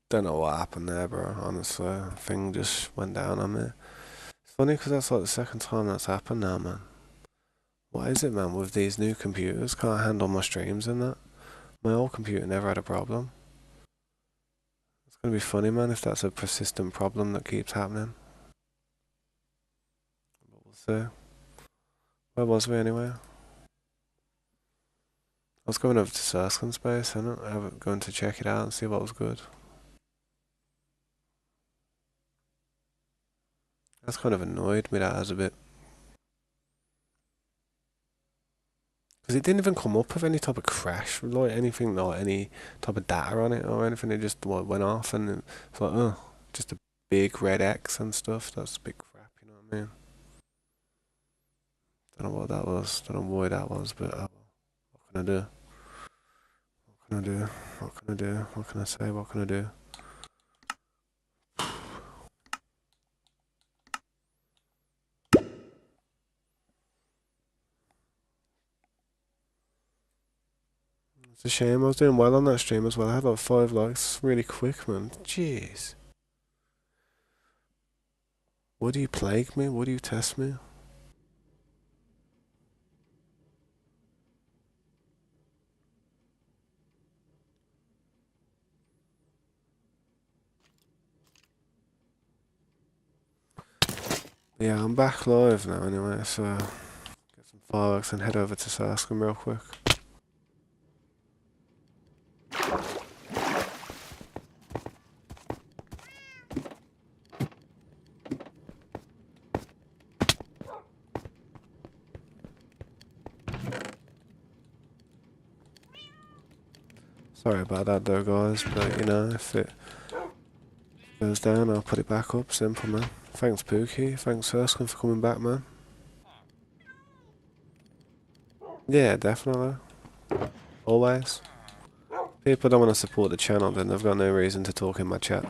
Don't know what happened there, bro. Honestly, thing just went down on me. It's funny because that's like the second time that's happened now, man. What is it, man, with these new computers? Can't handle my streams and that. My old computer never had a problem. It's gonna be funny, man, if that's a persistent problem that keeps happening. But we'll see. Where was we anyway? I was going over to Surskin Space, and I was going to check it out and see what was good. That's kind of annoyed me, that has a bit. Because it didn't even come up with any type of crash, like anything, like any type of data on it or anything. It just went off, and it's like, oh, just a big red X and stuff. That's a big crap, you know what I mean? Don't know what that was, don't know why that was, but what can I do? What can I do? What can I do? What can I say? What can I do? It's a shame. I was doing well on that stream as well. I had like 5 likes really quick, man. Jeez. Would you plague me? Would you test me? Yeah, I'm back live now anyway, so get some fireworks and head over to Sarscombe real quick. Sorry about that though, guys, but you know, if it goes down, I'll put it back up. Simple, man. Thanks, Pookie. Thanks, Sarscombe, for coming back, man. Yeah, definitely. Always. People don't want to support the channel, then they've got no reason to talk in my chat.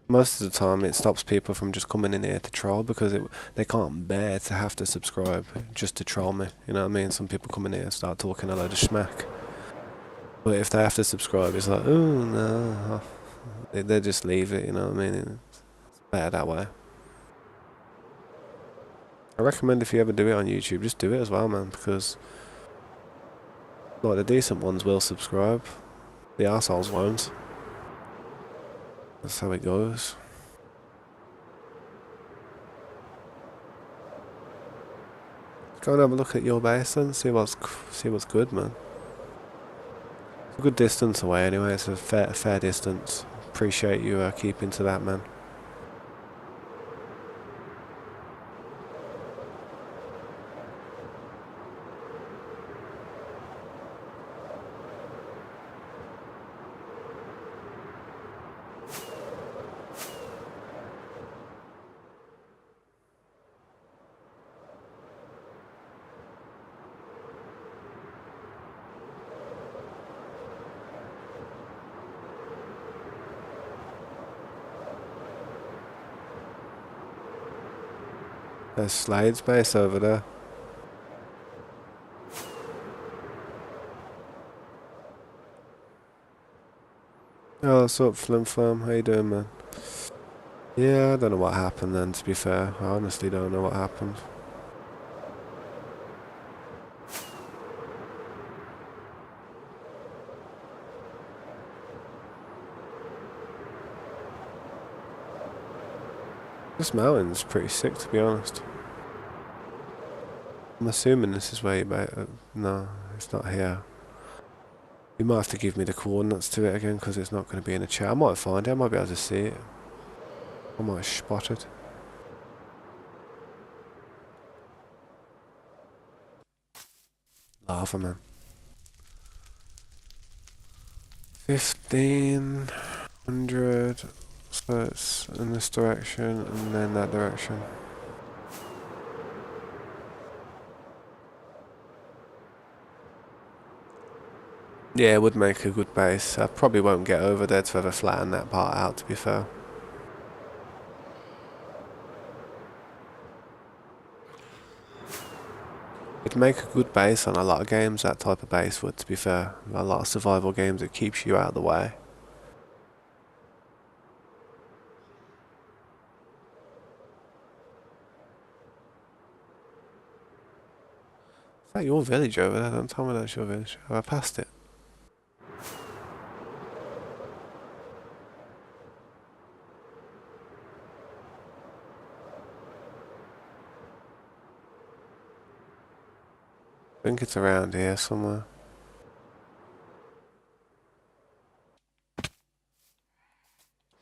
Most of the time, it stops people from just coming in here to troll because they can't bear to have to subscribe just to troll me. You know what I mean? Some people come in here and start talking a load of smack. But if they have to subscribe, it's like, oh no. They just leave it, you know what I mean? It's better that way. I recommend if you ever do it on YouTube, just do it as well, man, because like the decent ones will subscribe. The arseholes won't. That's how it goes. Go and have a look at your base then, see what's good, man. It's a good distance away anyway, it's a fair distance. Appreciate you keeping to that, man. There's Slade Space over there. Oh, what's up, Flim Flam? How you doing, man? Yeah, I don't know what happened then, to be fair. I honestly don't know what happened. This mountain's pretty sick, to be honest. I'm assuming this is where you no, it's not here. You might have to give me the coordinates to it again, because it's not going to be in the chat. I might find it, I might be able to see it. I might spot it. Lava, man. 1500, so it's in this direction, and then that direction. Yeah, it would make a good base. I probably won't get over there to ever flatten that part out, to be fair. I might find it, I might be able to see it. I might would make a good base on a lot of games, that type of base would, to be fair. A lot of survival games, it keeps you out of the way. Is that your village over there? Don't tell me that's your village. Have I passed it? I think it's around here somewhere.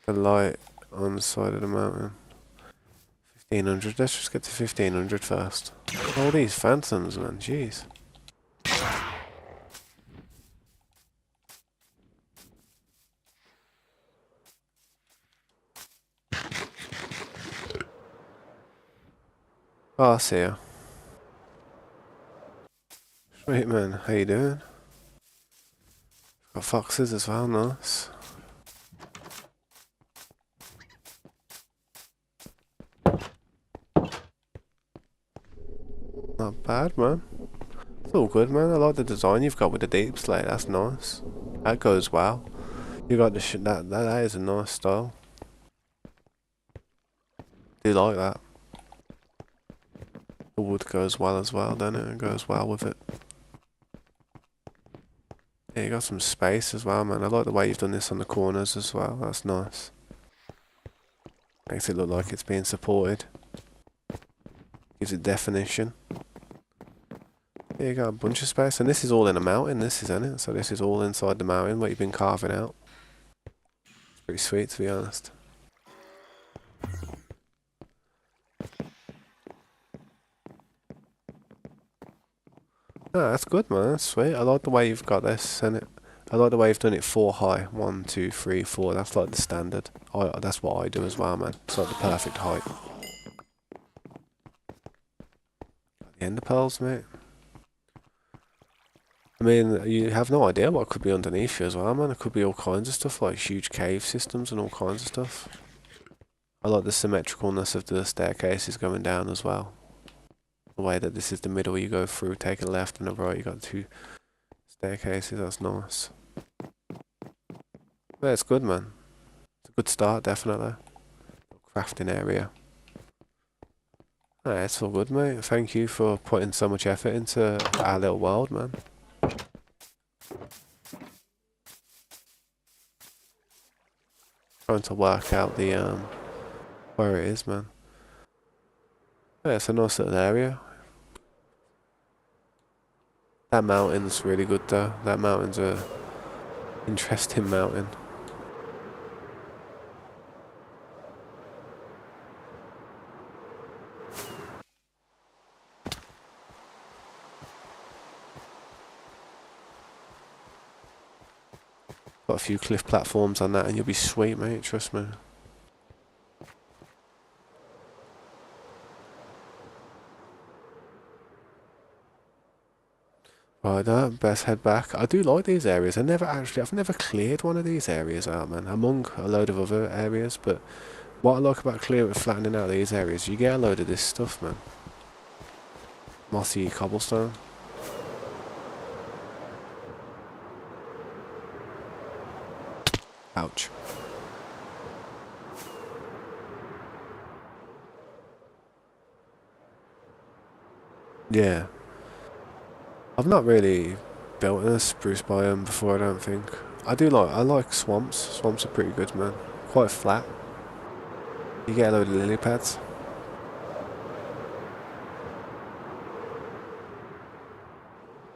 The light on the side of the mountain. 1500. Let's just get to 1500 first. All these phantoms, man. Jeez. Oh, I see ya. Sweet, man. How you doing? Got foxes as well. Nice. Not bad, man. It's all good, man. I like the design you've got with the deep slate. That's nice. That goes well. You got the that is a nice style. Do like that. The wood goes well as well, doesn't it? It goes well with it. Yeah, you got some space as well, man. I like the way you've done this on the corners as well. That's nice. Makes it look like it's being supported. Gives it definition. Yeah, you got a bunch of space, and this is all in a mountain, this is, isn't it? So this is all inside the mountain, what you've been carving out. It's pretty sweet, to be honest. No, that's good, man. That's sweet. I like the way you've got this, and I like the way you've done it 4 high. 1, 2, 3, 4. That's like the standard. That's what I do as well, man. It's like the perfect height. The ender pearls, mate. I mean, you have no idea what could be underneath you as well, man. It could be all kinds of stuff, like huge cave systems and all kinds of stuff. I like the symmetricalness of the staircases going down as well. The way that this is the middle, you go through, take a left and a right, you got 2 staircases, that's nice. Yeah, it's good, man. It's a good start, definitely. Crafting area. Yeah, it's all good, mate. Thank you for putting so much effort into our little world, man. Trying to work out the, where it is, man. Yeah, it's a nice little area. That mountain's really good though. That mountain's a interesting mountain. Got a few cliff platforms on that and you'll be sweet, mate, trust me. Right, best head back. I do like these areas. I've never cleared one of these areas out, man. Among a load of other areas, but what I like about clearing, flattening out these areas, you get a load of this stuff, man. Mossy cobblestone. Ouch. Yeah. I've not really built in a spruce biome before, I don't think. I like swamps. Swamps are pretty good, man. Quite flat. You get a load of lily pads.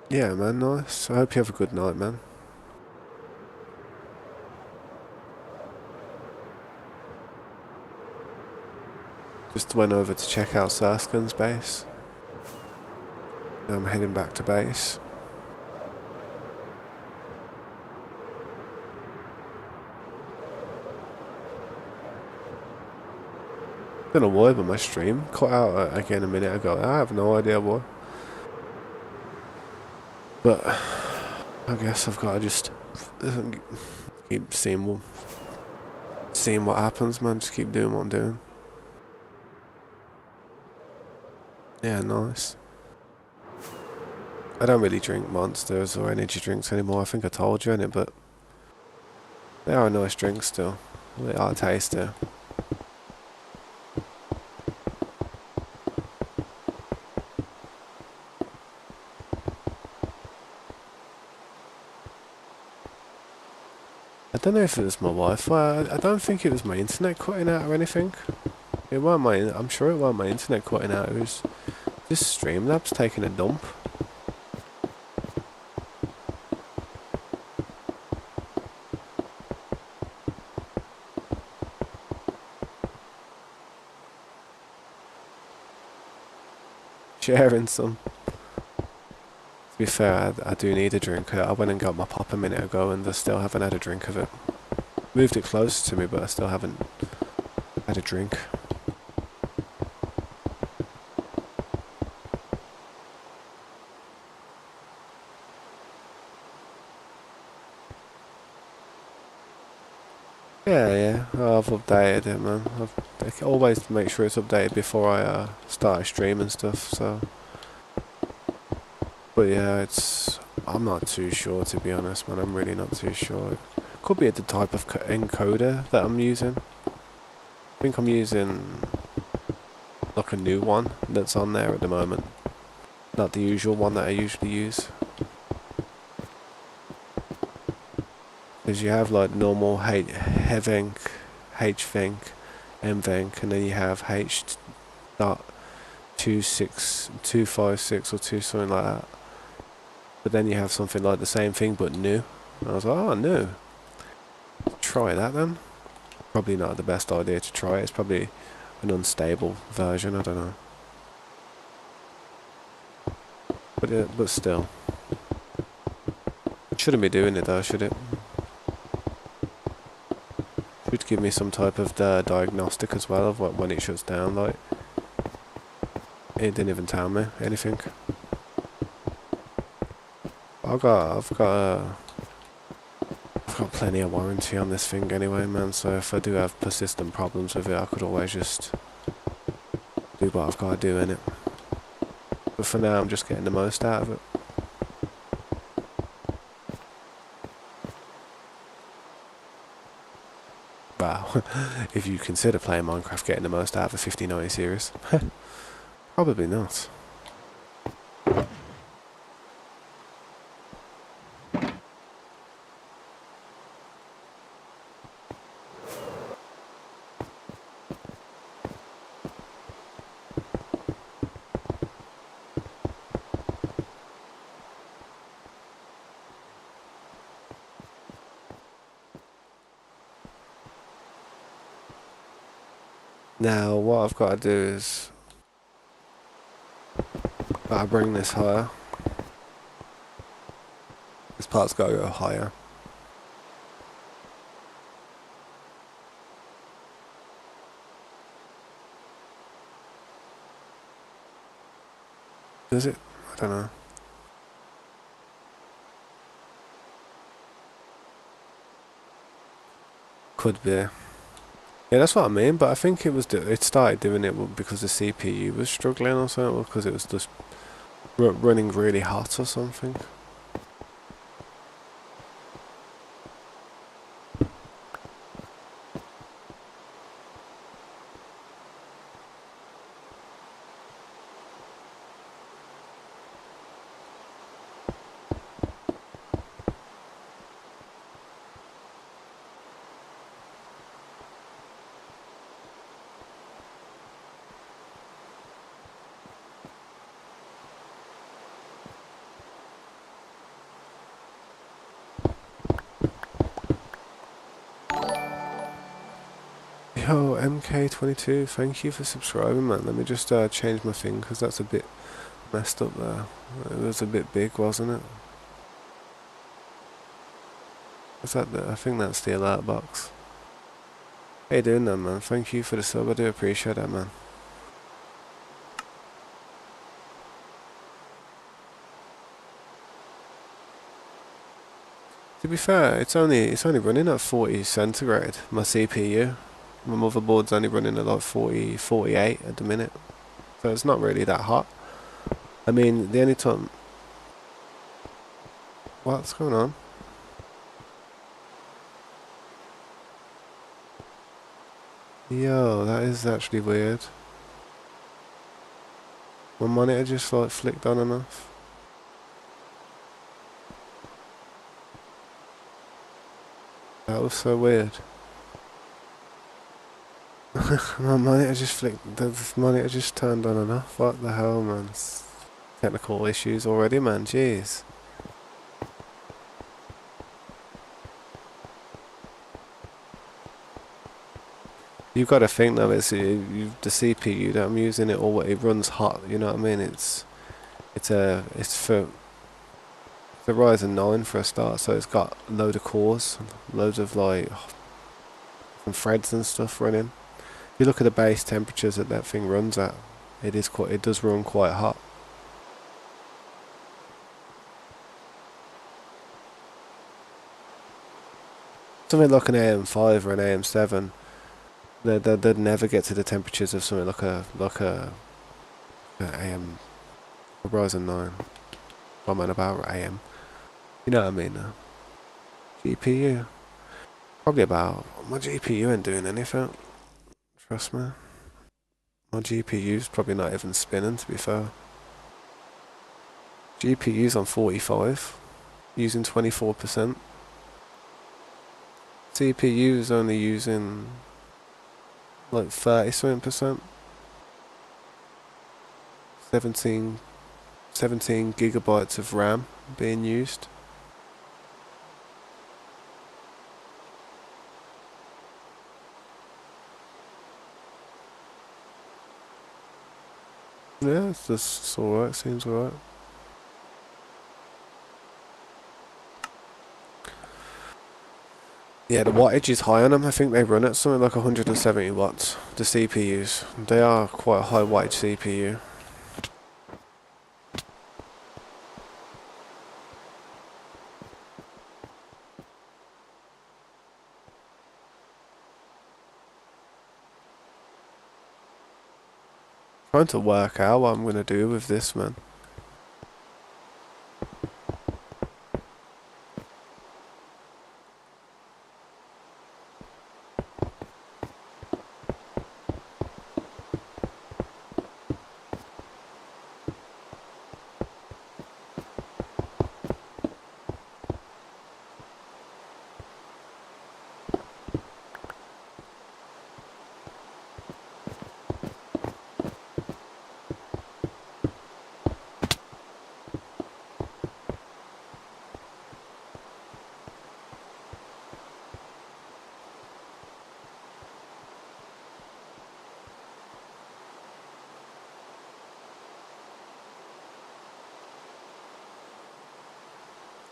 Yeah, man, nice. I hope you have a good night, man. Just went over to check out Surskin's base. Now I'm heading back to base. Don't know why, but my stream cut out again a minute ago. I have no idea why. But I guess I've got to just keep seeing what happens, man. Just keep doing what I'm doing. Yeah, nice. I don't really drink Monsters or energy drinks anymore. I think I told you in it, but they are nice drinks still. They are tasty. I don't know if it was my Wi-Fi. I don't think it was my internet cutting out or anything. It weren't my. I'm sure it weren't my internet cutting out. It was just Streamlabs taking a dump. Sharing some. To be fair, I do need a drink. I went and got my pop a minute ago and I still haven't had a drink of it. Moved it closer to me, but I still haven't had a drink. Yeah, I've updated it, man. I always make sure it's updated before I start a stream and stuff, so... But yeah, I'm not too sure, to be honest, man. I'm really not too sure. It could be the type of encoder that I'm using. I think I'm using like a new one that's on there at the moment. Not the usual one that I usually use. Because you have like normal HEVENC, HVENC, MVENC, and then you have H.26256 or 2 something like that. But then you have something like the same thing but new. And I was like, oh, new. Try that then. Probably not the best idea to try. It's probably an unstable version, I don't know. But still. Shouldn't be doing it though, should it? Should give me some type of diagnostic as well of when it shuts down, like. It didn't even tell me anything. I've got plenty of warranty on this thing anyway, man, so if I do have persistent problems with it, I could always just do what I've got to do in it. But for now, I'm just getting the most out of it. Wow, if you consider playing Minecraft getting the most out of a 5090 series. Probably not. Now, what I've got to do is... I'll bring this higher. This part's got to go higher. Does it? I don't know. Could be. Yeah, that's what I mean, but I think it started doing it because the CPU was struggling or something, or because it was just running really hot or something. Yo, MK22, thank you for subscribing, man. Let me just change my thing, because that's a bit messed up there. It was a bit big, wasn't it? What's that there? I think that's the alert box. How you doing then, man? Thank you for the sub, I do appreciate that, man. To be fair, it's only running at 40 centigrade, my CPU. My motherboard's only running at like 40, 48 at the minute. So it's not really that hot. I mean, the only time What's going on? Yo, that is actually weird. My monitor just like flicked on and off. That was so weird. My monitor just flicked. The monitor just turned on and off. What the hell, man? Technical issues already, man. Jeez. You've got to think though, the CPU that I'm using, it runs hot. You know what I mean? It's for the Ryzen 9 for a start, so it's got a load of cores, loads of like some threads and stuff running. If you look at the base temperatures that thing runs at, it does run quite hot. Something like an AM5 or an AM7, they'd never get to the temperatures of something like a AM a Ryzen 9. I'm on about AM. You know what I mean? GPU. Probably about my GPU ain't doing anything. Trust me. My GPU's probably not even spinning, to be fair. GPU's on 45, using 24%. CPU's only using like 30 something percent. 17 gigabytes of RAM being used. Yeah, it's alright, seems alright. Yeah, the wattage is high on them. I think they run at something like 170 watts, the CPUs. They are quite a high wattage CPU. Trying to work out what I'm going to do with this, man.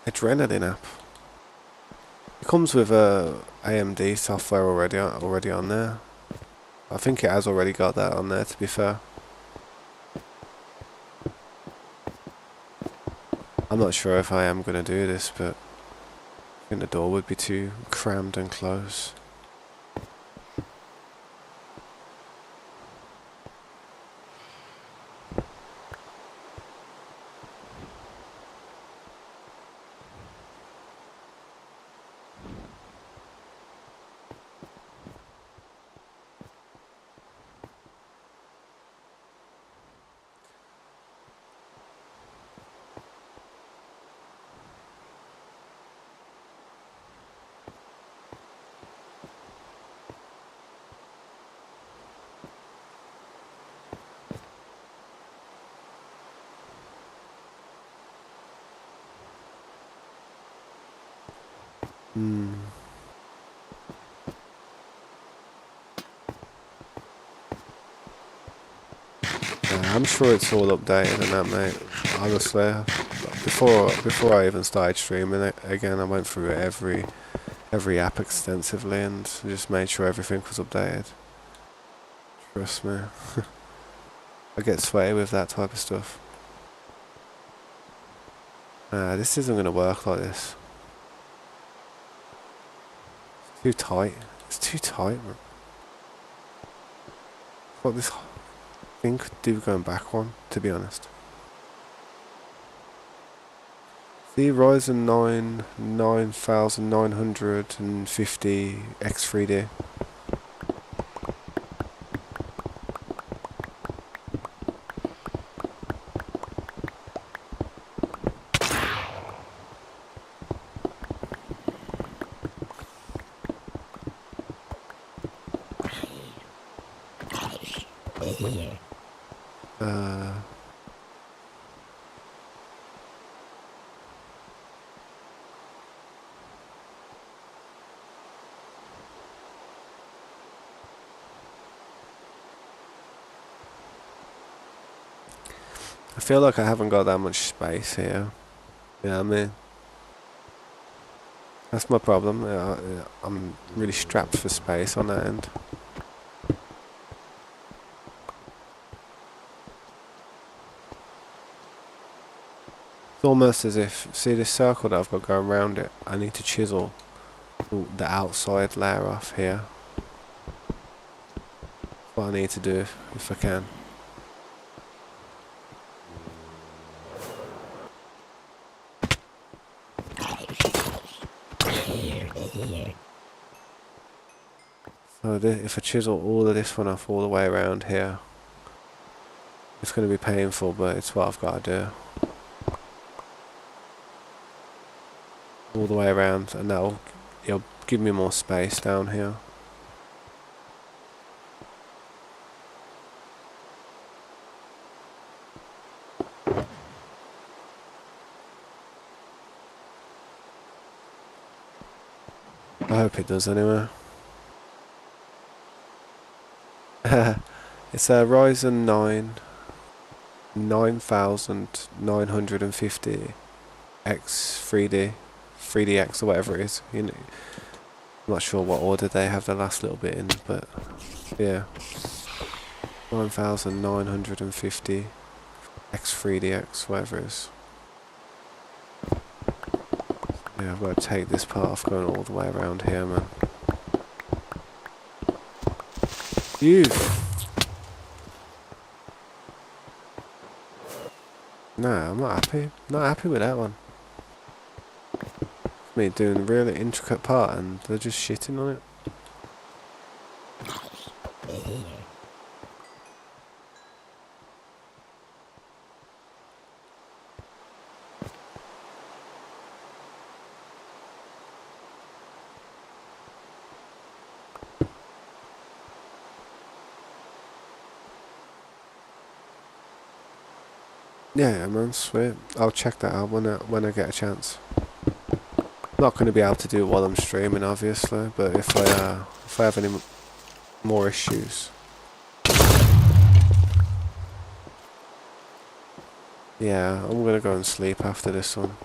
Adrenaline app. It comes with AMD software already on there. I think it has already got that on there, to be fair. I'm not sure if I am going to do this, but I think the door would be too crammed and close. I'm sure it's all updated and that, mate. Honestly, before I even started streaming it again, I went through every app extensively and just made sure everything was updated. Trust me. I get sweaty with that type of stuff. This isn't going to work like this. It's too tight. It's too tight, man. What this thing could do going back one, to be honest. The Ryzen 9 9950 X3D. I feel like I haven't got that much space here. Yeah, I mean, that's my problem. I'm really strapped for space on that end. It's almost as if, see this circle that I've got going around it, I need to chisel the outside layer off here. That's what I need to do if I can. So if I chisel all of this one off all the way around here, it's going to be painful, but it's what I've got to do. All the way around, and it'll give me more space down here. I hope it does anyway. It's a Ryzen 9 9950 X 3DX or whatever it is. You know, I'm not sure what order they have the last little bit in, but yeah, 9950 X3DX, whatever it is. Yeah, I've got to take this part off going all the way around here, man. Nah, I'm not happy. Not happy with that one. Me doing a really intricate part and they're just shitting on it. Yeah, man, sweet. I'll check that out when I get a chance. Not going to be able to do it while I'm streaming, obviously, but if I have any more issues, yeah, I'm going to go and sleep after this one.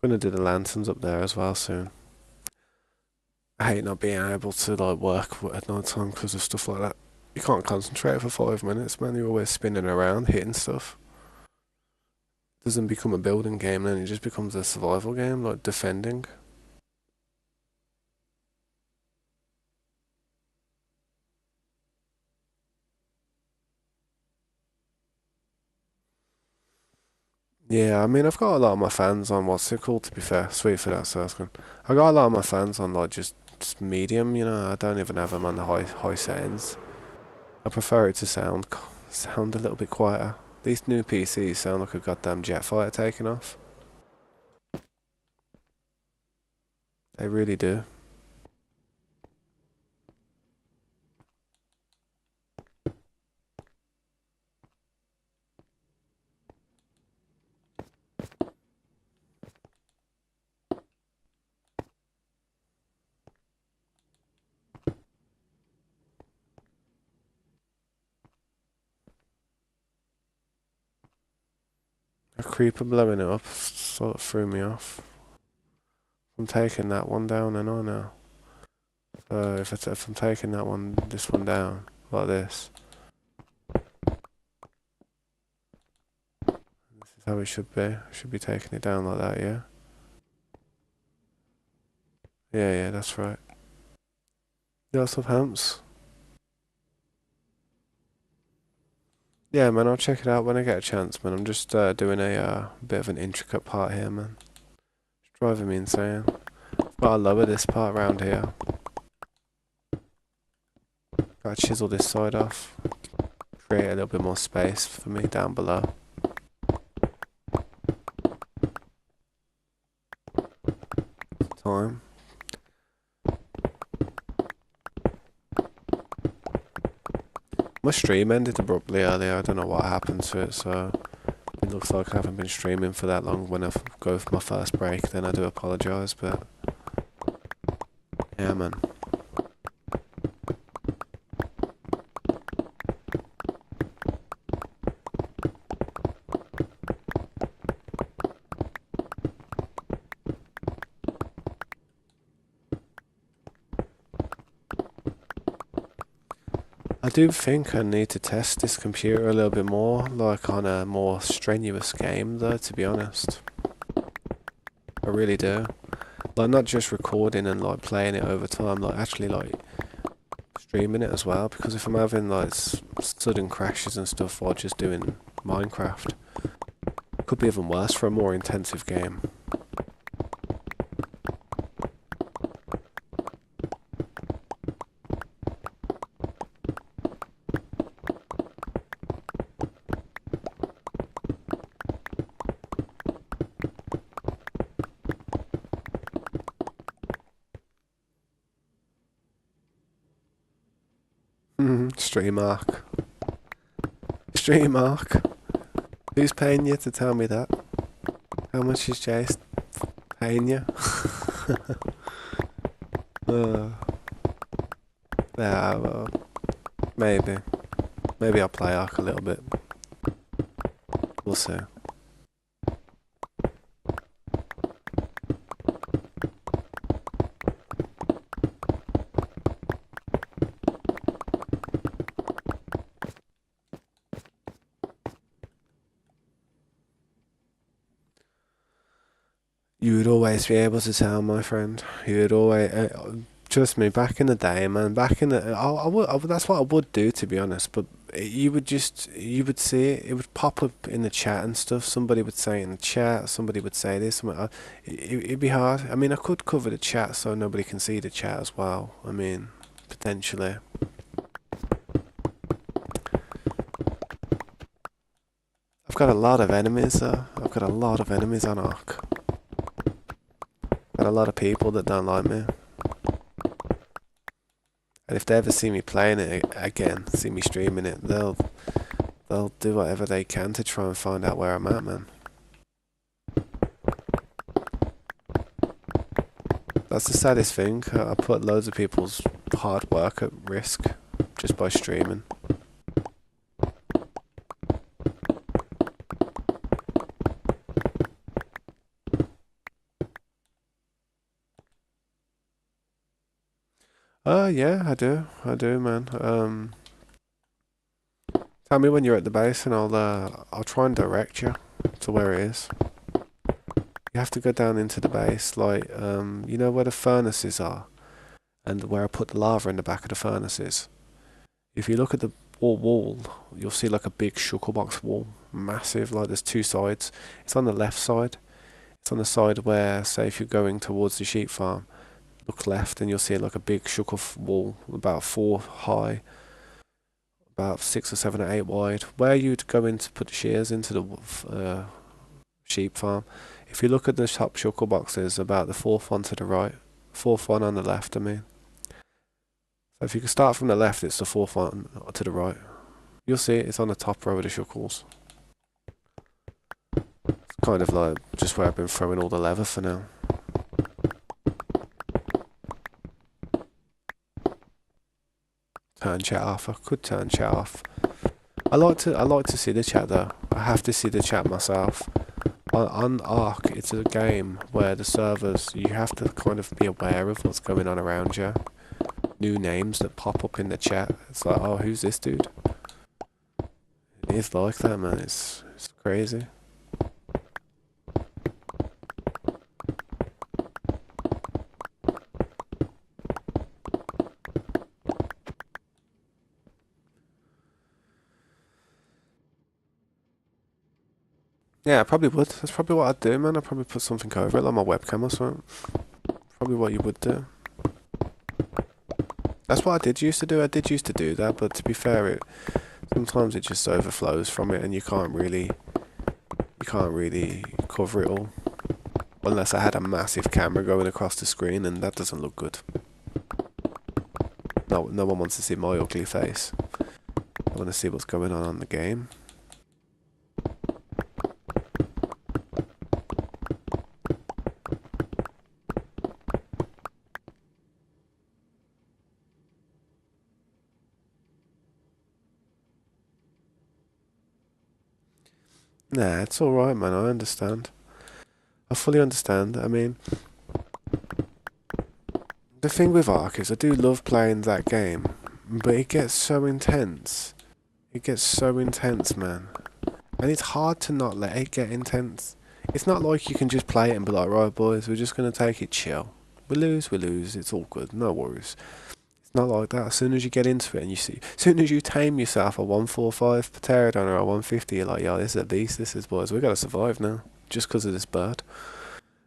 Gonna do the lanterns up there as well soon. I hate not being able to like work at night time because of stuff like that. You can't concentrate for 5 minutes, man. You're always spinning around, hitting stuff. It doesn't become a building game then, it just becomes a survival game, like defending. Yeah, I mean, I've got a lot of my fans on what's it called, to be fair. Sweet for that, Sirskun. I got a lot of my fans on like just medium, you know. I don't even have them on the high settings. I prefer it to sound a little bit quieter. These new PCs sound like a goddamn jet fighter taking off. They really do. A creeper blowing it up sort of threw me off. I'm taking that one down and on now. So if I'm taking this one down like this is how it should be. I should be taking it down like that, yeah? Yeah, that's right. Yeah, stuff helps. Yeah, man, I'll check it out when I get a chance, man. I'm just doing a bit of an intricate part here, man. It's driving me insane. Gotta lower this part around here. Gotta chisel this side off. Create a little bit more space for me down below. Time. My stream ended abruptly earlier. I don't know what happened to it, so it looks like I haven't been streaming for that long. When I go for my first break, then I do apologise, but yeah, man. I do think I need to test this computer a little bit more, like on a more strenuous game though, to be honest. I really do. Like not just recording and like playing it over time, like actually like streaming it as well, because if I'm having like sudden crashes and stuff while just doing Minecraft, it could be even worse for a more intensive game. Stream arc. Stream arc. Who's paying you to tell me that? How much is Jace paying you? Yeah, well, maybe. Maybe I'll play arc a little bit. We'll see. You would always be able to tell, my friend. You would always, trust me. Back in the day, man. Back in the, that's what I would do, to be honest. But you would see it. It would pop up in the chat and stuff. Somebody would say in the chat. Somebody would say this. It'd be hard. I mean, I could cover the chat so nobody can see the chat as well. I mean, potentially. I've got a lot of enemies. I've got a lot of enemies on Ark. Got a lot of people that don't like me. And if they ever see me playing it again, see me streaming it, they'll do whatever they can to try and find out where I'm at, man. That's the saddest thing. I put loads of people's hard work at risk just by streaming. Yeah, I do, man. Tell me when you're at the base, and I'll try and direct you to where it is. You have to go down into the base, like you know where the furnaces are, and where I put the lava in the back of the furnaces. If you look at the wall, you'll see like a big shulker wall, massive. Like there's two sides. It's on the left side. It's on the side where, say, if you're going towards the sheep farm. Look left and you'll see like a big shulker wall, about 4 high, about 6 or 7 or 8 wide, where you'd go in to put the shears into the sheep farm. If you look at the top shulker boxes, about the 4th one to the right, 4th one on the left, I mean. So if you can start from the left, it's the 4th one to the right. You'll see it, it's on the top row of the shuckles. It's kind of like just where I've been throwing all the leather for now. Turn chat off. I could turn chat off. I like to see the chat though. I have to see the chat myself. On Ark, it's a game where the servers, you have to kind of be aware of what's going on around you. new names that pop up in the chat. It's like, oh, who's this dude? It's like that, man. It's crazy. Yeah, I probably would. That's probably what I'd do, man. I'd probably put something over it, like my webcam or something. Probably what you would do. That's what I did used to do. I did used to do that, but to be fair, sometimes it just overflows from it, and you can't really cover it all. Unless I had a massive camera going across the screen, and that doesn't look good. No one wants to see my ugly face. I want to see what's going on the game. Nah, it's alright, man. I understand. I fully understand. I mean, the thing with Ark is I do love playing that game, but it gets so intense. It gets so intense, man. And it's hard to not let it get intense. It's not like you can just play it and be like, right, boys, we're just going to take it chill. We lose, it's all good, no worries. It's not like that. As soon as you get into it and as soon as you tame yourself a 145 pterodon or a 150, you're like, yo, this is a beast, this is, boys, we got to survive now, just because of this bird.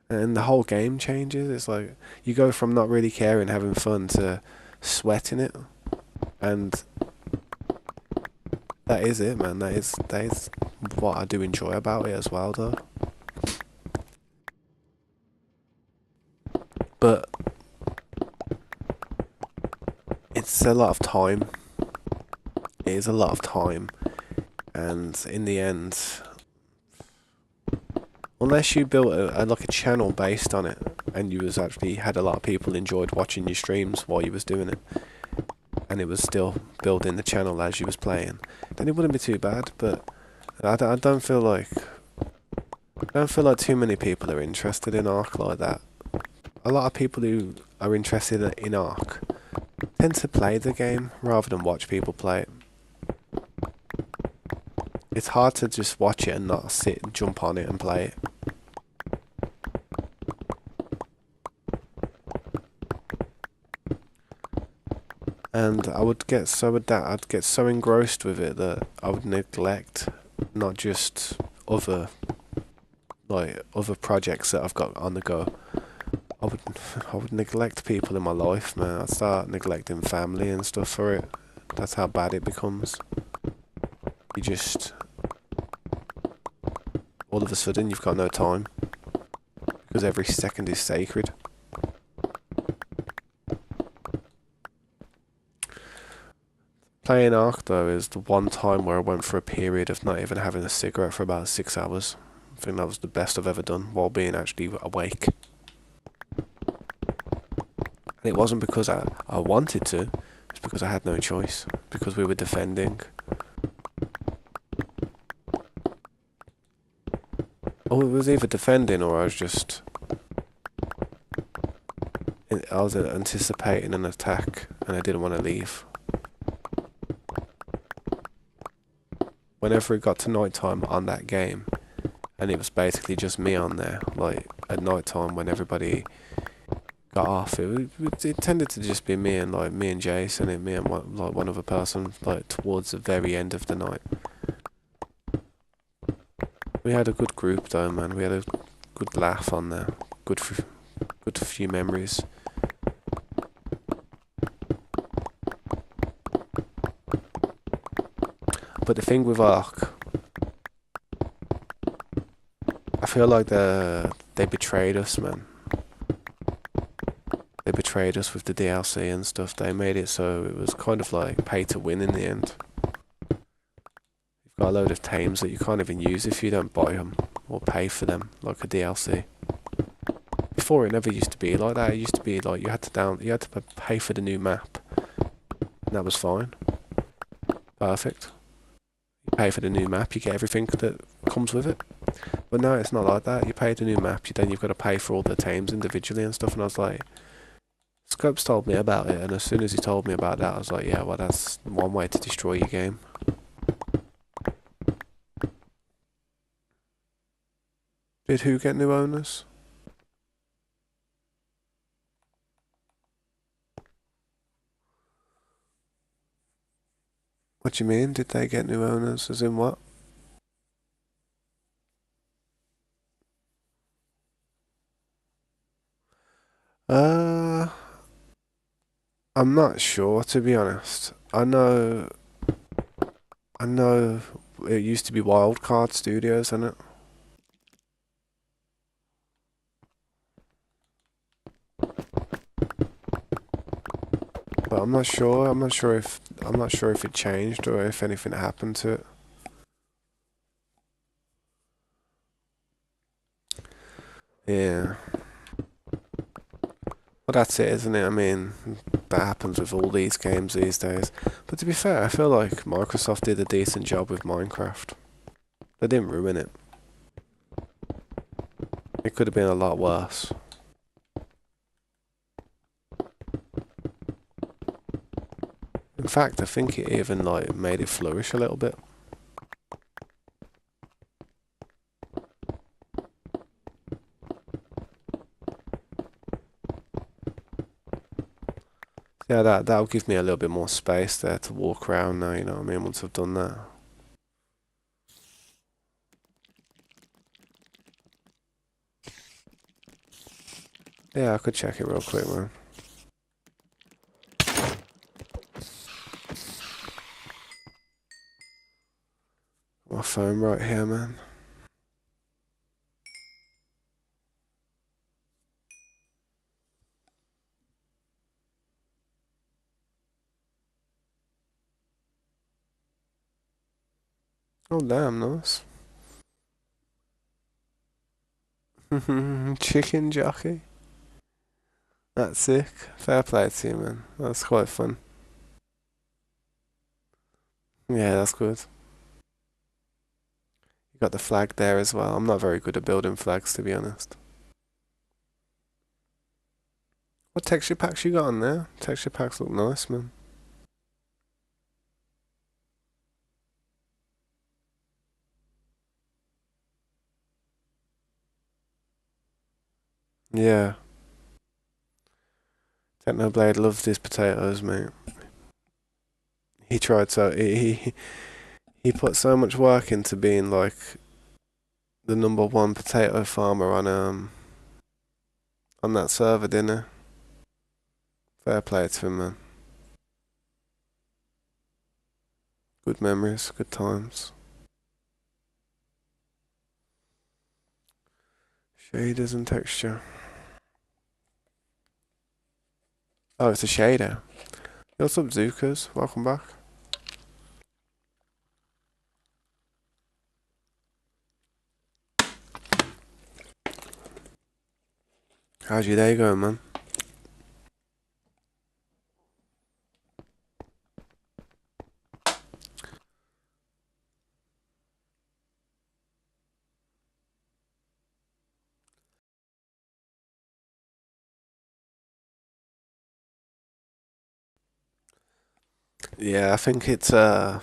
And the whole game changes. It's like, you go from not really caring, having fun, to sweating it. And that is it, man. That is what I do enjoy about it as well, though. But it's a lot of time. It is a lot of time. And in the end, unless you built a channel based on it, and you was actually had a lot of people enjoyed watching your streams while you was doing it, and it was still building the channel as you was playing, then it wouldn't be too bad. But I don't feel like too many people are interested in Ark like that. A lot of people who are interested in Ark tend to play the game rather than watch people play it. It's hard to just watch it and not sit and jump on it and play it. And I'd get so engrossed with it that I would neglect not just other projects that I've got on the go. I would neglect people in my life, man. I'd start neglecting family and stuff for it. That's how bad it becomes. You just, all of a sudden, you've got no time because every second is sacred. Playing Ark, though, is the one time where I went for a period of not even having a cigarette for about 6 hours. I think that was the best I've ever done while being actually awake. And it wasn't because I wanted to, it's because I had no choice, because we were defending. Oh, it was either defending or I was anticipating an attack and I didn't want to leave. Whenever it got to night time on that game, and it was basically just me on there, like at night time when everybody got off, it tended to just be me and Jason and me and one other person, like towards the very end of the night. We had a good group though, man. We had a good laugh on there, good few memories. But the thing with Ark, I feel like they betrayed us, man. They betrayed us with the DLC and stuff. They made it so it was kind of like pay to win in the end. You've got a load of tames that you can't even use if you don't buy them or pay for them, like a DLC. Before, it never used to be like that. It used to be like you had to pay for the new map, and that was fine. Perfect. You pay for the new map, you get everything that comes with it. But now it's not like that. You pay the new map, then you've got to pay for all the tames individually and stuff. And I was like, Black Ops told me about it, and as soon as he told me about that, I was like, yeah, well, that's one way to destroy your game. Did who get new owners? What do you mean? Did they get new owners? As in what? Uh, I'm not sure, to be honest. I know it used to be Wildcard Studios, isn't it? But I'm not sure. I'm not sure if it changed or if anything happened to it. Yeah. Well, that's it, isn't it? I mean, that happens with all these games these days. But to be fair, I feel like Microsoft did a decent job with Minecraft. They didn't ruin it. It could have been a lot worse. In fact, I think it even like made it flourish a little bit. Yeah, that'll give me a little bit more space there to walk around now, you know what I mean, once I've done that. Yeah, I could check it real quick, man. My phone right here, man. Oh, damn, nice. Chicken jockey. That's sick. Fair play to you, man. That's quite fun. Yeah, that's good. You got the flag there as well. I'm not very good at building flags, to be honest. What texture packs you got on there? Texture packs look nice, man. Yeah. Technoblade loves his potatoes, mate. He tried so he put so much work into being like the #1 potato farmer on that server, didn't he? Fair play to him, man. Good memories, good times. Shaders and texture. Oh, it's a shader. What's up, Zookers? Welcome back. How's your day going, man? Yeah, I think it's gonna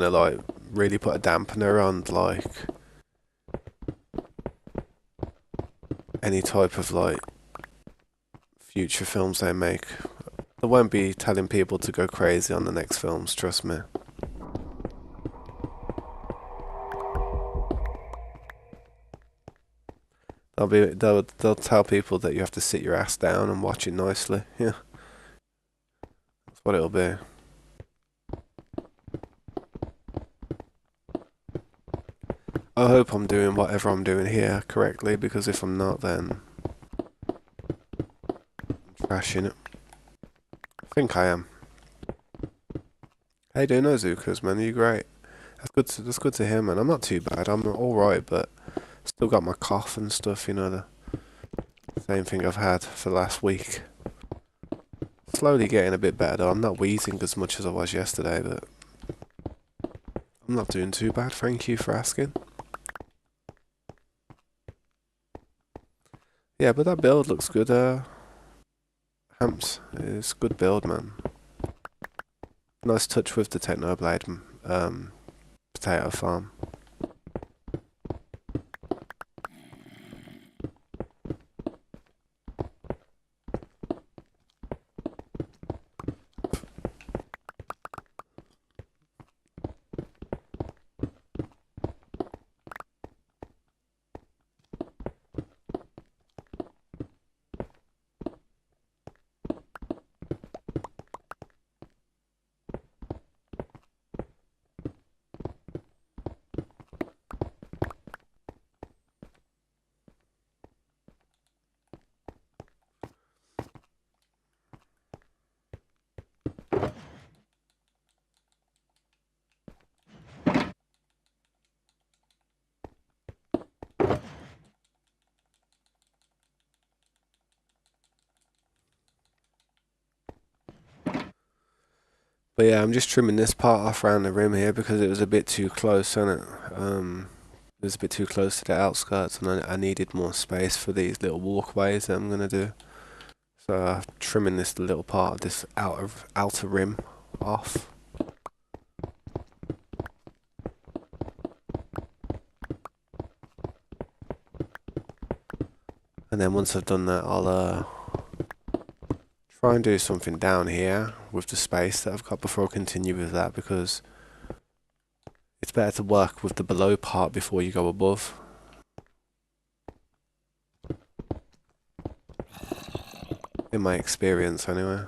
like really put a dampener on like any type of like future films they make. They won't be telling people to go crazy on the next films, trust me. They'll tell people that you have to sit your ass down and watch it nicely. Yeah, that's what it'll be. I hope I'm doing whatever I'm doing here correctly, because if I'm not, then I'm trashing it. I think I am. How you doing, Ozukas, man? You great? That's good to hear, man. I'm not too bad. I'm all right, but still got my cough and stuff. You know, the same thing I've had for the last week. Slowly getting a bit better. I'm not wheezing as much as I was yesterday, but I'm not doing too bad. Thank you for asking. Yeah, but that build looks good. Amps is good build, man. Nice touch with the Technoblade potato farm. But yeah, I'm just trimming this part off around the rim here because it was a bit too close, wasn't it? It was a bit too close to the outskirts, and I needed more space for these little walkways that I'm gonna do. So I'm trimming this little part of this outer rim off. And then once I've done that, I'll try and do something down here with the space that I've got before I continue with that, because it's better to work with the below part before you go above. In my experience, anyway.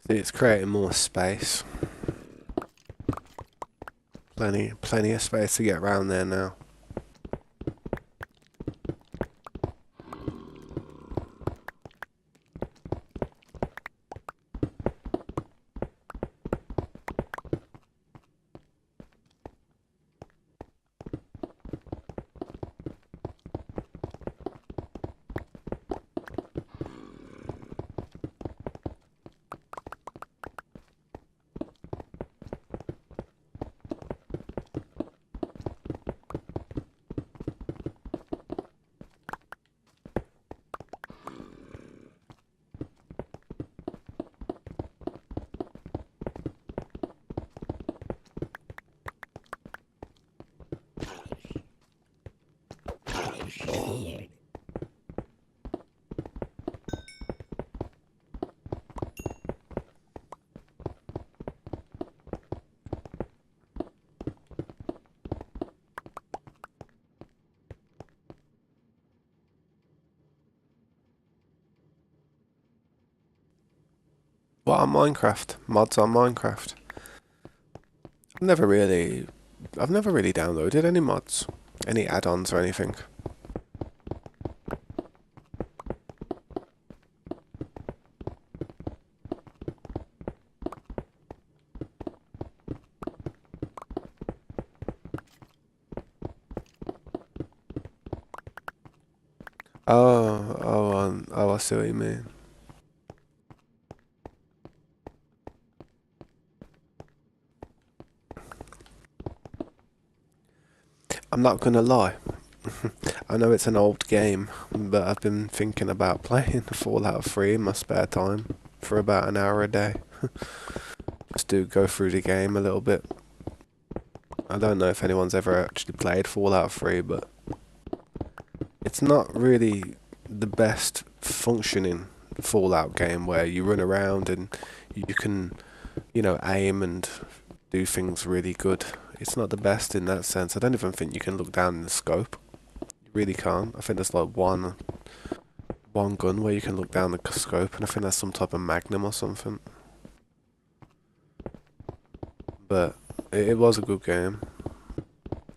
See, it's creating more space. Plenty of space to get around there now. What on Minecraft? Mods on Minecraft? I've never really, I've never really downloaded any mods, any add-ons or anything. Oh, I see what you mean. I'm not gonna lie. I know it's an old game, but I've been thinking about playing Fallout 3 in my spare time for about an hour a day. Just to go through the game a little bit. I don't know if anyone's ever actually played Fallout 3, but it's not really the best functioning Fallout game where you run around and you can, aim and do things really good. It's not the best in that sense. I don't even think you can look down in the scope. You really can't. I think there's like one gun where you can look down the scope, and I think that's some type of Magnum or something. But it was a good game.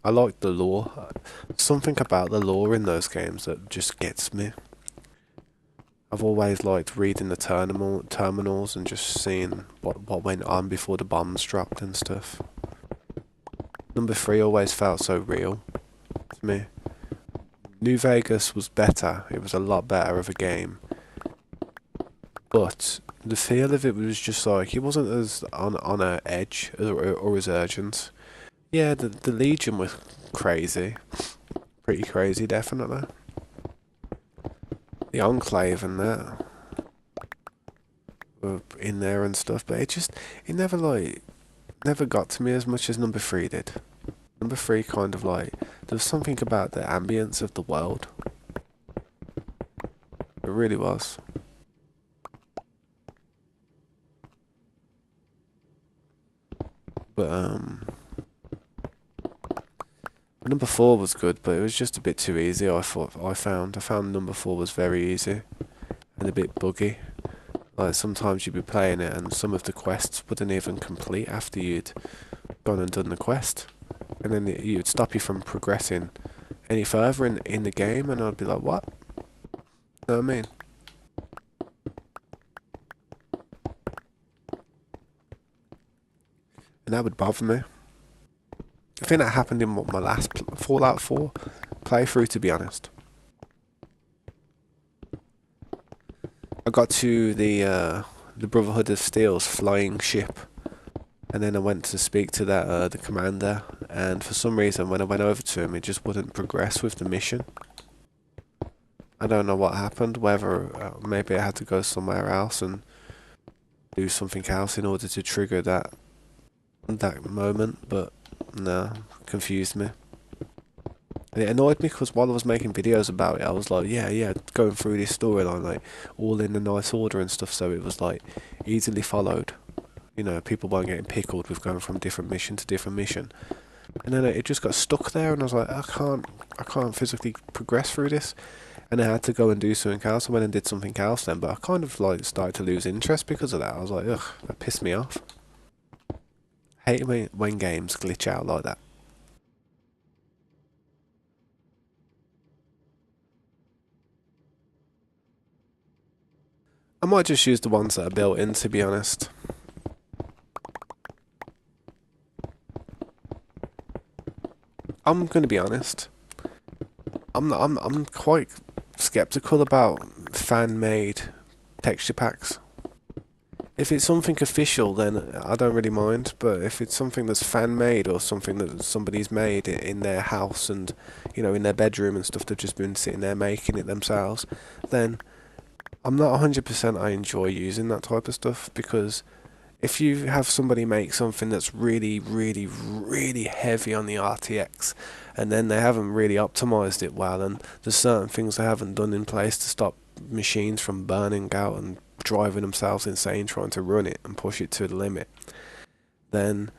I liked the lore. Something about the lore in those games that just gets me. I've always liked reading the terminals and just seeing what went on before the bombs dropped and stuff. Number 3 always felt so real to me. New Vegas was better. It was a lot better of a game. But the feel of it was just like, it wasn't as on a edge or as urgent. Yeah, the Legion was crazy. Pretty crazy, definitely. The Enclave and that were in there and stuff, but it never got to me as much as number 3 did. Number 3 kind of like, there was something about the ambience of the world. It really was. But number 4 was good, but it was just a bit too easy. I found number 4 was very easy and a bit buggy. Like sometimes you'd be playing it and some of the quests wouldn't even complete after you'd gone and done the quest, and then it would stop you from progressing any further in the game, and I'd be like, what? You know what I mean? And that would bother me. I think that happened in my last Fallout 4 playthrough, to be honest. I got to the Brotherhood of Steel's flying ship, and then I went to speak to the commander, and for some reason when I went over to him, it just wouldn't progress with the mission. I don't know what happened, whether maybe I had to go somewhere else and do something else in order to trigger that moment, but no, confused me. And it annoyed me because while I was making videos about it, I was like, yeah, going through this storyline, like, all in a nice order and stuff, so it was, like, easily followed. You know, people weren't getting pickled with going from different mission to different mission. And then it just got stuck there, and I was like, I can't physically progress through this. And I had to go and do something else. I went and did something else then, but I kind of, like, started to lose interest because of that. I was like, ugh, that pissed me off. I hate when games glitch out like that. I might just use the ones that are built in, to be honest. I'm gonna be honest. I'm quite skeptical about fan-made texture packs. If it's something official, then I don't really mind. But if it's something that's fan-made or something that somebody's made in their house and, you know, in their bedroom and stuff, they've just been sitting there making it themselves, then I'm not 100% I enjoy using that type of stuff, because if you have somebody make something that's really, really, really heavy on the RTX, and then they haven't really optimized it well, and there's certain things they haven't done in place to stop machines from burning out and driving themselves insane trying to run it and push it to the limit, then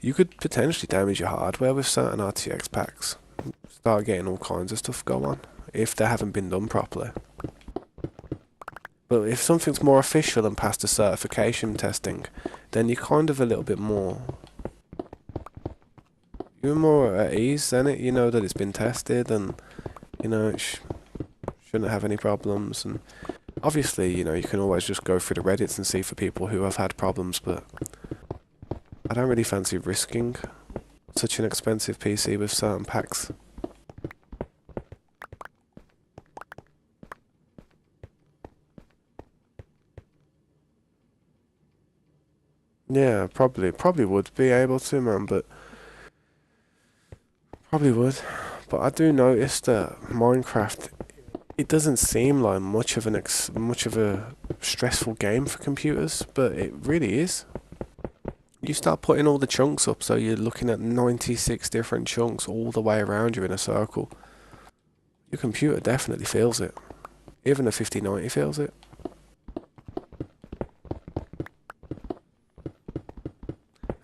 you could potentially damage your hardware with certain RTX packs. Start getting all kinds of stuff go on if they haven't been done properly. But if something's more official and past the certification testing, then you're kind of a little bit more... You're more at ease, then it. You know that it's been tested and, you know, it shouldn't have any problems. And obviously, you know, you can always just go through the Reddits and see for people who have had problems, but I don't really fancy risking such an expensive PC with certain packs. Yeah, probably would be able to, man, but probably would. But I do notice that Minecraft, it doesn't seem like much of a stressful game for computers, but it really is. You start putting all the chunks up, so you're looking at 96 different chunks all the way around you in a circle. Your computer definitely feels it. Even a 5090 feels it.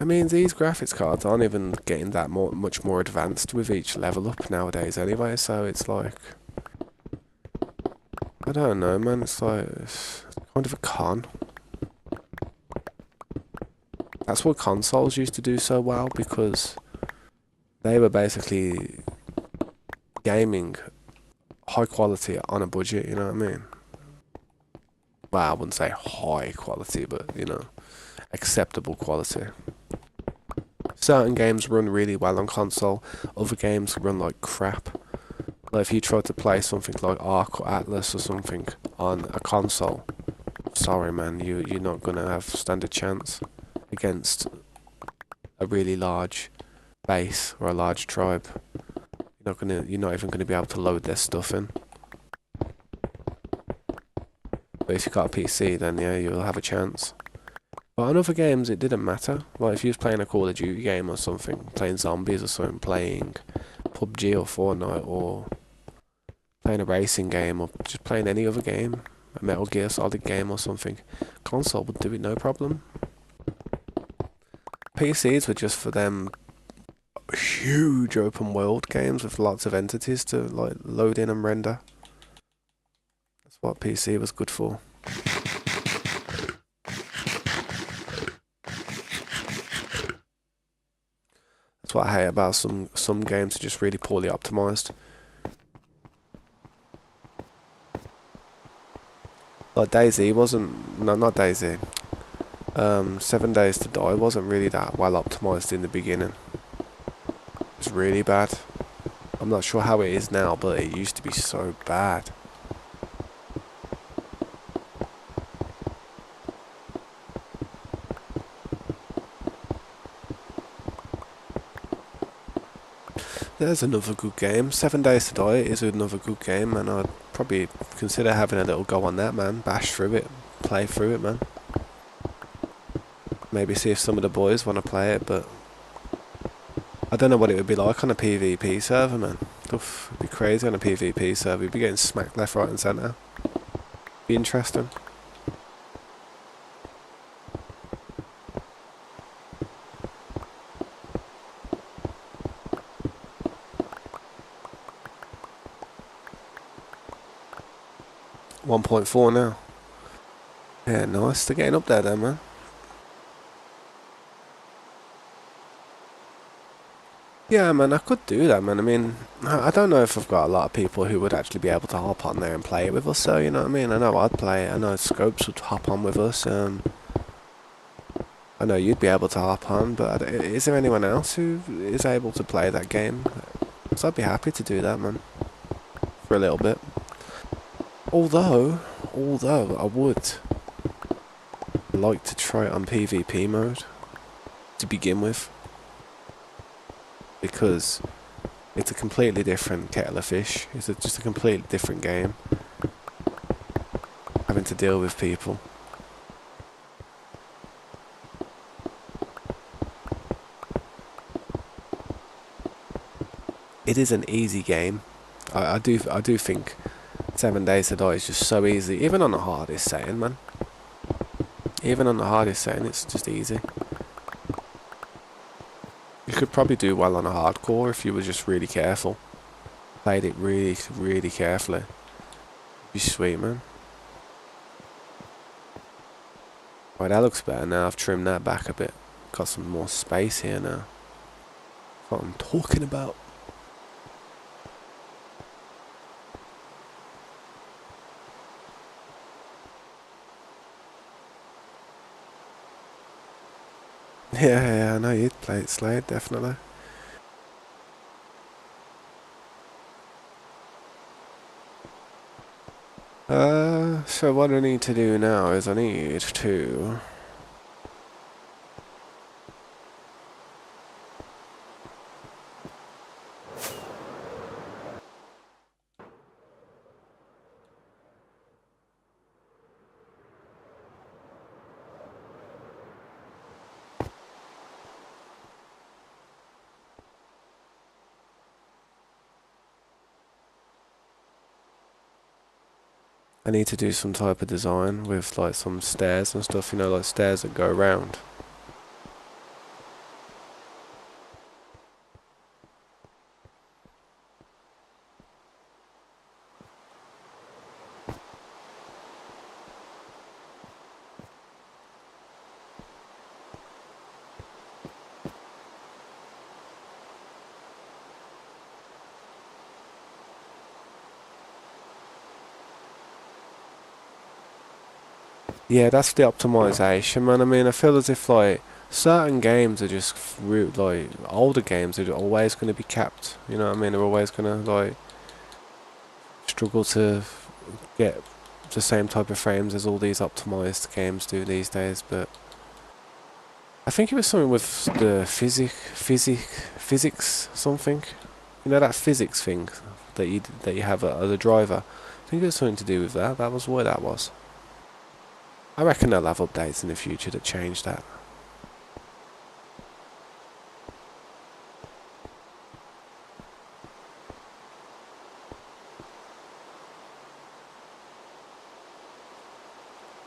I mean, these graphics cards aren't even getting that much more advanced with each level up nowadays anyway, so it's like... I don't know, man, it's like... It's kind of a con. That's what consoles used to do so well, because they were basically gaming high quality on a budget, you know what I mean? Well, I wouldn't say high quality, but you know, acceptable quality. Certain games run really well on console, other games run like crap. Like if you try to play something like Ark or Atlas or something on a console, sorry man, you're not gonna have stand a chance against a really large base or a large tribe. You're not even gonna be able to load their stuff in. But if you got a PC, then yeah, you'll have a chance. But on other games, it didn't matter. Like if you was playing a Call of Duty game or something, playing zombies or something, playing PUBG or Fortnite, or playing a racing game, or just playing any other game, a Metal Gear Solid game or something, console would do it no problem. PCs were just for them huge open world games with lots of entities to like load in and render. That's what PC was good for. That's what I hate about some games are just really poorly optimized. Like DayZ wasn't, no, not DayZ. 7 Days to Die wasn't really that well optimized in the beginning. It was really bad. I'm not sure how it is now, but it used to be so bad. There's another good game. 7 Days to Die is another good game, and I'd probably consider having a little go on that, man. Bash through it, play through it, man. Maybe see if some of the boys want to play it, but I don't know what it would be like on a PvP server, man. Oof, it'd be crazy on a PvP server. You'd be getting smacked left, right, and centre. Be interesting. .4 now. Yeah, nice. They're getting up there, then, man. Yeah, man, I could do that, man. I mean, I don't know if I've got a lot of people who would actually be able to hop on there and play it with us, so, you know what I mean? I know I'd play it. I know Scopes would hop on with us. I know you'd be able to hop on, but is there anyone else who is able to play that game? So I'd be happy to do that, man. For a little bit. Although, I would like to try it on PvP mode to begin with. Because it's a completely different kettle of fish. It's just a completely different game. Having to deal with people. It is an easy game. I do think 7 Days to Die is just so easy. Even on the hardest setting, man. Even on the hardest setting, it's just easy. You could probably do well on a hardcore if you were just really careful. Played it really, really carefully. Be sweet, man. Right, that looks better now. I've trimmed that back a bit. Got some more space here now. That's what I'm talking about. Yeah, I know you'd play it, Slade, definitely. So what I need to do now is I need to... I need to do some type of design with like some stairs and stuff, you know, like stairs that go around. Yeah, that's the optimization, man. I mean, I feel as if like certain games are just like older games are always going to be capped. You know what I mean? They're always going to like struggle to get the same type of frames as all these optimized games do these days. But I think it was something with the physics something. You know that physics thing that you have as a driver. I think it was something to do with that. That was what that was. I reckon they'll have updates in the future that change that.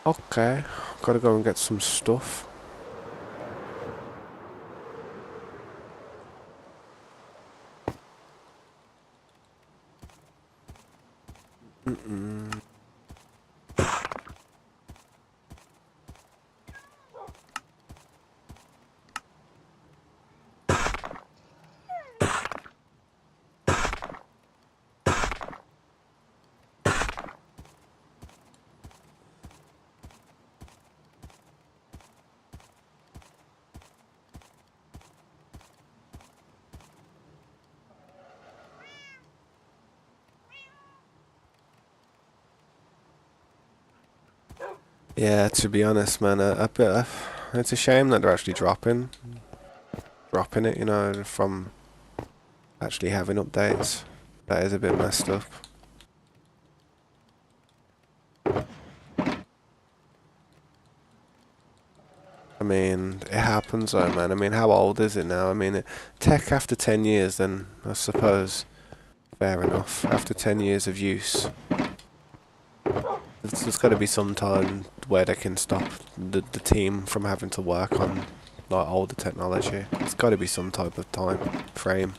Okay, gotta go and get some stuff. Mm-mm. 'Yeah, to be honest, man, it's a shame that they're actually dropping it, from actually having updates. That is a bit messed up. I mean, it happens though, man. I mean, how old is it now? I mean, tech after 10 years, then I suppose fair enough. After 10 years of use, there's got to be some time where they can stop the team from having to work on like older technology. It's got to be some type of time frame.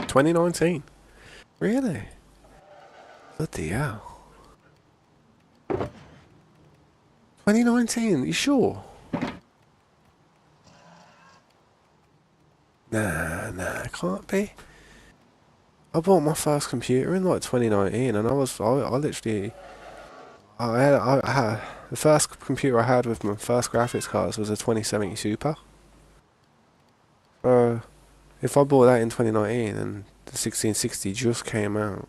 $2019. Really? Bloody hell. 2019? You sure? Nah, it can't be. I bought my first computer in like 2019, and I literally, I had the first computer I had with my first graphics cards was a 2070 Super. If I bought that in 2019 and the 1660 just came out,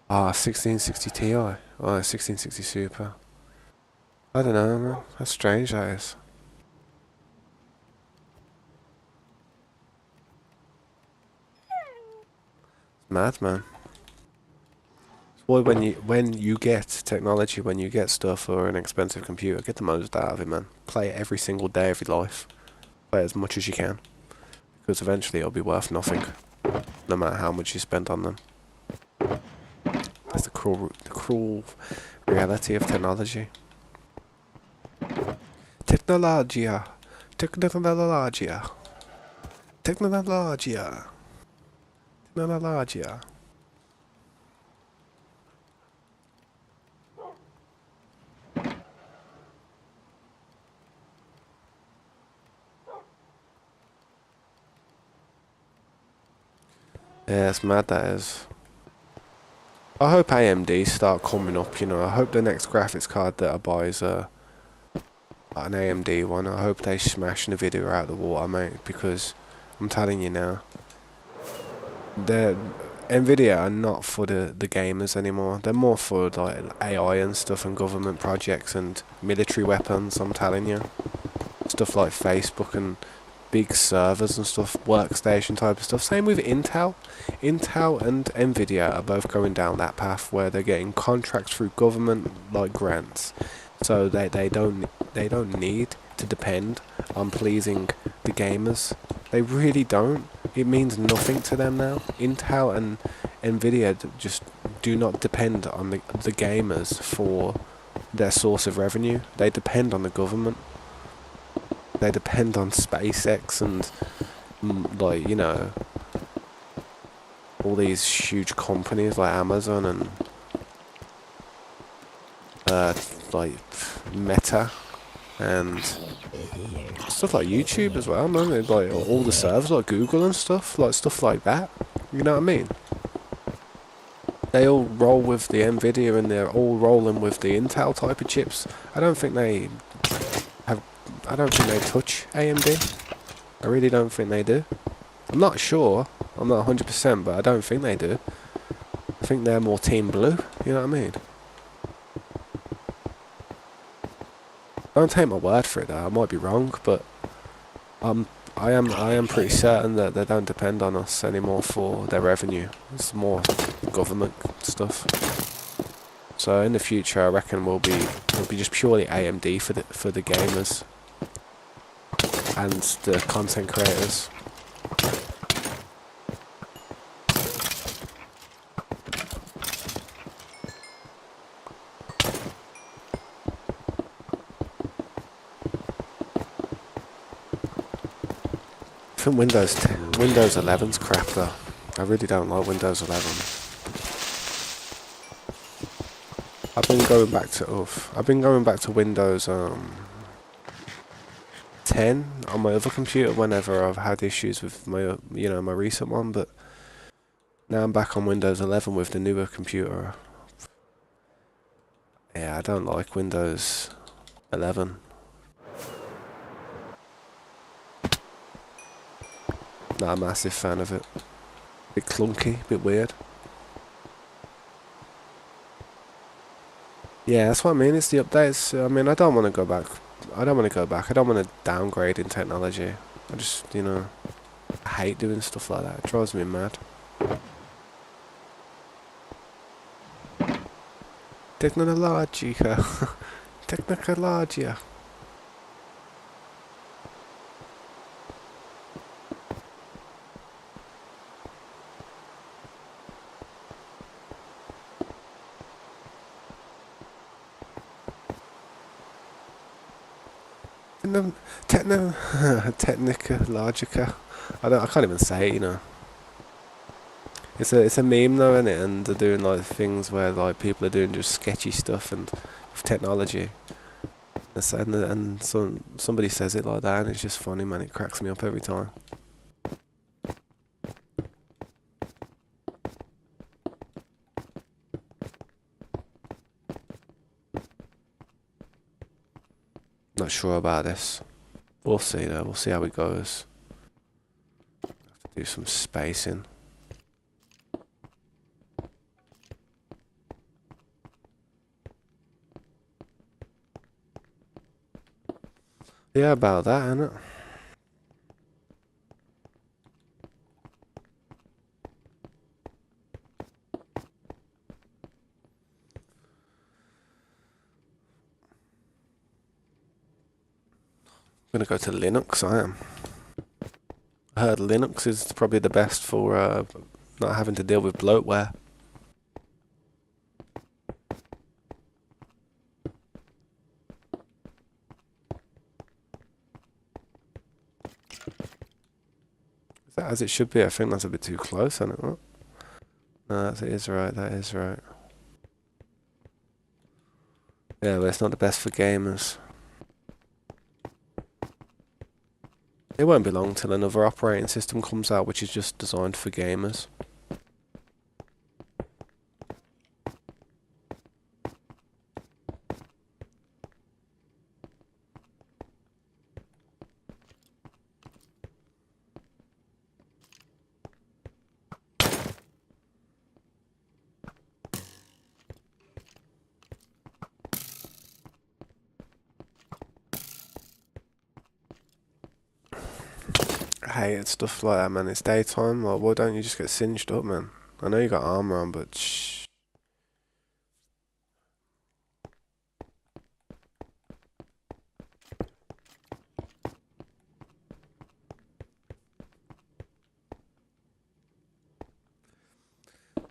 1660 Ti, or 1660 Super. I don't know, man. That's strange, that is. It's mad, man. Boy, when you get technology, when you get stuff or an expensive computer, get the most out of it, man. Play it every single day of your life. Play as much as you can, because eventually it'll be worth nothing, no matter how much you spend on them. That's the cruel reality of technology. Technologia, technologia, technologia, technologia. Yeah, it's mad that is. I hope AMD start coming up, I hope the next graphics card that I buy is an AMD one. I hope they smash NVIDIA out of the water, mate, because I'm telling you now, the NVIDIA are not for the gamers anymore. They're more for like AI and stuff and government projects and military weapons, I'm telling you. Stuff like Facebook and big servers and stuff, workstation type of stuff. Same with Intel. Intel and Nvidia are both going down that path where they're getting contracts through government like grants, so they don't need to depend on pleasing the gamers. They really don't. It means nothing to them now. Intel and Nvidia just do not depend on the gamers for their source of revenue. They depend on the government. They depend on SpaceX and like all these huge companies like Amazon and like Meta and stuff like YouTube as well, man. Like all the servers like Google and stuff like that. You know what I mean? They all roll with the Nvidia and they're all rolling with the Intel type of chips. I don't think they touch AMD. I really don't think they do. I'm not sure. I'm not 100%, but I don't think they do. I think they're more Team Blue. You know what I mean? Don't take my word for it though. I might be wrong, but I am pretty certain that they don't depend on us anymore for their revenue. It's more government stuff. So in the future, I reckon it'll be just purely AMD for the gamers and the content creators. I think Windows 11's crap though. I really don't like Windows 11. I've been going back to Windows 10 on my other computer whenever I've had issues with my my recent one, but now I'm back on Windows 11 with the newer computer. Yeah, I don't like Windows 11. Not a massive fan of it. Bit clunky, bit weird. Yeah, that's what I mean. It's the updates. I mean, I don't want to go back. I don't want to downgrade in technology. I just, I hate doing stuff like that. It drives me mad. Technologia. Technologia. Technologica. I can't even say it, It's a meme though, isn't it? And they're doing like things where like people are doing just sketchy stuff and with technology. And somebody says it like that and it's just funny, man. It cracks me up every time. Not sure about this. We'll see though. We'll see how it goes. Have to do some spacing. Yeah, about that, innit? I'm gonna go to Linux, I am. I heard Linux is probably the best for not having to deal with bloatware. Is that as it should be? I think that's a bit too close, isn't it? No, that is right, that is right. Yeah, but it's not the best for gamers. It won't be long till another operating system comes out which is just designed for gamers. I hate stuff like that, man. It's daytime. Like, why don't you just get singed up, man? I know you got armor on, but shh.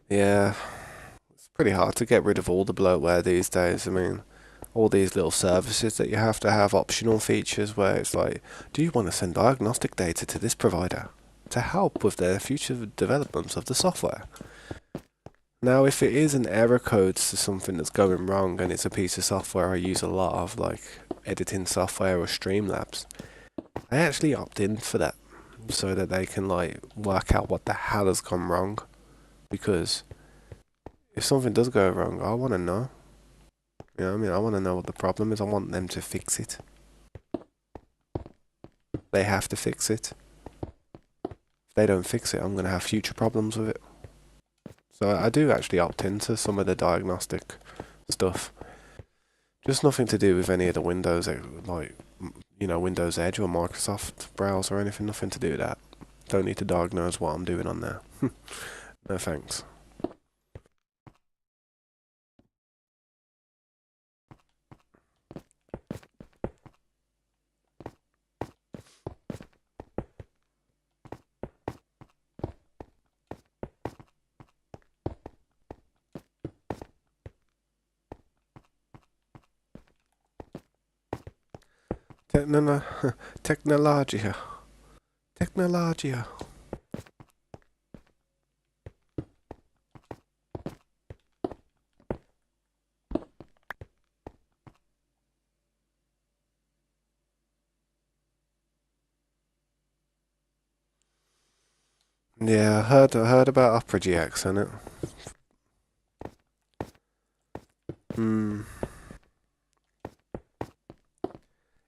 Yeah, it's pretty hard to get rid of all the bloatware these days. I mean, all these little services that you have to have optional features where it's like, do you want to send diagnostic data to this provider? to help with the future developments of the software. Now, if it is an error code to something that's going wrong and it's a piece of software I use a lot of, like editing software or Streamlabs, I actually opt in for that so that they can like work out what the hell has gone wrong. Because if something does go wrong, I want to know. You know what I mean? I want to know what the problem is. I want them to fix it. They have to fix it. If they don't fix it, I'm going to have future problems with it. So I do actually opt into some of the diagnostic stuff. Just nothing to do with any of the Windows, like, you know, Windows Edge or Microsoft browser or anything. Nothing to do with that. Don't need to diagnose what I'm doing on there. No thanks. Technologia. Technologia. Yeah, I heard about Opera GX, innit? Hmm.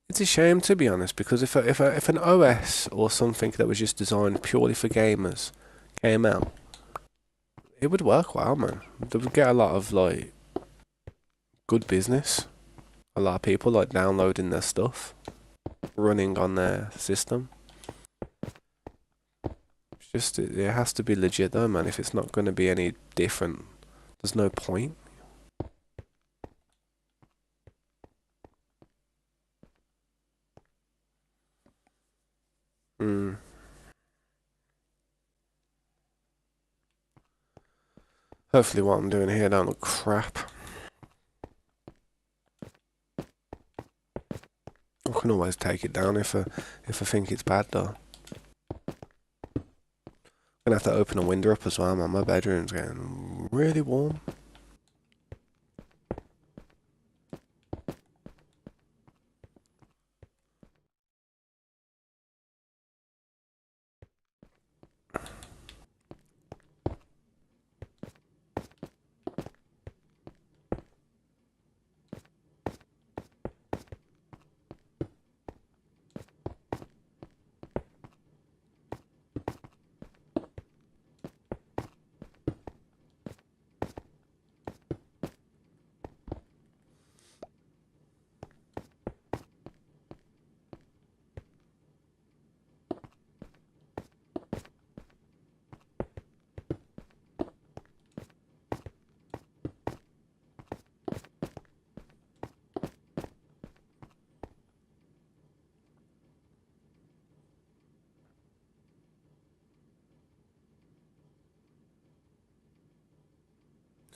It's a shame, to be honest, because if an OS or something that was just designed purely for gamers came out, it would work well, man. They would get a lot of like good business. A lot of people like downloading their stuff, running on their system. It's just it has to be legit though, man. If it's not going to be any different, there's no point. Hmm. Hopefully, what I'm doing here don't look crap. I can always take it down if I think it's bad though. I'm gonna have to open a window up as well, man. My bedroom's getting really warm.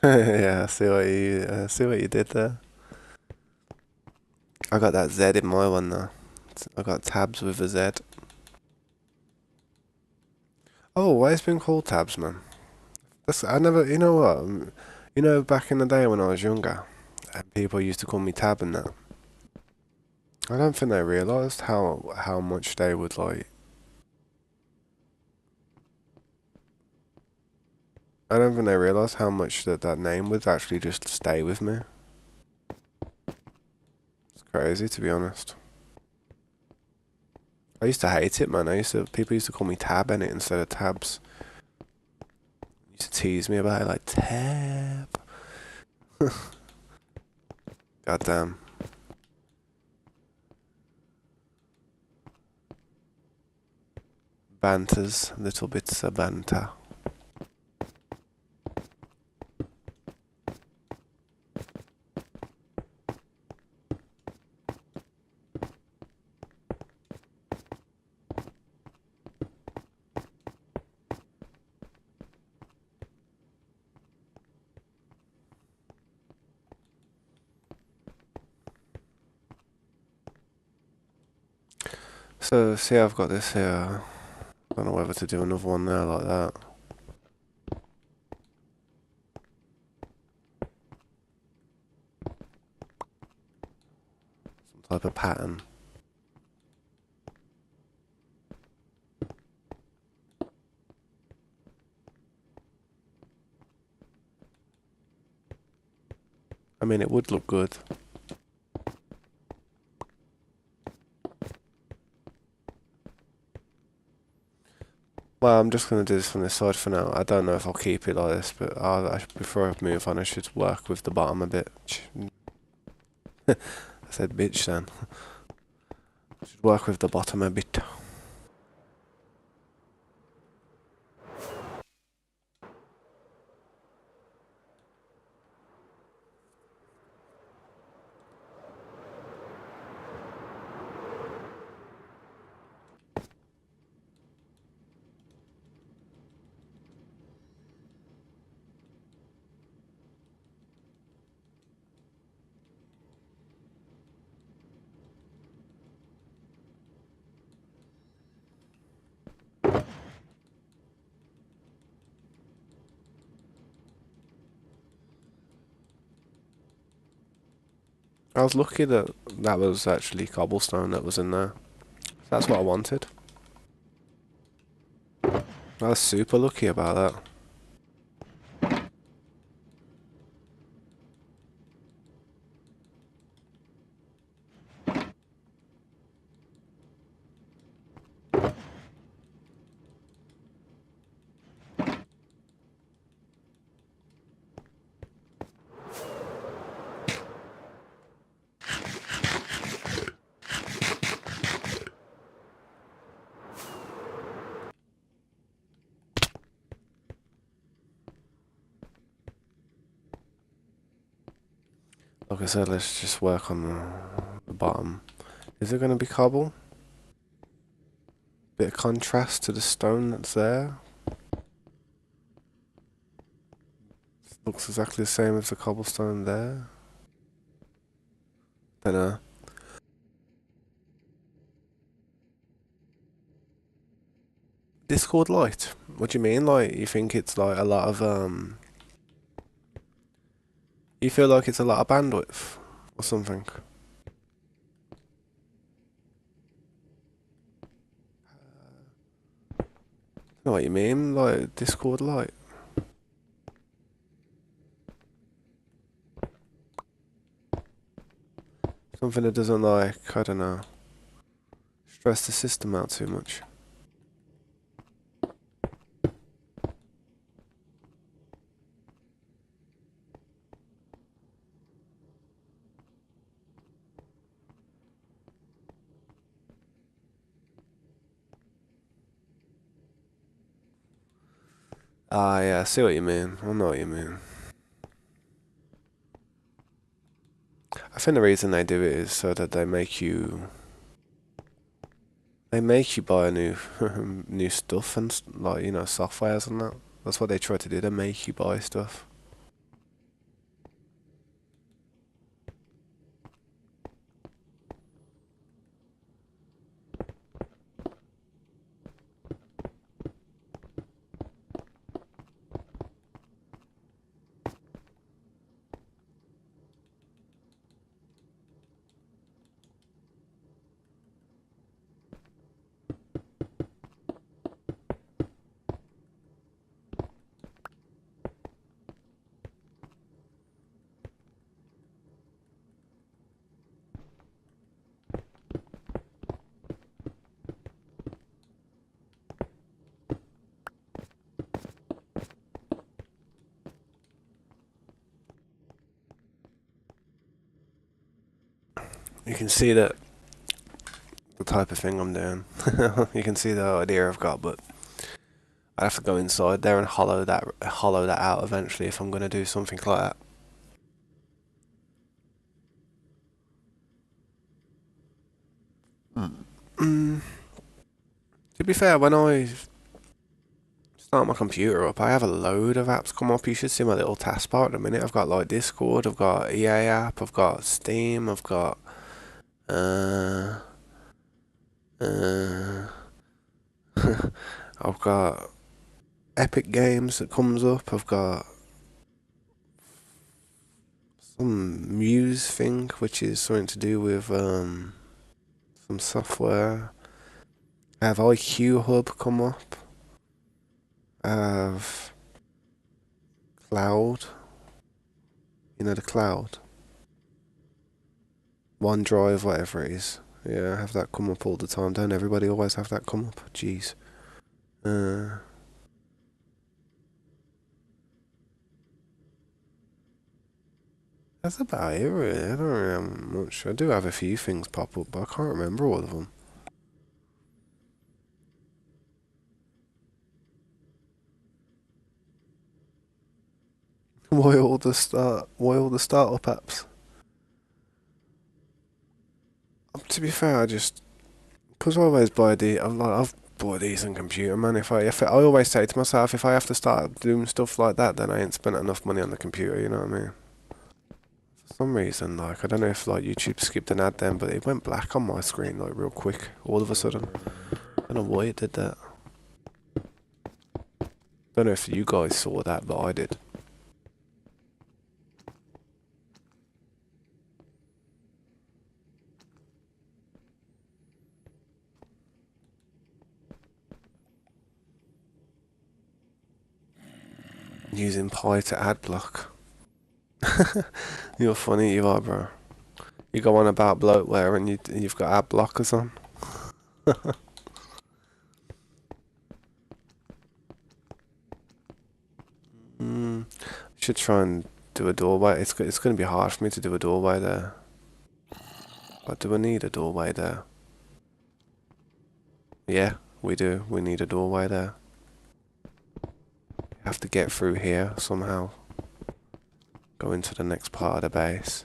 Yeah, I see what you did there. I got that Z in my one though. I got tabs with a Z. Oh, why it's been called tabs, man? That's I never. You know what? You know, back in the day when I was younger, and people used to call me tab and that. I don't think they realised how much they would like. I don't think they realised how much that name would actually just stay with me. It's crazy, to be honest. I used to hate it, man. People used to call me tab in it instead of tabs. Used to tease me about it like tab. Goddamn. Banters, little bits of banter. So, see, I've got this here. Don't know whether to do another one there like that. Some type of pattern. I mean, it would look good. Well, I'm just going to do this from this side for now. I don't know if I'll keep it like this, but before I move on, I should work with the bottom a bit. I said bitch then. I should work with the bottom a bit. I was lucky that that was actually cobblestone that was in there. That's what I wanted. I was super lucky about that. Like I said, let's just work on the bottom. Is it going to be cobble? Bit of contrast to the stone that's there. Looks exactly the same as the cobblestone there. Don't know. Discord light? What do you mean? Like, you think it's like a lot of, you feel like it's a lot of bandwidth? Or something? Know what you mean? Like, Discord light? Something that doesn't, like, I don't know, stress the system out too much. Ah, yeah, I see what you mean. I know what you mean. I think the reason they do it is so that they make you buy new new stuff and like, you know, softwares and that. That's what they try to do. They make you buy stuff. You can see that the type of thing I'm doing. You can see the idea I've got, but I have to go inside there and hollow that out eventually if I'm gonna do something like that. Mm. To be fair, when I start my computer up, I have a load of apps come up. You should see my little taskbar at the minute. I've got like Discord, I've got EA app, I've got Steam, I've got uh, uh, I've got Epic Games that comes up. I've got some Muse thing, which is something to do with some software. I have IQ Hub come up. I have Cloud. You know the Cloud. OneDrive, whatever it is. Yeah, I have that come up all the time. Don't everybody always have that come up? Jeez. That's about it, really. I don't really have much. I do have a few things pop up, but I can't remember all of them. Why all the startup apps? To be fair, because I always buy I've bought a decent computer, man. If I always say to myself, if I have to start doing stuff like that, then I ain't spent enough money on the computer. You know what I mean? For some reason, like I don't know if like YouTube skipped an ad then, but it went black on my screen like real quick, all of a sudden. I don't know why it did that. Don't know if you guys saw that, but I did. Using Pi to ad block. You're funny, you are, bro. You go on about bloatware and you've got ad blockers on. Should try and do a doorway. It's going to be hard for me to do a doorway there. But do I need a doorway there? Yeah, we do. We need a doorway there. Have to get through here somehow. Go into the next part of the base.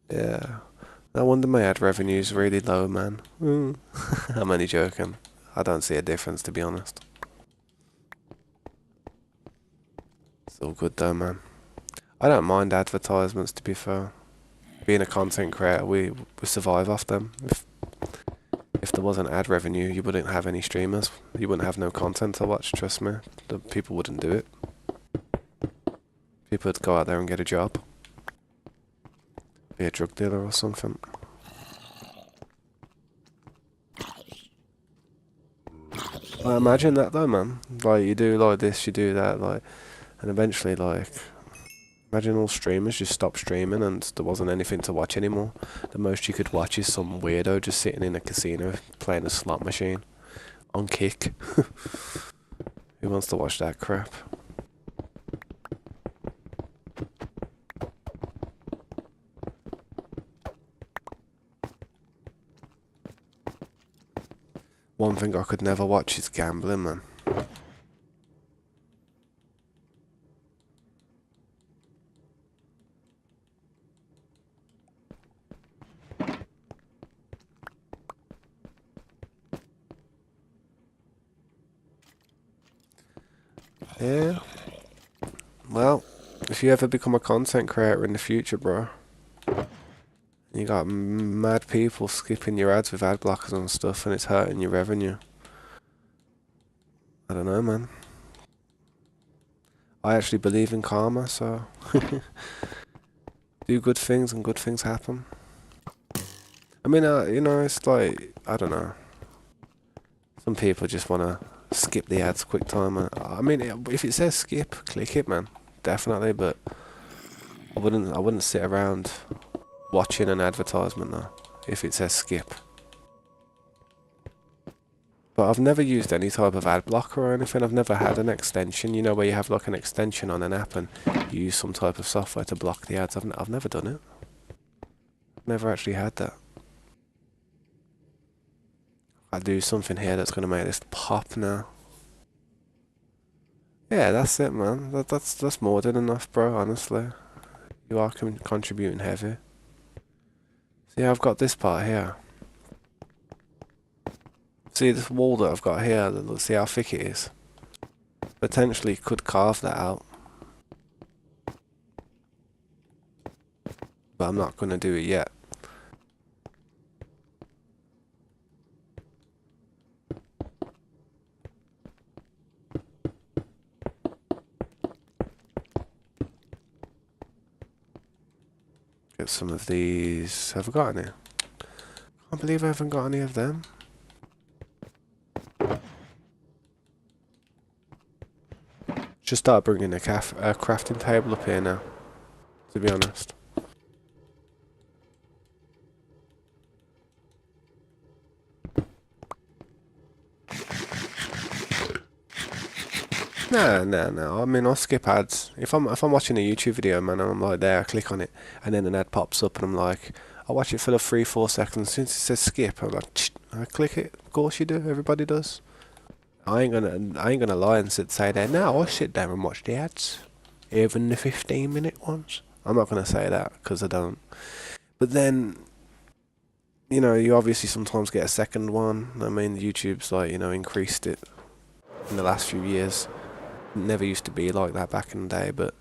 Yeah. No wonder my ad revenue's really low, man. I'm only joking. I don't see a difference, to be honest. It's all good though, man. I don't mind advertisements, to be fair. Being a content creator, we survive off them. If there wasn't ad revenue, you wouldn't have any streamers. You wouldn't have no content to watch, trust me. The people wouldn't do it. People would go out there and get a job. Be a drug dealer or something. I imagine that though, man. Like, you do like this, you do that, like, and eventually, like, imagine all streamers just stopped streaming and there wasn't anything to watch anymore. The most you could watch is some weirdo just sitting in a casino playing a slot machine on Kick. Who wants to watch that crap? One thing I could never watch is gambling, man. Yeah. Well, if you ever become a content creator in the future, bro, you got mad people skipping your ads with ad blockers and stuff, and it's hurting your revenue. I don't know, man. I actually believe in karma, so do good things and good things happen. I mean, you know, it's like, I don't know. Some people just want to skip the ads quick time. I mean, if it says skip, click it, man. Definitely, but I wouldn't sit around watching an advertisement though if it says skip. But I've never used any type of ad blocker or anything. I've never had an extension, you know, where you have like an extension on an app and you use some type of software to block the ads. I've never done it. Never actually had that. I'll do something here that's going to make this pop now. Yeah, that's it, man. That's more than enough, bro, honestly. You are contributing heavy. See, I've got this part here. See this wall that I've got here, let's see how thick it is. Potentially could carve that out. But I'm not going to do it yet. Get some of these. Have I got any? Can't believe I haven't got any of them. Just start bringing a crafting table up here now, to be honest. No. I mean, I'll skip ads. If I'm watching a YouTube video, man, and I'm like there, I click on it, and then an ad pops up, and I'm like, I'll watch it for the 3-4 seconds. Since it says skip, I'm like, I click it. Of course you do. Everybody does. I ain't gonna lie and say there. No, I'll sit there and watch the ads, even the 15-minute ones. I'm not gonna say that because I don't. But then, you know, you obviously sometimes get a second one. I mean, YouTube's like, you know, increased it in the last few years. It never used to be like that back in the day, but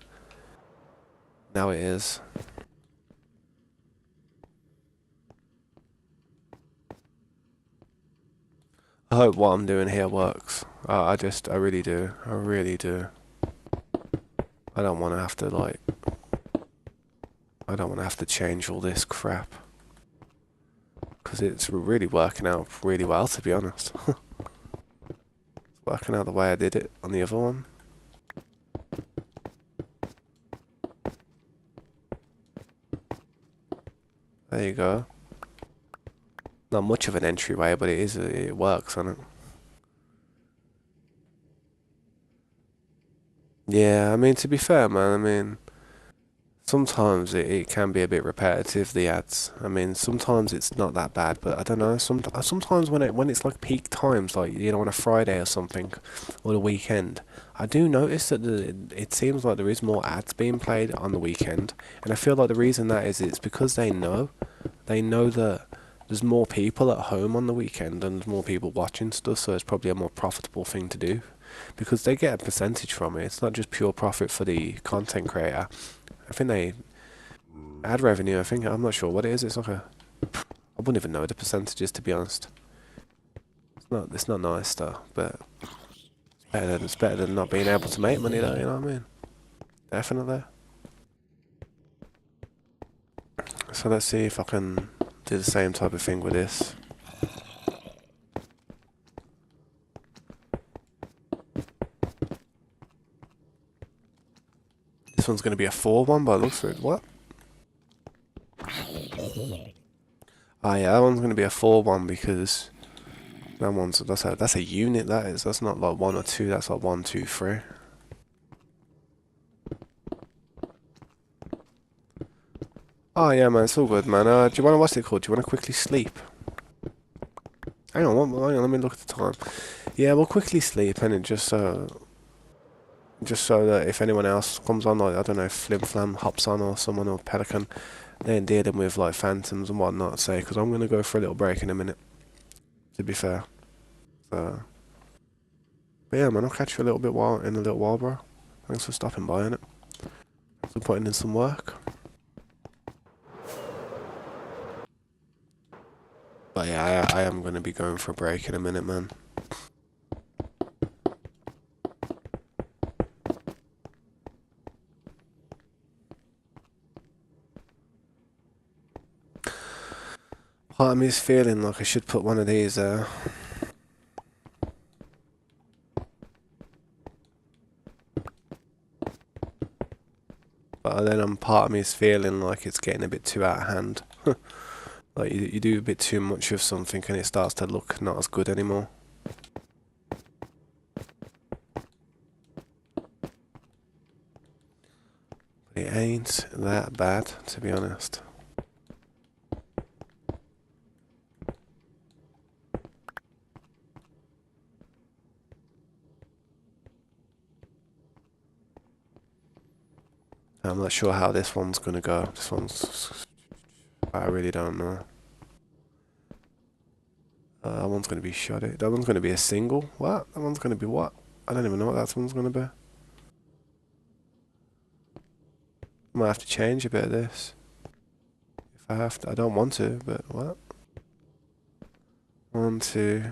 now it is. I hope what I'm doing here works. I really do. I really do. I don't want to have to I don't want to have to change all this crap. Because it's really working out really well, to be honest. It's working out the way I did it on the other one. There you go. Not much of an entryway, but it works on it. Yeah, I mean, to be fair, man, I mean, sometimes it can be a bit repetitive, the ads. I mean, sometimes it's not that bad, but I don't know. Sometimes when it's like peak times, like, you know, on a Friday or something, or the weekend, I do notice that it seems like there is more ads being played on the weekend, and I feel like the reason that is it's because they know that there's more people at home on the weekend and there's more people watching stuff, so it's probably a more profitable thing to do because they get a percentage from it. It's not just pure profit for the content creator. I think they ad revenue. I'm not sure what it is. It's like I wouldn't even know the percentages, to be honest. It's not nice though, but it's better than not being able to make money though. You know what I mean? Definitely. So let's see if I can do the same type of thing with this. This one's going to be a 4-1 by the looks of it. What? Oh yeah, that one's going to be a 4-1 because that's a unit. That is. That's not like 1 or 2. That's like 1, 2, 3. Oh yeah, man, it's all good, man. Do you want to what's it called? Do you want to quickly sleep? Hang on, let me look at the time. Yeah, we'll quickly sleep, and it just so that if anyone else comes on, like, I don't know, Flim Flam hops on or someone or Pelican, they ain't dealing with like phantoms and whatnot, say, because I'm gonna go for a little break in a minute. To be fair, so but yeah, man, I'll catch you a little bit in a little while, bro. Thanks for stopping by, innit? Thanks for putting in some work. But yeah, I am gonna be going for a break in a minute, man. Part of me is feeling like I should put one of these but then part of me is feeling like it's getting a bit too out of hand. Like you do a bit too much of something and it starts to look not as good anymore. But it ain't that bad, to be honest. I'm not sure how this one's gonna go. I really don't know. That one's gonna be shotty. That one's gonna be a single. What? That one's gonna be what? I don't even know what that one's gonna be. I might have to change a bit of this. If I have to. I don't want to, but what? 1, 2.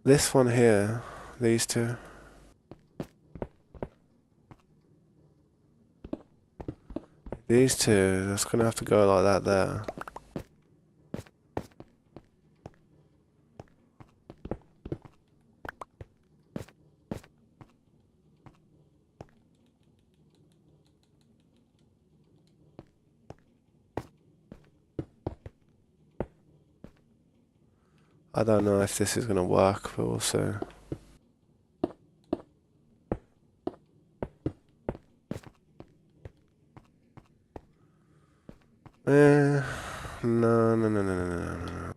This one here. These two. These two, that's gonna have to go like that there. I don't know if this is gonna work, but we'll see. No.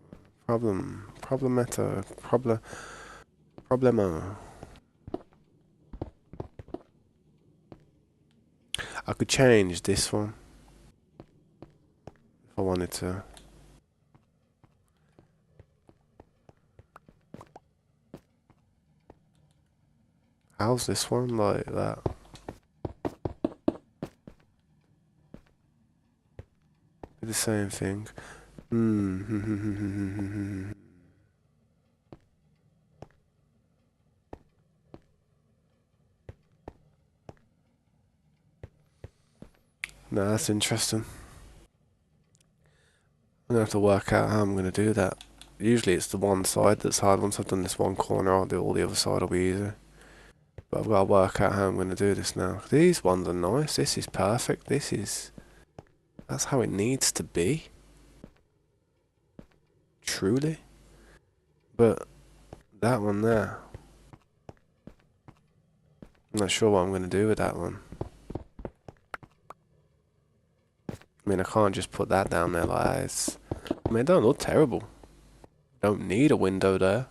Problemo. I could change this one if I wanted to. How's this one like that? The same thing. No, that's interesting. I'm gonna have to work out how I'm gonna do that. Usually it's the one side that's hard. Once I've done this one corner, I'll do all the other side will be easy. But I've got to work out how I'm gonna do this now. These ones are nice. This is perfect. That's how it needs to be. Truly. But that one there, I'm not sure what I'm gonna do with that one. I mean, I can't just put that down there like this. I mean, it don't look terrible. Don't need a window there.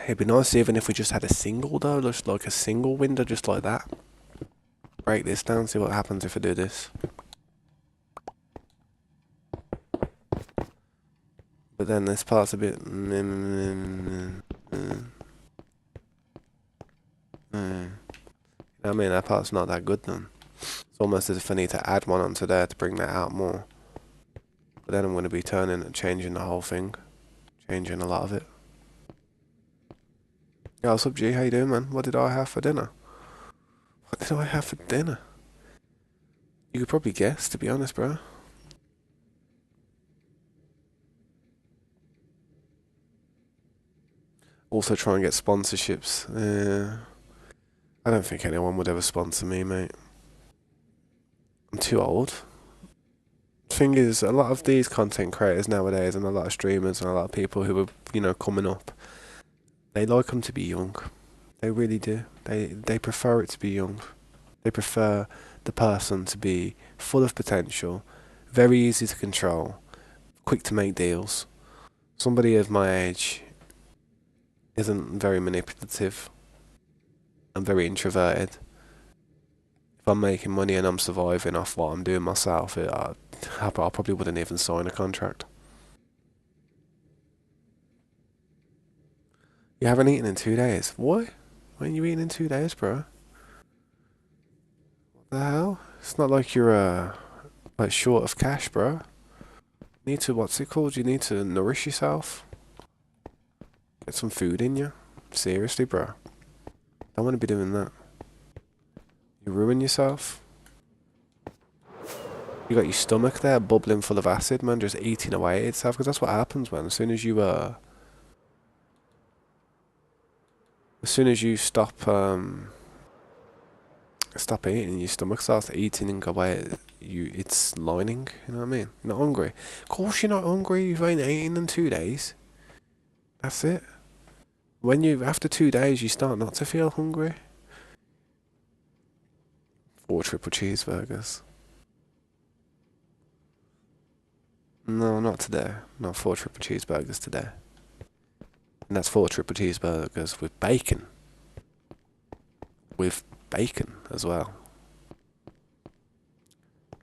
It'd be nice even if we just had a single though, just like a single window just like that. Break this down, see what happens if I do this. But then this part's a bit... I mean, that part's not that good then. It's almost as if I need to add one onto there to bring that out more. But then I'm going to be turning and changing the whole thing. Changing a lot of it. Yo, what's up, G? How you doing, man? What did I have for dinner? What did I have for dinner? You could probably guess, to be honest, bro. Also try and get sponsorships. I don't think anyone would ever sponsor me, mate. I'm too old. Thing is, a lot of these content creators nowadays and a lot of streamers and a lot of people who are, coming up, they like them to be young. They really do. They prefer it to be young. They prefer the person to be full of potential, very easy to control, quick to make deals. Somebody of my age isn't very manipulative. I'm very introverted. If I'm making money and I'm surviving off what I'm doing myself, I probably wouldn't even sign a contract. You haven't eaten in 2 days? What? When are you eating in 2 days, bro? What the hell? It's not like you're like short of cash, bro. You need to, what's it called? You need to nourish yourself. Get some food in you. Seriously, bro. Don't want to be doing that. You ruin yourself. You got your stomach there bubbling full of acid, man, just eating away at itself, because that's what happens, man. As soon as you stop eating, your stomach starts eating and go away. It's lining. You know what I mean? You're not hungry. Of course you're not hungry. You've ain't eaten in 2 days. That's it. After 2 days, you start not to feel hungry. 4 triple cheeseburgers. No, not today. Not 4 triple cheeseburgers today. And that's 4 triple cheeseburgers with bacon. With bacon as well.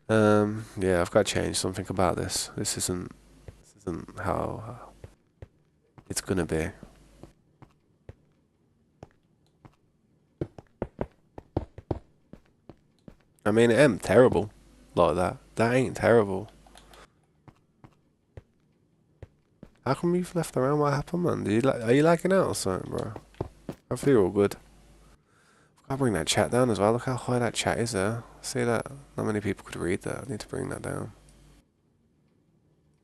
Yeah, I've got to change something about this. This isn't how it's gonna be. I mean, it ain't terrible like that. That ain't terrible. How come you've left around? What happened, man? Are you lagging out or something, bro? I feel all good. I'll bring that chat down as well. Look how high that chat is there. See that? Not many people could read that. I need to bring that down.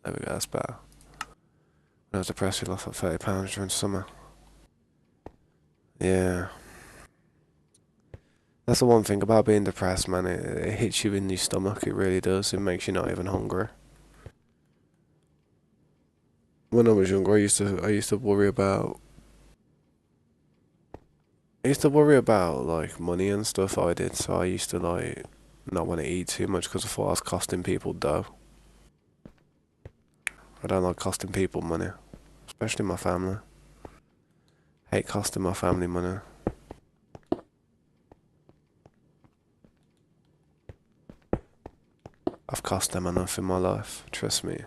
There we go, that's better. When I was depressed, we lost like 30 pounds during summer. Yeah. That's the one thing about being depressed, man. It hits you in your stomach. It really does. It makes you not even hungry. When I was younger, I used to worry about. I used to worry about like money and stuff. I did, so I used to like not want to eat too much because I thought I was costing people dough. I don't like costing people money, especially my family. Hate costing my family money. I've cost them enough in my life, trust me.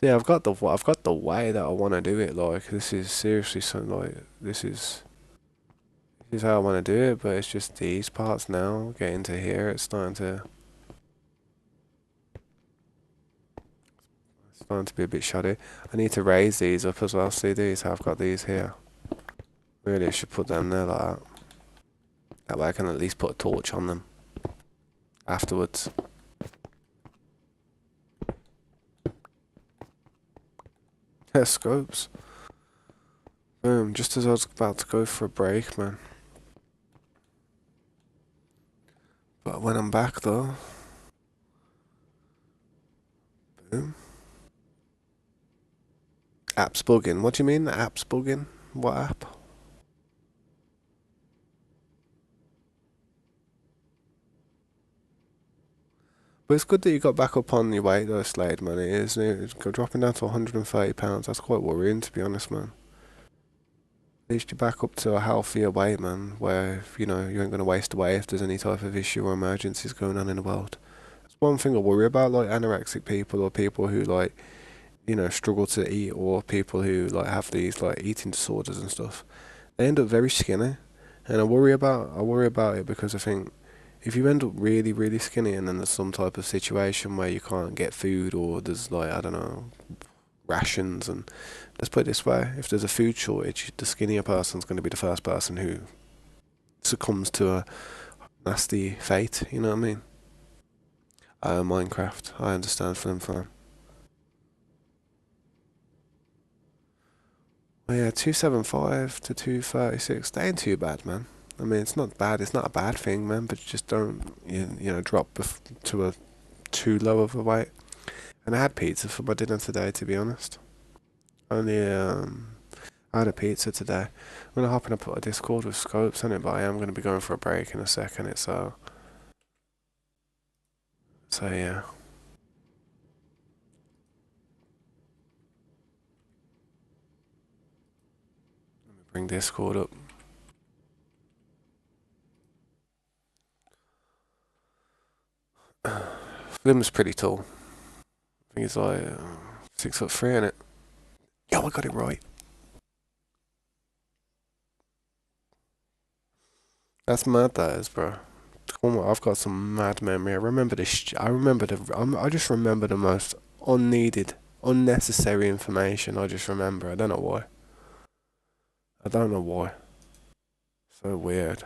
So yeah, I've got the way that I want to do it. Like this is seriously something like this is how I want to do it. But it's just these parts now getting to here. It's starting to be a bit shoddy. I need to raise these up as well. See these? How I've got these here. Really, I should put them there like that. That way I can at least put a torch on them afterwards. Yeah, scopes. Boom, just as I was about to go for a break, man. But when I'm back though, boom. App's bugging. What do you mean the app's bugging? What app? But it's good that you got back up on your weight though, Slade, man. It is. It's dropping down to 130 pounds. That's quite worrying, to be honest, man. At least you're back up to a healthier weight, man, where, you know, you ain't going to waste away if there's any type of issue or emergencies going on in the world. That's one thing I worry about, like anorexic people or people who, like, you know, struggle to eat or people who, like, have these, like, eating disorders and stuff. They end up very skinny. And I worry about it because I think if you end up really, really skinny and then there's some type of situation where you can't get food or there's, like, I don't know, rations, and let's put it this way, if there's a food shortage, the skinnier person's going to be the first person who succumbs to a nasty fate, you know what I mean? Minecraft, I understand Flim Flam. Well, yeah, 275 to 236, that ain't too bad, man. I mean, it's not bad, it's not a bad thing, man, but just don't, you know, drop to a too low of a weight. And I had pizza for my dinner today, to be honest. Only, I had a pizza today. I'm gonna hop in a Discord with scopes on it, but I am gonna be going for a break in a second. So yeah. Let me bring Discord up. Flim's pretty tall. I think he's like 6'3" in it. Yo, I got it right. That's mad, that is, bro. Come on, I've got some mad memory. I remember this. I just remember the most unneeded, unnecessary information. I just remember. I don't know why. I don't know why. So weird.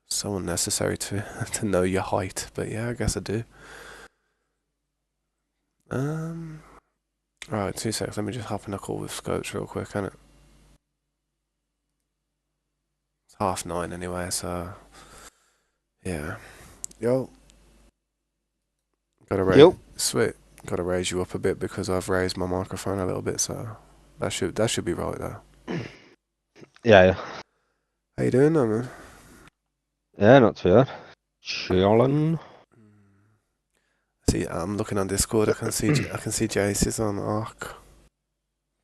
So unnecessary to to know your height. But yeah, I guess I do. Um. Alright, 2 seconds. Let me just hop in a call with Scopes real quick, innit? It's 9:30 anyway, so yeah. Yo, gotta raise. Yep. Sweet. Gotta raise you up a bit because I've raised my microphone a little bit, so that should be right though. Yeah. How you doing, though, man? Yeah, not too bad. Chillin'. See, I'm looking on Discord. I can see Jace is on Arc.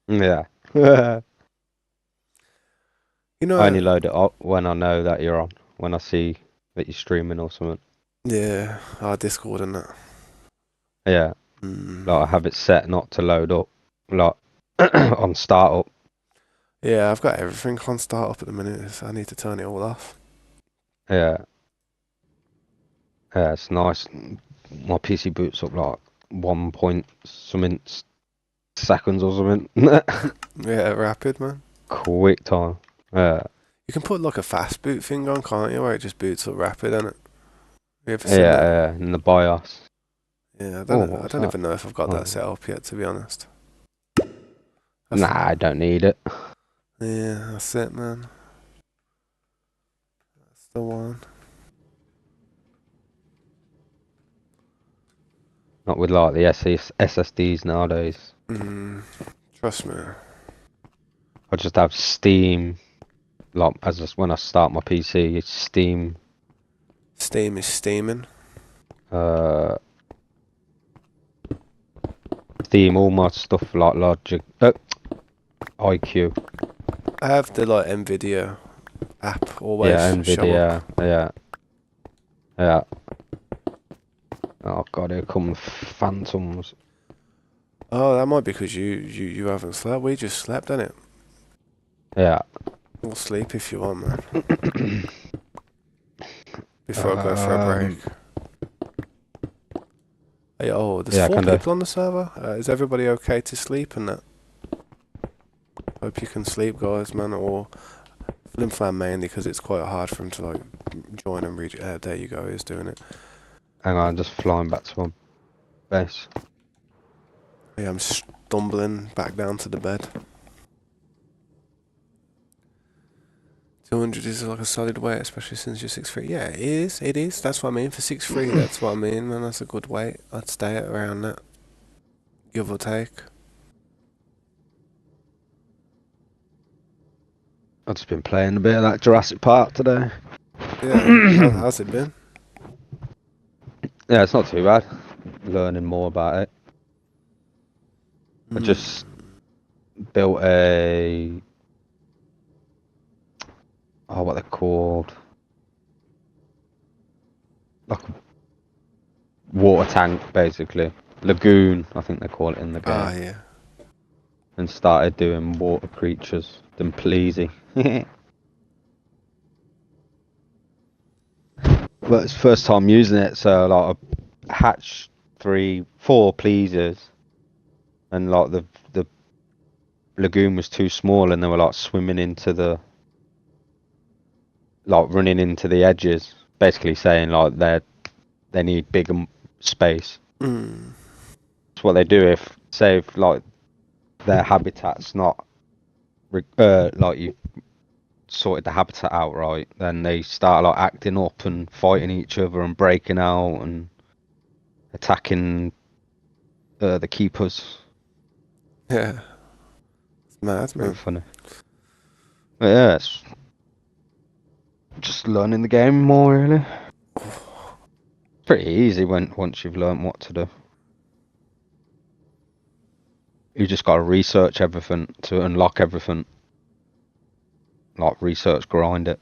Yeah. You I only know, load it up when I know that you're on. When I see that you're streaming or something. yeah, our Discord and that. Yeah. Mm. Like I have it set not to load up. Like on startup. Yeah, I've got everything on startup at the minute. So I need to turn it all off. Yeah. Yeah, it's nice. My PC boots up like 1 point something seconds or something. Yeah, rapid, man. Quick time. Yeah, You can put like a fast boot thing on, can't you? Where it just boots up rapid, innit? You ever yeah, seen that? yeah. In the BIOS. Yeah, Oh, what I was don't that? even know if I've got that Oh. set up yet, to be honest. That's Nah, I don't need it. yeah, that's it, man. That's the one. Not with like the SSDs nowadays. Trust me. I just have Steam. Like when I start my PC, it's Steam. Steam is steaming. Uh, Steam. All my stuff like Logic, IQ. I have the like Nvidia app Yeah, always show Nvidia. up. Yeah, yeah. Oh god, here come phantoms. Oh, that might be because you haven't slept. We just slept, innit? Yeah. We'll sleep if you want, man. Before I go for a break. Hey, oh, there's Yeah, 4 kinda. people on the server. Is everybody okay to sleep and that? Hope you can sleep, guys, man. Or Flim Flam mainly because it's quite hard for him to like join and reach. There you go, he's doing it. Hang on, I'm just flying back to my base. Yeah, I'm stumbling back down to the bed. 200 is like a solid weight, especially since you're 6'3". Yeah, it is. It is. That's what I mean. For 6'3", that's what I mean, man. That's a good weight. I'd stay at around that, give or take. I've just been playing a bit of that Jurassic Park today. Yeah. How's it been? Yeah, it's not too bad. Learning more about it. I Mm. just built a what they're called, like a water tank basically, lagoon I think they call it in the Ah, game, yeah. and started doing water creatures. Them pleasy. But it's first time using it, so like I hatched 4 pleasers, and like the lagoon was too small, and they were like swimming into the, like running into the edges, basically saying like they need bigger space. Mm. That's what they do if like their habitat's not like you sorted the habitat out right, then they start like acting up and fighting each other and breaking out and attacking the keepers. Yeah. It's mad, Pretty man. funny. But yeah, it's just learning the game more really. Pretty easy once you've learned what to do. You just got to research everything to unlock everything. Like research, grind it.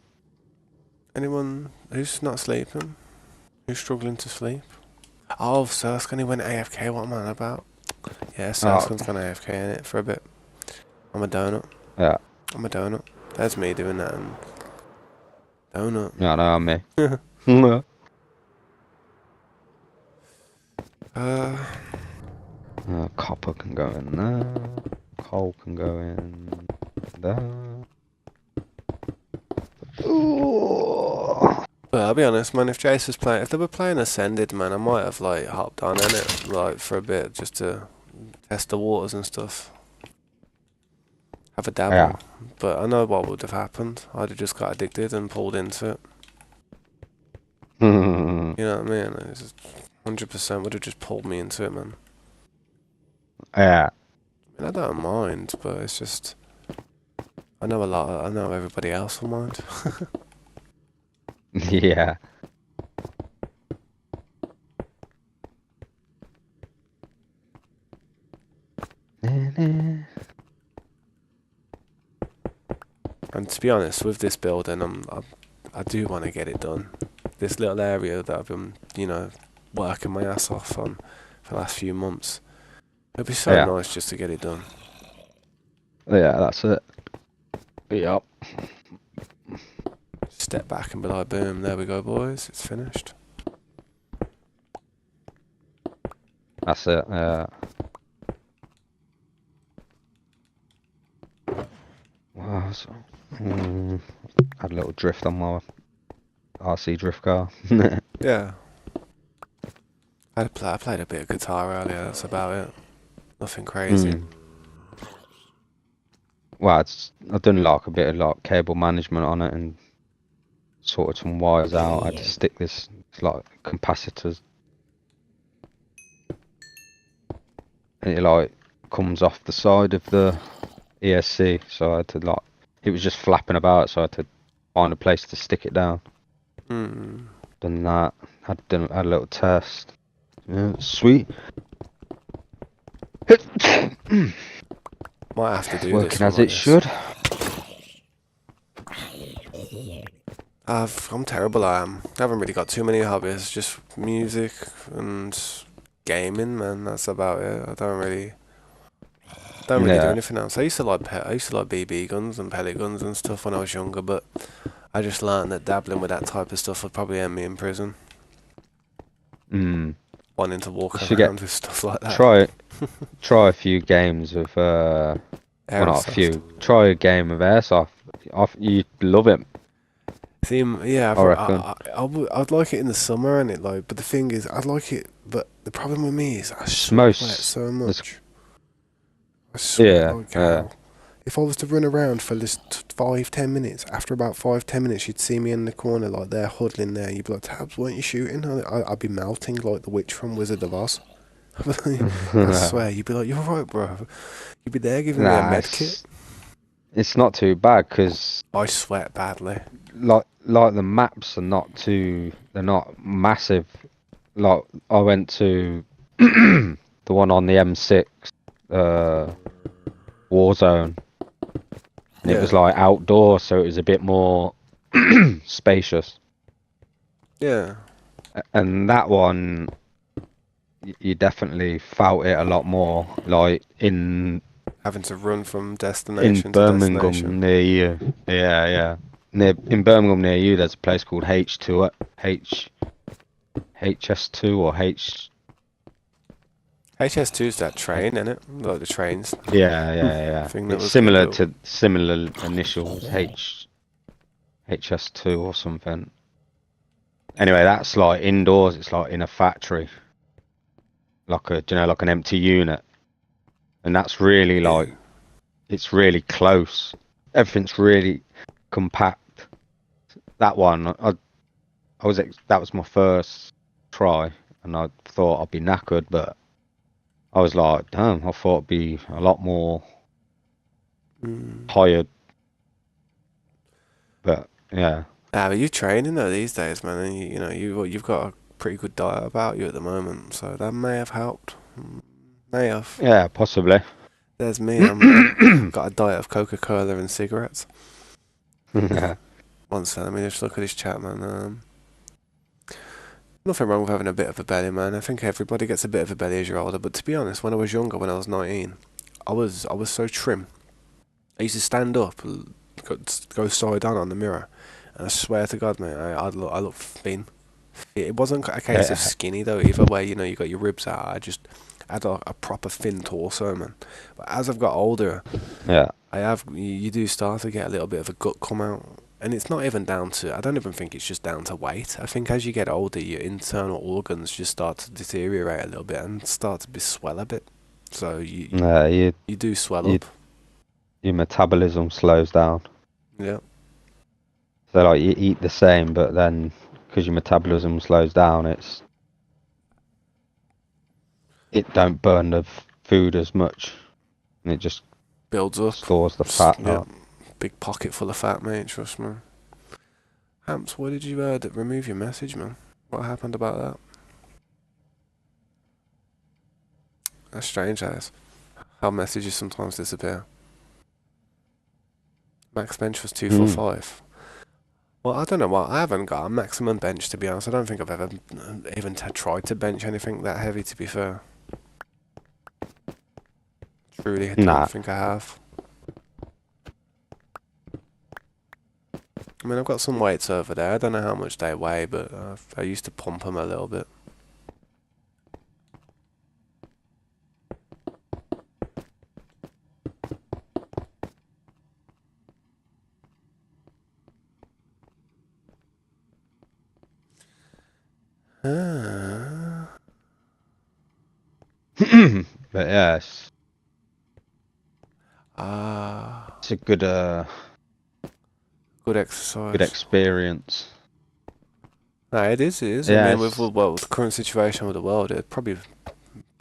Anyone who's not sleeping? Who's struggling to sleep? Oh, Surskin went AFK. What am I on about? Yeah, Oh, Surskin's gone AFK in it for a bit. I'm a donut. yeah. I'm a donut. There's me doing that and donut. Yeah, I know me. uh, Copper can go in there. Coal can go in there. Ooh. but I'll be honest, man. If Jace was playing, if they were playing Ascended, man, I might have like hopped on in it like for a bit just to test the waters and stuff. Have a Yeah. dabble. But I know what would have happened. I'd have just got addicted and pulled into it. You know what I mean? It's 100% would have just pulled me into it, man. Yeah. I mean, I don't mind, but it's just I know everybody else will mind. Yeah. And to be honest, with this building, I do want to get it done. This little area that I've been, working my ass off on for the last few months. It'd be so Yeah. nice just to get it done. Yeah, that's it. Yep. Step back and be like, boom, there we go, boys. It's finished. That's it. Wow, had a little drift on my RC drift car. Yeah. I played a bit of guitar earlier, that's about it. Nothing crazy. Mm. Well, I've done like a bit of like cable management on it and sorted some wires out. I had to stick this like capacitors, and it like comes off the side of the ESC, so I had to like, it was just flapping about, so I had to find a place to stick it down. Hmm. Done that. Had a little test. Yeah, sweet. Might have to do this Working one as like it this. should. I'm terrible, I am. I haven't really got too many hobbies, just music and gaming, man. That's about it. I don't really do Yeah. anything else. I used to like BB guns and pellet guns and stuff when I was younger, but I just learned that dabbling with that type of stuff would probably end me in prison. Mm. Wanting to You walk should get around with stuff like that. try try a few games of well, not a Airsoft. few. Try a game of airsoft. You'd love it, See, yeah, I reckon. I'd like it in the summer and it like, but the thing is, I'd like it, but the problem with me is I It's sweat most so there's much. I sweat yeah, like hell. If I was to run around for just 5, 10 minutes, after about 5, 10 minutes, you'd see me in the corner like they're huddling there. You'd be like, "Tabs, weren't you shooting?" I'd be melting like the witch from Wizard of Oz. I swear, you'd be like, "You're right, bro." You'd be there giving me a nah, med kit. it's not too bad because I sweat badly. like the maps are not too, they're not massive. Like I went to the one on the M6, Warzone, and it was Yeah, like outdoor, so it was a bit more spacious. yeah. And that one, you definitely felt it a lot more, like Having to run from in destination to destination. Birmingham near you. Yeah, yeah. In Birmingham near you, there's a place called H2, HS2 or H. HS2's that train, isn't it? Like the trains Yeah, yeah, yeah. thing that It's was getting similar built. to similar initials, HS2 or something. Anyway, that's like indoors. It's like in a factory, like like an empty unit, and that's really Yeah. like, it's really close. Everything's really compact. That one, that was my first try, and I thought I'd be knackered, but I was like, damn, I thought I'd be a lot more Mm. tired. But yeah, Ah, but you're training though these days, man, and you've got a pretty good diet about you at the moment, so that may have helped. May have. yeah, possibly. There's me. I'm got a diet of Coca-Cola and cigarettes. Yeah, One second, let me just look at this chat, man. Nothing wrong with having a bit of a belly, man. I think everybody gets a bit of a belly as you're older. But to be honest, when I was younger, when I was 19, I was so trim. I used to stand up, go side on the mirror, and I swear to God, mate, I look thin. It wasn't a case of yeah, skinny though, either where you got your ribs out. I just had a proper thin torso, man. But as I've got older, yeah. you do start to get a little bit of a gut come out. And it's not even down to, I don't even think it's just down to weight. I think as you get older, your internal organs just start to deteriorate a little bit and start to be swell a bit. So Yeah, you do swell you up. your metabolism slows down. Yeah. So like you eat the same, but then because your metabolism slows down, it don't burn the food as much, and it just Builds up. stores the fat Yeah. up. Big pocket full of fat, mate, trust me. Hamps, why did you remove your message, man? What happened about that? That's strange, that is. How messages sometimes disappear. Max bench was Mm. 245. Well, I don't know what. I haven't got a maximum bench, to be honest. I don't think I've ever even tried to bench anything that heavy, to be fair. Truly, I don't Nah, think I have. I mean, I've got some weights over there. I don't know how much they weigh, but I used to pump them a little bit. Ah, But yeah, ah, it's a good good exercise. experience. No, it is, it is. I mean, with, Yes. well, with the current situation with the world, it'd probably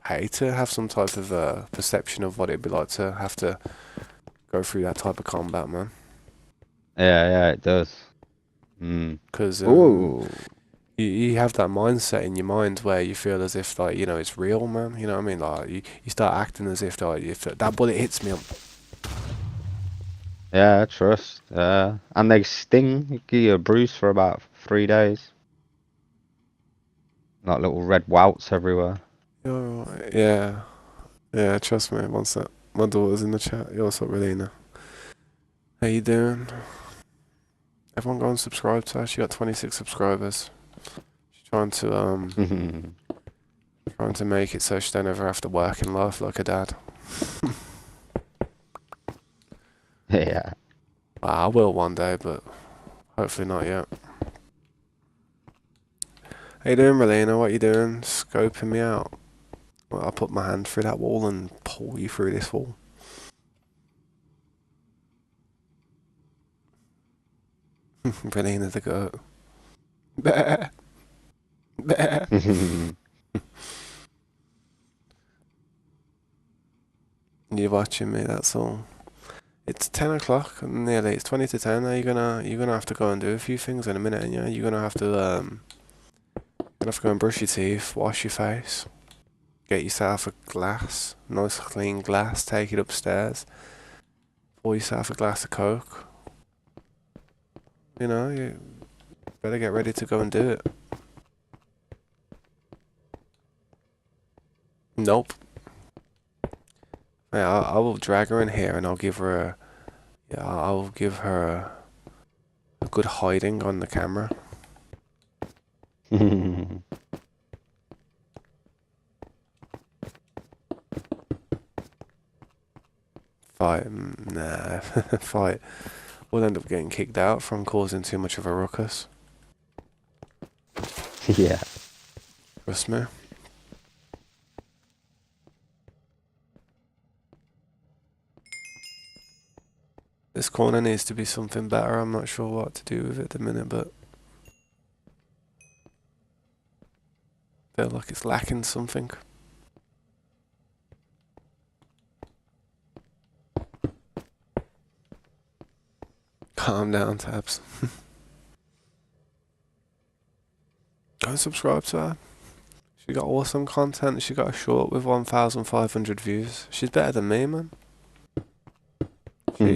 pay to have some type of perception of what it'd be like to have to go through that type of combat, man. Yeah, it does. Mm. Because Ooh. you have that mindset in your mind where you feel as if, like, it's real, man. You know what I mean? Like, you start acting as if, like, if that bullet hits me, Yeah, trust. And they sting. You give you a bruise for about 3 days. Like little red welts everywhere. yeah, yeah, trust me. Once that, my daughter's in the chat. Yo, what's up, Relina? How you doing? Everyone go and subscribe to her. She got 26 subscribers. She's trying to make it so she don't ever have to work in life like her dad. Yeah. Well, I will one day, but hopefully not yet. How you doing, Relina? What you doing? Scoping me out. Well, I'll put my hand through that wall and pull you through this wall. Relina the goat. Bah, bah. You're watching me, that's all. It's 10 o'clock, nearly. It's 20 to 10. Now you're gonna have to go and do a few things in a minute, and you're gonna have to go and brush your teeth, wash your face, get yourself a glass, nice clean glass, take it upstairs, pour yourself a glass of Coke. You better get ready to go and do it. Nope. Yeah, I will drag her in here and I'll give her I'll give her a good hiding on the camera. Fight, nah, fight. We'll end up getting kicked out from causing too much of a ruckus. Yeah. Trust me. This corner needs to be something better. I'm not sure what to do with it at the minute, but feel like it's lacking something. Calm down, Tabs. Go and subscribe to her. She got awesome content. She got a short with 1,500 views. She's better than me, man.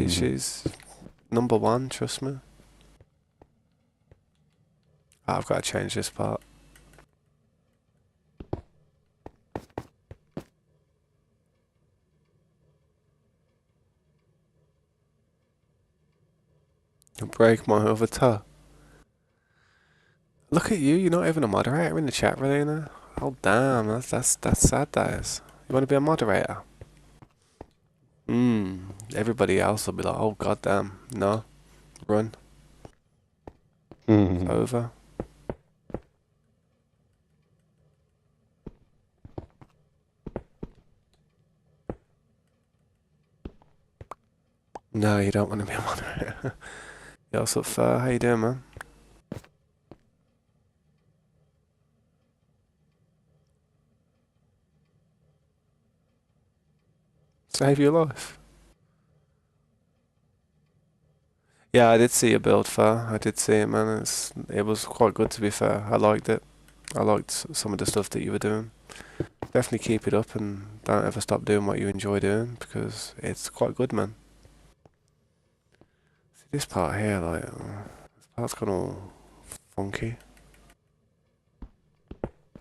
She's number one, trust me. I've got to change this part. Break my other toe. Look at you, you're not even a moderator in the chat, Relina. Oh damn, that's sad, that is. You want to be a moderator? Everybody else will be like, oh goddamn, no, run, it's over. No, you don't want to be a moderator. Yo, what's up, Fur? How you doing, man? Save your life. Yeah, I did see your build, Fur. I did see it, man. It was quite good, to be fair. I liked it. I liked some of the stuff that you were doing. Definitely keep it up and don't ever stop doing what you enjoy doing because it's quite good, man. See this part here, like, this part's gone all funky.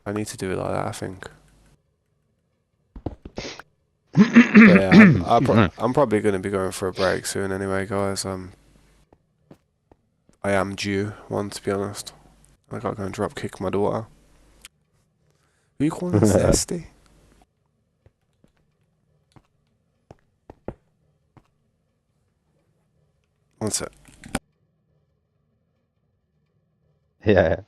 I need to do it like that, I think. But yeah, I'm probably going to be going for a break soon anyway, guys. I am due one, to be honest. I gotta go and drop kick my daughter. Who you calling zesty? One sec. Yeah.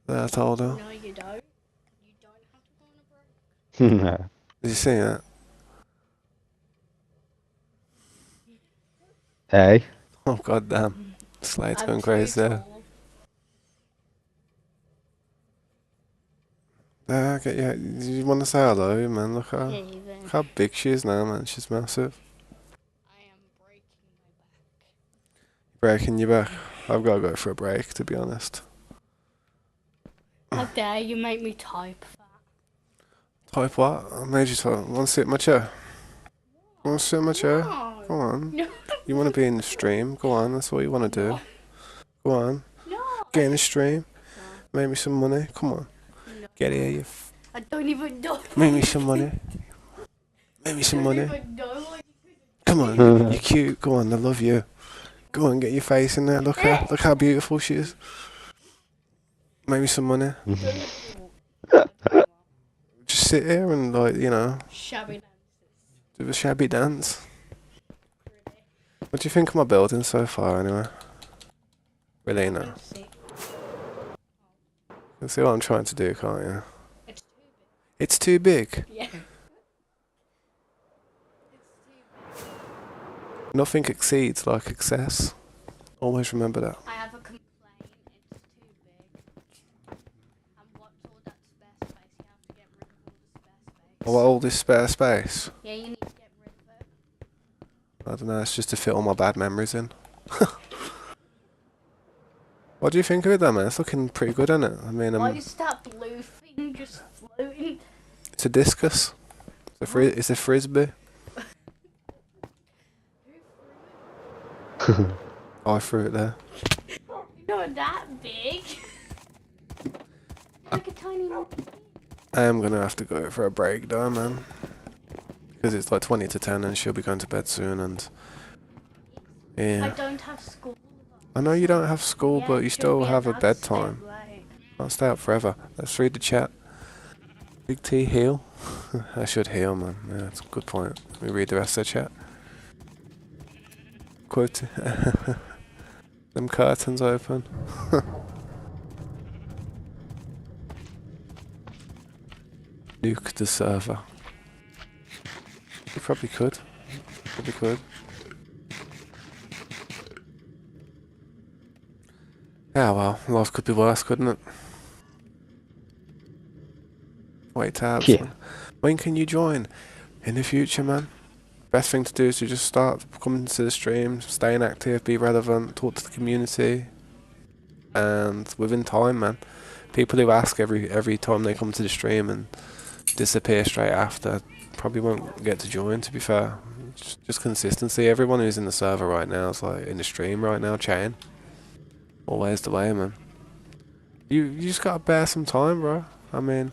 I told her. No, you don't. You don't have to go on a break. Did you see that? Hey. Oh god damn. Slade's I'm going too crazy there. tall. Get you want to say hello, man? Look Here, then. how big she is now, man. She's massive. I am breaking my back. Breaking your back. I've got to go for a break, to be honest. How dare you make me type that? Type what? I made you type. Want to sit in my chair? Want to sit in my chair? No. Go on. No. You want to be in the stream? Go on. That's what you want to do. Go on. No. Get in the stream. No. Make me some money. Come on. No. Get here, you. I don't even know. Make me some money. Make me some money. I don't even know what Come on. You're cute. Go on. I love you. Go on. Get your face in there. Look how beautiful she is. Make me some money. Just sit here and Shabby dances. do a shabby dance. What do you think of my building so far, anyway? Really, no. You can see what I'm trying to do, can't you? It's too big. It's too big. Yeah. Nothing exceeds like excess. Always remember that. I have a complaint. It's too big. And what's all that spare space? You have to get rid of all the spare space. All this spare space. Yeah, you need to get rid of it. I don't know, it's just to fit all my bad memories in. What do you think of it though, man? It's looking pretty good, isn't it? I mean, Why is that blue thing just floating? it's a discus. It's a frisbee. I threw it there. Not that big. Like a tiny one. I am gonna have to go for a break though, man. Because it's like 20 to 10 and she'll be going to bed soon and... I Yeah. don't have school. I know you don't have school, Yeah, but you she'll still be have a allowed to stay bedtime. up late. I'll stay up forever. Let's read the chat. Big T heal. I should heal, man. Yeah, that's a good point. Let me read the rest of the chat. Quote. Them curtains open. Nuke the server. You probably could. Probably could. Yeah, well, life could be worse, couldn't it? Wait tabs. Yeah. When can you join? In the future, man. Best thing to do is to just start coming to the stream, staying active, be relevant, talk to the community, and within time, man. People who ask every time they come to the stream and disappear straight after probably won't get to join. To be fair, just consistency. Everyone who's in the server right now is like in the stream right now, chatting. Always the way, man. You just gotta bear some time, bro. I mean,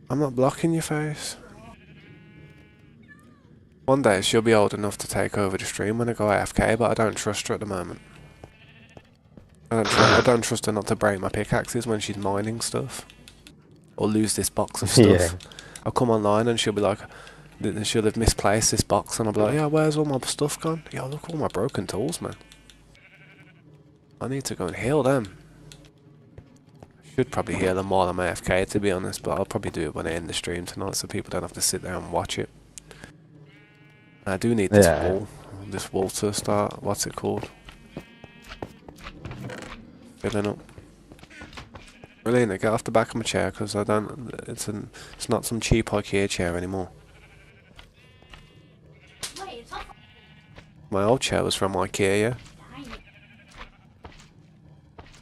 I'm not blocking your face. One day she'll be old enough to take over the stream when I go AFK, but I don't trust her at the moment. I don't trust her not to break my pickaxes when she's mining stuff. Or lose this box of stuff. Yeah. I'll come online and she'll be like, she'll have misplaced this box and I'll be like, yeah, where's all my stuff gone? Yeah, look at all my broken tools, man. I need to go and heal them. Should probably heal them while I'm AFK, to be honest, but I'll probably do it when I end the stream tonight so people don't have to sit there and watch it. I do need this wall to start, what's it called? Filling up. Relina, get off the back of my chair, because I don't, it's not some cheap IKEA chair anymore. Wait, it's not. My old chair was from IKEA, yeah?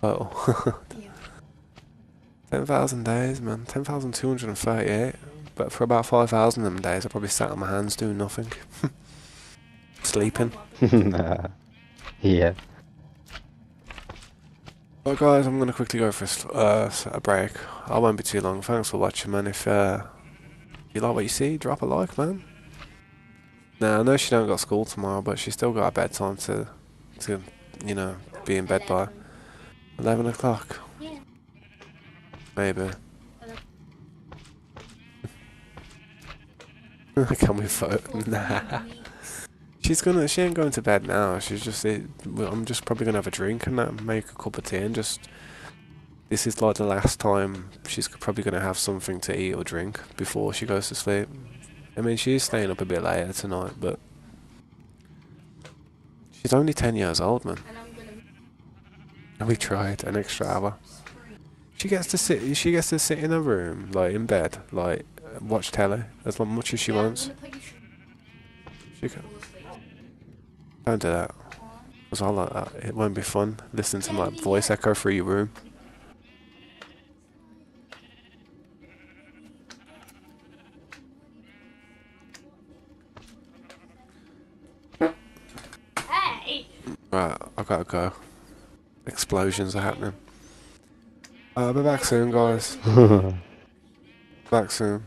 Oh. Yeah. 10,000 days, man. 10,238. But for about 5,000 of them days, I probably sat on my hands doing nothing. Sleeping. Yeah. But guys, I'm going to quickly go for a break. I won't be too long. Thanks for watching, man. If you like what you see, drop a like, man. Now, I know she don't got school tomorrow, but she's still got a bedtime to you know, be in bed by 11 o'clock. Yeah. Maybe. Can we vote? Nah. She ain't going to bed now. She's just, I'm just probably gonna have a drink and that, make a cup of tea and just this is like the last time she's probably gonna have something to eat or drink before she goes to sleep. I mean, she's staying up a bit later tonight, but she's only 10 years old, man. And we tried an extra hour. She gets to sit. She gets to sit in her room, like in bed, like watch telly as much as she wants. She can. Don't do that. Cause I like that. It won't be fun listening to my voice echo through your room. Hey! Right, I gotta go. Explosions are happening. I'll be back soon, guys. Back soon.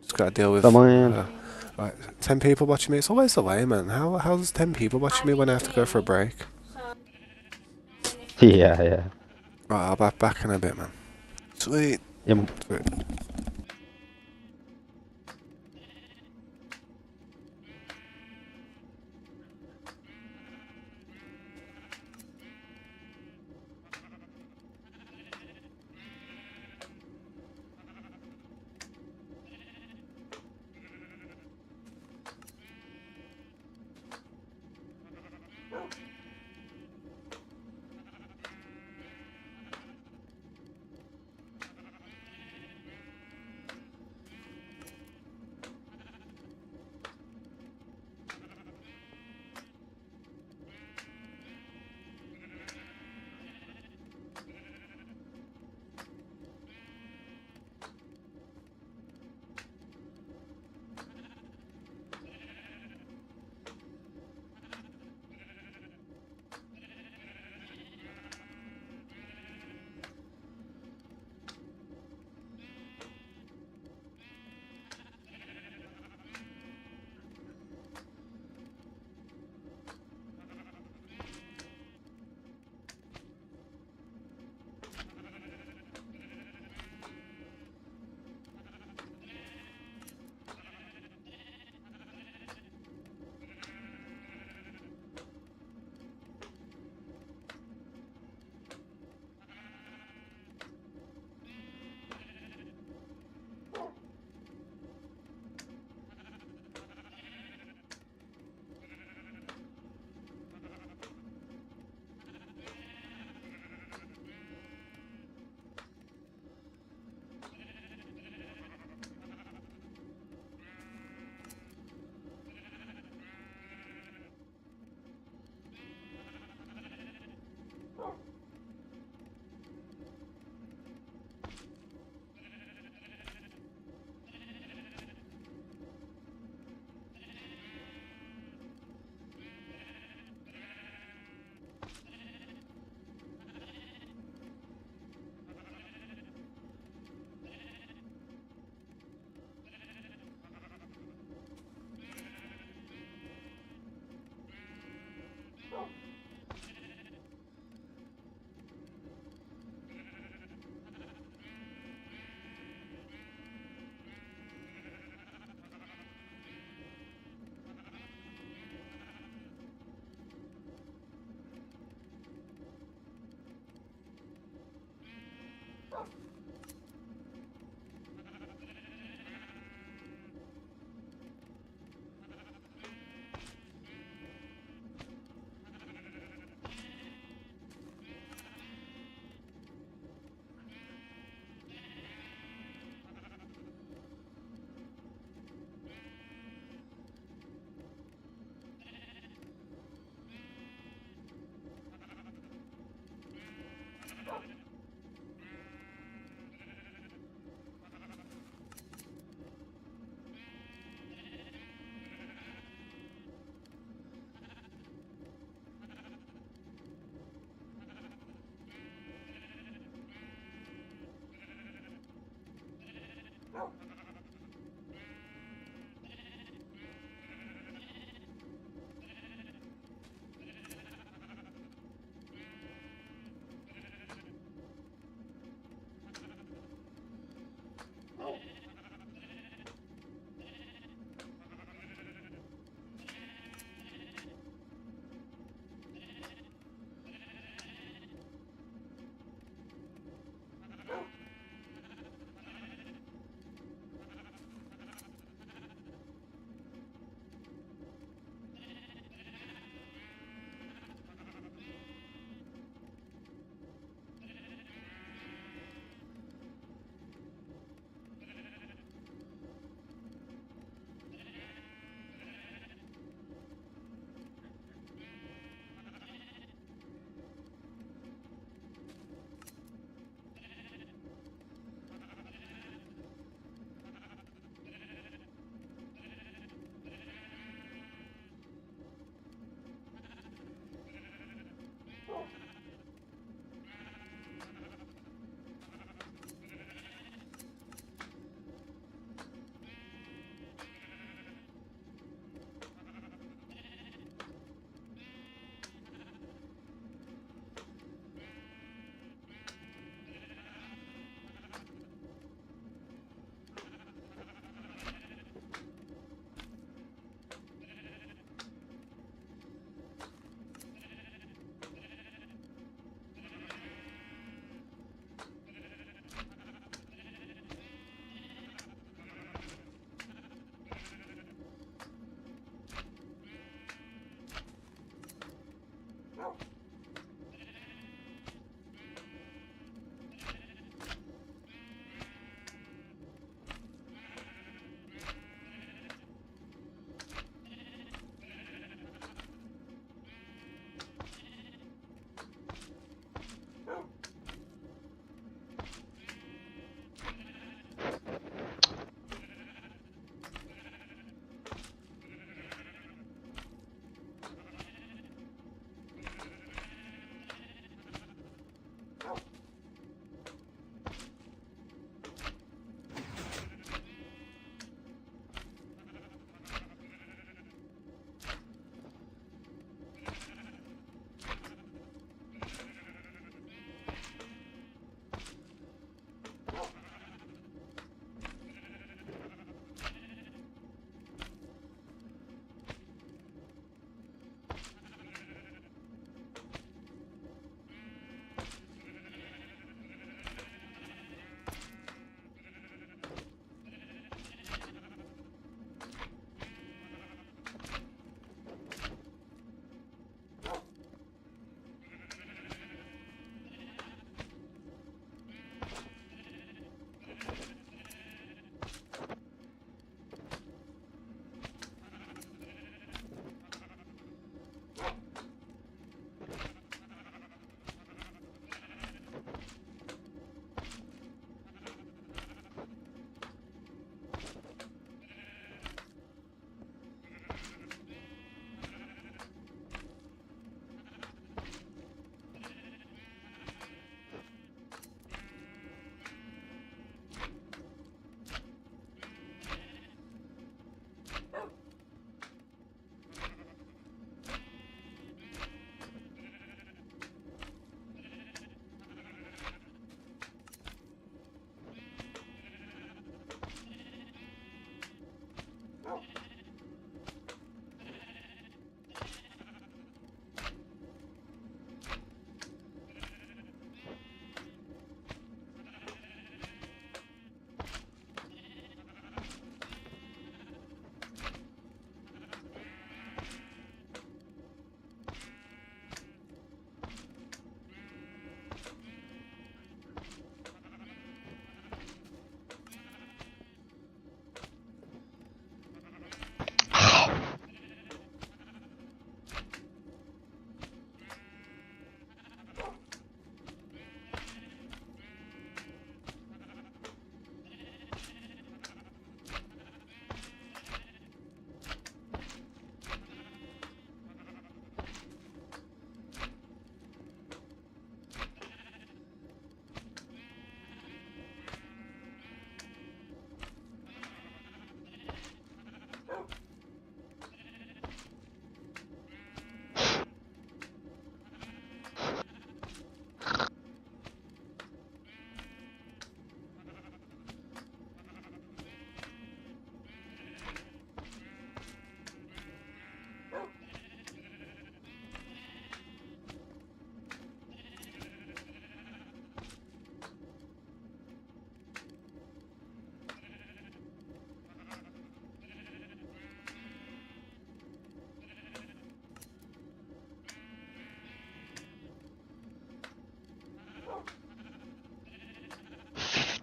Just gotta deal with. Come on. Right, 10 people watching me. It's always the way, man. How's 10 people watching me when I have to go for a break? Yeah, yeah. Right, I'll be back in a bit, man. Sweet. Yeah. Sweet.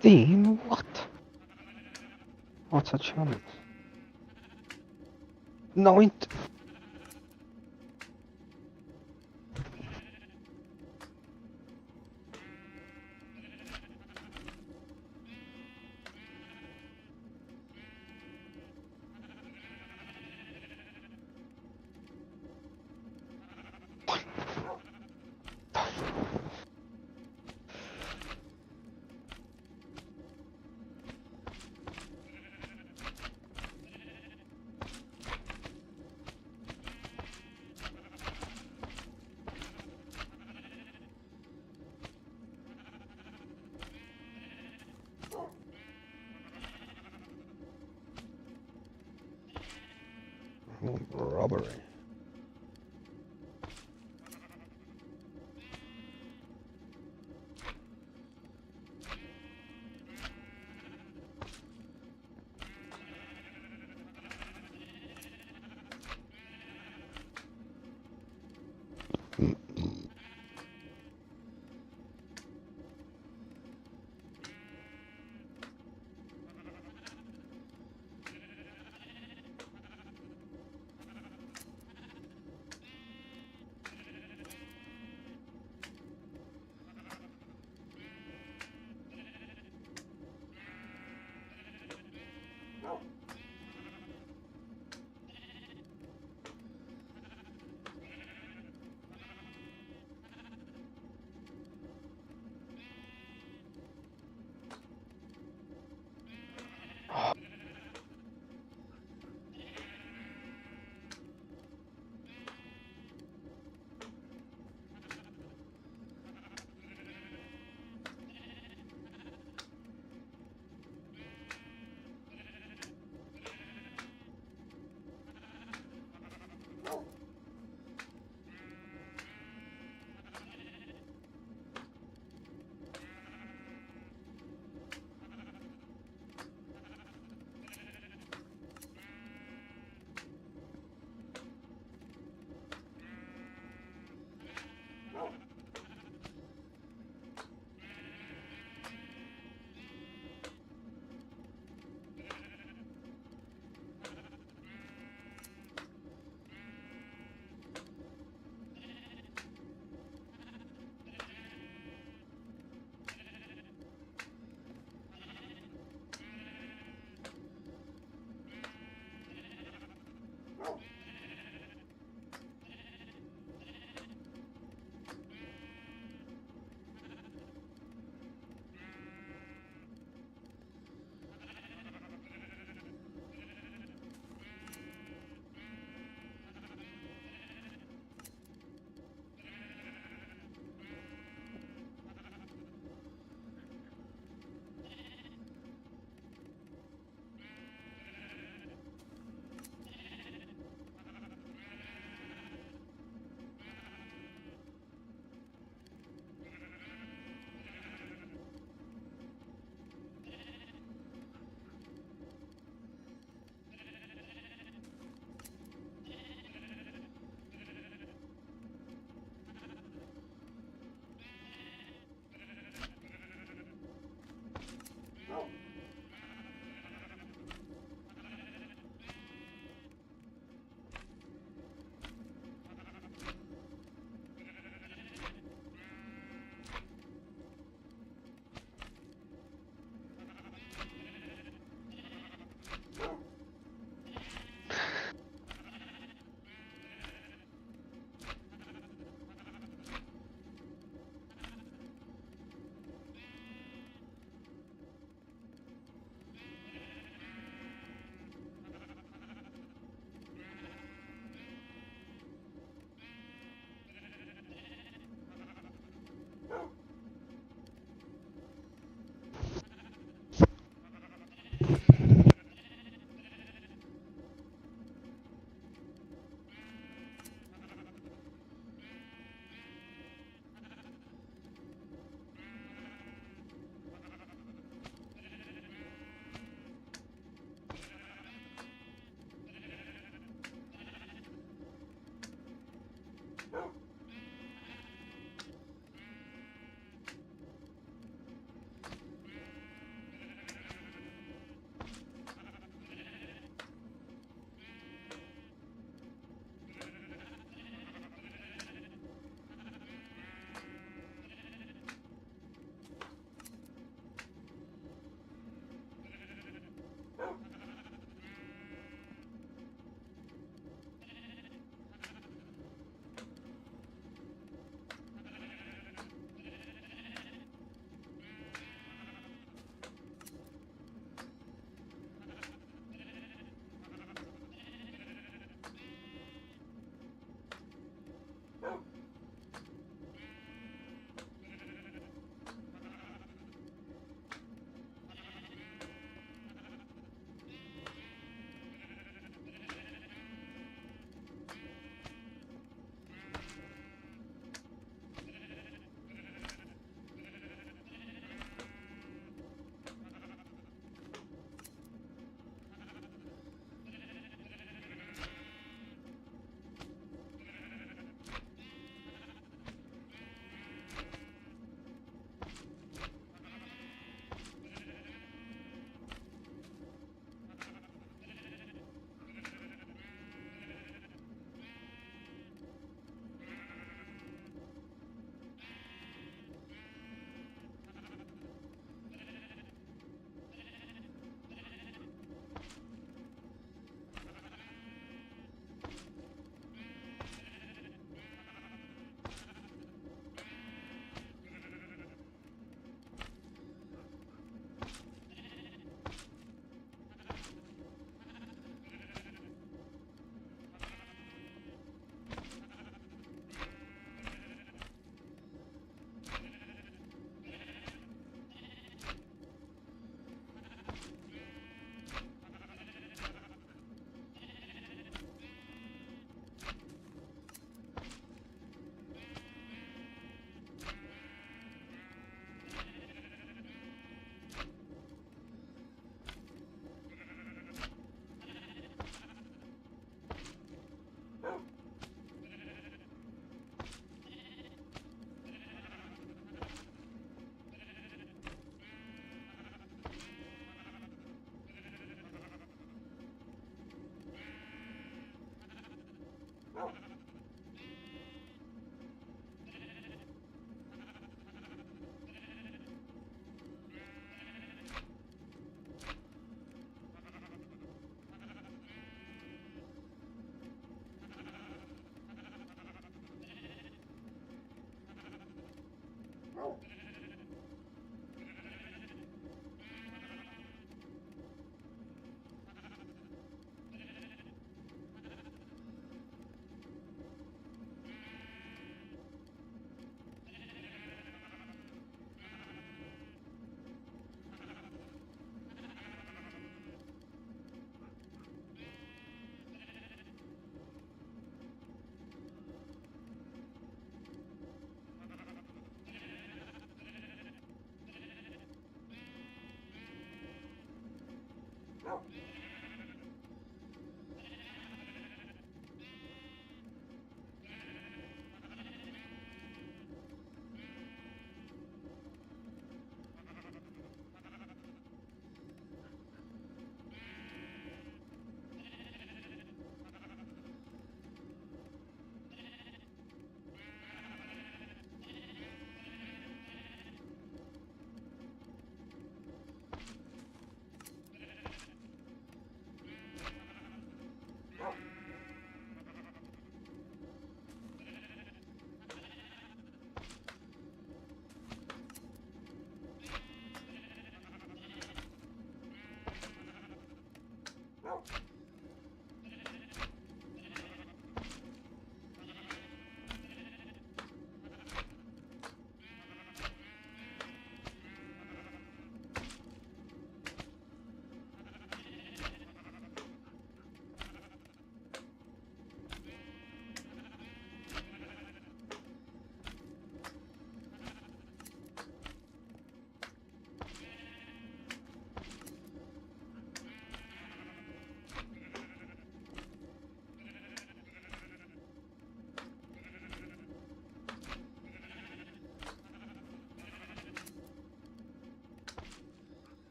15? What? What a chance. 9. Robbery.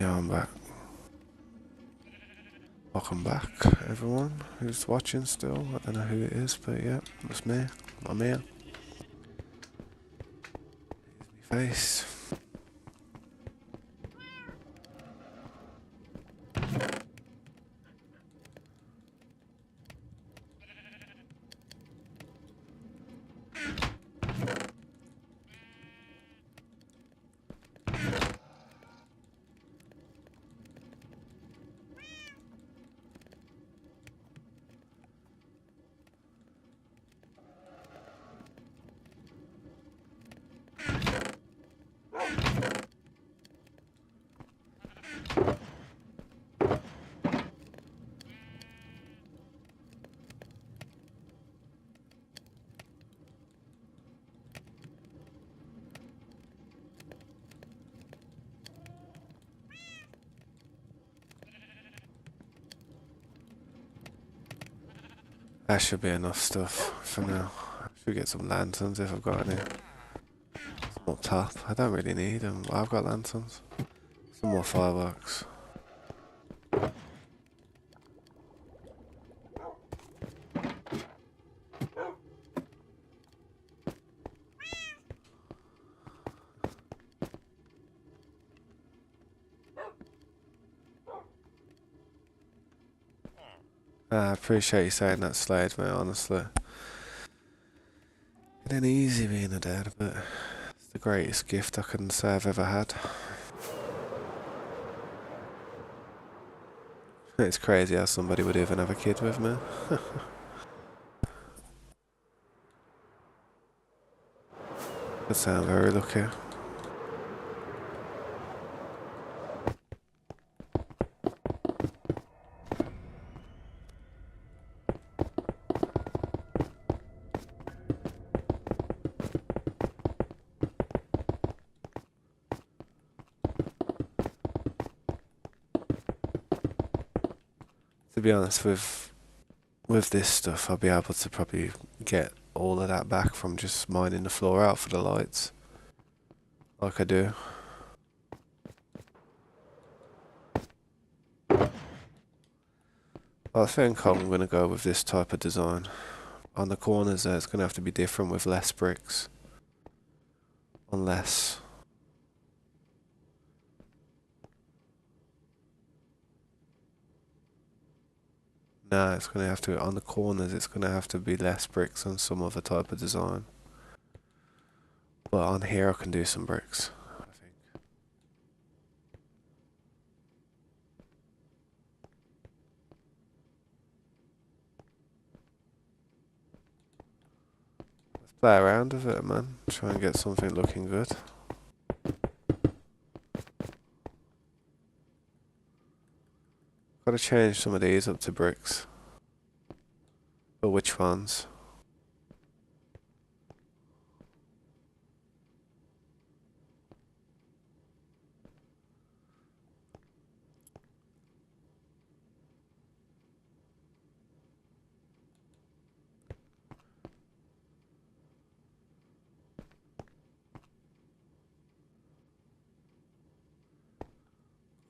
Yeah, I'm back. Welcome back, everyone who's watching still. I don't know who it is, but yeah, it's me. I'm here. Here's my face. That should be enough stuff for now. I should get some lanterns if I've got any. Some up top. I don't really need them. I've got lanterns. Some more fireworks. I appreciate you saying that, Slade, mate, honestly. It ain't easy being a dad, but it's the greatest gift I can say I've ever had. It's crazy how somebody would even have a kid with me. I sound very lucky. To be honest, with this stuff, I'll be able to probably get all of that back from just mining the floor out for the lights, like I do. I think I'm gonna go with this type of design. On the corners there, it's gonna have to be different with less bricks. Unless... No, it's gonna have to, on the corners, it's gonna have to be less bricks and some other type of design. But on here I can do some bricks, I think. Let's play around with it, man. Try and get something looking good. Gotta change some of these up to bricks. But which ones?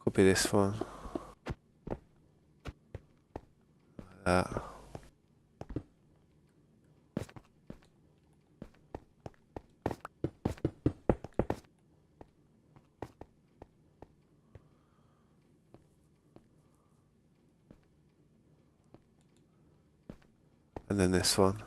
Could be this one. Like that. And then this one.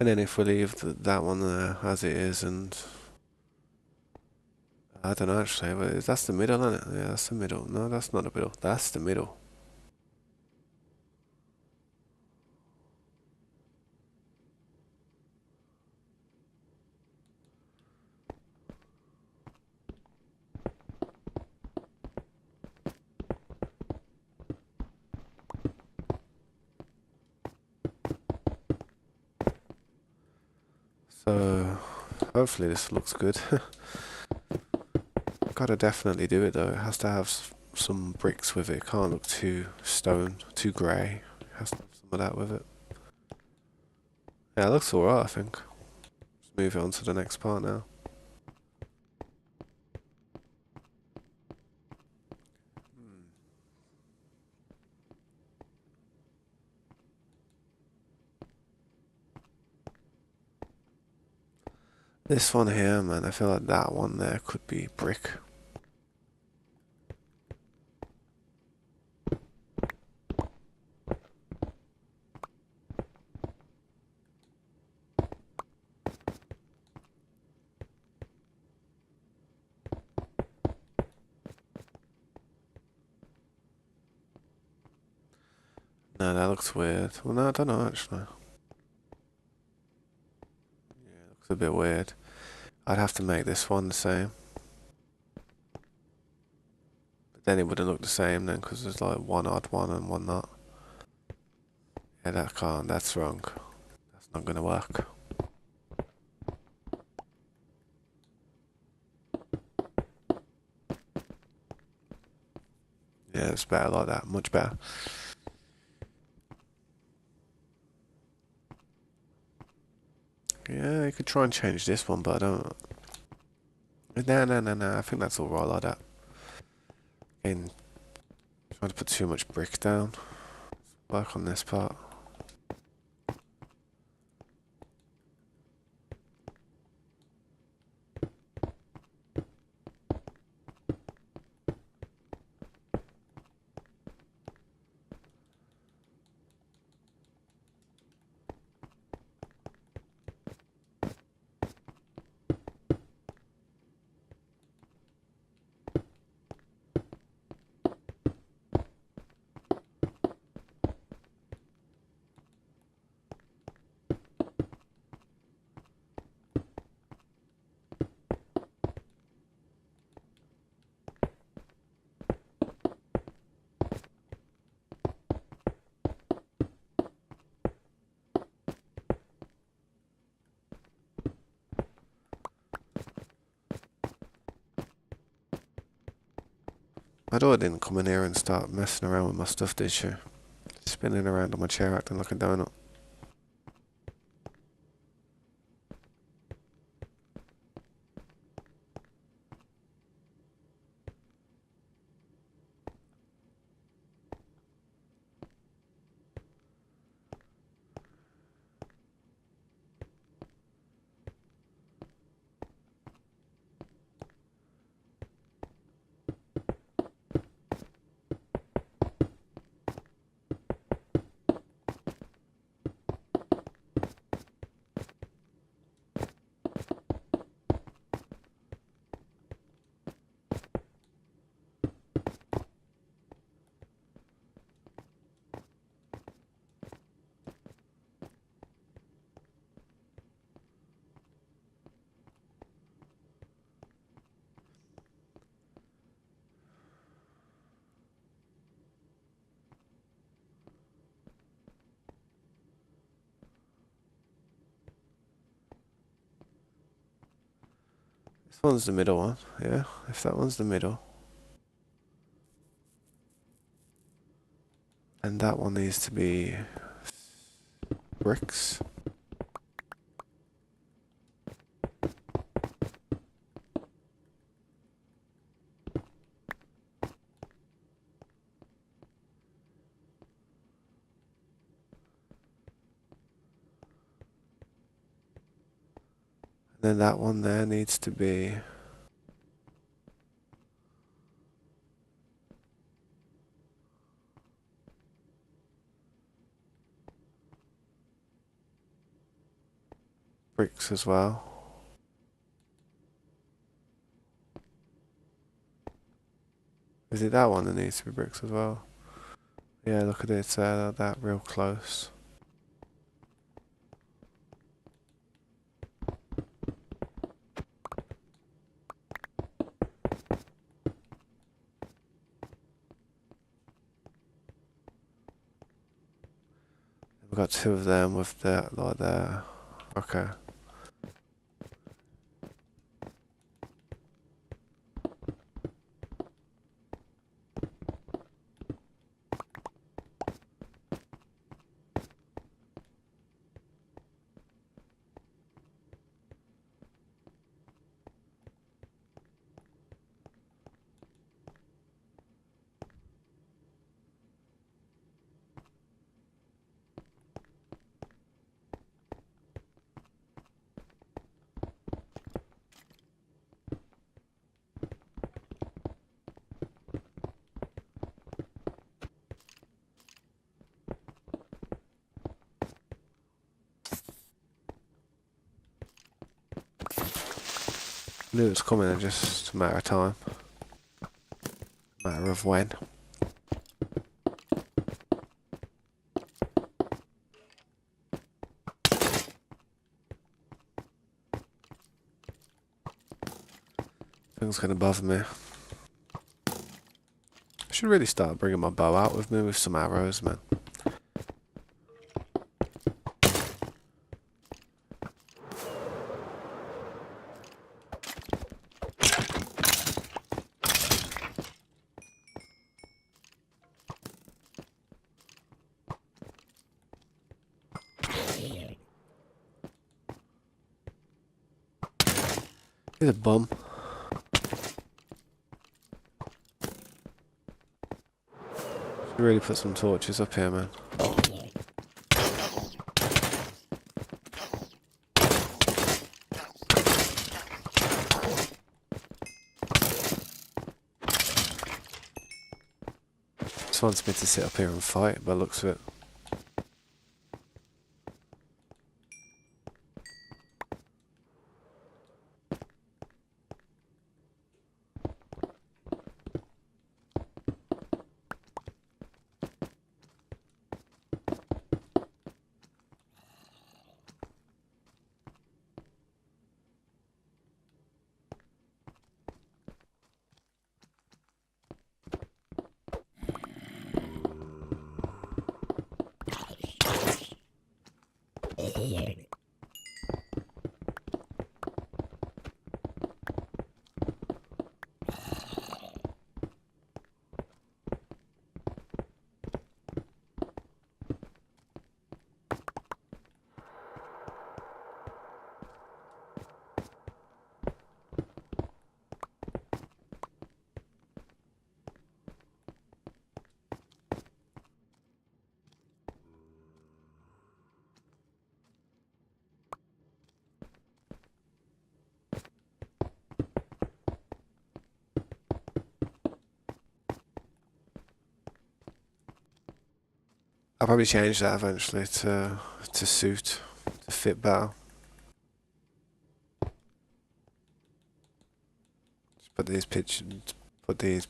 And then if we leave that one there as it is, and I don't know actually, but that's the middle, isn't it? Yeah, that's the middle. No, that's not the middle. That's the middle. So hopefully this looks good. Gotta definitely do it though. It has to have some bricks with it. It can't look too stone, too grey. It has to have some of that with it. Yeah, it looks alright, I think. Let's move on to the next part now. This one here, man, I feel like that one there could be brick. No, that looks weird. Well, no, I don't know actually. Yeah, it looks a bit weird. I'd have to make this one the same. But then it wouldn't look the same then, because there's like one odd one and one not. Yeah, that can't. That's wrong. That's not gonna work. Yeah, it's better like that. Much better. Yeah, you could try and change this one, but I don't. No. I think that's alright like that. Again, trying to put too much brick down. Work on this part. My daughter didn't come in here and start messing around with my stuff, did she? Spinning around on my chair acting like a donut. This one's the middle one, yeah? If that one's the middle. And that one needs to be bricks. And then that one there needs to be bricks as well. Is it that one that needs to be bricks as well? Yeah, look at it, that real close. We've got two of them with that like there. Okay. Knew it was coming, it's just a matter of time. Matter of when. Thing's gonna bother me. I should really start bringing my bow out with me with some arrows, man. He's a bum. Should really put some torches up here, man. Just wants me to sit up here and fight by the looks of it. I'll probably change that eventually to fit better. Just put these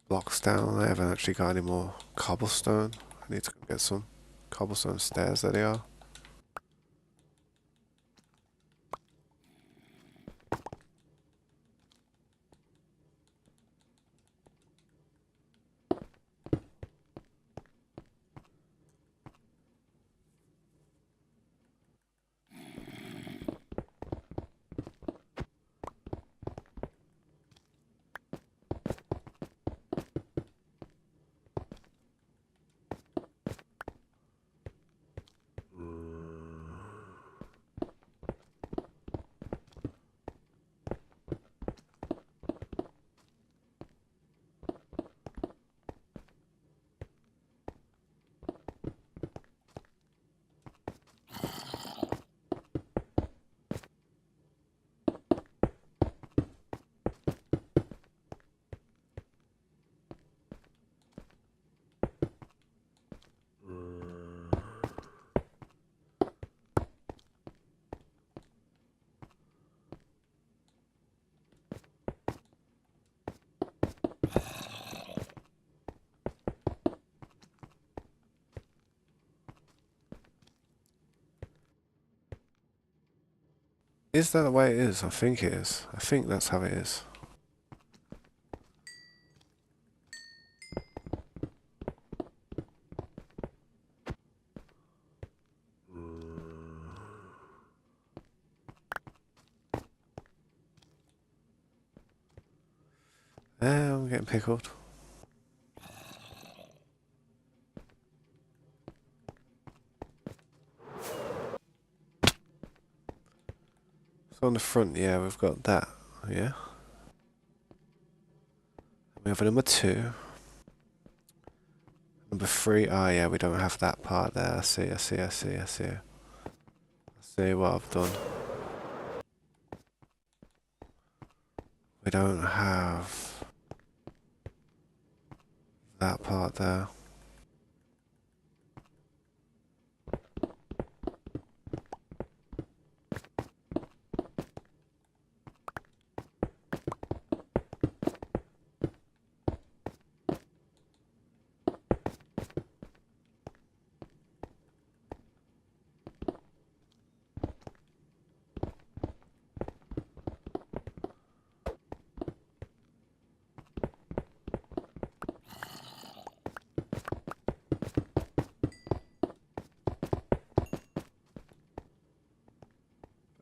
blocks down. I haven't actually got any more cobblestone. I need to go get some cobblestone stairs. There they are. Is that the way it is? I think it is. I think that's how it is. I'm getting pickled. So on the front, yeah, we've got that. Yeah. We have a number 2. Number 3. Oh yeah, we don't have that part there. I see. I see what I've done. We don't have that part there.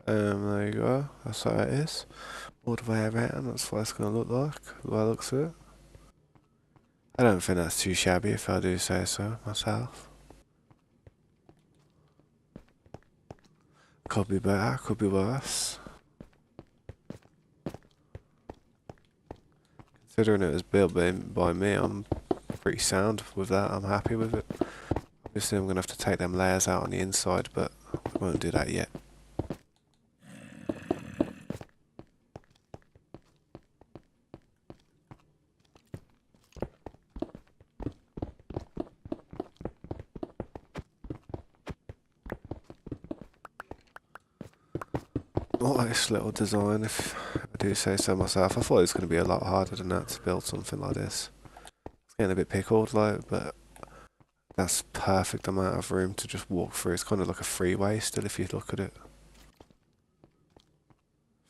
There you go. That's what it is. All the way around. That's what it's gonna look like. The way it looks at it. I don't think that's too shabby, if I do say so myself. Could be better. Could be worse. Considering it was built by me, I'm pretty sound with that. I'm happy with it. Obviously, I'm going to have to take them layers out on the inside, but I won't do that yet. Nice little design, if I do say so myself. I thought it was going to be a lot harder than that to build something like this. It's getting a bit pickled, like, but that's perfect amount of room to just walk through. It's kind of like a freeway still, if you look at it.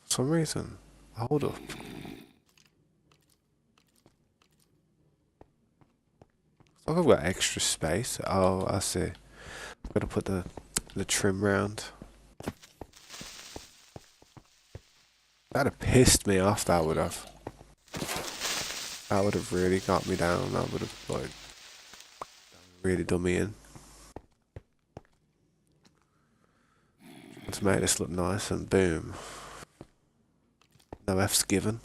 For some reason, hold up. It's like I've got extra space. Oh, I see. I've got to put the trim round. That'd have pissed me off, that would have. That would have really got me down. That would have, like, really done me in. To make this look nice, and boom. No F's given.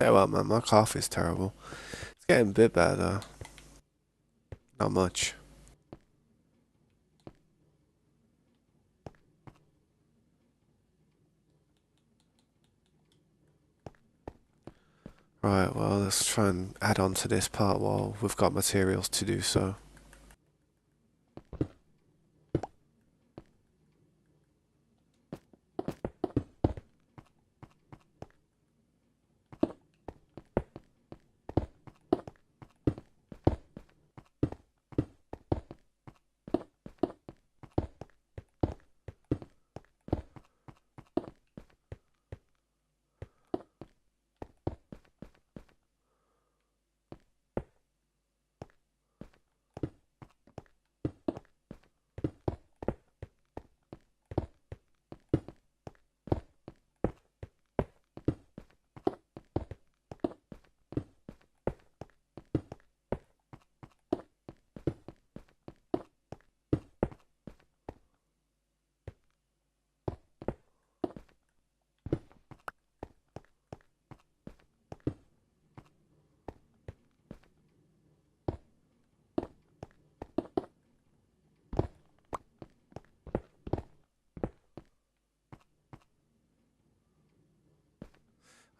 Tell you what, man, my cough is terrible. It's getting a bit better, though. Not much. Right, well, let's try and add on to this part while we've got materials to do so.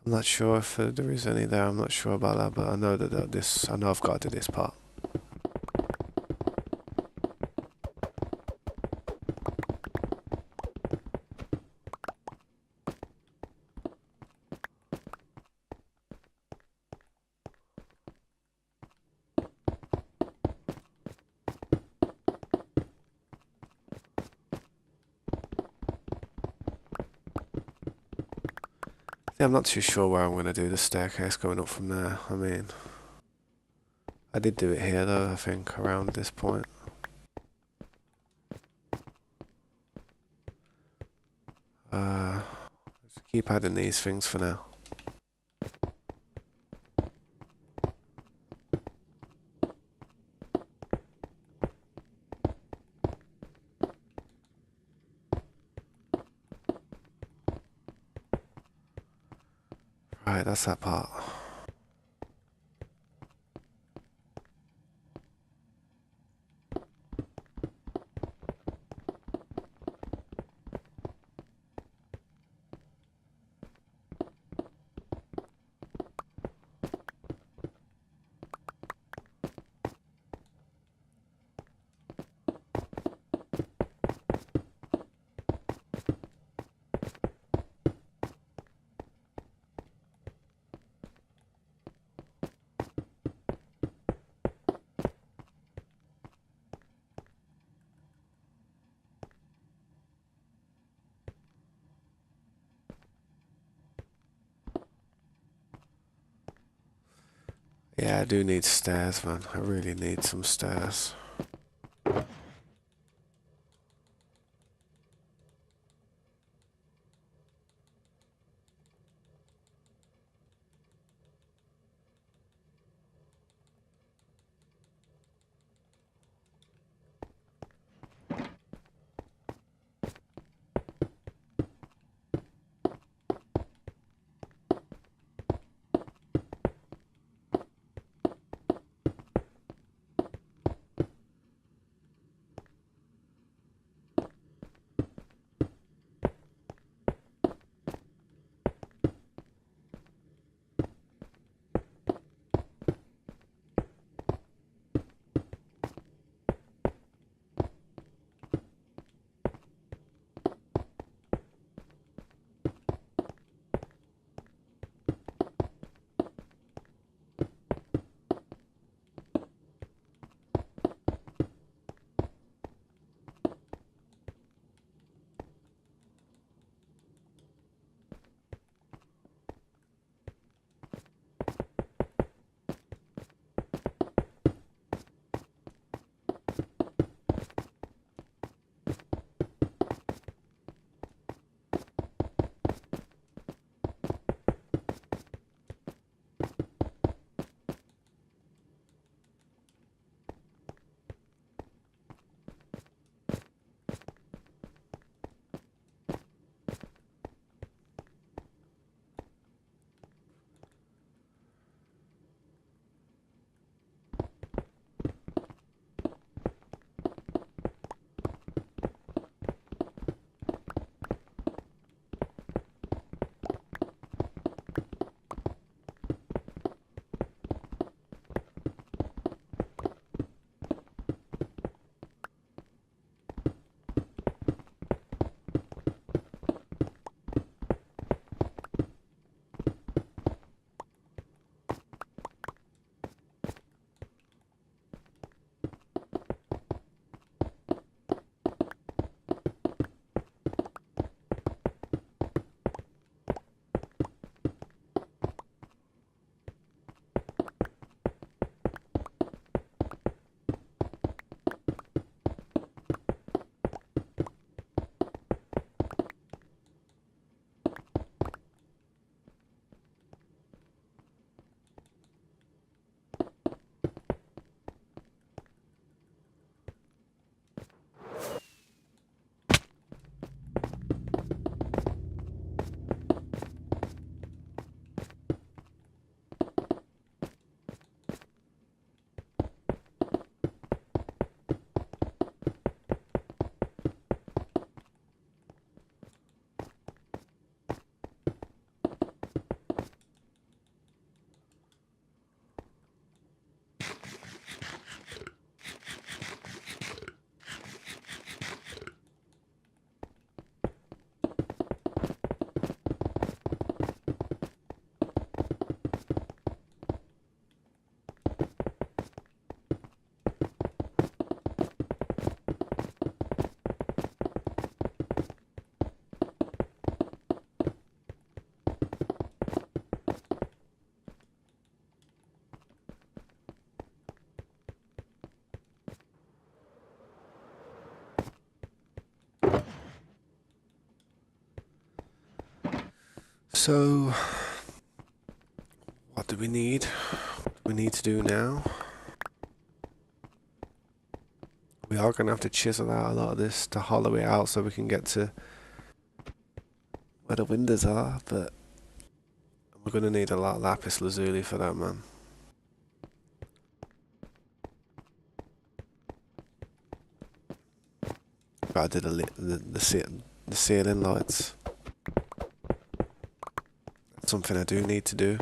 I'm not sure if there is any there. I'm not sure about that, but I know that I know I've got to do this part. Yeah, I'm not too sure where I'm going to do the staircase going up from there. I mean, I did do it here though, I think, around this point. Let's keep adding these things for now. Right, that's that part. Yeah, I do need stairs, man. I really need some stairs. So, what do we need? What do we need to do now? We are going to have to chisel out a lot of this to hollow it out so we can get to where the windows are, but we're going to need a lot of lapis lazuli for that, man. I did the ceiling lights. That's something I do need to do.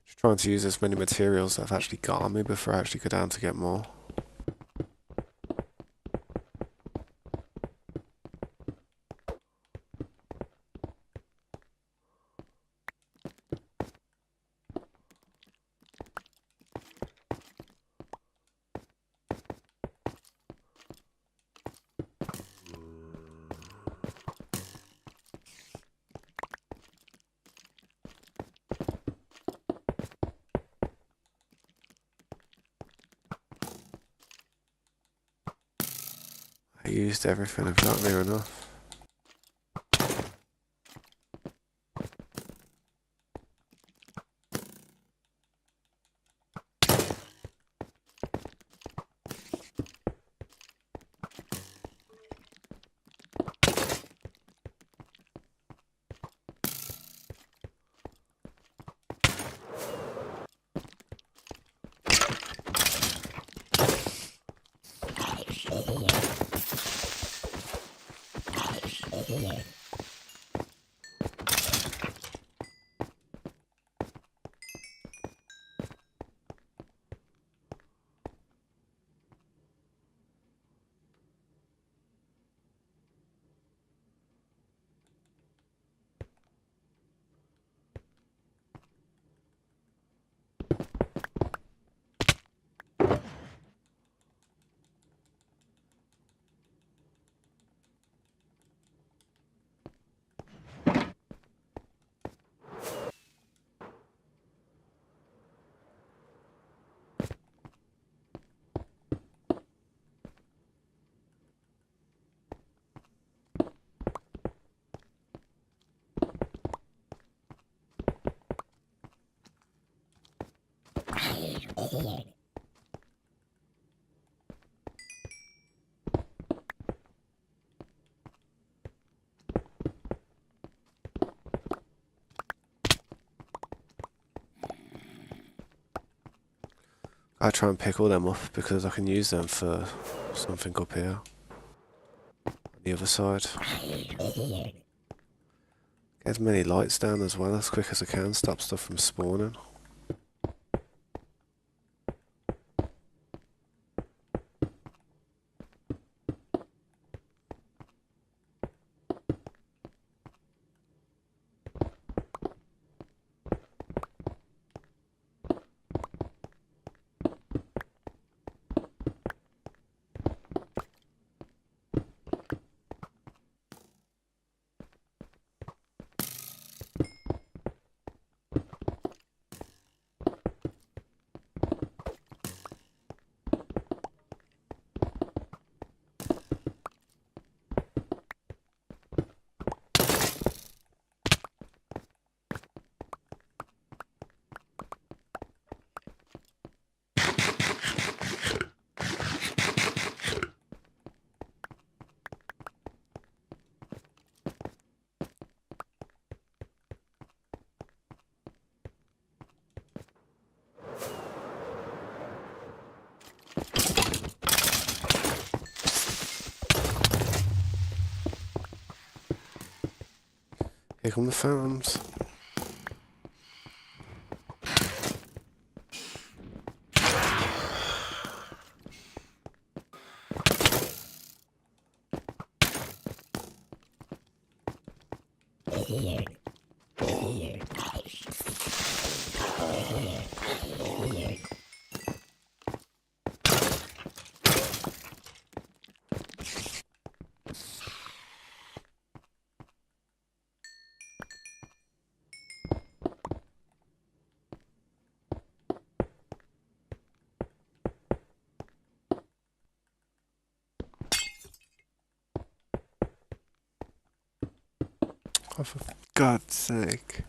Just trying to use as many materials that I've actually got on me before I actually go down to get more. I used everything I've got near enough. I try and pick all them up because I can use them for something up here. On the other side. Get as many lights down as well as quick as I can, stop stuff from spawning. Here come the phantoms. Oh, for God's sake.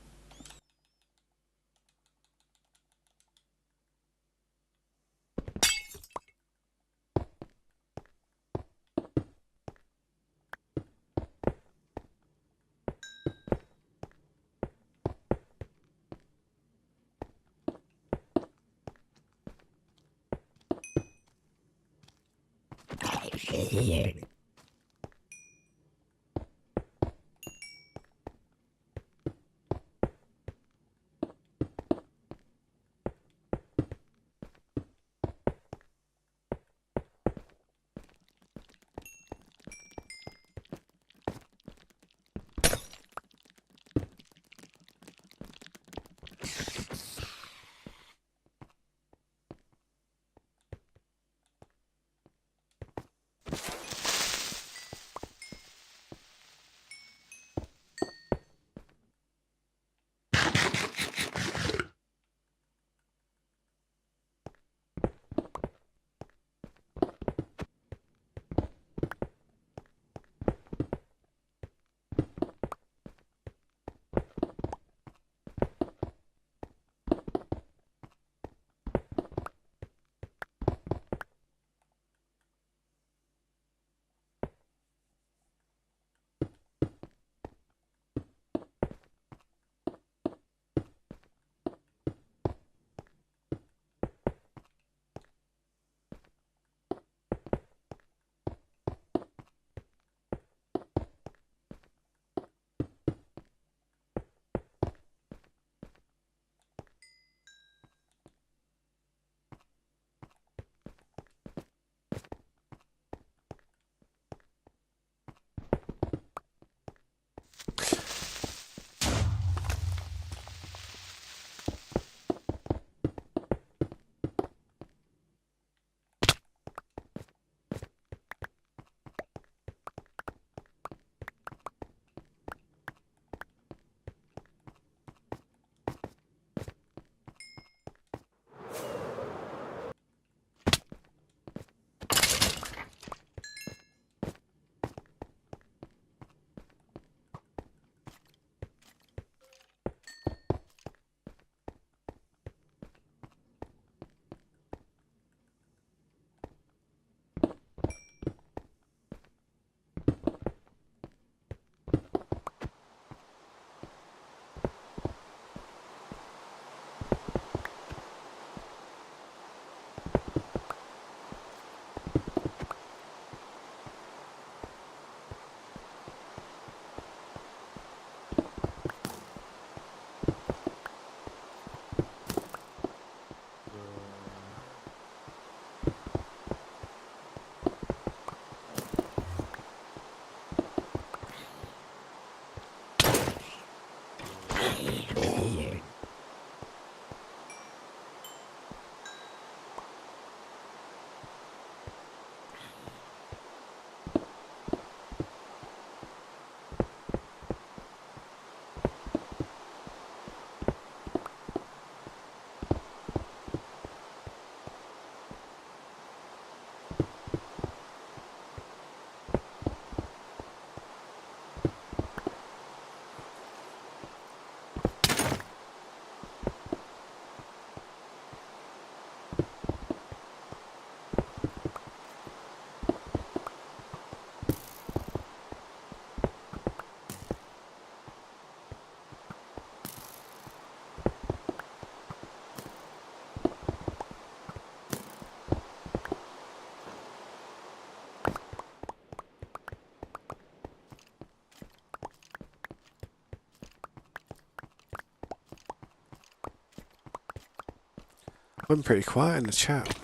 Went pretty quiet in the chat.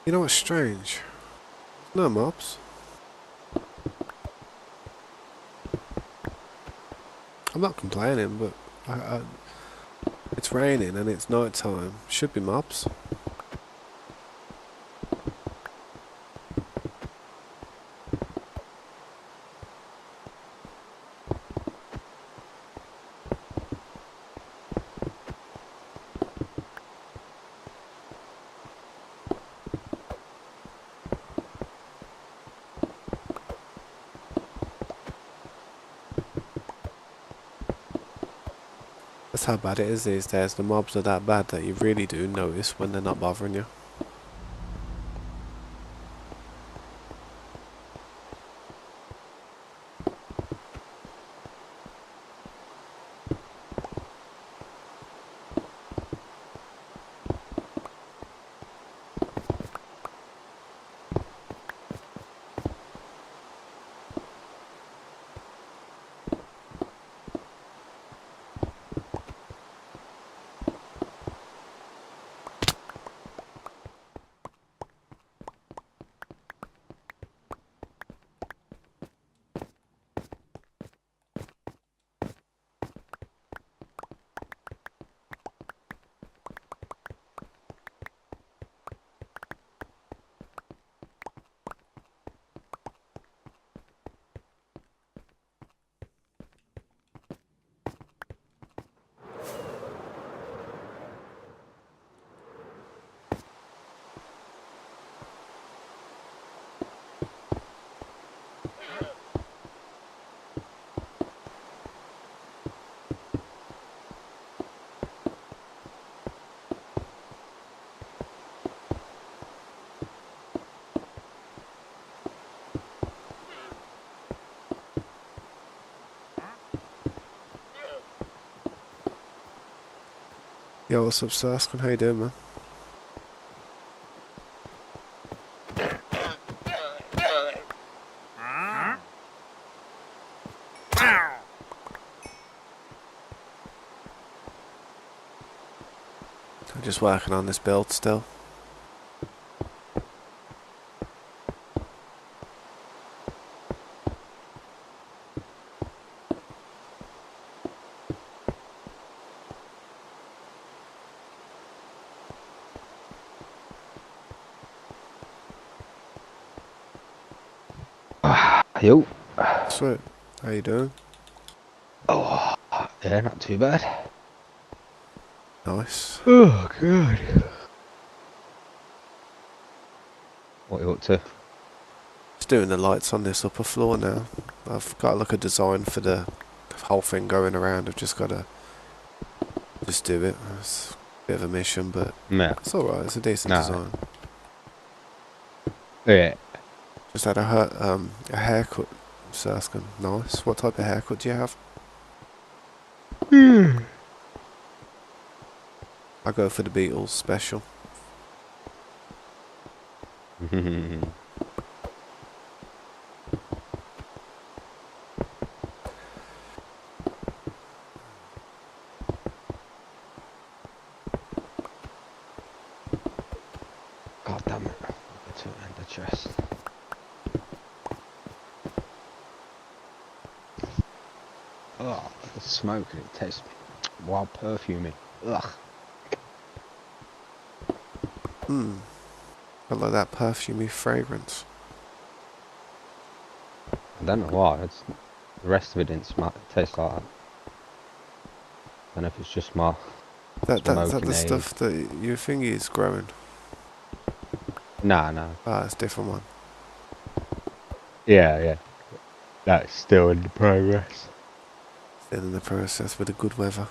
You know what's strange? No mobs. I'm not complaining, but it's raining and it's night time. Should be mobs. That's how bad it is these days. The mobs are that bad that you really do notice when they're not bothering you. Yo, what's up, Saskin? How you doing, man? I'm just working on this build still. Yo. Sweet. How you doing? Oh, yeah, not too bad. Nice. Oh, good. What are you up to? Just doing the lights on this upper floor now. I've got like a design for the whole thing going around. I've just got to just do it. It's a bit of a mission, but Yeah. it's alright. It's a decent Nah. design. Yeah. Just had a haircut. Saskin. Nice. What type of haircut do you have? I go for the Beatles special. chest. Oh, the smoke, it tastes wild perfumey. Ugh. I like that perfumey fragrance. I don't know why. The rest of it didn't taste like that. I don't know if it's just my Is that smoking the age. stuff that your thingy is growing? Nah. Ah, it's a different one. Yeah. That's still in progress. Still in the process with the good weather.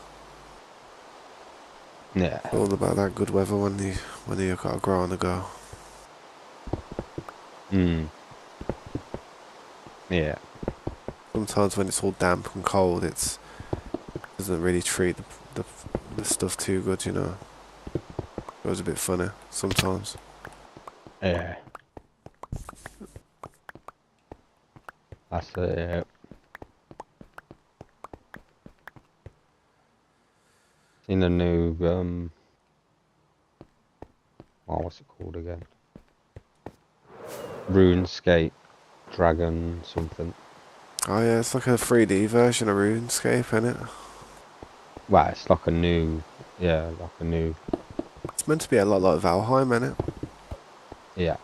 Yeah. It's all about that good weather when you gotta grow on the go. Yeah. Sometimes when it's all damp and cold, it doesn't really treat the stuff too good, you know. It was a bit funny sometimes. Yeah. That's it. In the new what's it called again? RuneScape Dragon something. Oh yeah, it's like a 3D version of RuneScape, innit? Well, it's like a new, It's meant to be a lot like Valheim, innit? yeah.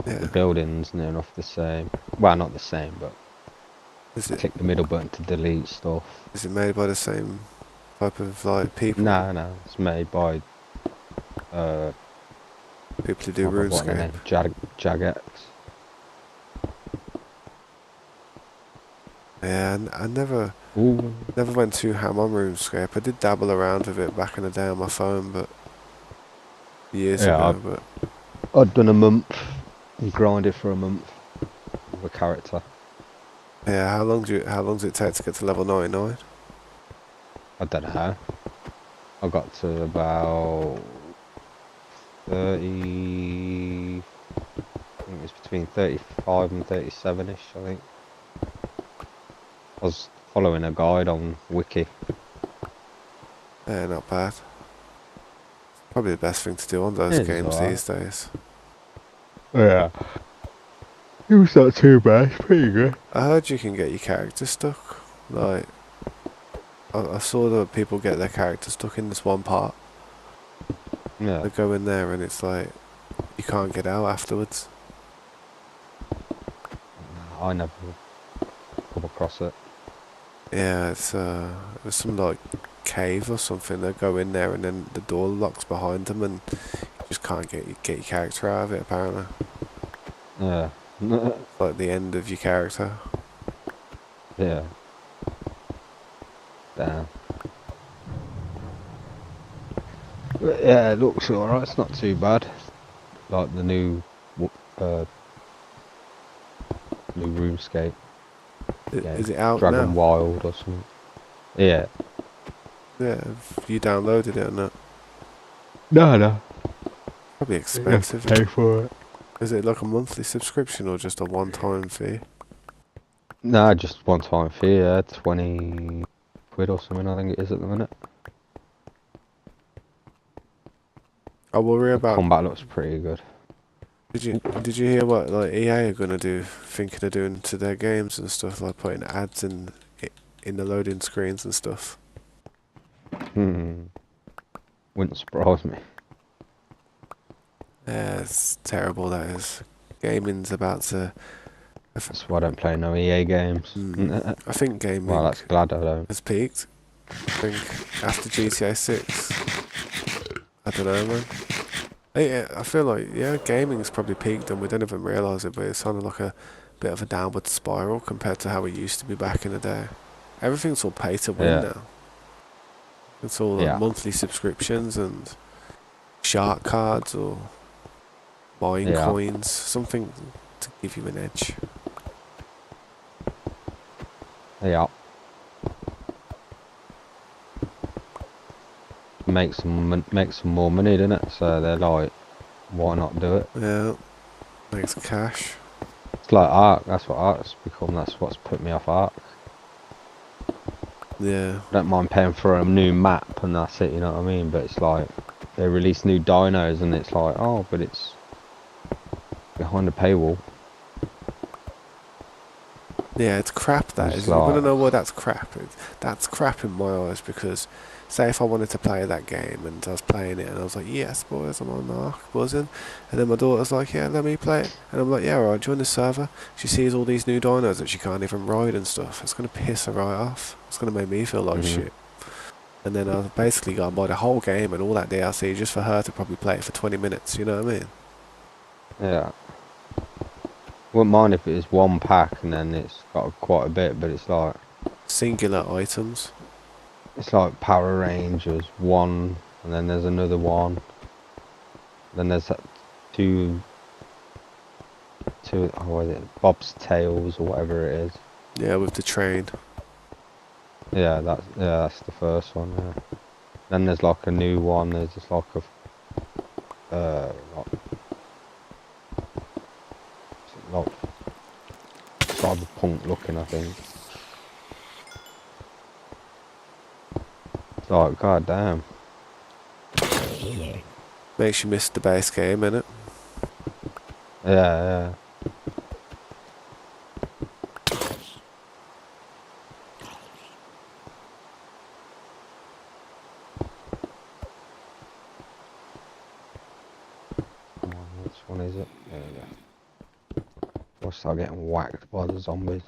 Yeah. The buildings near enough the same. Well, not the same, but Is it click the middle button to delete stuff. is it made by the same type of like people? No, it's made by People who do oh god, what are their RuneScape. name? Jagex. Yeah, I never Ooh. went too ham on RuneScape. I did dabble around with it back in the day on my phone, but years Yeah, ago. But I'd done a month and grinded for a month with a character. yeah, how long does it take to get to level 99? I don't know. I got to about 30. I think it was between 35 and 37ish, I think. I was following a guide on Wiki. Yeah, not bad. Probably the best thing to do on those It was games alright. these days. Yeah. It was not too bad, it's pretty good. I heard you can get your character stuck. Like, I saw that people get their character stuck in this one part. Yeah. They go in there and it's like, you can't get out afterwards. I never come across it. Yeah, it was some like cave or something. They go in there and then the door locks behind them and you just can't get your character out of it apparently. Yeah. It's like the end of your character. Yeah. Damn. But yeah, it looks alright, it's not too bad. Like the new RuneScape game. Is it out Dragon now? Wild or something. Yeah. Yeah, have you downloaded it or not? No. Probably expensive. Pay for it. Is it like a monthly subscription or just a one-time fee? No, just one time fee, yeah, 20 quid or something I think it is at the minute. I worry The about. combat looks pretty good. Did you hear what like EA are gonna do? Thinking of doing to their games and stuff, like putting ads in the loading screens and stuff. Wouldn't surprise me. Yeah, it's terrible. That is. Gaming's about to. That's why I don't play no EA games. I think gaming Well, that's glad I don't. has peaked. I think after GTA 6. I don't know, man. I feel like, yeah, gaming's probably peaked and we don't even realise it, but it's on like a bit of a downward spiral compared to how it used to be back in the day. Everything's all pay to win Yeah. now. It's all like Yeah. monthly subscriptions and shark cards or buying Yeah. coins, something to give you an edge. Yeah. Make some more money, doesn't it? So they're like, why not do it? Yeah, makes cash. It's like Ark. That's what Ark's become. That's what's put me off Ark. Yeah. I don't mind paying for a new map and that's it. You know what I mean? But it's like they release new dinos and it's like, oh, but it's behind the paywall. Yeah, it's crap, that It's is. You want to like, know why that's crap? That's crap in my eyes because, say, if I wanted to play that game and I was playing it and I was like, yes, boys, I'm on the arc, buzzing. And then my daughter's like, yeah, let me play it. And I'm like, yeah, alright, join the server. She sees all these new dinos that she can't even ride and stuff. It's going to piss her right off. It's going to make me feel like shit. And then I've basically got to buy the whole game and all that DLC just for her to probably play it for 20 minutes, you know what I mean? yeah. Wouldn't mind if it was one pack and then it's got quite a bit, but it's like Singular items. it's like Power Rangers one, and then there's another one. Then there's that two. Oh, what is it? Bob's Tales or whatever it is. Yeah, with the train. Yeah, that's the first one. Yeah. Then there's like a new one. There's just like like cyberpunk looking, I think. It's like, god damn. Makes you miss the base game, innit? Yeah. Come on, which one is it? There we go. We'll start getting whacked by the zombies.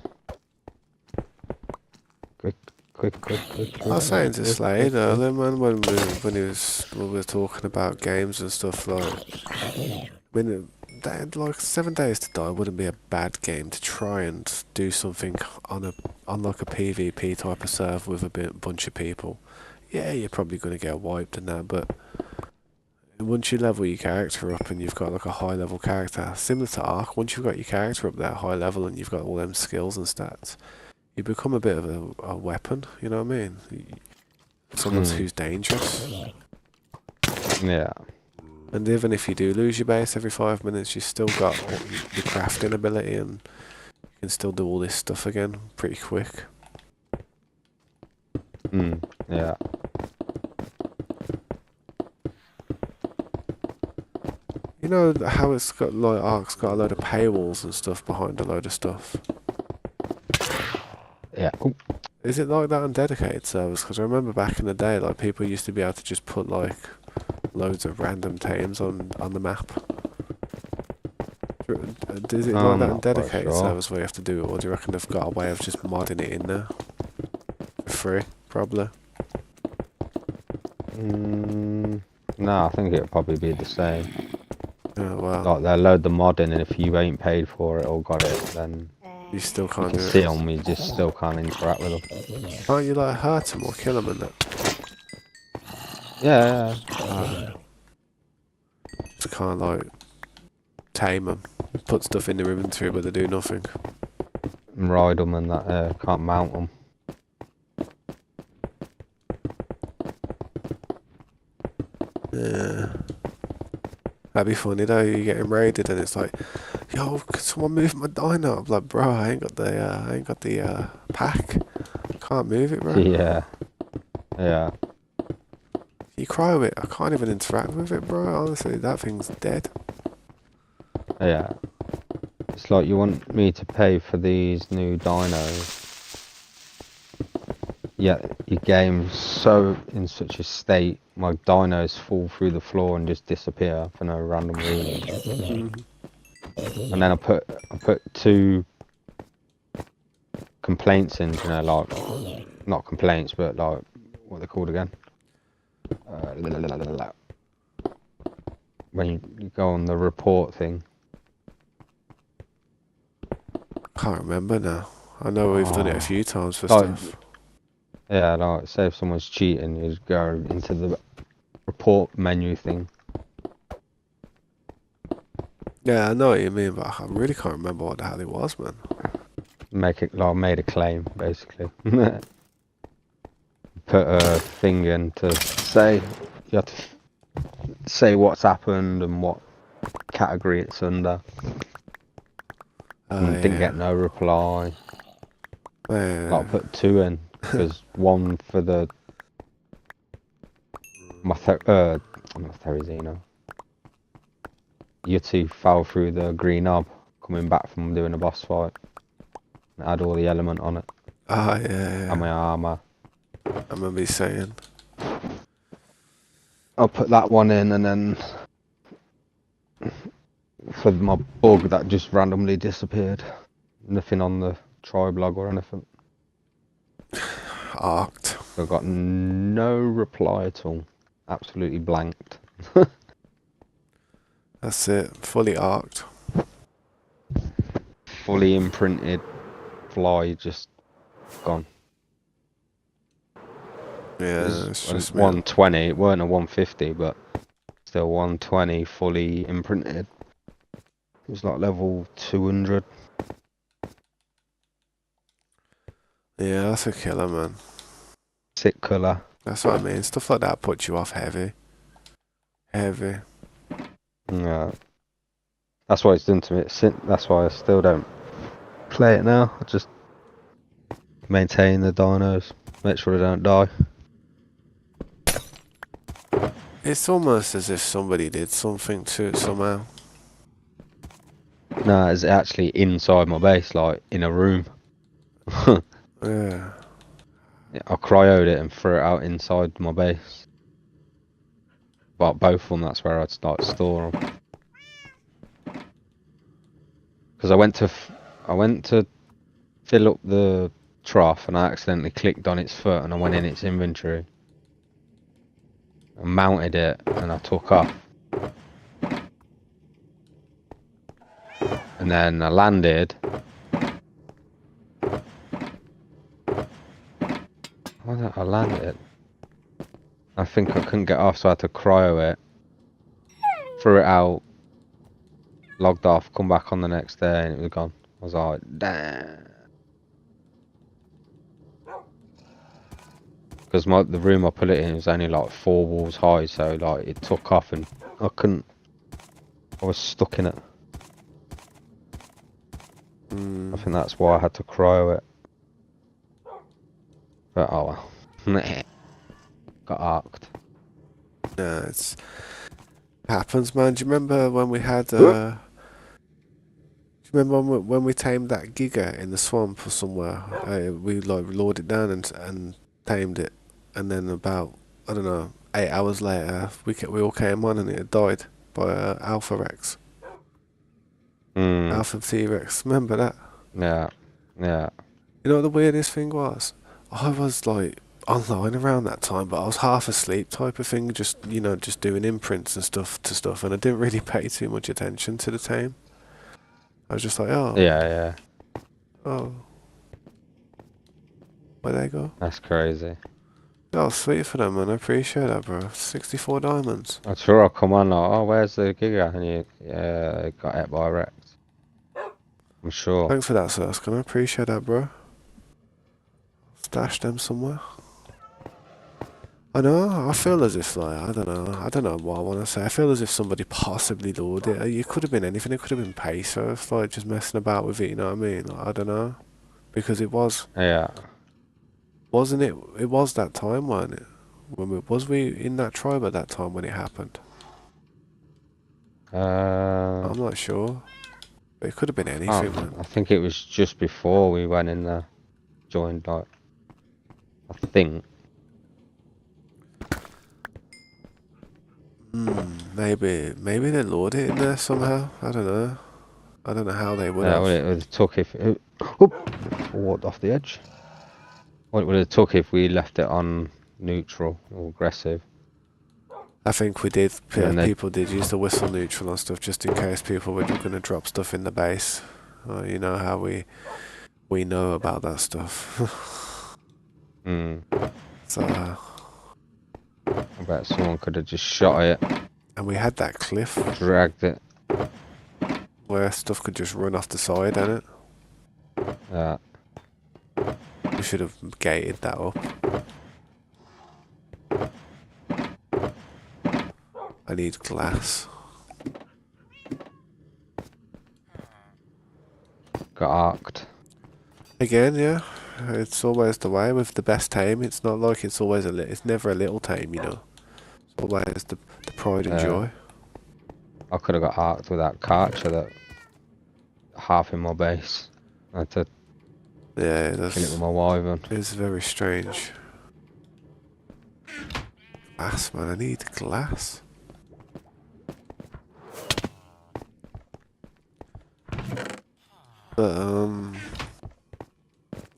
Quick. I was saying to Slade earlier, man, when we were talking about games and stuff, like, I mean, like 7 Days to Die wouldn't be a bad game to try and do something on like a PvP type of server with a bunch of people. Yeah, you're probably going to get wiped and that, but once you level your character up and you've got like a high level character, similar to Ark, once you've got your character up there high level and you've got all them skills and stats, you become a bit of a weapon, you know what I mean? Someone who's dangerous. Yeah. And even if you do lose your base every 5 minutes, you've still got your crafting ability and you can still do all this stuff again pretty quick. Yeah. You know how it's got like Ark's got a load of paywalls and stuff behind a load of stuff? Yeah. Ooh. Is it like that on dedicated servers? Because I remember back in the day, like people used to be able to just put like loads of random tames on the map. Is it like that on dedicated servers where you have to do it, or do you reckon they've got a way of just modding it in there? For free, probably. No, I think it'll probably be the same. Oh, wow. Like they'll load the mod in, and if you ain't paid for it or got it, then You still can't you do can it. see them, you just still can't interact with them. Can't you like hurt them or kill them and that? Yeah. Just can't like tame them. Put stuff in their inventory but they do nothing. And ride them and that, can't mount them. Yeah. That'd be funny though, you're getting raided and it's like, yo, can someone move my dino? I'm like, bro, I ain't got the pack. Can't move it, bro. Yeah. You cry with it. I can't even interact with it, bro. Honestly, that thing's dead. Yeah. It's like you want me to pay for these new dinos. Yeah, your game's so in such a state, my dinos fall through the floor and just disappear for no random reason. And then I put 2 complaints in, you know, like not complaints, but like what they're called again. When you go on the report thing. Can't remember now. I know we've done it a few times for stuff. Yeah, like say if someone's cheating, you just go into the report menu thing. Yeah, I know what you mean, but I really can't remember what the hell it was, man. Made a claim basically. Put a thing in to say you have to say what's happened and what category it's under. Didn't get no reply. I put 2 in because one for the Therizino. Yeti fell through the green knob coming back from doing a boss fight. It had all the element on it. Ah, yeah. And my armour. I remember you saying. I'll put that one in, and then for my bug that just randomly disappeared. Nothing on the try blog or anything. Arced. So I got no reply at all. Absolutely blanked. That's it. Fully arced. Fully imprinted fly just gone. Yeah, It it's was just 120. It weren't a 150, but still 120 fully imprinted. It was like level 200. Yeah, that's a killer, man. Sick colour. That's what I mean. Stuff like that puts you off heavy. Heavy. Yeah. That's what it's done to me. That's why I still don't play it now. I just maintain the dinos. Make sure they don't die. It's almost as if somebody did something to it somehow. No, it's actually inside my base, like in a room. Yeah. I cryoed it and threw it out inside my base. But both of them, that's where I'd start to store them. Because I went to fill up the trough and I accidentally clicked on its foot and I went in its inventory. I mounted it and I took off. And then I landed. Why did I land it? I think I couldn't get off, so I had to cryo it. Threw it out. Logged off, come back on the next day and it was gone. I was like, damn. Because the room I put it in was only like 4 walls high, so like it took off and I was stuck in it. I think that's why I had to cryo it. But oh well. Got arced. Yeah, it's happens, man. Do you remember when we had do you remember when we tamed that giga in the swamp or somewhere? We like lured it down and tamed it, and then about, I don't know, 8 hours later we all came on and it had died by Alpha Rex. Alpha T-Rex. Remember that? Yeah. Yeah. You know what the weirdest thing was? I was like online around that time, but I was half asleep type of thing, just just doing imprints and stuff, and I didn't really pay too much attention to the tame. I was just like, Yeah. oh, where'd they go? That's crazy. Oh, sweet for them, man. I appreciate that, bro. 64 diamonds. I'm sure I'll come on like, oh, where's the Giga? And yeah, it got hit by a Rex. I'm sure. Thanks for that, Surskin. I appreciate that, bro. Stash them somewhere. I know, I feel as if, like, I don't know what I want to say. I feel as if somebody possibly lured it. It could have been anything. It could have been pesos, like, just messing about with it, you know what I mean? Like, I don't know. Because it was, Yeah. wasn't it? It was that time, wasn't it? Was we in that tribe at that time when it happened? I'm not sure. But it could have been anything, man. I think it was just before we went in there. Joined, like, I think. Maybe they lured it in there somehow. I don't know. I don't know how they would Yeah, have. well, it would have took if... walked off the edge. What it would have took if we left it on neutral or aggressive. I think we did. And People did use the whistle neutral and stuff just in case people were going to drop stuff in the base. You know how we know about that stuff. So. I bet someone could have just shot it. And we had that cliff. Dragged it. Where stuff could just run off the side, innit? Yeah. We should have gated that up. I need glass. Got arced. Again, yeah. It's always the way with the best tame. It's not like it's always it's never a little tame, you know. It's always the pride and joy. I could have got arced with that Karcher that half in my base. I had to Yeah, kill it with that's my wyvern. it's very strange. Glass, man. I need glass. But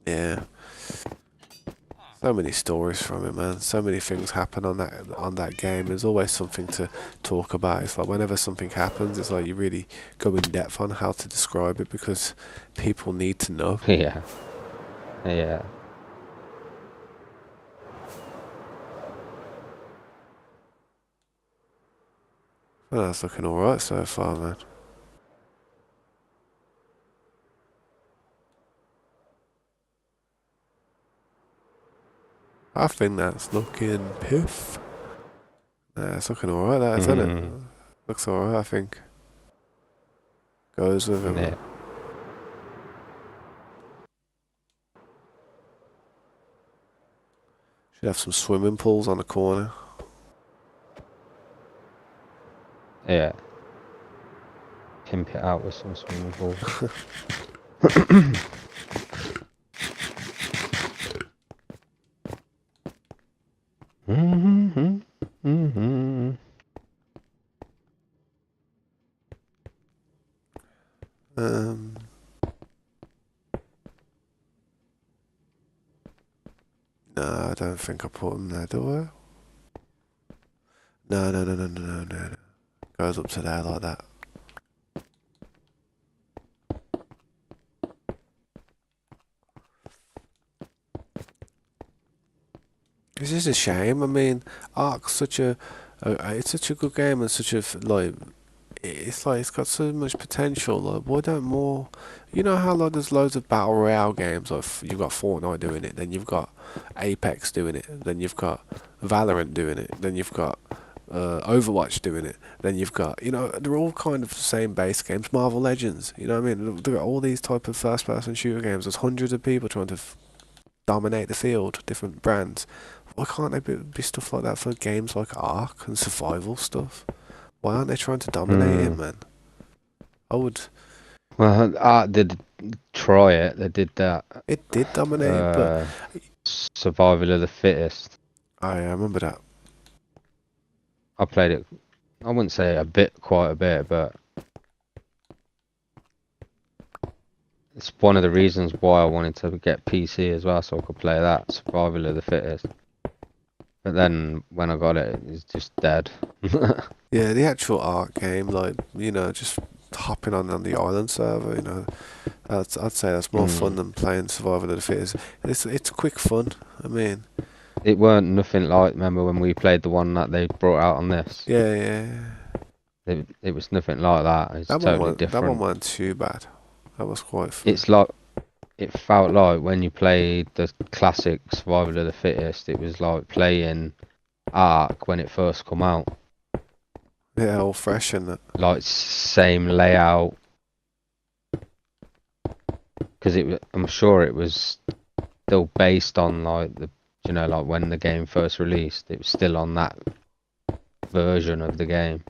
yeah. So many stories from it, man. So many things happen on that game. There's always something to talk about. It's like whenever something happens, it's like you really go in depth on how to describe it because people need to know. Yeah. Yeah. Well, that's looking alright so far, man. I think that's looking piff. Yeah, it's looking alright, that, isn't it? Looks alright, I think. Goes with it, Yeah. man. Should have some swimming pools on the corner. Yeah. Pimp it out with some swimming pools. Um, no, I don't think I put them there, do I? No. Goes up to there like that. This is a shame. I mean, Ark's it's such a good game and such a it's like it's got so much potential. Like, why don't more? You know how like there's loads of battle royale games. Like you've got Fortnite doing it, then you've got Apex doing it, then you've got Valorant doing it, then you've got Overwatch doing it, then you've got they're all kind of the same base games. Marvel Legends, you know what I mean? They've got all these type of first-person shooter games. There's hundreds of people trying to dominate the field, different brands. Why can't there be stuff like that for games like Ark and survival stuff? Why aren't they trying to dominate it, man? I would. Well, Art did try it. They did that. It did dominate it, but Survival of the Fittest. I remember that. I played it. I wouldn't say quite a bit, but it's one of the reasons why I wanted to get PC as well, so I could play that Survival of the Fittest. But then when I got it, it's just dead. Yeah, the actual Ark game, like just hopping on the island server, I'd say that's more fun than playing Survival of the Fittest. It's quick fun. I mean, it weren't nothing like. Remember when we played the one that they brought out on this? yeah. It was nothing like that. It's totally different. That one wasn't too bad. That was quite fun. It's like it felt like when you played the classic Survival of the Fittest, it was like playing Ark when it first come out. Yeah, all fresh and that. Like same layout. Because I'm sure it was still based on like like when the game first released, it was still on that version of the game.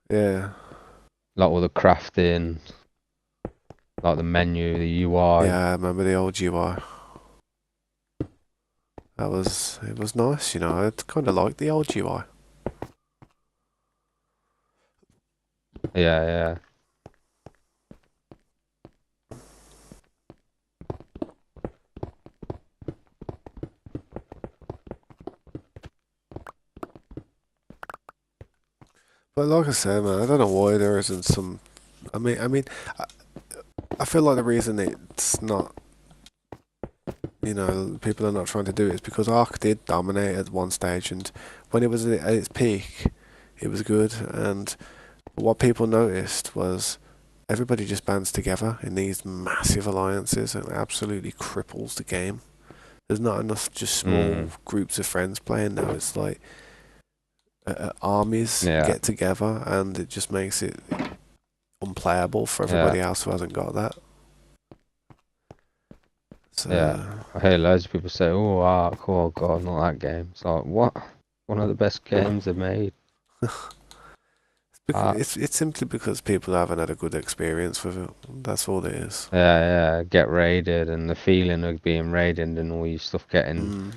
Yeah. Like all the crafting, like the menu, the UI. Yeah, I remember the old UI. It was nice, I kind of liked the old UI. Yeah. But like I said, man, I don't know why there isn't some. I mean, I feel like the reason it's not, people are not trying to do it is because Ark did dominate at one stage, and when it was at its peak, it was good. And what people noticed was everybody just bands together in these massive alliances and absolutely cripples the game. There's not enough just small groups of friends playing now. It's like armies get together, and it just makes it unplayable for everybody else who hasn't got that. So, yeah, I hear loads of people say, "Oh, Ark, oh God, not that game." It's like, what? One of the best games they made. It's It's simply because people haven't had a good experience with it. That's all it is. Yeah, get raided and the feeling of being raided and all your stuff getting Mm.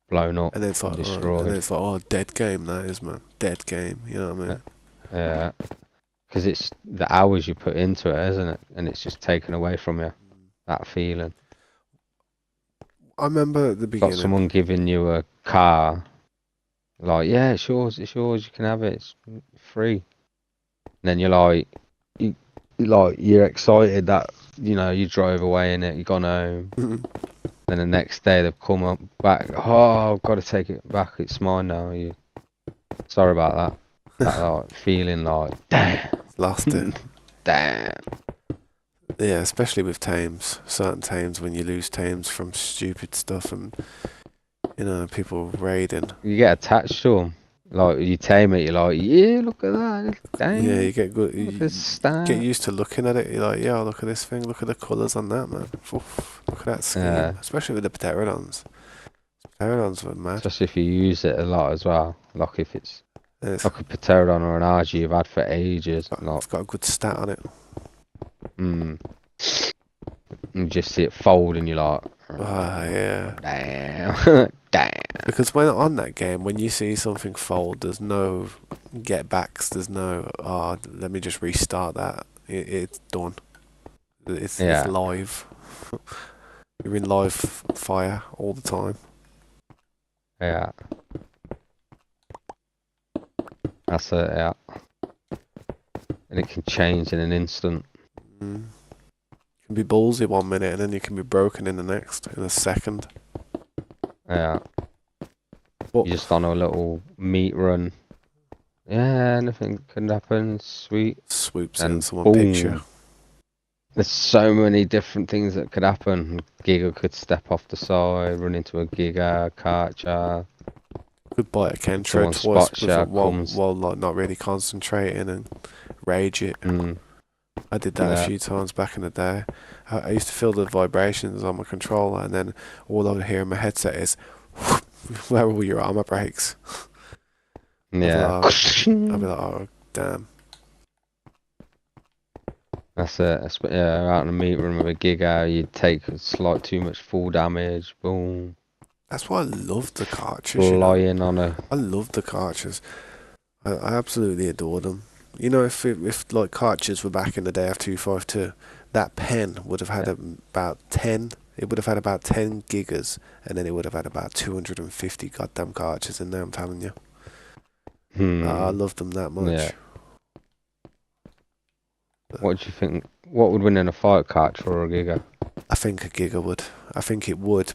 blown up And then it's and like, destroyed. oh, dead game that is, man. Dead game. You know what I mean? Yeah, because it's the hours you put into it, isn't it? And it's just taken away from you, that feeling. I remember at the Got beginning. someone giving you a car, like, yeah, it's yours, you can have it, it's free. And then you're like, you're excited that, you drove away in it, you gone home. Then the next day they've come up back, oh, I've got to take it back, it's mine now. Sorry about that. That like, feeling like, damn. Lost it. Damn. Yeah, especially with tames. Certain tames when you lose tames from stupid stuff and, people raiding. You get attached to them. Like, you tame it, you're like, yeah, look at that. Damn. Yeah, you get good. Look at You this stat. get used to looking at it. You're like, yeah, look at this thing. Look at the colours on that, man. Oof, look at that scheme. Yeah. Especially with the pterodons. Pterodons were mad. Especially if you use it a lot as well. Like if it's And it's like a pterodon or an RG you've had for ages. it's got a good stat on it. You just see it fold and you're like, Ah, yeah. damn. Damn. Because when on that game, when you see something fold, there's no get backs. There's no, let me just restart that. It's done. It's live. You're in live fire all the time. Yeah. That's it, yeah. And it can change in an instant. You can be ballsy 1 minute and then you can be broken in the next, in a second. Yeah. What? You're just on a little meat run. Yeah, anything could happen. Sweet. Swoops And in, someone boom. picks you. There's so many different things that could happen. Giga could step off the side, run into a Giga, Karcher. Could bite a Kentra Someone twice spots you, while like not really concentrating and rage it. I did that a few times back in the day. I used to feel the vibrations on my controller, and then all I would hear in my headset is, "Where are all your armor breaks?" Yeah. I'd be like, "Oh, damn." That's it. Yeah, out in the meat room with a Giga, you'd take like too much full damage. Boom. That's why I love the Karchers. Flying on a. I love the Karchers. I absolutely adore them. You know, if like Karchers were back in the day of 252, that pen would have had about 10. It would have had about 10 gigas, and then it would have had about 250 goddamn Karchers in there. I'm telling you. I love them that much. Yeah. What do you think? What would win in a fight, Karcher or a Giga? I think a Giga would. I think it would,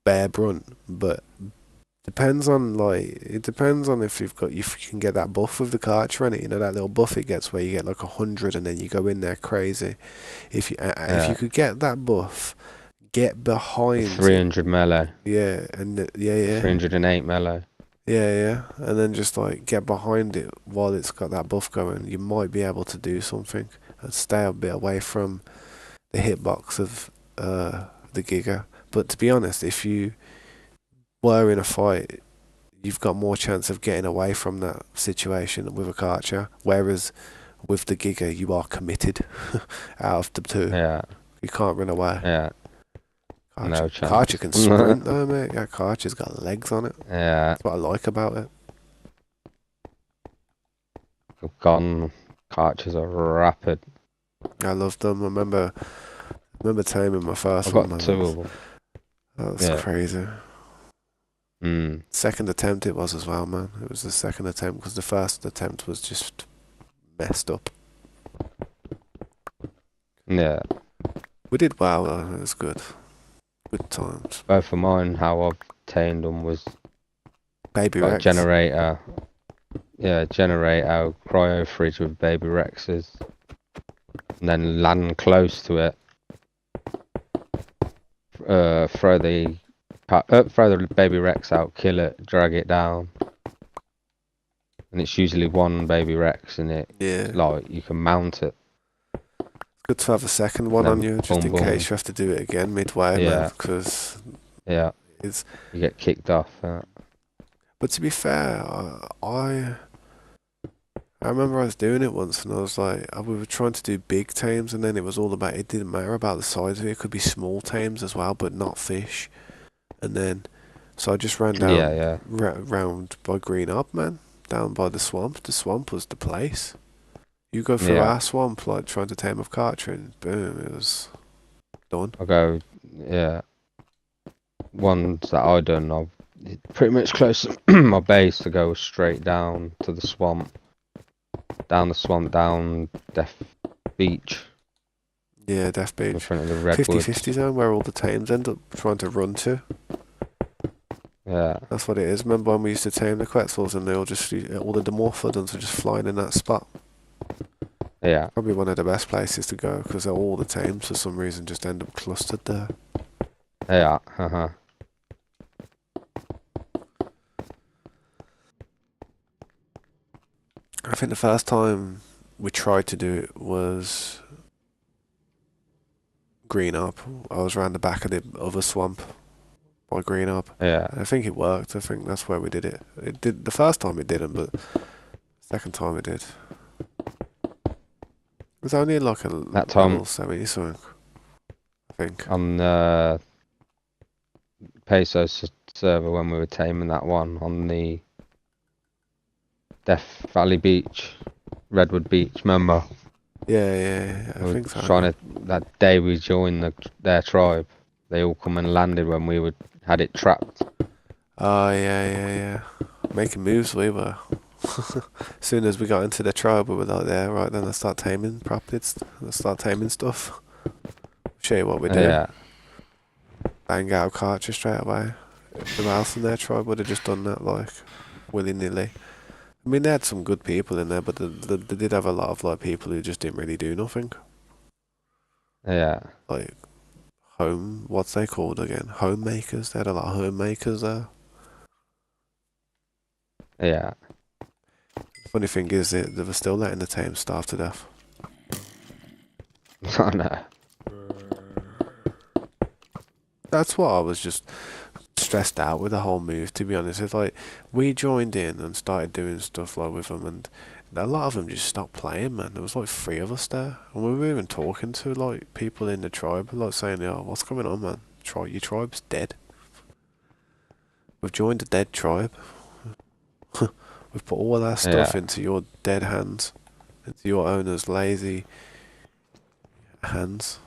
bare brunt, but depends on if you can get that buff with the Karcher in it. You know that little buff it gets where you get like 100 and then you go in there crazy. If you could get that buff, get behind 300 melee. Yeah, and yeah. 308 melee. Yeah, and then just like get behind it while it's got that buff going. You might be able to do something and stay a bit away from the hitbox of the Giga. But to be honest, if you were in a fight, you've got more chance of getting away from that situation with a Karcher. Whereas with the Giga, you are committed out of the two. Yeah. You can't run away. Yeah. Karcher, No chance. Karcher can sprint though, mate. That Karcher's got legs on it. Yeah. That's what I like about it. Gun Karchers are rapid. I love them. I remember taming my first I've one. got 2 of them. That's crazy. Mm. Second attempt it was as well, man. It was the second attempt because the first attempt was just messed up. Yeah. We did well though. It was good. Good times. Both of mine, how I've tamed them was Baby got a Rex. generator. Yeah, generator, cryo fridge with baby Rexes. And then land close to it. Throw the baby Rex out, kill it, drag it down. And it's usually one baby Rex in it. Yeah. Like, you can mount it. Good to have a second one on you, just in case you have to do it again midway, man. Because it's you get kicked off. But to be fair, I remember I was doing it once, and I was like, we were trying to do big tames, and then it was all about, it didn't matter about the size of it. It could be small tames as well, but not fish. And then, so I just ran Yeah, down yeah, round by Green Up, man, down by the swamp. The swamp was the place. You go through yeah. our swamp, like trying to tame a cartridge, and boom, it was done. I go, yeah. Ones that I done, I've pretty much close to my base to go straight down to the swamp, down Death Beach Yeah, Death in Beach. front of the 50-50 redwoods. zone where all the tames end up trying to run to. Yeah, That's what it is. Remember when we used to tame the Quetzals and they all just, all the Dimorphodons were just flying in that spot? yeah, Probably one of the best places to go because all the tames for some reason just end up clustered there. yeah, I think the first time we tried to do it was Green Up. I was around the back of the other swamp by Green Up. yeah. I think it worked. I think that's where we did it. It did the first time it didn't, but second time it did. It was only like a That level time 70 something, I think. on Pesos server when we were taming that one on the Death Valley Beach, Redwood Beach, remember? Yeah, I We were think so. trying to, that day we joined their tribe, they all come and landed when we had it trapped. Oh, yeah. Making moves, we were. As soon as we got into the tribe, we were like, there, right, then let's start taming properly. Let's start taming stuff. Show you what we do. Yeah, Bang out a cartridge straight away. Who else in their tribe would have just done that, like, willy-nilly? I mean, they had some good people in there, but they did have a lot of, like, people who just didn't really do nothing. yeah, Like, what's they called again? Homemakers. They had a lot of homemakers there. yeah. Funny thing is, they were still letting the tame starve to death. I know. That's what I was just stressed out with the whole move, to be honest. It's like, we joined in and started doing stuff like with them, and a lot of them just stopped playing, man. There was like 3 of us there, and we were even talking to like people in the tribe, like saying, "Yo, what's going on, man? Your tribe's dead. We've joined a dead tribe. We've put all our stuff Yeah. into your dead hands, into your owner's lazy hands."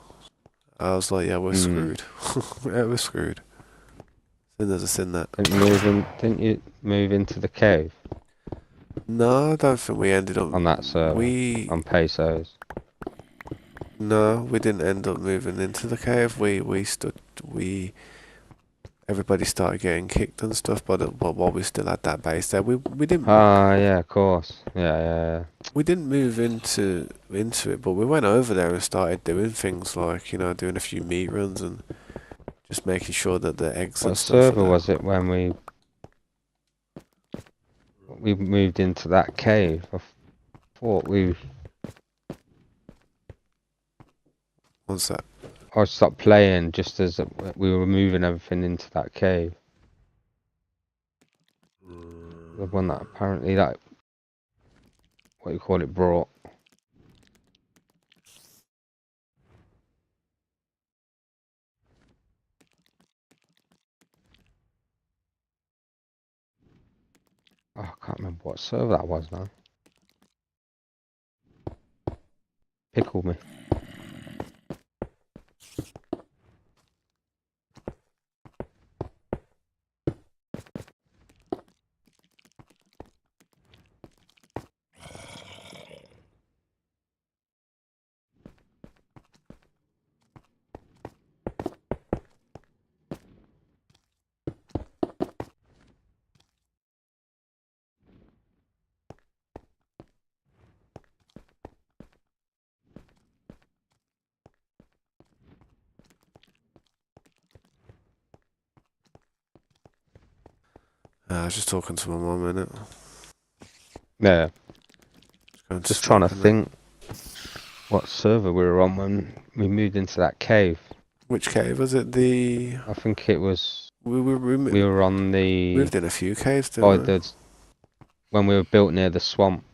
I was like, "Yeah, we're screwed. Yeah, we're screwed." Sin as a sin that. Didn't you move into the cave No, I don't think we ended up. on that server? We On Pesos? No, we didn't end up moving into the cave. Everybody started getting kicked and stuff, but while we still had that base there, we didn't Ah, yeah, of course. Yeah. we didn't move into it, but we went over there and started doing things like, doing a few meat runs and just making sure that the eggs What and stuff are server there. was it when we moved into that cave? I thought What's that? I stopped playing just as we were moving everything into that cave. The one that apparently what you call it, brought. Oh, I can't remember what server that was now. Pickle me. I was just talking to my mum in it. Yeah, Going to just trying to sleep, innit? think what server we were on when we moved into that cave. Which cave was it? The I think it was we we were on the moved in a few caves, didn't we? when we were built near the swamp.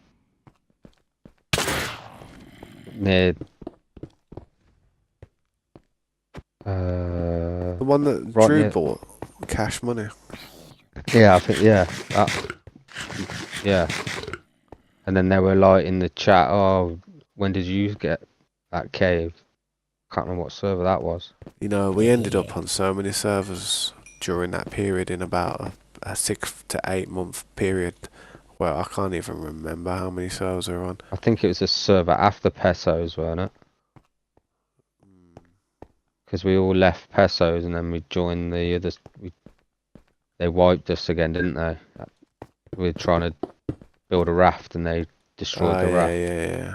near. The one that Right Drew near. bought, cash money. Yeah, I think yeah. And then they were like in the chat. Oh, when did you get that cave? Can't remember what server that was. You know, we ended up on so many servers during that period in about a 6 to 8 month period. Well, I can't even remember how many servers we were on. I think it was a server after Pesos, weren't it? Because we all left Pesos and then we joined the others. They wiped us again, didn't they? We were trying to build a raft and they destroyed the raft. Yeah.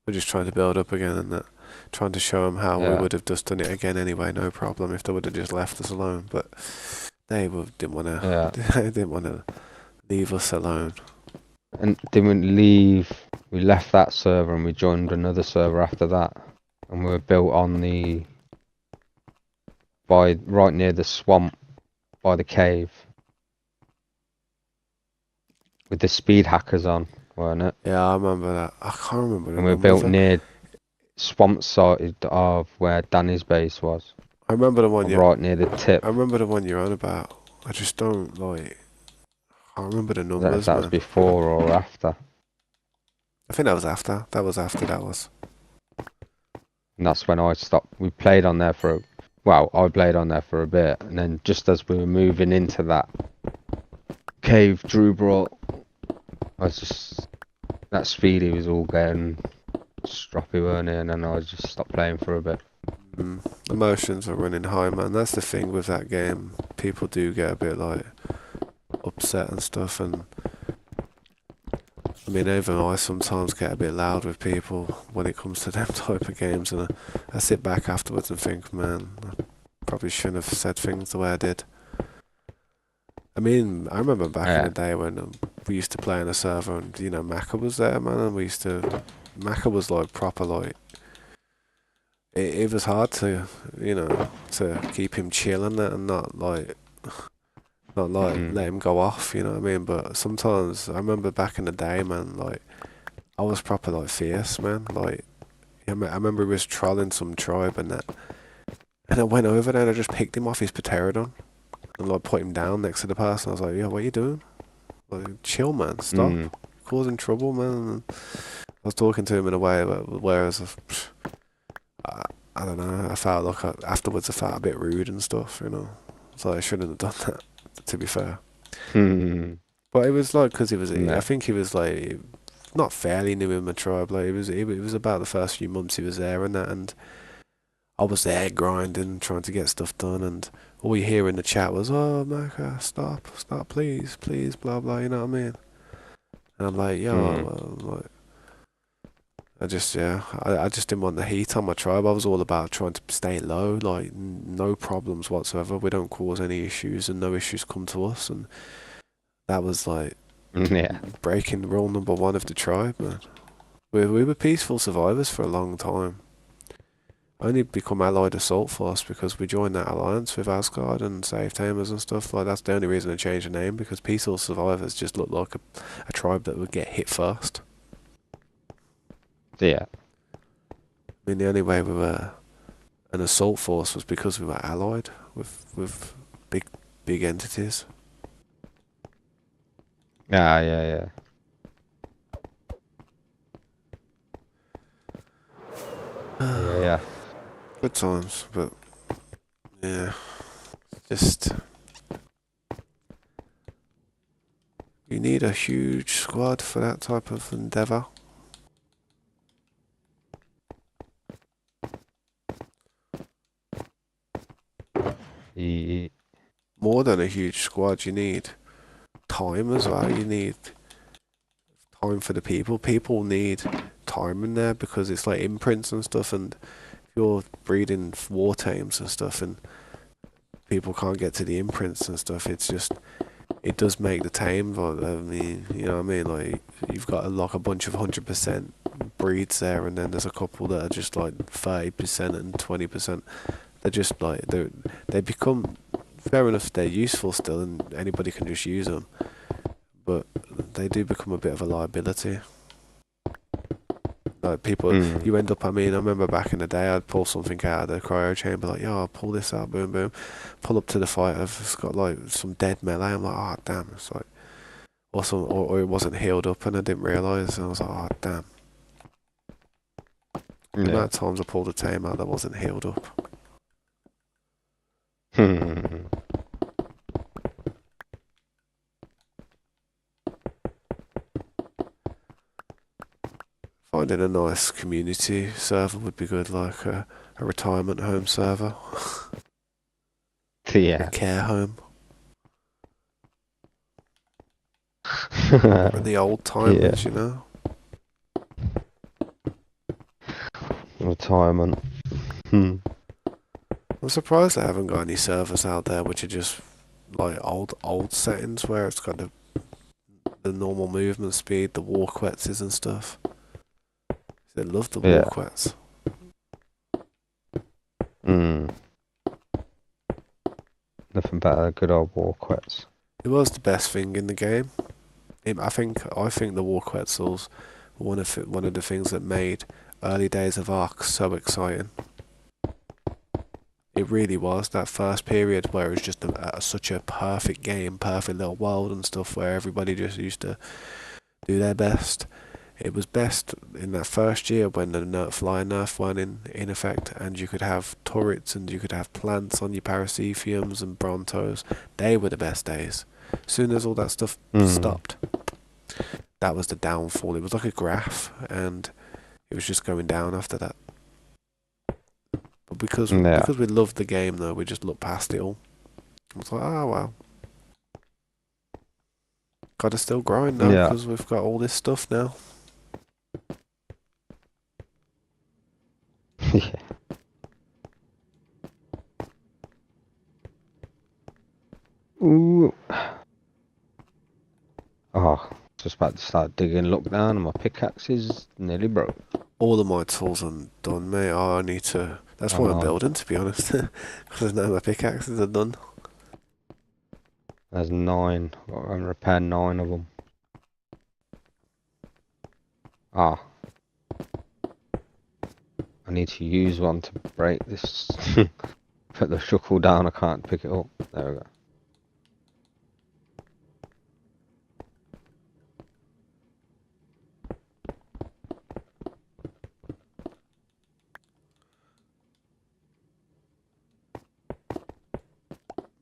We're just trying to build up again and that. Trying to show them how we would have just done it again anyway, no problem, if they would have just left us alone. But they didn't want to. Yeah. They didn't want to leave us alone. And didn't leave. We left that server and we joined another server after that. And we were built on right near the swamp by the cave. With the speed hackers on, weren't it? Yeah, I remember that. I can't remember the And we were number built of it. near swamp side of where Danny's base was. I remember the one Right near the tip. I remember the one you're on about. I just don't like. I remember the I don't know if numbers, that was man. before or after. I think that was after. That was after that was. And that's when I stopped. We played on there for I played on there for a bit, and then just as we were moving into that cave Drew brought, I was just that speedy was all getting stroppy, weren't it? And then I just stopped playing for a bit. Emotions are running high, man. That's the thing with that game. People do get a bit like upset and stuff, and I mean, even I sometimes get a bit loud with people when it comes to them type of games, and I sit back afterwards and think, man, I probably shouldn't have said things the way I did. I mean, I remember back in the day when we used to play on a server, and you know, Maka was there, man, and Maka was like proper like. It was hard to, you know, to keep him chill and that, and not like let him go off, you know what I mean? But sometimes I remember back in the day, man, like I was proper like fierce, man. Like I remember he was trolling some tribe and that, and I went over there and I just picked him off his pterodon and like put him down next to the person. I was like, "Yo, what are you doing? Like, chill, man. Stop causing trouble, man." And I was talking to him in a way whereas I don't know. I felt like afterwards I felt a bit rude and stuff, you know. So I shouldn't have done that, to be fair. But it was like because he was. I think he was like not fairly new in my tribe. Like it was about the first few months he was there and that, and I was there grinding, trying to get stuff done, and all you hear in the chat was, "Oh, Maka, stop, please, blah blah." You know what I mean? And I'm like, yo, like. I just didn't want the heat on my tribe. I was all about trying to stay low, like no problems whatsoever. We don't cause any issues, and no issues come to us. And that was like breaking rule number one of the tribe, man. We were peaceful survivors for a long time. Only become allied assault force because we joined that alliance with Asgard and Save Tamers and stuff. Like that's the only reason I changed the name, because peaceful survivors just looked like a tribe that would get hit first. Yeah. I mean, the only way we were an assault force was because we were allied with big entities. Yeah. Yeah. Good times, but yeah, just you need a huge squad for that type of endeavour. More than a huge squad, you need time as well. You need time for the people. People need time in there because it's like imprints and stuff, and if you're breeding war tames and stuff and people can't get to the imprints and stuff, it does make the tame, I mean, you know what I mean, like you've got like a bunch of 100% breeds there, and then there's a couple that are just like 30% and 20%. They're just like they become, fair enough, they're useful still and anybody can just use them, but they do become a bit of a liability. Like people, Mm. you end up. I mean, I remember back in the day, I'd pull something out of the cryo chamber, like, yo, I'll pull this out, boom, boom. Pull up to the fighter, it's got like some dead melee. I'm like, oh damn, it's like, or it wasn't healed up, and I didn't realise, and I was like, oh damn. The Yeah. amount of times I pulled a tame out that wasn't healed up. Finding a nice community server would be good, like a retirement home server, a Yeah. care home, or the old timers, Yeah. you know. Retirement. Hmm. I'm surprised they haven't got any servers out there which are just like old settings where it's got the normal movement speed, the walkwetzes and stuff. They love the Yeah. walkwets. Mm. Nothing better than good old walkwets. It was the best thing in the game. I think the walkwetzels were one of the things that made early days of Ark so exciting. It really was that first period where it was just such a perfect game, perfect little world and stuff where everybody just used to do their best. It was best in that first year when the flying nerf went in effect, and you could have turrets and you could have plants on your Paracefiums and Brontos. They were the best days. As soon as all that stuff stopped, that was the downfall. It was like a graph, and it was just going down after that. But because we loved the game, though, we just looked past it all. I was like, oh well. Gotta still grind though, Yeah. because we've got all this stuff now. Yeah. Ooh. Oh, just about to start digging. Look down, and my pickaxe is nearly broke. All of my tools are done, mate. Oh, I need to. That's why I'm building, to be honest. Because now my pickaxes are done. There's 9. I'm gonna repair 9 of them. Ah. I need to use one to break this. Put the shuckle down, I can't pick it up. There we go.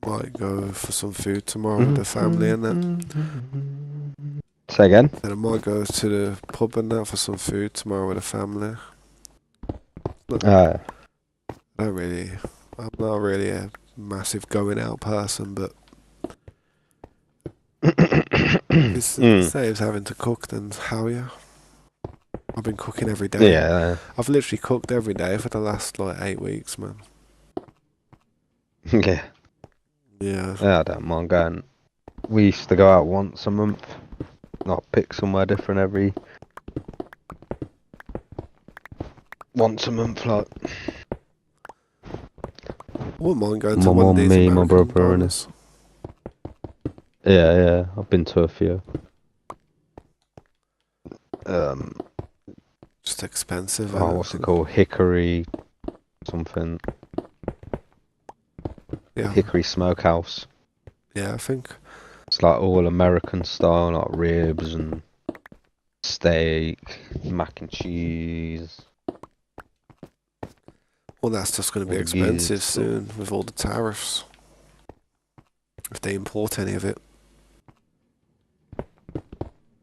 Might go for some food tomorrow with the family and that. Say again? And I might go to the pub and that for some food tomorrow with the family. I'm not really a massive going out person, but if it saves having to cook, then how yeah. I've been cooking every day. Yeah. I've literally cooked every day for the last like 8 weeks, man. Yeah. Yeah. Yeah, I don't mind going. We used to go out once a month. Not pick somewhere different every once a month, like. I wouldn't mind going to My one of mum, these me, my American brother, and diners. Yeah. I've been to a few. Just expensive. Oh, what's it called? Hickory something. Yeah. Hickory Smokehouse. Yeah, I think. It's like all American style, like ribs and steak, mac and cheese. Well, that's just going to be All the gears expensive stuff. soon with all the tariffs. If they import any of it.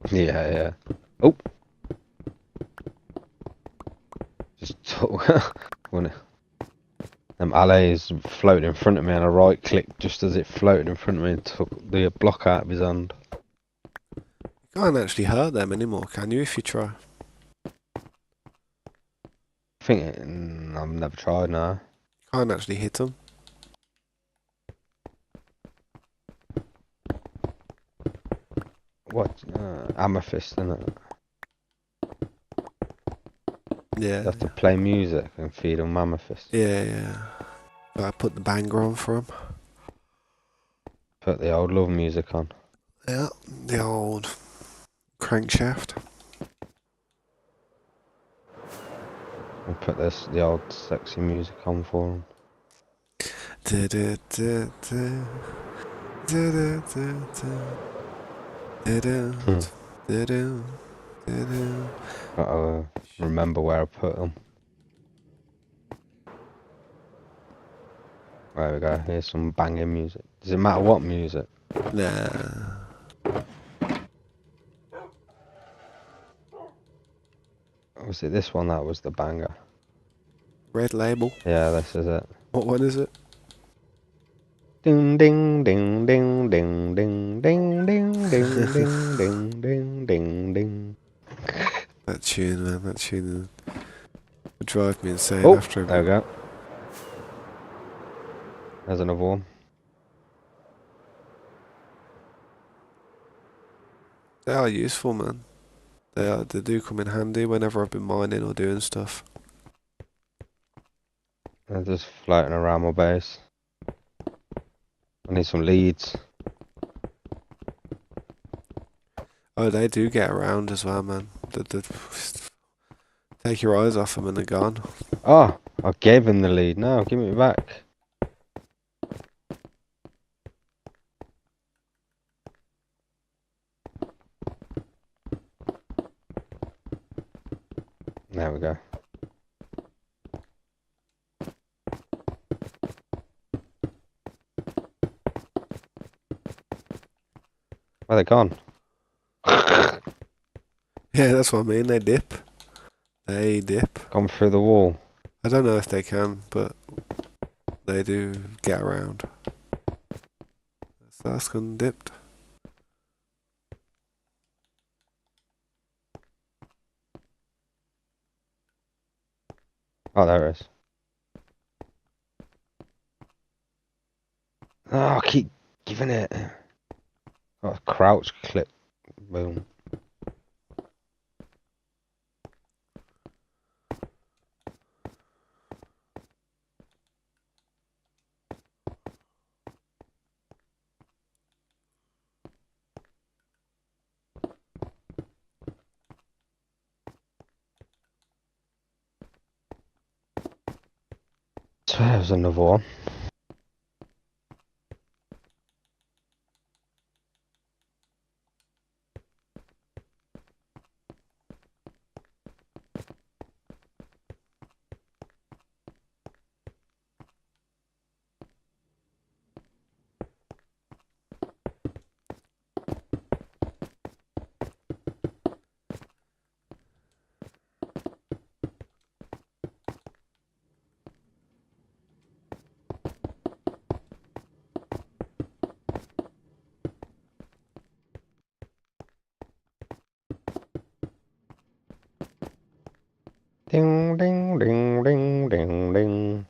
Yeah. Oh. Just took when Ala's floated in front of me and I right clicked just as it floated in front of me and took the block out of his hand. You can't actually hurt them anymore, can you, if you try? I think I've never tried now. You can't actually hit them. What? Amethyst, isn't it? Yeah. You have to play music and feed them amethyst. Yeah. I put the banger on for them. Put the old love music on. Yeah, the old crankshaft. I'll put the old sexy music on for him. Gotta remember where I put them. There we go. Here's some banging music. Does it matter what music? Nah. Was it this one that was the banger? Red Label. Yeah, this is it. What one is it? Ding ding ding ding ding ding ding ding ding ding ding ding ding ding. That tune, man. That tune would drive me insane Oh, after there we go. There's another one. They are useful, man. They do come in handy whenever I've been mining or doing stuff. They're just floating around my base. I need some leads. Oh, they do get around as well, man. Take your eyes off them and they're gone. Oh, I gave him the lead. No, give me it back. There we go. Where they gone? Yeah, that's what I mean. They dip. They dip. Gone through the wall. I don't know if they can, but they do get around. That's gone dipped. Oh, there it is. Oh, I keep giving it. Oh, crouch, click, boom. So there's another one. Ding, ding, ding, ding, ding, ding.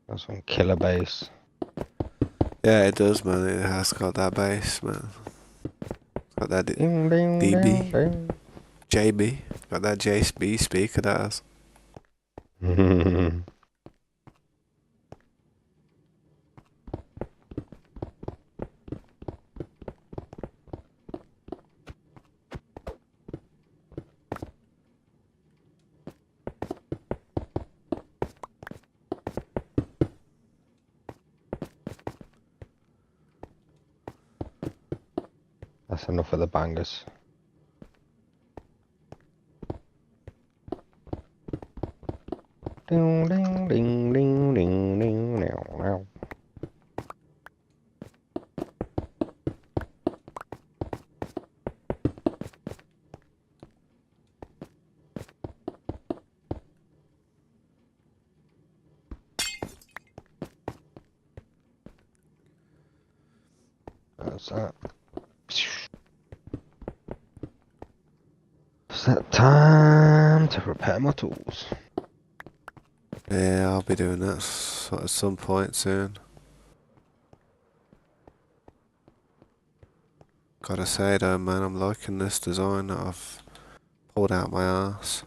That's one killer bass. Yeah, it does, man. It has got that bass, man. It's got that Ding, ding, DB, ding, ding. JB. Got that JB speaker that has. That's enough of the bangers. Ding, ding, ding, ding, ding, ding, now, now. That's that. It's that time to repair my tools. Yeah, I'll be doing that at some point soon. Gotta say though, man, I'm liking this design that I've pulled out my ass.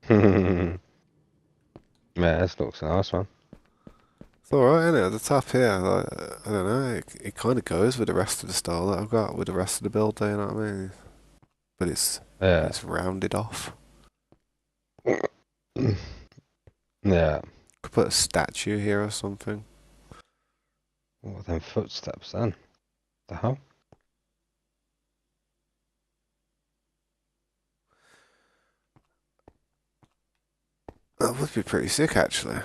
Yeah, this looks nice, man. It's alright, isn't it? At the top here, like, I don't know, it kind of goes with the rest of the style that I've got, with the rest of the build, you know what I mean? But Yeah. it's rounded off. Yeah. Could put a statue here or something. What them footsteps then? The hell? That would be pretty sick, actually.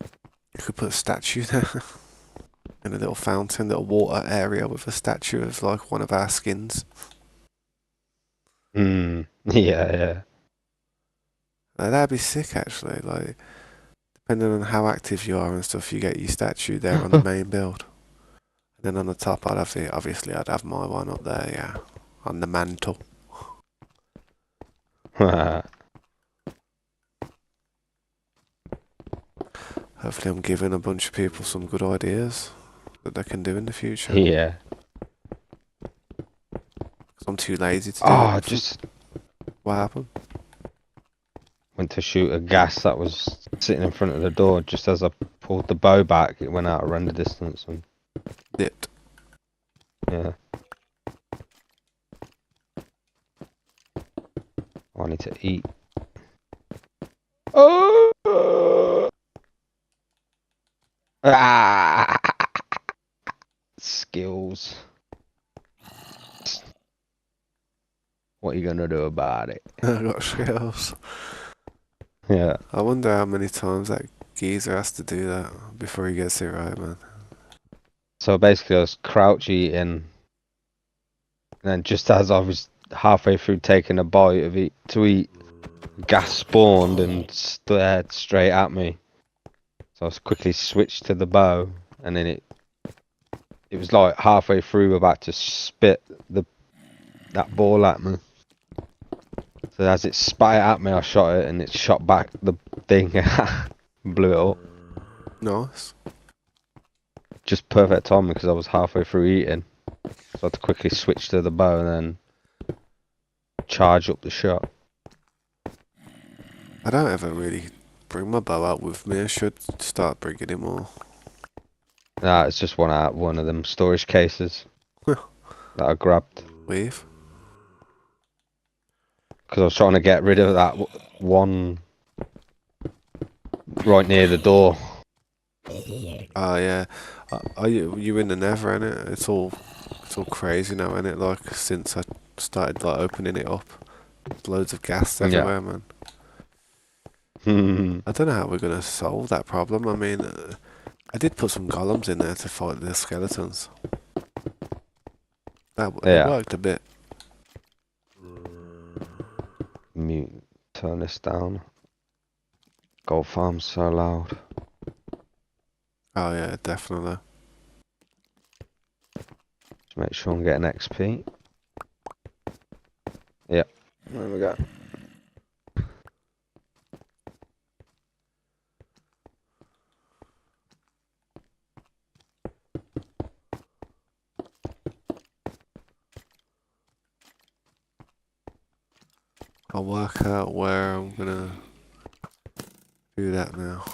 You could put a statue there. In a little fountain, little water area with a statue of, like, one of our skins. Yeah, yeah. That'd be sick, actually. Like, depending on how active you are and stuff, you get your statue there on the main build. And then on the top, obviously, I'd have my one up there, yeah. On the mantle. Hopefully I'm giving a bunch of people some good ideas that they can do in the future. Yeah. 'Cause I'm too lazy to do Oh, it. just What happened? went to shoot a gas that was sitting in front of the door. Just as I pulled the bow back, it went out of render distance. And Dipped. yeah. I need to eat. Oh! Ah! Skills. What are you gonna do about it? I got skills. Yeah. I wonder how many times that geezer has to do that before he gets it right, man. So basically, I was crouch eating, and then just as I was halfway through taking a bite of it to eat, gas spawned and stared straight at me. So I was quickly switched to the bow, and then it was like halfway through about to spit that ball at me. So as it spat it at me, I shot it, and it shot back the thing, blew it up. Nice. Just perfect timing because I was halfway through eating, so I had to quickly switch to the bow and then charge up the shot. I don't ever really bring my bow out with me. I should start bringing it more. Nah, it's just one of them storage cases that I grabbed Weave. because I was trying to get rid of that one right near the door. Oh yeah. Are you in the Nether, innit? It's all crazy now, innit? Like since I started like opening it up, there's loads of gas everywhere, man. I don't know how we're gonna solve that problem. I mean, I did put some golems in there to fight the skeletons. That worked a bit. Mute. Turn this down. Gold farm's so loud. Oh yeah, definitely. Just make sure I'm getting XP. Yep. There we go. I'll work out where I'm gonna do that now.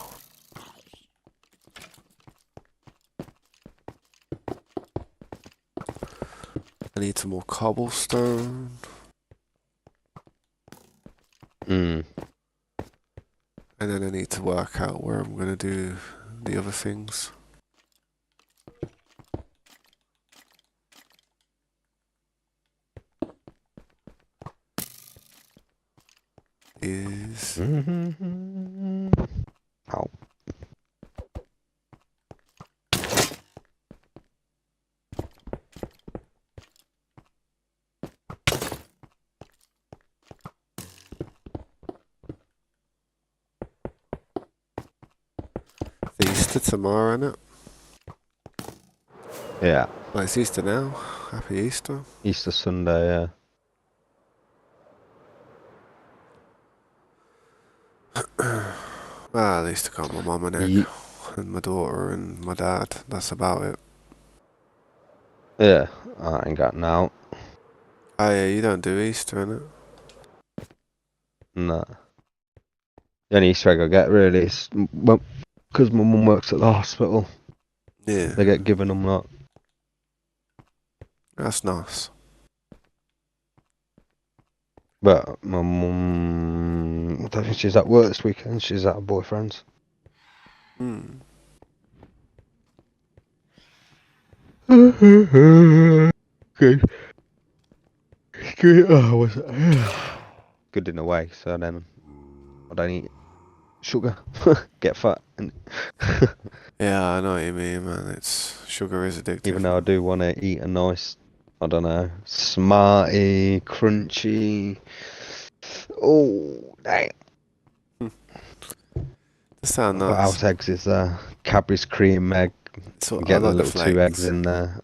I need some more cobblestone. Mm. And then I need to work out where I'm gonna do the other things. Is Ow. Easter tomorrow, innit? Yeah. Well, it's Easter now. Happy Easter. Easter Sunday, yeah. Well, at least I got my mum and egg. And my daughter and my dad. That's about it. Yeah, I ain't got now. Oh yeah, you don't do Easter, innit? Nah. The only Easter egg I get really is because my mum works at the hospital. Yeah, They get given them that. that's nice. But my mum, I don't think she's at work this weekend. She's at her boyfriend's. Hmm. Good. Good. Oh, what's it? Good in a way. So then I don't eat sugar. Get fat. And Yeah, I know what you mean, man. Sugar is addictive. even though I do want to eat a nice, I don't know, smarty, crunchy. Oh, dang. They sound What nice. else eggs is there? Cadbury's cream egg. So You I get the like the little 2 eggs flakes. in there.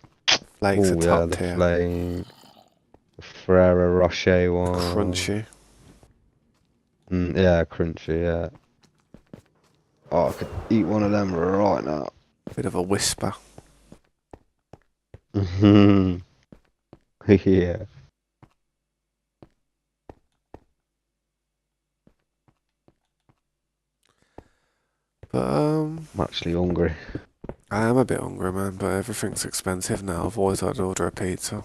Flakes are Oh yeah, top the tier. flame. The Ferrero Rocher one. Crunchy. Yeah, crunchy, yeah. Oh, I could eat one of them right now. Bit of a whisper. Yeah. But I'm actually hungry. I am a bit hungry, man. But everything's expensive now. I've always had to order a pizza.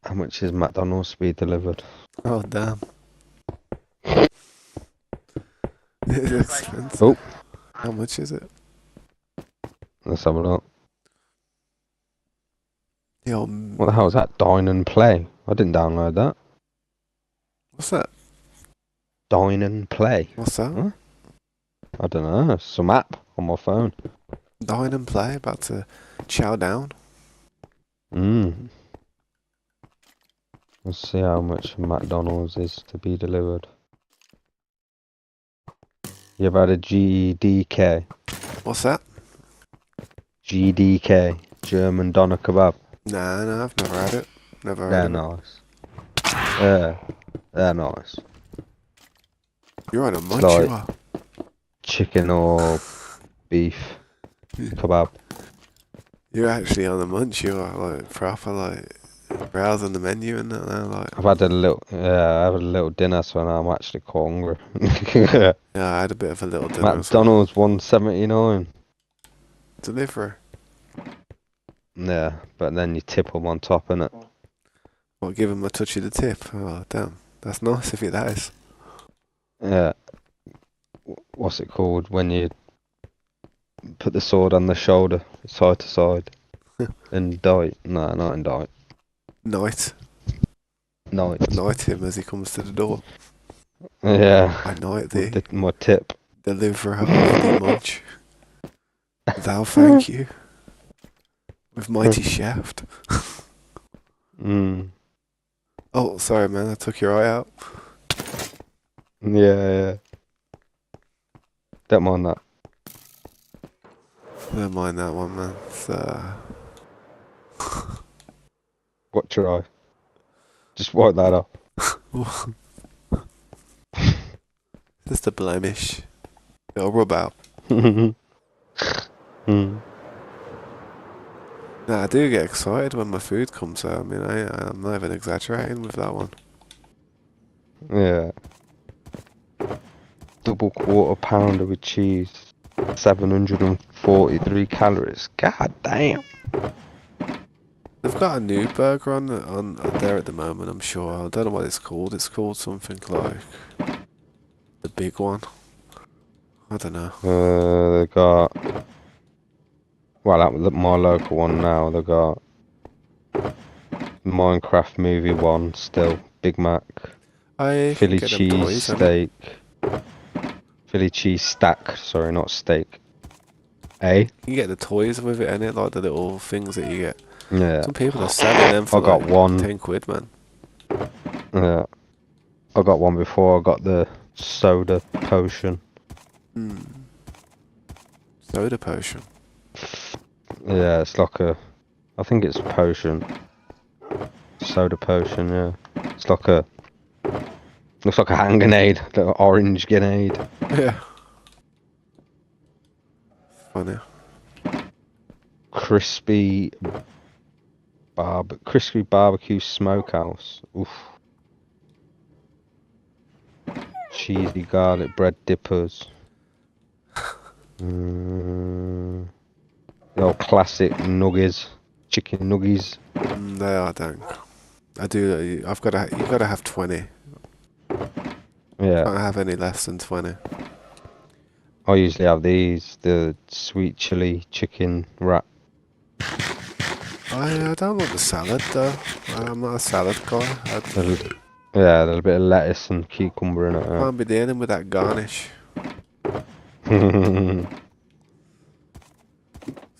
How much is McDonald's to be delivered? Oh damn. It's expensive. Oh, How much is it? let's have a look. Yo, What the hell is that? Dine and Play. I didn't download that. what's that? Dine and Play. What's that? Huh? I don't know. Some app on my phone. Dine and play. About to chow down. Let's see how much McDonald's is to be delivered. You've had a GDK. What's that? GDK. German Doner Kebab. Nah, I've never had it. Never heard They're of it. nice. Yeah, they're nice. You're on a It's munch, like you are. chicken or beef kebab. You're actually on the munch, you are. Like, proper, like, browsing the menu and that now, like. I've had a little, yeah, I had a little dinner, so now I'm actually quite hungry. Yeah, I had a bit of a little dinner as well. McDonald's 179. Delivery. Yeah, but then you tip them on top, innit? What, give him a touch of the tip? Oh, damn. That's nice if it is. Yeah. What's it called when you put the sword on the shoulder, side to side, indict? No, not indict. Knight. Knight. Knight him as he comes to the door. Yeah. I knight thee. My tip. Deliverer of the munch. Thou thank you. With mighty shaft. Oh, sorry, man. I took your eye out. Yeah. Don't mind that. Never mind that one, man. It's, Watch your eye. Just wipe that up. just a blemish. It'll rub out. Nah, I do get excited when my food comes out. I mean, I'm not even exaggerating with that one. Yeah. Double quarter pounder with cheese. 743 calories. God damn. They've got a new burger on there at the moment, I'm sure. I don't know what it's called. It's called something like the big one. I don't know. They got. Well, at my local one now, they got Minecraft movie one still. Big Mac. I can Philly get them cheese toys, innit? steak. Philly cheese stack. Sorry, not steak. You can get the toys with it, innit? Like the little things that you get. Yeah. Some people are selling them for I got like one. 10 quid, man. Yeah. I got one before. I got the soda potion. Soda potion. Yeah, it's like a. I think it's a potion. Soda potion, yeah. It's like a. Looks like a hand grenade. Little orange grenade. Yeah. Funny. Crispy Crispy barbecue smokehouse. Oof. Cheesy garlic bread dippers. The old classic nuggies, chicken nuggies. They are dang. I do. I've got to. You got to have 20. Yeah, Can't have any less than 20. I usually have these, the sweet chili chicken wrap. I don't like the salad though. I'm not a salad guy. I Yeah, a little bit of lettuce and cucumber in it. can't be dealing with that garnish.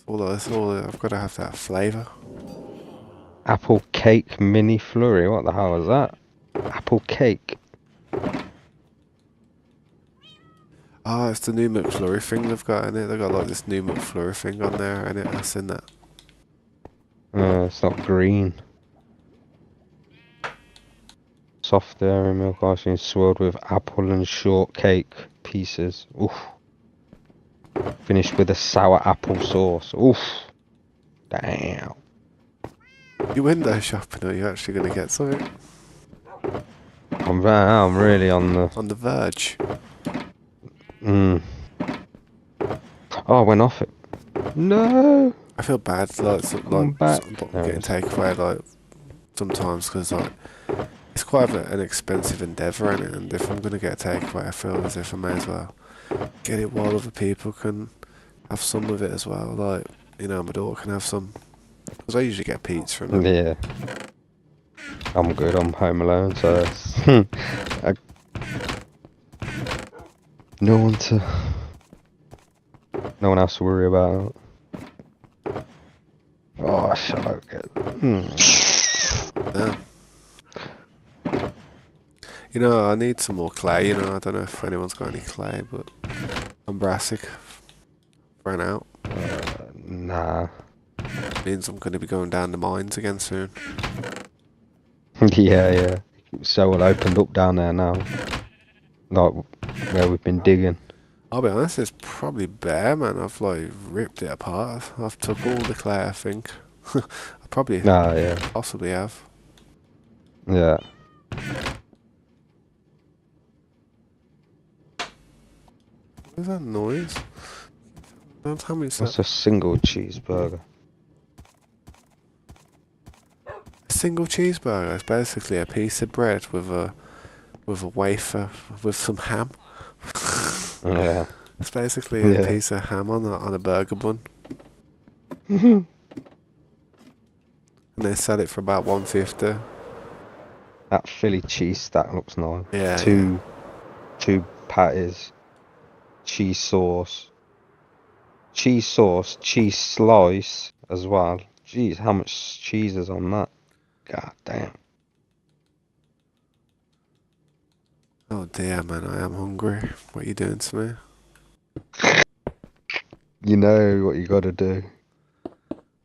It's all. I've got to have that flavour. Apple cake mini flurry. What the hell is that? Apple cake. Oh, it's the new McFlurry thing they've got in it. They've got like this new McFlurry thing on there in it. I've seen that. It's not green. Soft dairy milk ice cream swirled with apple and shortcake pieces. Oof. Finished with a sour apple sauce. Oof. Damn. You window shopping, or are you actually going to get something? I'm really on the... On the verge. Oh, I went off it. No. I feel bad, like, I'm back. getting takeaway, like, sometimes, because, like, it's quite an expensive endeavour, in it, and if I'm going to get a takeaway, I feel as if I may as well get it while other people can have some of it as well. Like, you know, my daughter can have some, because I usually get pizza from it. Yeah. I'm good. I'm home alone, so no one else to worry about. Oh, shut up. Yeah. You know, I need some more clay, you know, I don't know if anyone's got any clay, but I'm brassic. Ran out. Nah. Means I'm going to be going down the mines again soon. Yeah. So it opened up down there now. Like where we've been digging. I'll be honest, it's probably bare, man. I've like ripped it apart. I've took all the clay, I think. I probably Yeah. possibly have. Yeah. What is that noise? Don't tell me it's What's a single cheeseburger? a single cheeseburger. It's basically a piece of bread with a wafer with some ham. Yeah. It's basically a piece of ham on a burger bun. And they sell it for about $1.50. That Philly cheese stack looks nice. Yeah. Two patties, cheese sauce, cheese slice as well. Jeez, how much cheese is on that? God damn. Oh dear, man, I am hungry. What are you doing to me? You know what you gotta do.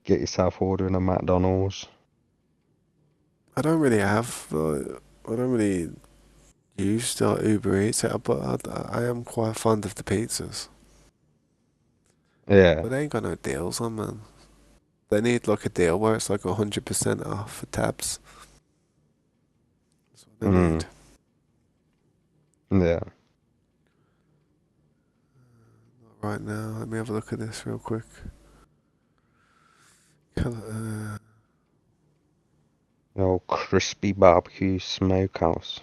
Get yourself ordering a McDonald's. I don't really use Uber Eats, but I am quite fond of the pizzas. Yeah. But they ain't got no deals on, man. They need like a deal where it's like 100% off for tabs. That's what they need. Yeah. Not right now. Let me have a look at this real quick. Oh, crispy barbecue smokehouse.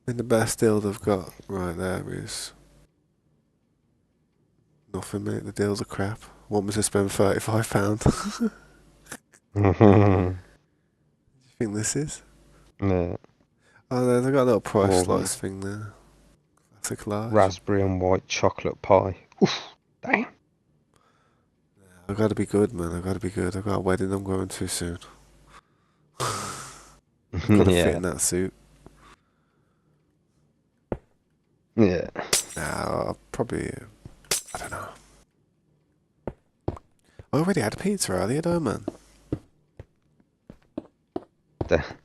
And the best deal they've got right there is nothing, mate. The deals are crap. Want me to spend £35? Yeah. You think this is? Oh, they've got a little price slice thing there. Classic large. Raspberry and white chocolate pie. Oof, damn. I've got to be good, man. I've got to be good. I've got a wedding I'm going to soon. I've got to fit in that suit. Yeah. Nah, I'll probably... I don't know. I already had a pizza earlier, though, man.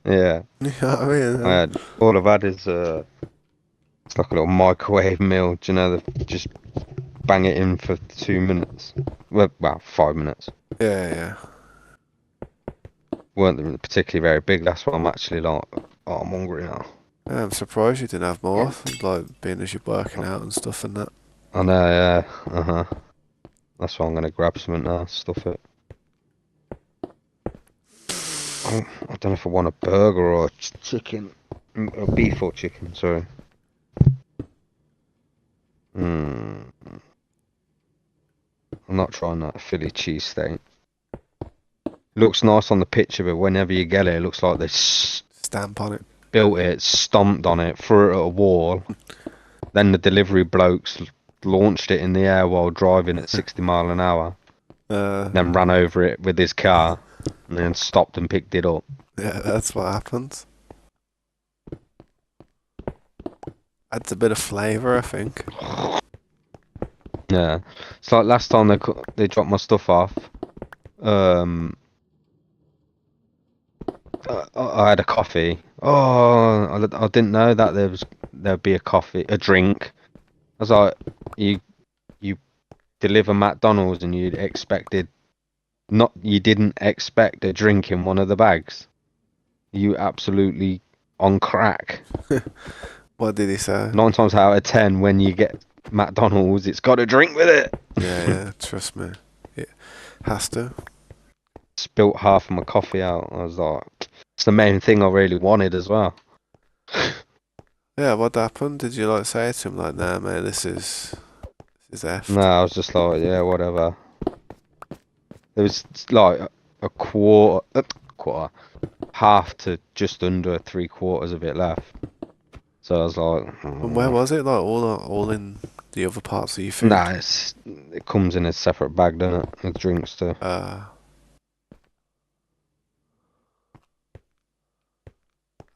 Yeah. You know what I mean? All I've had is it's like a little microwave meal. Do you know, just bang it in for 2 minutes. Well, 5 minutes. Yeah. Weren't particularly very big. That's why I'm actually like, oh, I'm hungry now. Yeah, I'm surprised you didn't have more, like being as you're working out and stuff and that. I know, yeah. That's why I'm gonna grab something now. Stuff it. I don't know if I want a burger or a chicken. A beef or chicken, sorry. I'm not trying that Philly cheesesteak. Looks nice on the picture, but whenever you get it, it looks like they Stamp on it. built it, stomped on it, threw it at a wall. Then the delivery blokes launched it in the air while driving at 60 mile an hour. Then ran over it with his car, and then stopped and picked it up. Yeah, that's what happens. Adds a bit of flavour, I think. Yeah, it's like last time they dropped my stuff off. I had a coffee. Oh, I didn't know that there'd be a drink. I was like, you deliver McDonald's and you didn't expect a drink in one of the bags. You absolutely on crack. What did he say? 9 times out of 10, when you get McDonald's, it's got a drink with it. Yeah, trust me. It has to. Spilt half of my coffee out. I was like, it's the main thing I really wanted as well. Yeah, what happened? Did you like say to him like, nah, mate, this is F? No, I was just like, yeah, whatever. There was like a quarter, half to just under 3/4 of it left. So I was like, And where was it? Like all in the other parts of your food? nah, it comes in a separate bag, doesn't it? With drinks too.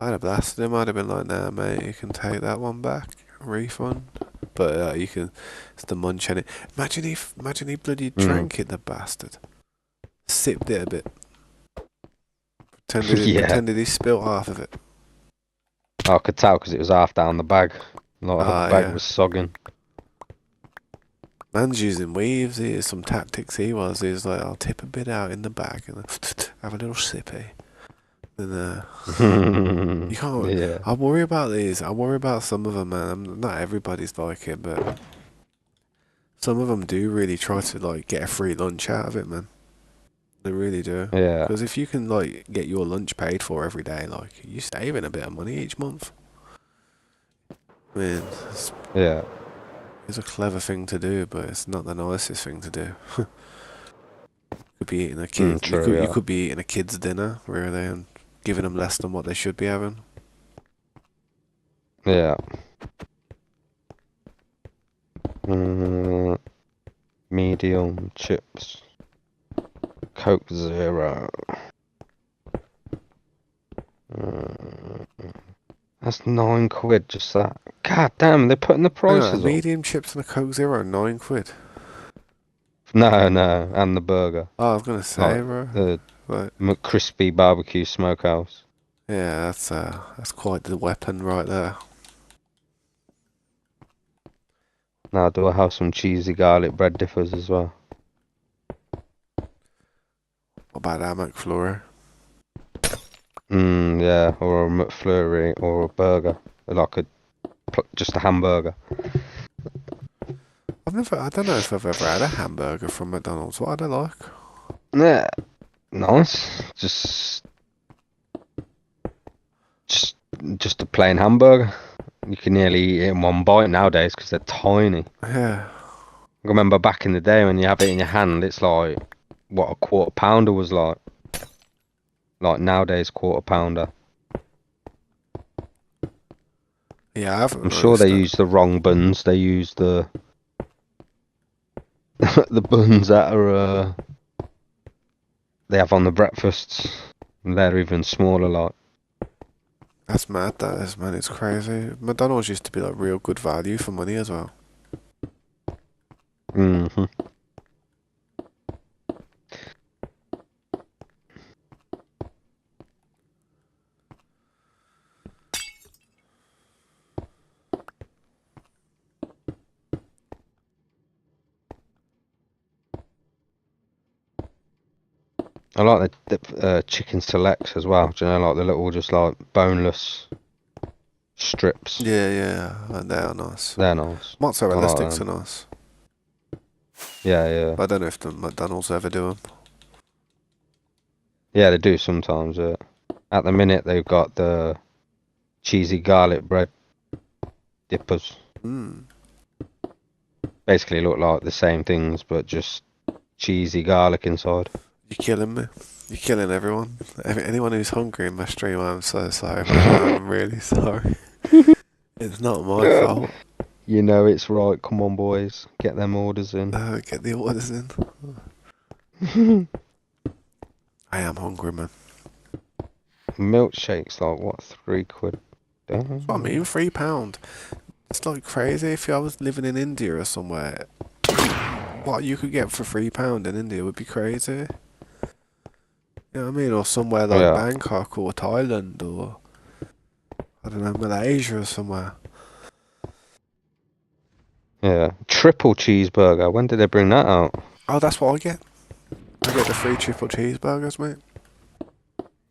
I'd have blasted him. I'd have been like, nah, mate, you can take that one back, refund. But you can, it's the munch in it. Imagine he bloody drank it, the bastard. Sipped it a bit. Pretended he spilt half of it. I could tell because it was half down the bag. Like the bag was sogging. Man's using weaves. Here's some tactics he was. He was like, I'll tip a bit out in the bag and have a little sippy. And you can't. Yeah. I worry about these. I worry about some of them, man. Not everybody's like it, but some of them do really try to like get a free lunch out of it, man. They really do. Yeah. Because if you can like get your lunch paid for every day, like you saving a bit of money each month. I mean, it's a clever thing to do, but it's not the nicest thing to do. Could be eating a kid. True, you could be eating a kid's dinner, really, and giving them less than what they should be having. Yeah. Medium chips. Coke Zero. That's £9 just that. God damn, they're putting the prices up. Medium chips and a Coke Zero, £9. No, and the burger. Oh, I was gonna say, bro. The Like, McCrispy barbecue smokehouse. yeah, that's quite the weapon right there. Now, do I have some cheesy garlic bread dippers as well? What about that McFlurry? Yeah, or a McFlurry or a burger, like just a hamburger. I don't know if I've ever had a hamburger from McDonald's. What are they like? Yeah, nice. Just a plain hamburger. You can nearly eat it in one bite nowadays because they're tiny. Yeah. I remember back in the day when you have it in your hand, it's like what a quarter pounder was like. Like nowadays, quarter pounder. Yeah, I haven't. I'm sure they use the wrong buns. They use the the buns that are they have on the breakfasts. And they're even smaller, like. That's mad, that is, man. It's crazy. McDonald's used to be like real good value for money as well. I like the chicken selects as well. Do you know, like the little, just like boneless strips. Yeah, they are nice. They're nice. Mozzarella I like sticks are them. nice. Yeah. But I don't know if the McDonald's ever do them. Yeah, they do sometimes. At the minute, they've got the cheesy garlic bread dippers. Mm. Basically look like the same things, but just cheesy garlic inside. You're killing me. You're killing everyone. Anyone who's hungry in my stream, I'm so sorry, man. I'm really sorry. It's not my fault. You know it's right. Come on, boys. Get them orders in. Get the orders in. I am hungry, man. Milkshake's like, what, £3? That's what I mean, £3. It's like crazy. If I was living in India or somewhere, what you could get for £3 in India would be crazy. You know what I mean? Or somewhere like Yeah. Bangkok or Thailand or, I don't know, Malaysia or somewhere. Yeah. Triple cheeseburger. When did they bring that out? Oh, that's what I get. I get the 3 triple cheeseburgers, mate.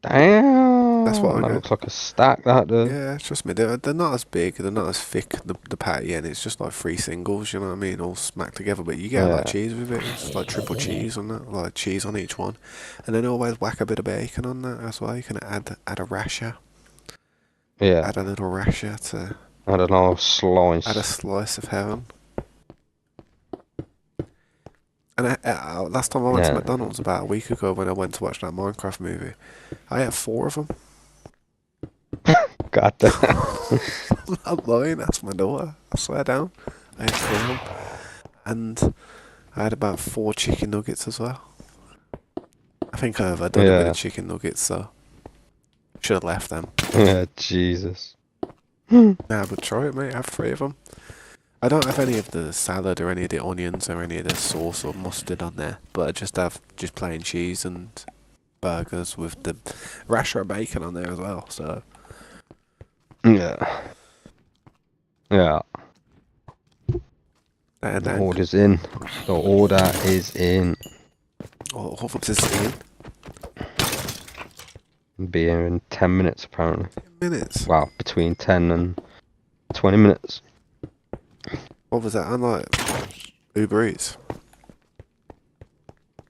Damn. That's what I That get. looks like a stack, that does. Yeah, trust me, they're not as big, they're not as thick, the patty, and it's just like 3 singles, you know what I mean, all smacked together, but you get a lot of Yeah. cheese with it, it's like triple cheese on that, like cheese on each one, and then always whack a bit of bacon on that as well. You can add a rasher, Yeah. add a little rasher to I don't know, slice. add a slice of heaven. And last time I went to Yeah. McDonald's about a week ago when I went to watch that Minecraft movie, I had 4 of them. God damn. I'm not lying, that's my daughter, I swear down. I had 4 of them. And I had about 4 chicken nuggets as well. I think I overdone it with the chicken nuggets, so should have left them. Yeah, Jesus. Nah, but try it, mate. Have 3 of them. I don't have any of the salad or any of the onions or any of the sauce or mustard on there, but I just have just plain cheese and burgers with the rasher of bacon on there as well. So Yeah. Yeah. and The order's in. The order is in. what's this in? Be here in 10 minutes, apparently. 10 minutes. Well, between 10 and 20 minutes. What was that? I'm like Uber Eats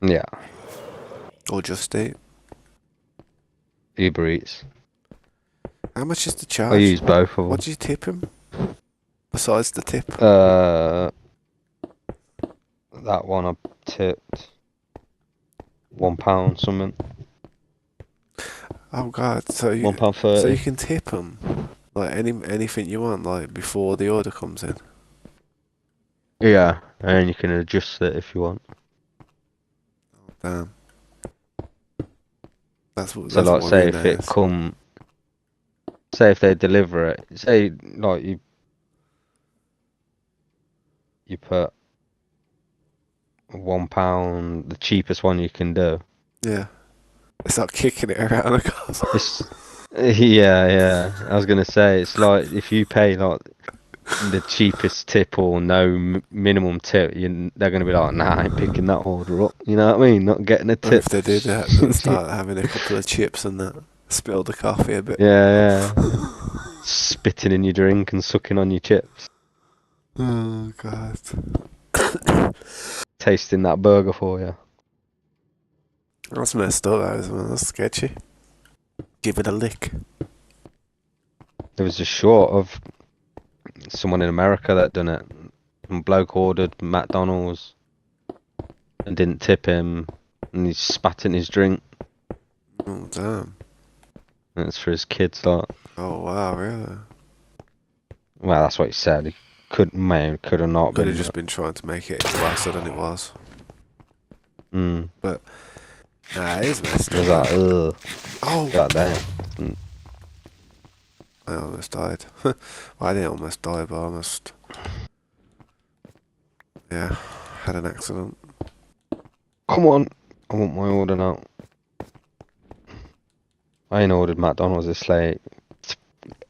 Yeah. or Just Eat. Uber Eats. How much is the I charge? use both of them. What did you tip him? Besides the tip. That one I tipped £1 something. Oh God! So you £1.30. so you can tip them like anything you want, like before the order comes in. Yeah, and you can adjust it if you want. Damn. That's So that's like, what say I if mean, it come, say if they deliver it, say like you put £1, the cheapest one you can do. Yeah. It's like kicking it around a castle. It's yeah. I was gonna say it's like if you pay like the cheapest tip or no minimum tip, they're gonna be like, nah, I ain't picking that order up. You know what I mean? Not getting a Or tip. if they did that, they'd start having a couple of chips and that. Spill the coffee a bit. Yeah. Spitting in your drink and sucking on your chips. Oh God. Tasting that burger for you. That's messed up, that is, man. That's sketchy. Give it a lick. There was a short of someone in America that done it. And bloke ordered McDonald's and didn't tip him, and he spat in his drink. Oh damn. And it's for his kids, like. Oh wow, really? Well, that's what he said. He could have not Could been. have just been trying to make it worse than it was. But Nah, it is messed it was up. like, ugh. Oh! God damn. I almost died. Well, I didn't almost die, but I almost... Yeah, had an accident. Come on. I want my order now. I ain't ordered McDonald's this late.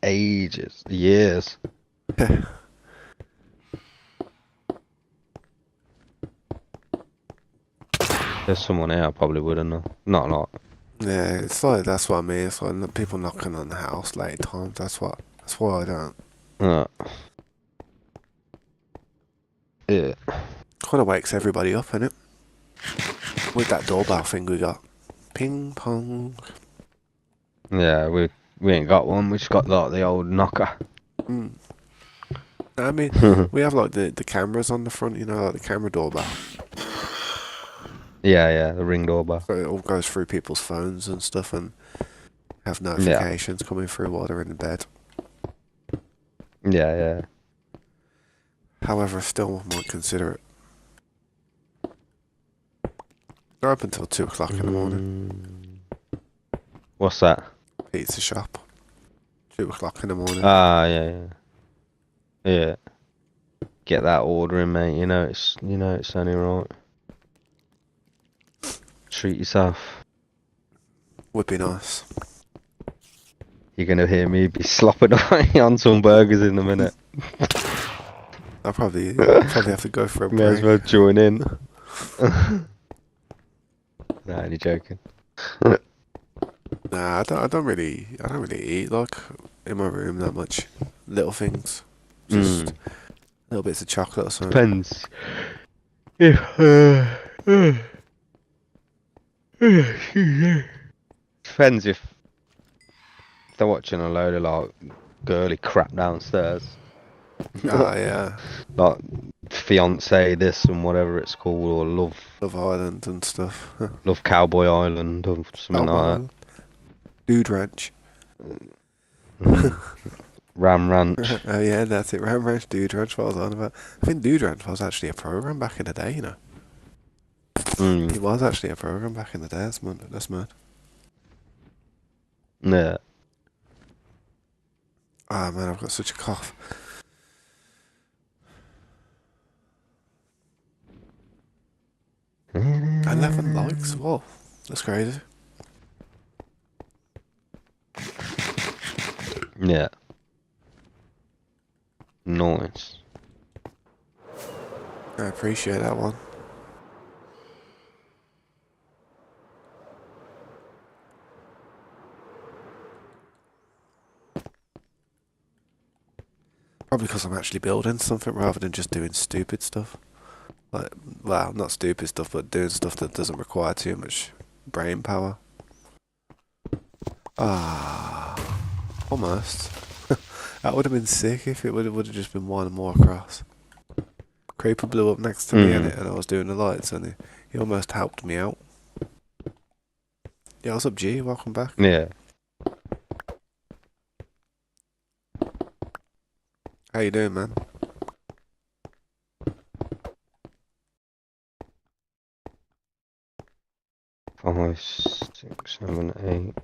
Ages. Years. There's someone here, I probably wouldn't know. Not a lot. Yeah, it's like that's what I mean. It's like people knocking on the house late times. That's why I don't. Uh, yeah. Kind of wakes everybody up, innit? With that doorbell thing we got. Ping pong. Yeah, we ain't got one. We just got like the old knocker. Mm. I mean, we have like the cameras on the front, you know, like the camera doorbell. Yeah, the ring doorbell. So it all goes through people's phones and stuff and have Yeah, notifications coming through while they're in bed. yeah. However, I still might consider it. They're open until 2 o'clock in the morning. What's that? Pizza shop. 2 o'clock in the morning. Ah, yeah. Get that order in, mate. You know it's only right. Treat yourself. Would be nice. You're gonna hear me be slopping away on some burgers in a minute. I'll probably have to go for a May as break. well join in. Nah, only joking. Nah, I don't really eat like in my room that much. Little things, just little bits of chocolate or something. Depends. If depends if they're watching a load of like girly crap downstairs. Ah, yeah, Like fiance this and whatever it's called, or Love Island and stuff. love Cowboy Island or something like that. Dude Ranch. Ram Ranch. Oh yeah, that's it. Ram Ranch, Dude Ranch. What I was on about. I think Dude Ranch was actually a program back in the day. You know, it was actually a program back in the day. That's mad. Yeah. Ah man, I've got such a cough. 11 likes. Whoa, that's crazy. Yeah. Nice. I appreciate that one. Probably because I'm actually building something rather than just doing stupid stuff. Like, well, not stupid stuff, but doing stuff that doesn't require too much brain power. Ah, almost. That would have been sick if it would have just been one more across. Creeper blew up next to me in it, and I was doing the lights, and he almost helped me out. Yeah, what's up, G? Welcome back. Yeah. How you doing, man? Five, 6, 7, 8.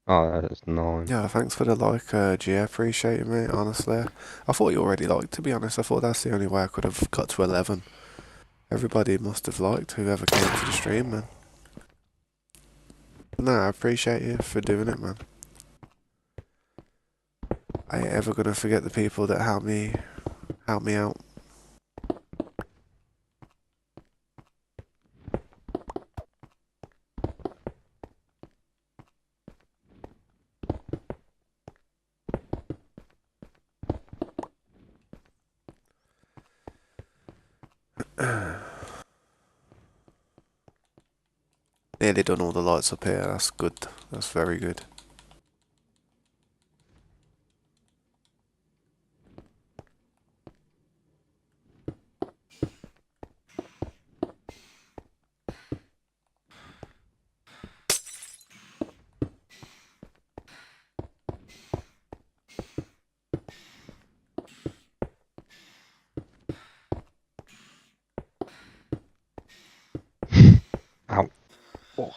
Oh, that's 9. Yeah, thanks for the like, G. I appreciate it, mate, honestly. I thought you already liked, to be honest. I thought that's the only way I could have got to 11. Everybody must have liked whoever came to the stream, man. No, I appreciate you for doing it, man. I ain't ever gonna forget the people that helped me out. Nearly done all the lights up here. That's good. That's very good. Ow. Oh.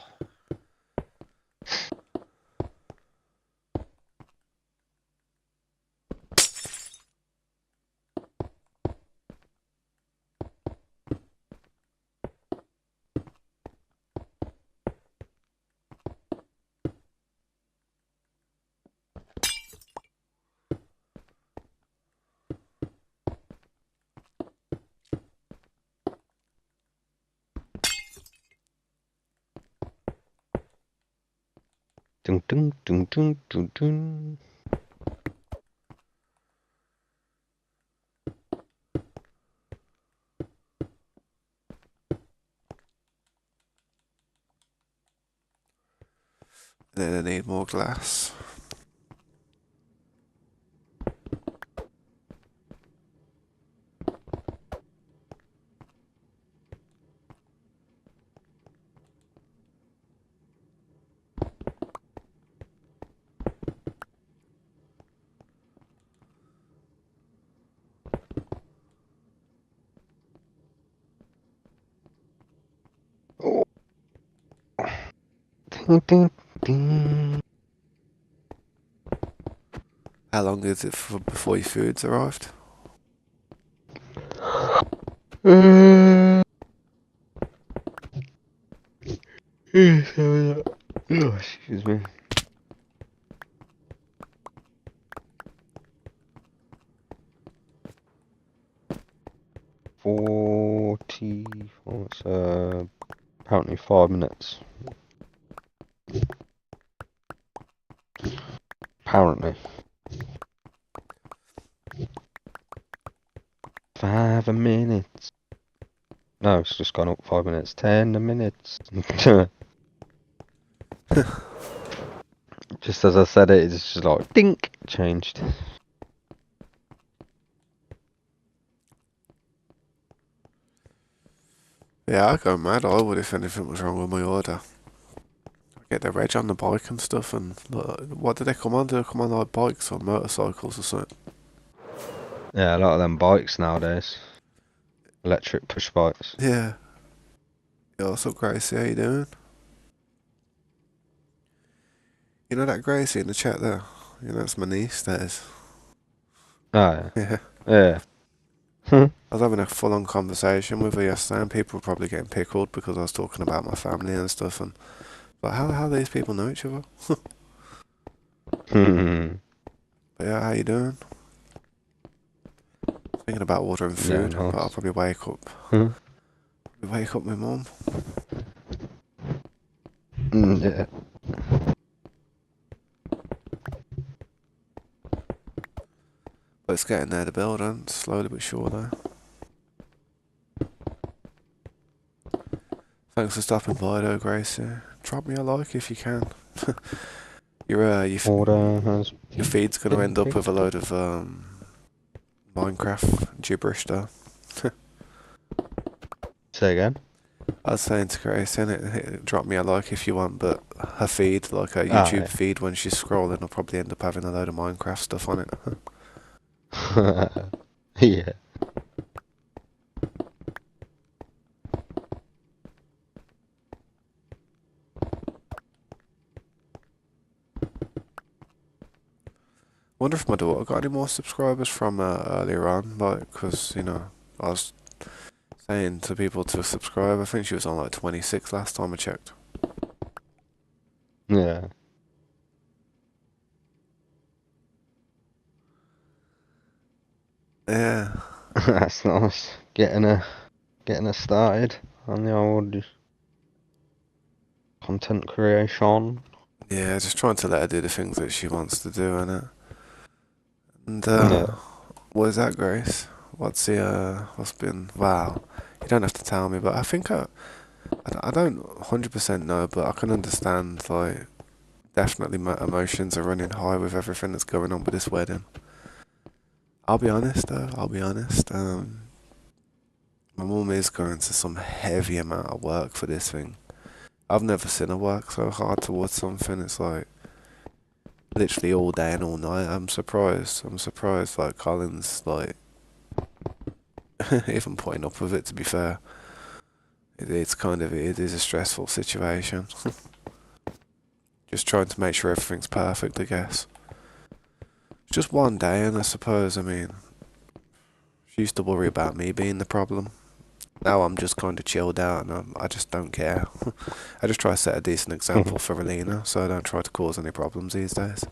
Dun, dun, dun, dun, dun, dun. Then I need more glass. Oh. Dun, dun, dun. How long is it before your food's arrived? Oh, excuse me. 40. What's apparently 5 minutes. Apparently. 5 minutes. No, it's just gone up 5 minutes. 10 minutes. Just as I said it, it's just like dink changed. Yeah, I'd go mad. I would if anything was wrong with my order. Get the reg on the bike and stuff, and what do they come on? Do they come on like bikes or motorcycles or something? Yeah, a lot of them bikes nowadays. Electric push bikes. Yeah. Yeah, what's up, Gracie? How you doing? You know that Gracie in the chat there? You know, it's my niece, that is. Oh, Yeah. yeah. Yeah. I was having a full-on conversation with her yesterday, and people were probably getting pickled because I was talking about my family and stuff, and like, how these people know each other? But yeah, how you doing? Thinking about ordering Yeah, food, but I'll nice. probably wake up my mum. Yeah. But it's getting there, the building, slowly but surely. Thanks for stopping by though, Gracie. Drop me a like if you can. Your Order has feed's gonna been end up with a picked up. load of Minecraft gibberish though. Say again? I was saying to Grace, drop me a like if you want, but her feed, like her Ah, YouTube feed, when she's scrolling, will probably end up having a load of Minecraft stuff on it. yeah. Yeah. Wonder if my daughter got any more subscribers from earlier on, like, because, you know, I was saying to people to subscribe. I think she was on like 26 last time I checked. Yeah. Yeah. That's nice. Getting her started on the old content creation. Yeah, just trying to let her do the things that she wants to do, innit? And, Yeah. what is that, Grace? What's been, wow. You don't have to tell me, but I think I don't 100% know, but I can understand, like, definitely my emotions are running high with everything that's going on with this wedding. I'll be honest, though, my mum is going to some heavy amount of work for this thing. I've never seen her work so hard towards something. It's like literally all day and all night. I'm surprised. Like Colin's like even putting up with it. To be fair, it is a stressful situation. Just trying to make sure everything's perfect. I guess it's just one day, and I suppose she used to worry about me being the problem. Now I'm just kind of chilled out, and I just don't care. I just try to set a decent example for Relina, so I don't try to cause any problems these days.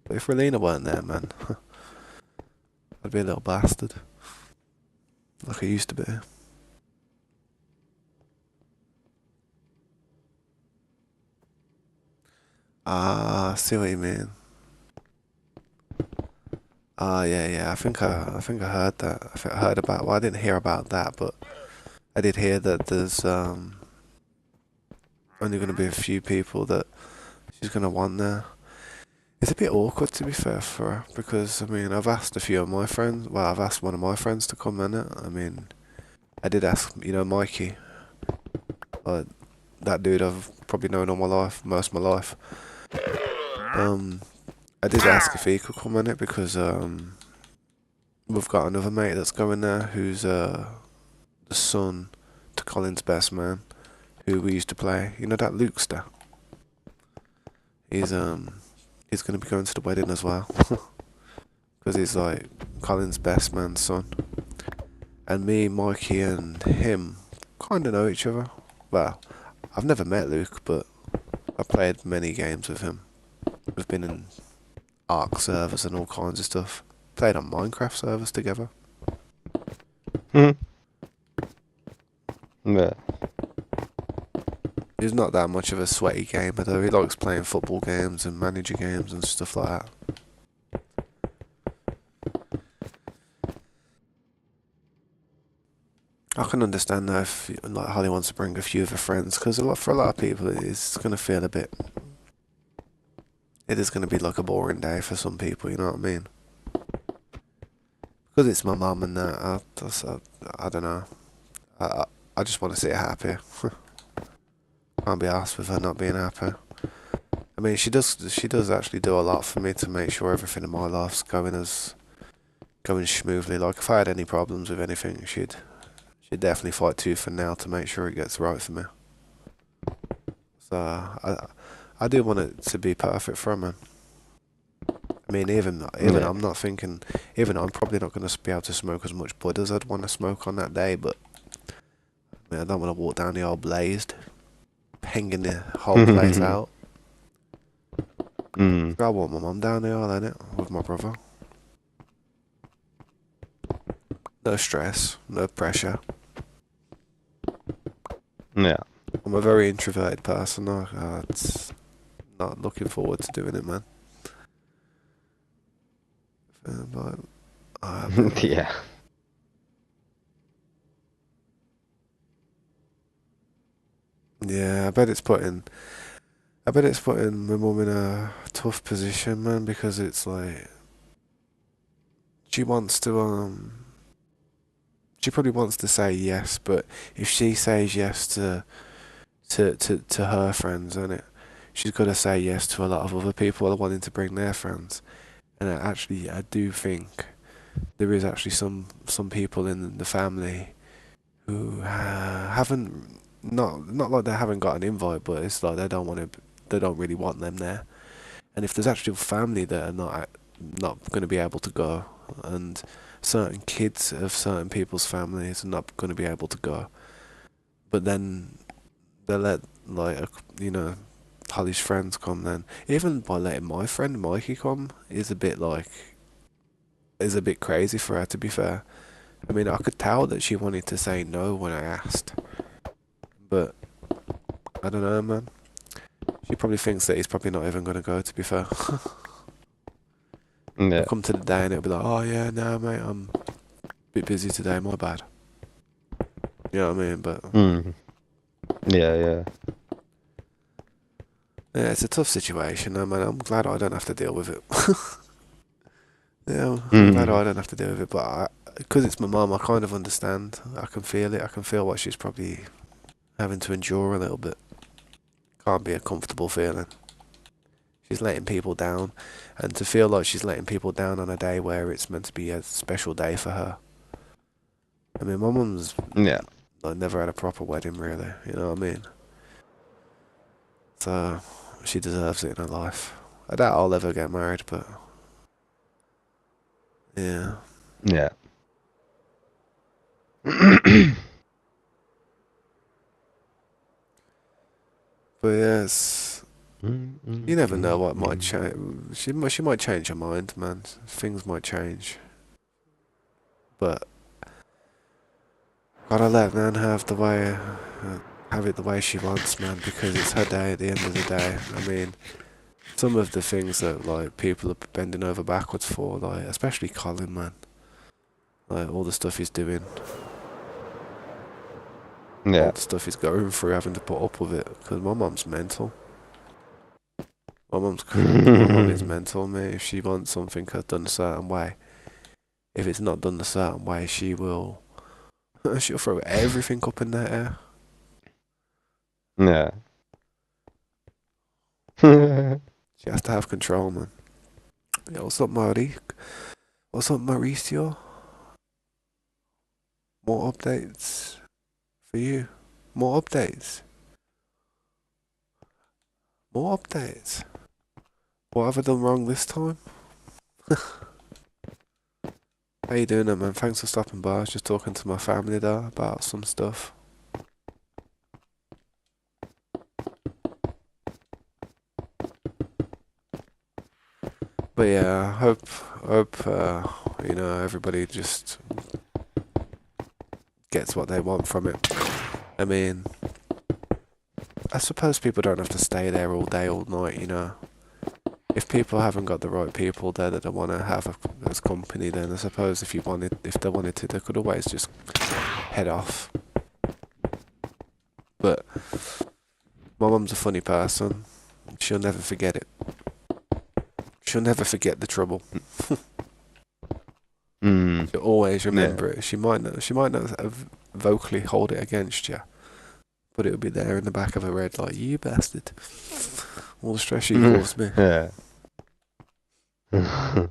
But if Relina weren't there, man, I'd be a little bastard. Like I used to be. Ah, I see what you mean. Ah, yeah. I think I heard that. I heard about. Well, I didn't hear about that, but I did hear that there's only going to be a few people that she's going to want there. It's a bit awkward to be fair for her because I mean I've asked a few of my friends. Well, I've asked one of my friends to come in it. I mean, I did ask, Mikey, like that dude I've probably known all my life, most of my life. Um, I did ask if he could come in it because we've got another mate that's going there who's the son to Colin's best man, who we used to play. You know that Lukester. He's gonna be going to the wedding as well, because he's like Colin's best man's son. And me, Mikey, and him kind of know each other. Well, I've never met Luke, but I played many games with him. We've been in Ark servers and all kinds of stuff. Played on Minecraft servers together. Hmm. Yeah. He's not that much of a sweaty gamer though. He likes playing football games and manager games and stuff like that. I can understand though if like Holly wants to bring a few of her friends, because for a lot of people it's going to feel a bit. It is going to be like a boring day for some people. You know what I mean? Because it's my mum and that. I don't know. I just want to see her happy. Can't be asked with her not being happy. I mean, she does actually do a lot for me to make sure everything in my life's going smoothly. Like if I had any problems with anything, she'd definitely fight tooth and nail to make sure it gets right for me. So I do want it to be perfect for her, man. I mean, even Yeah. I'm not thinking. Even I'm probably not going to be able to smoke as much bud as I'd want to smoke on that day. But I mean, I don't want to walk down the old blazed, hanging the whole place out. Mm. I want my mum down there, innit, with my brother. No stress, no pressure. Yeah. I'm a very introverted person. It's not looking forward to doing it, man. But Yeah. yeah, I bet it's putting my mum in a tough position, man, because it's like she wants to she probably wants to say yes, but if she says yes to her friends, and she's got to say yes to a lot of other people wanting to bring their friends. And I do think there is actually some people in the family who haven't not like they haven't got an invite, but it's like they don't really want them there. And if there's actual family that are not going to be able to go, and certain kids of certain people's families are not going to be able to go, but then they let like Holly's friends come, then even by letting my friend Mikey come is a bit crazy for her, to be fair. I mean, I could tell that she wanted to say no when I asked, but I don't know, man. She probably thinks that he's probably not even going to go, to be fair. Yeah. I'll come to the day and it'll be like, oh yeah, no mate, I'm a bit busy today, my bad. You know what I mean? But Mm. Yeah. yeah, it's a tough situation, though, man. I'm glad I don't have to deal with it. Yeah, I'm glad I don't have to deal with it, but because it's my mum, I kind of understand. I can feel it. I can feel what she's probably having to endure a little bit. Can't be a comfortable feeling. She's letting people down, and to feel like she's letting people down on a day where it's meant to be a special day for her. I mean, my mum's Yeah. like never had a proper wedding, really. You know what I mean? So she deserves it in her life. I doubt I'll ever get married, but yeah. Yeah. But yes, you never know what might change. She might change her mind, man. Things might change, but gotta let Nan have it the way she wants, man, because it's her day at the end of the day. I mean, some of the things that like people are bending over backwards for, like especially Colin, man. Like all the stuff he's doing, all Yeah. the stuff he's going through, having to put up with it. Because my mum's mental. My mum is mental, mate. If she wants something done a certain way, if it's not done a certain way, she'll throw everything up in the air. Yeah. She has to have control, man. Yeah, what's up, Maurice? What's up, Mauricio? More updates for you. More updates. More updates. What have I done wrong this time? How you doing, man? Thanks for stopping by. I was just talking to my family there about some stuff. But yeah, I hope everybody just gets what they want from it. I mean, I suppose people don't have to stay there all day, all night, you know. If people haven't got the right people there that they want to have as company, then I suppose if they wanted to, they could always just head off. But my mum's a funny person. She'll never forget it. She'll never forget the trouble. She'll always remember it. She might not vocally hold it against you, but it'll be there in the back of her head, like, you bastard. All the stress you caused me. Yeah. The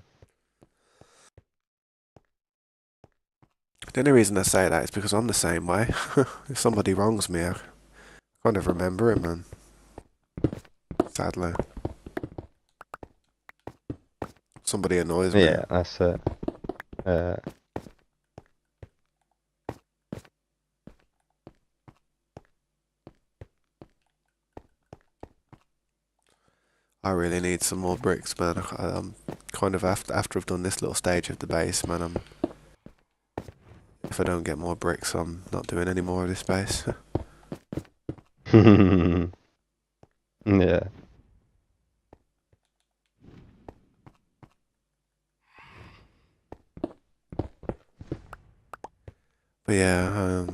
only reason I say that is because I'm the same way. If somebody wrongs me, I kind of remember it, man. Sadly. Somebody annoys me. Yeah, that's it. I really need some more bricks, man. I'm kind of after I've done this little stage of the base, man. If I don't get more bricks, I'm not doing any more of this base. Yeah. But yeah,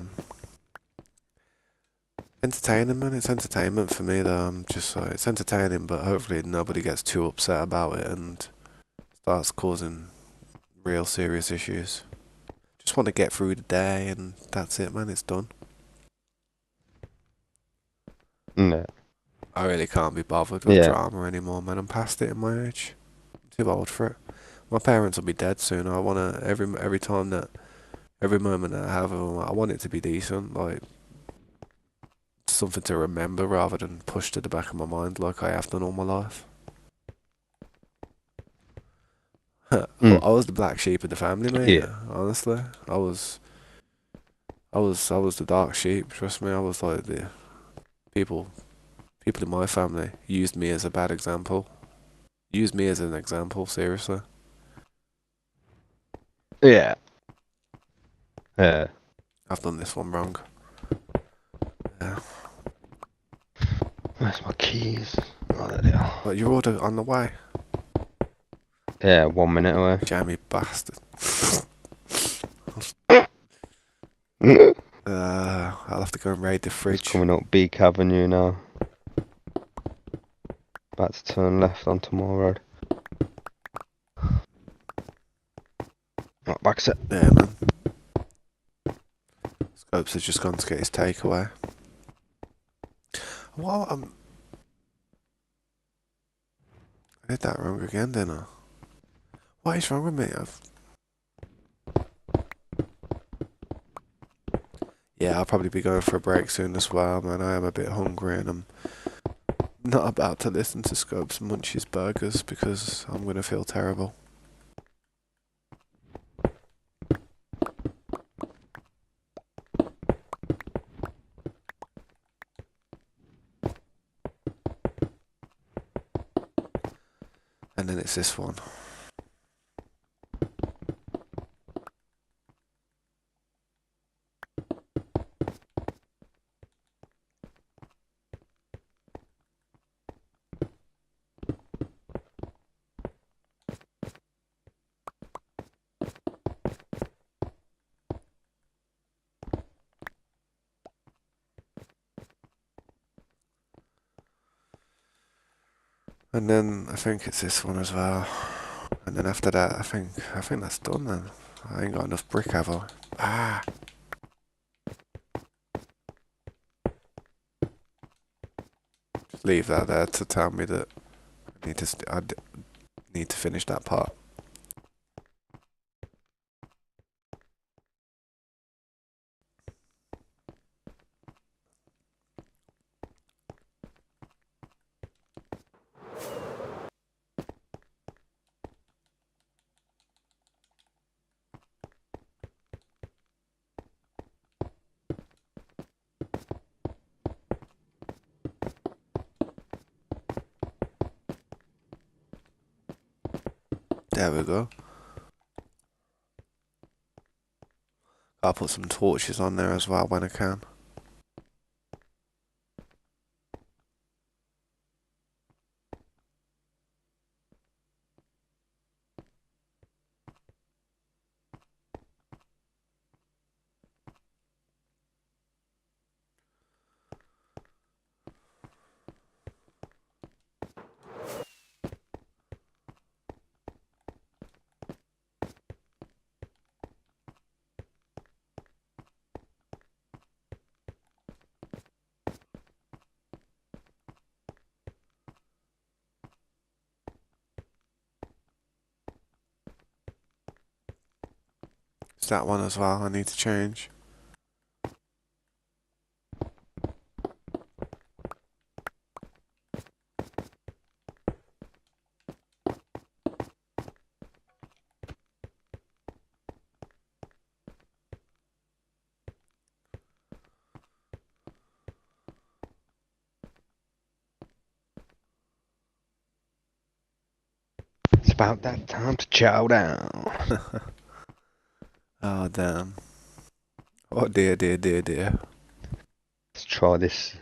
entertaining, man. It's entertainment for me, though. I'm just like, it's entertaining, but hopefully nobody gets too upset about it and starts causing real serious issues. Just want to get through the day, and that's it, man. It's done. Yeah. I really can't be bothered with Yeah. drama anymore, man. I'm past it in my age. I'm too old for it. My parents will be dead soon. I wanna every moment that I have, I want it to be decent, like something to remember rather than pushed to the back of my mind like I have done all my life. I was the black sheep of the family, mate. Yeah. Honestly, I was the dark sheep. Trust me, I was like the people in my family used me as a bad example. Used me as an example, seriously. Yeah. Yeah. I've done this one wrong. Yeah. Where's my keys? Oh, there they are. But your order on the way. Yeah, 1 minute away. Jammy bastard. I'll have to go and raid the It's fridge. coming up Beak Avenue now. About to turn left onto Moor Road. Right, back set. Yeah, man. Scopes has just gone to get his takeaway. Well, I did that wrong again, didn't I? What is wrong with me? Yeah, I'll probably be going for a break soon as well, man. I am a bit hungry and I'm not about to listen to Scopes munch his burgers because I'm going to feel terrible. And then it's this one. And then I think it's this one as well. And then after that, I think that's done then. I ain't got enough brick, have I? Ah! Just leave that there to tell me that I need to finish that part. There we go. I'll put some torches on there as well when I can. It's that one as well I need to change. It's about that time to chow down. Oh, damn. Oh, dear, dear, dear, dear. Let's try this.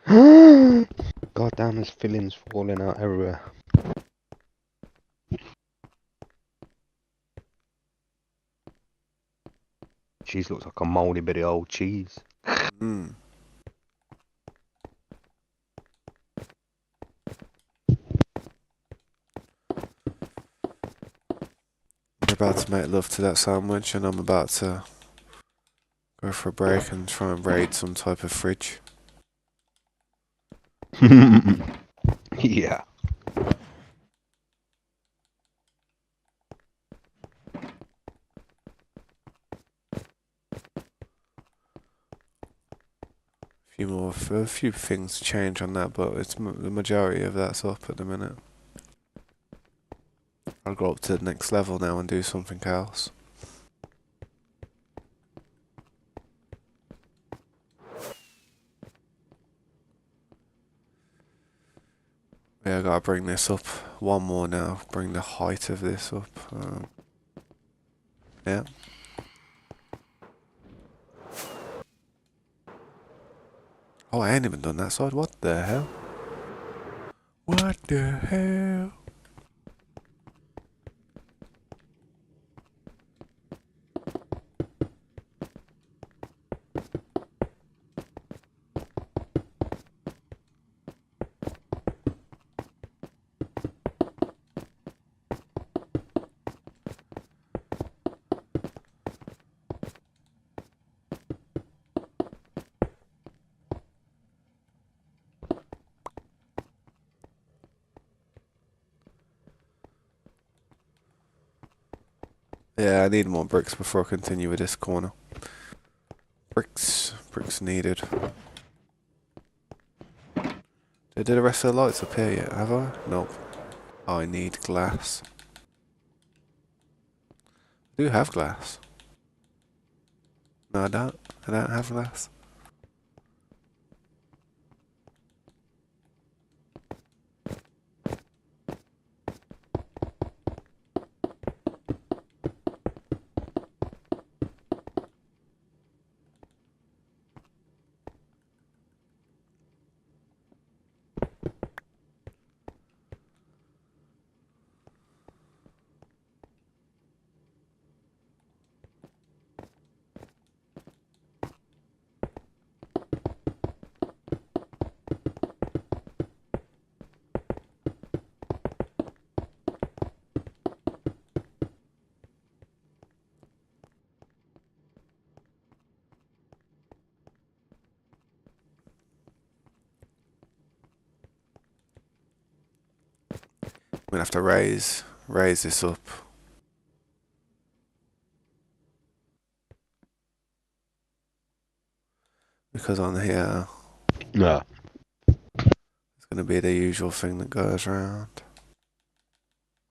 God damn, there's fillings falling out everywhere. Cheese looks like a mouldy bit of old cheese. Mm. We're about to make love to that sandwich, and I'm about to go for a break and try and raid some type of fridge. Yeah. A few things change on that, but it's the majority of that's up at the minute. I'll go up to the next level now and do something else. Yeah, I gotta bring this up one more now. Bring the height of this up. Yeah. Oh, I ain't even done that side. What the hell? What the hell? Yeah, I need more bricks before I continue with this corner. Bricks needed. Did the rest of the lights appear yet? Have I? Nope. I need glass. I do have glass. No, I don't. I don't have glass. gonna have to raise this up. Because on here, Yeah. it's gonna be the usual thing that goes around.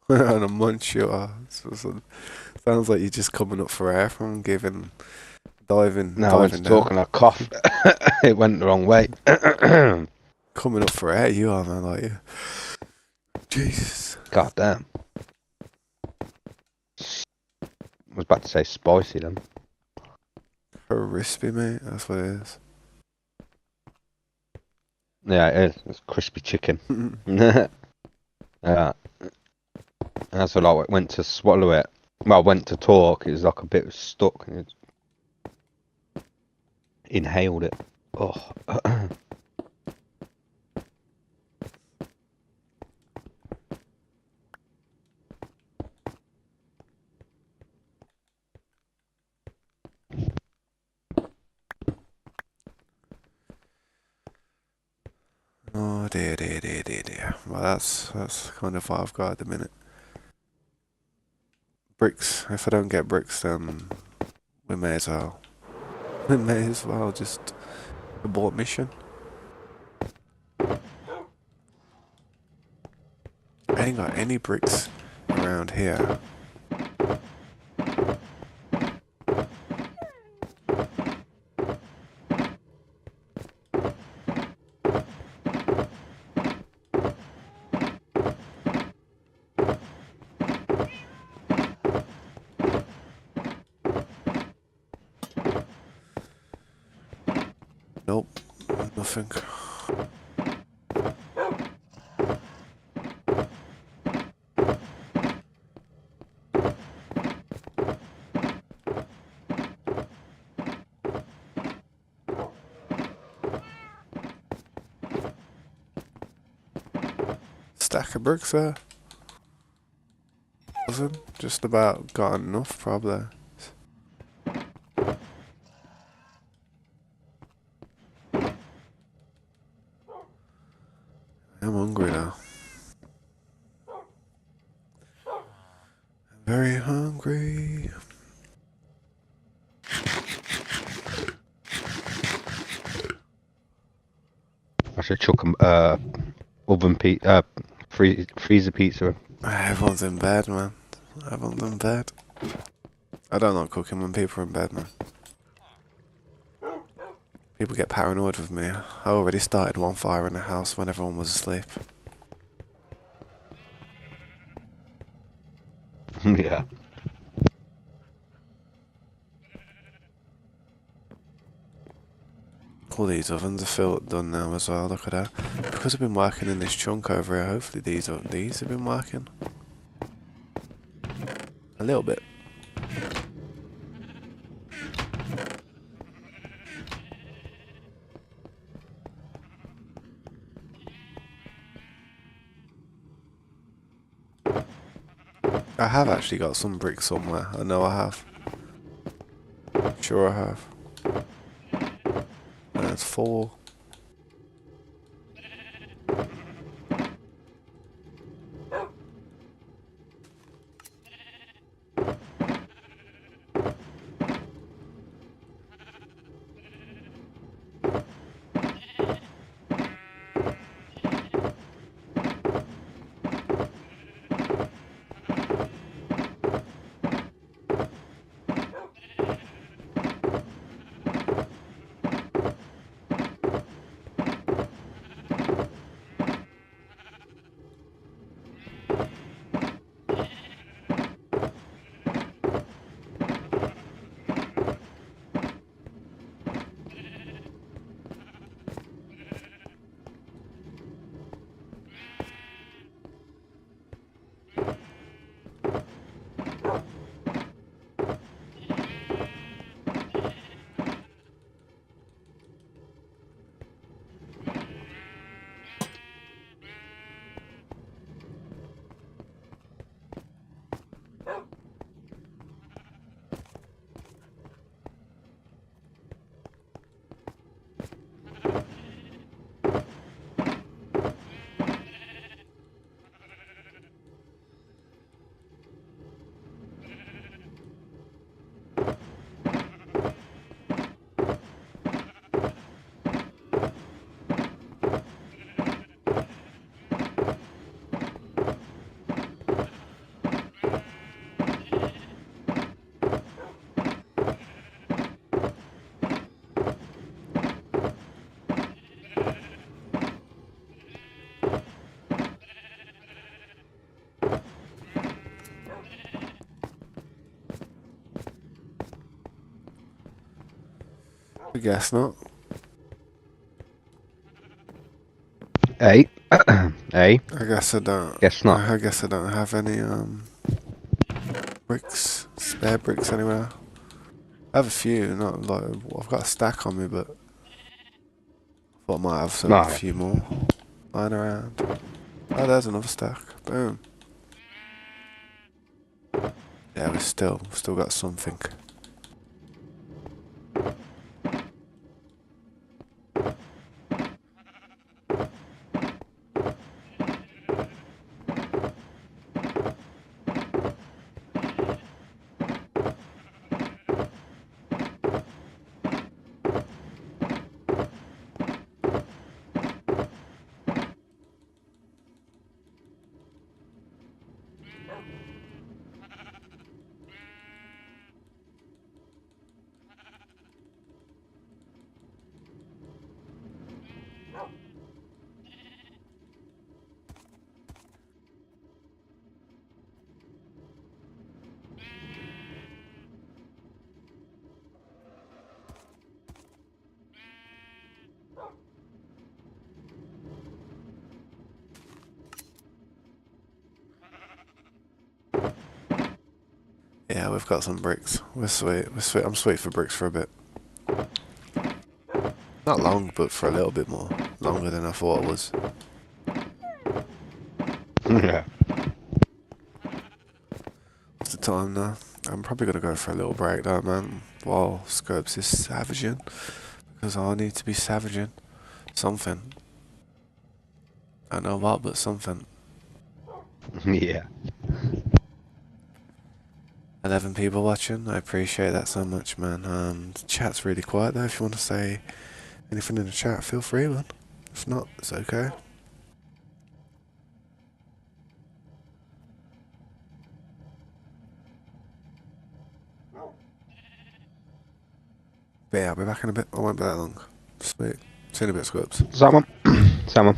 And a munch you are. Sounds like you're just coming up for air from diving No, I went to down. talk and I coughed. It went the wrong way. Coming up for air, you are, man, like you. Jesus. God damn. I was about to say spicy then. Crispy, mate. That's what it is. Yeah, it is. It's crispy chicken. Yeah. And so like, I went to swallow it. Well, I went to talk. It was like a bit stuck. And it inhaled it. Oh. Oh dear. Well, that's kind of what I've got at the minute. Bricks. If I don't get bricks, then we may as well. We may as well just abort mission. I ain't got any bricks around here. Nope, nothing. Stack of bricks there. Wasn't just about got enough, probably. I'm hungry now. I'm very hungry. I should chuck freezer pizza. Everyone's in bed, man. Everyone's in bed. I don't like cooking when people are in bed, man. People get paranoid with me. I already started one fire in the house when everyone was asleep. Yeah. All these ovens are done now as well, look at that. Because I've been working in this chunk over here, hopefully these have been working. A little bit. I have actually got some bricks somewhere. I know I have. Sure I have. That's 4. I guess not. Hey, hey, I guess I don't. guess not. I guess I don't have any spare bricks anywhere. I have a few, not like I've got a stack on me, but I thought I might have a Right. few more lying around. Oh, there's another stack. Boom. Yeah, we still got something. Yeah, we've got some bricks. We're sweet. We're sweet. I'm sweet for bricks for a bit. Not long, but for a little bit more. Longer than I thought it was. Yeah. What's the time now? I'm probably gonna go for a little break though, man. While Scopes is savaging. Because I need to be savaging. Something. I don't know what, but something. Yeah. 11 people watching. I appreciate that so much, man. The chat's really quiet though. If you want to say anything in the chat, feel free, man. If not, it's okay. But yeah, I'll be back in a bit. I won't be that long. Sweet. See you in a bit, Scopes. Someone. Someone.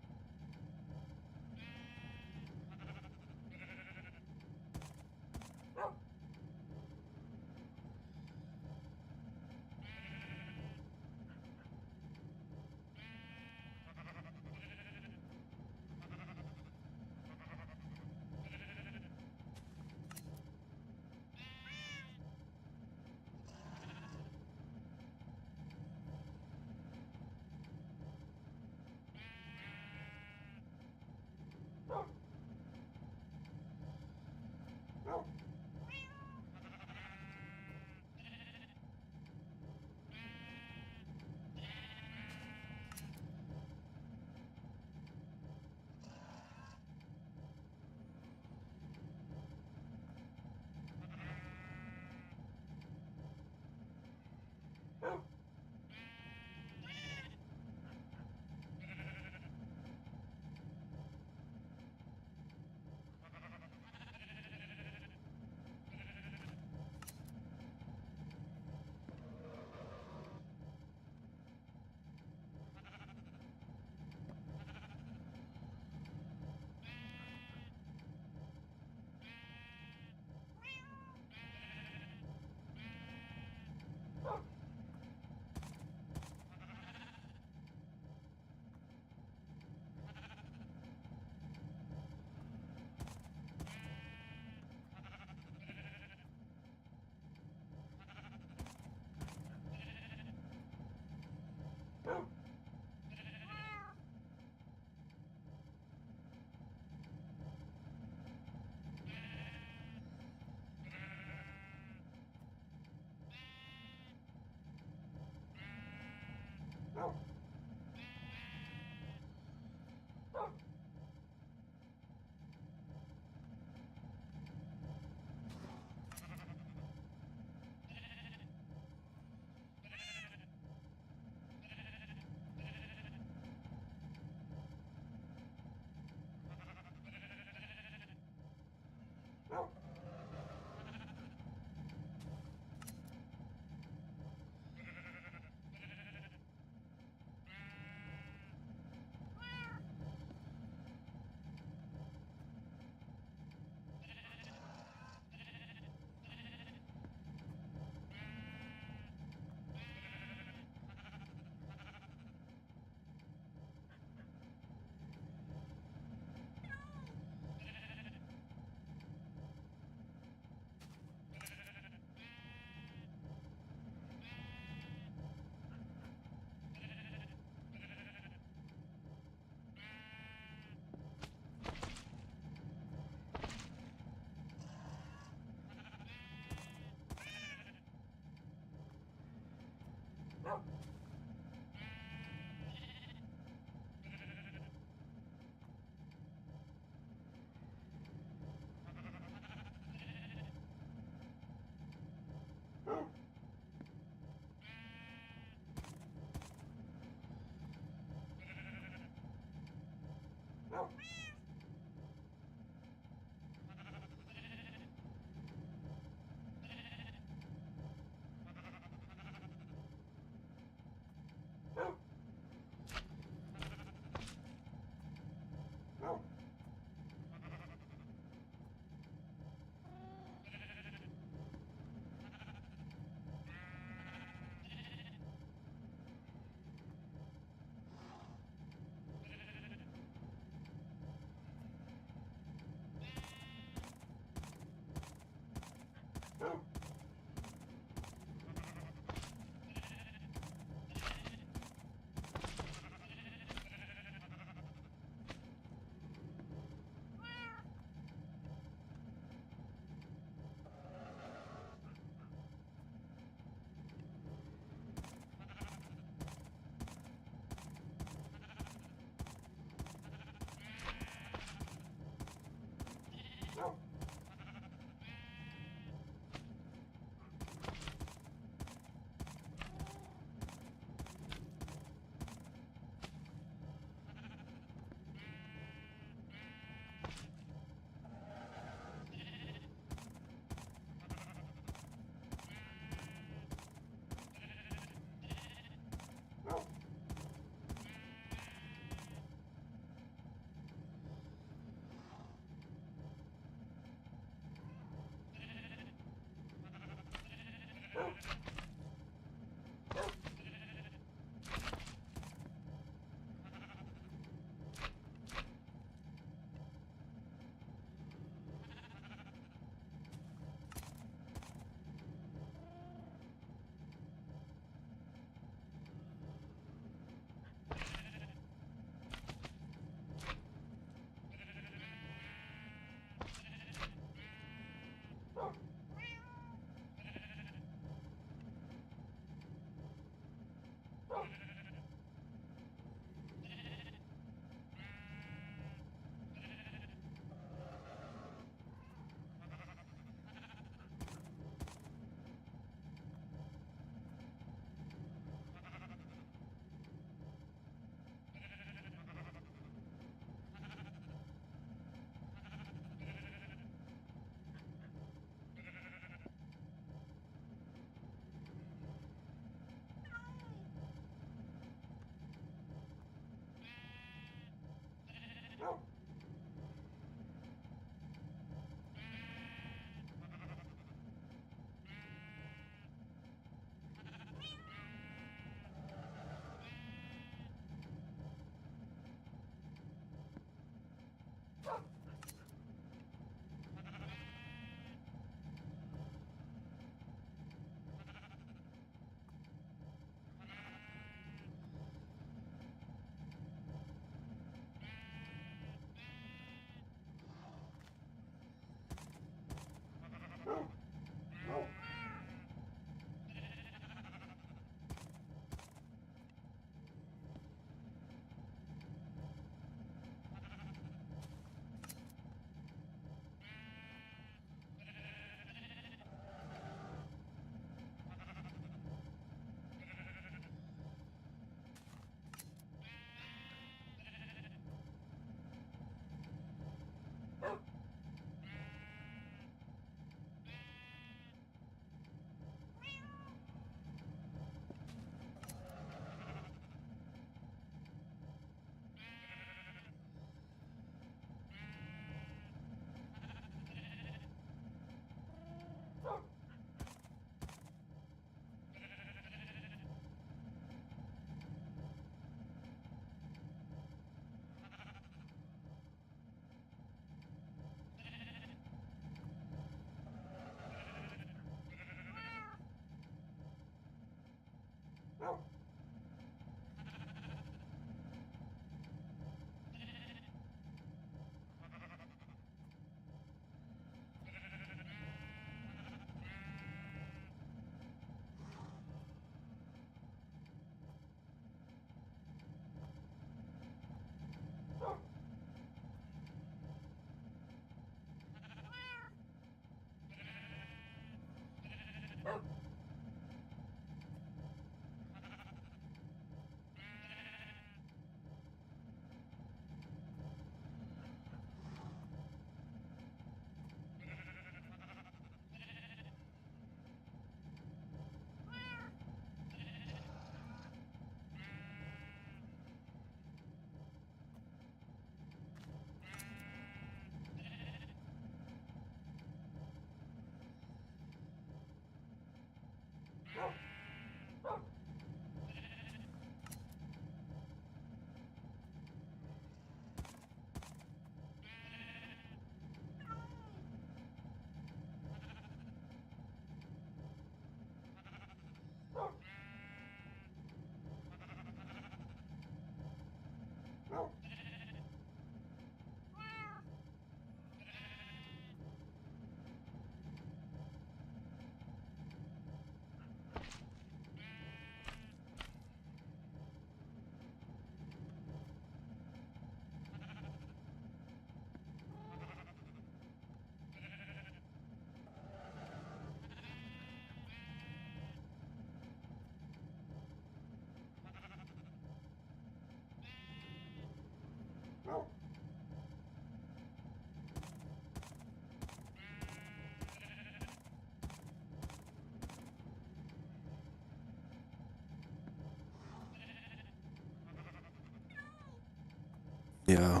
Yeah.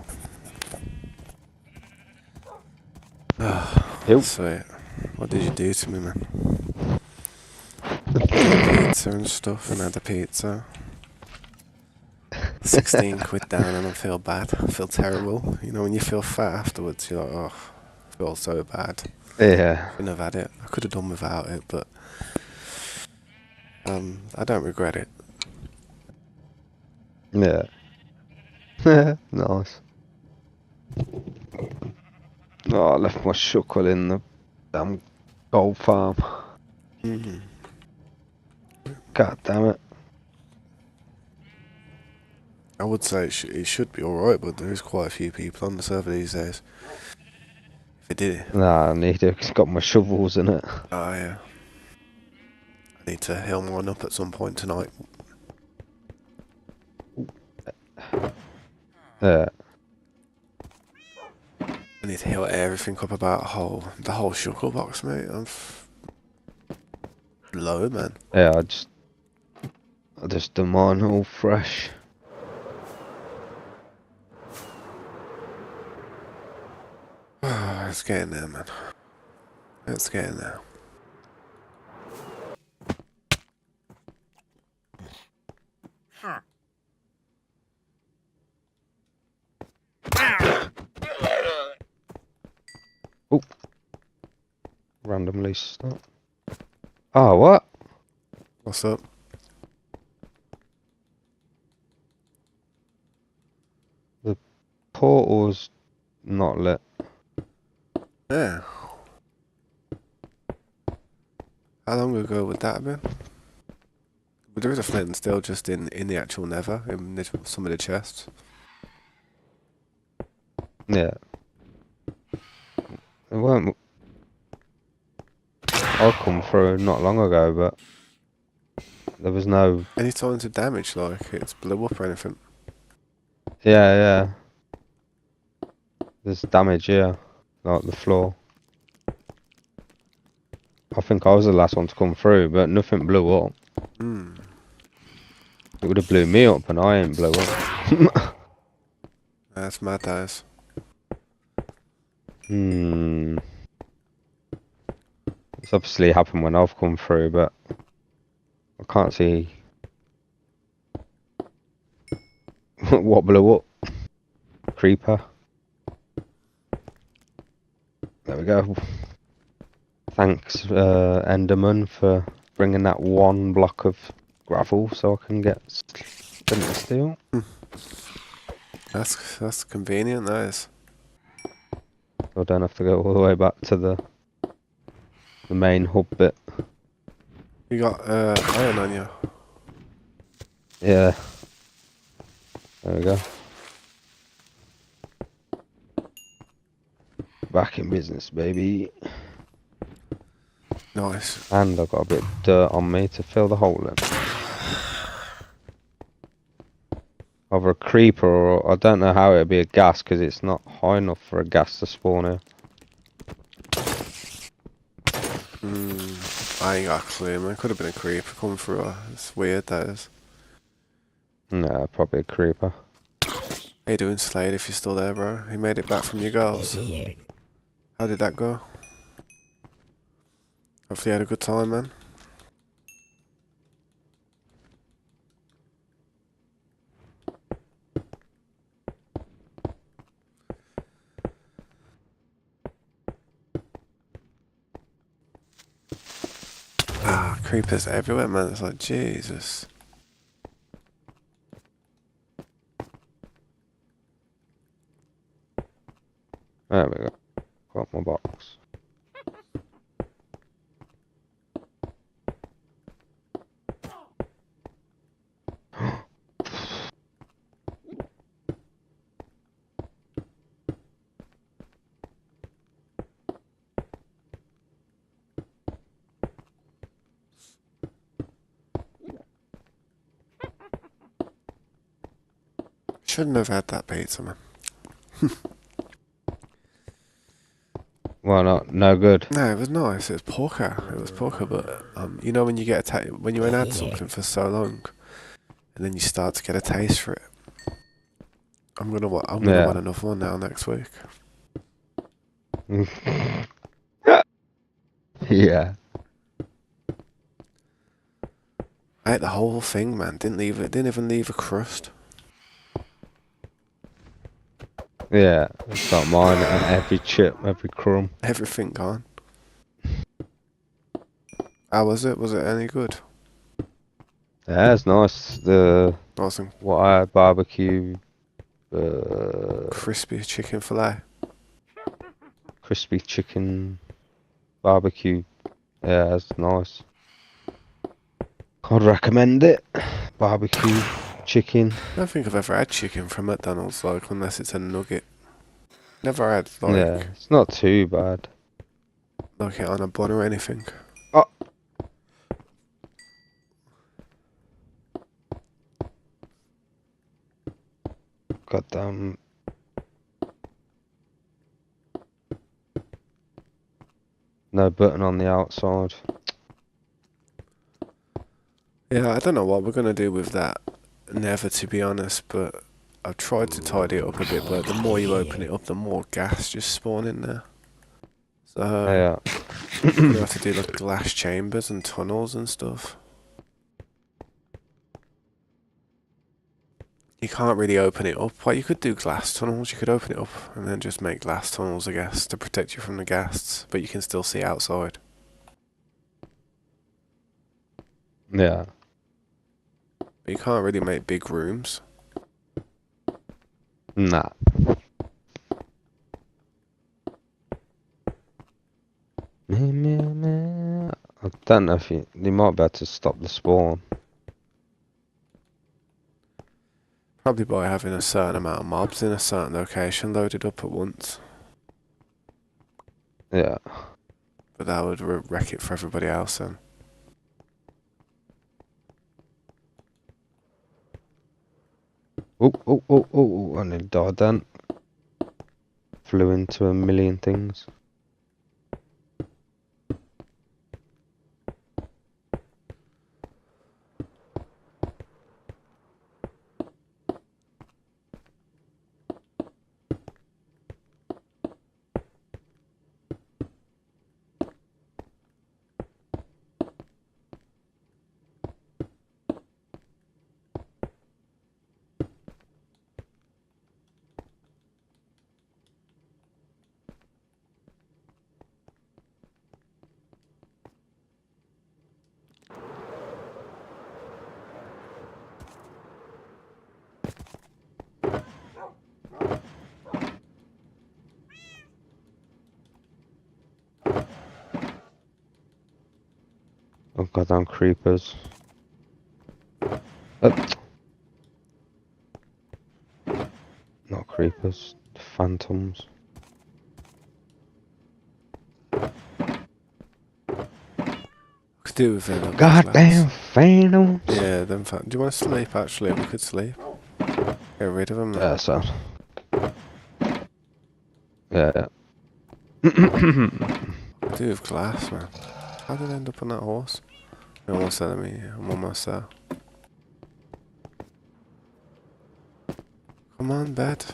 Ew. Sweet. What did you do to me, man? pizza and stuff, and had a pizza. 16 quid down, and I feel bad. I feel terrible. You know, when you feel fat afterwards, you're like, oh, I feel so bad. Yeah. Shouldn't have had it. I could have done without it, but I don't regret it. Yeah. Nice. Oh, I left my shuckle in the damn gold farm. Mm. God damn it. I would say it should be alright, but there is quite a few people on the server these days. If it did, Nah, I need it. It's got my shovels in it. I need to heal one up at some point tonight. Yeah. I need to heal everything up about the whole shuckle box, mate. I'm low, man. Yeah, I just done mine all fresh. It's getting there, man. It's getting there. Oh. Randomly stop. Oh, what? What's up? Portal's not lit. Yeah. How long ago would that have been? But there is a flint still just in the actual nether, in some of the chests. Yeah. It weren't. I come through not long ago, but there was no. Any signs of damage, like it's blew up or anything? Yeah, yeah. There's damage, yeah. Like the floor. I think I was the last one to come through, but nothing blew up. Hmm. It would have blew me up, and I ain't blew up. That's mad, that is. Hmm. It's obviously happened when I've come through, but I can't see what blew up. Creeper. There we go. Thanks, Enderman, for bringing that one block of gravel so I can get splinter steel. That's convenient, that is. So I don't have to go all the way back to the main hub bit. You got iron on you. Yeah. There we go. Back in business, baby. Nice. And I've got a bit of dirt on me to fill the hole in. Either a creeper or I don't know how it'd be a ghast because it's not high enough for a ghast to spawn here. I ain't got a clue, man. Could have been a creeper coming through. It's weird, that is. No, probably a creeper. How you doing, Slade, if you're still there, bro? You made it back from your goals. How did that go? Hopefully you had a good time, man. Ah, creepers everywhere, man. It's like, Jesus. There we go. Got my box. Shouldn't have had that pizza, man. Well, no good. No, it was nice. It was porker. It was porker, but you know when you get when you ain't had something for so long, and then you start to get a taste for it. I'm gonna want another one now next week. Yeah. I ate the whole thing, man. Didn't leave it. Didn't even leave a crust. Yeah, it's like mine, and every chip, every crumb. Everything gone. How was it? Was it any good? Yeah, it's nice. The Awesome. what I had barbecue, Crispy chicken fillet. crispy chicken barbecue. Yeah, it's nice. I'd recommend it. Barbecue chicken. I don't think I've ever had chicken from McDonald's, like, unless it's a nugget. Never had, Yeah, it's not too bad. like it on a bun or anything. Oh. Goddamn. No button on the outside. Yeah, I don't know what we're gonna do with that. Never, to be honest, but I've tried to tidy it up a bit, but the more you open it up, the more gas just spawn in there. So, Yeah. we're gonna have to do like glass chambers and tunnels and stuff. You can't really open it up. Well, you could do glass tunnels. You could open it up and then just make glass tunnels, I guess, to protect you from the ghasts, but you can still see outside. Yeah. But you can't really make big rooms. Nah. I don't know if you might be able to stop the spawn. Probably by having a certain amount of mobs in a certain location loaded up at once. Yeah. But that would wreck it for everybody else then. Oh, I nearly died then. Flew into a million things. Oh, goddamn creepers. Not creepers, phantoms. Could do with it. Goddamn phantoms! Yeah, them. Do you want to sleep? Actually, we could sleep. Get rid of them. Yeah, so. Yeah. Could do with glass, man. How did I end up on that horse? I'm almost there. I'm almost there. Come on, bed.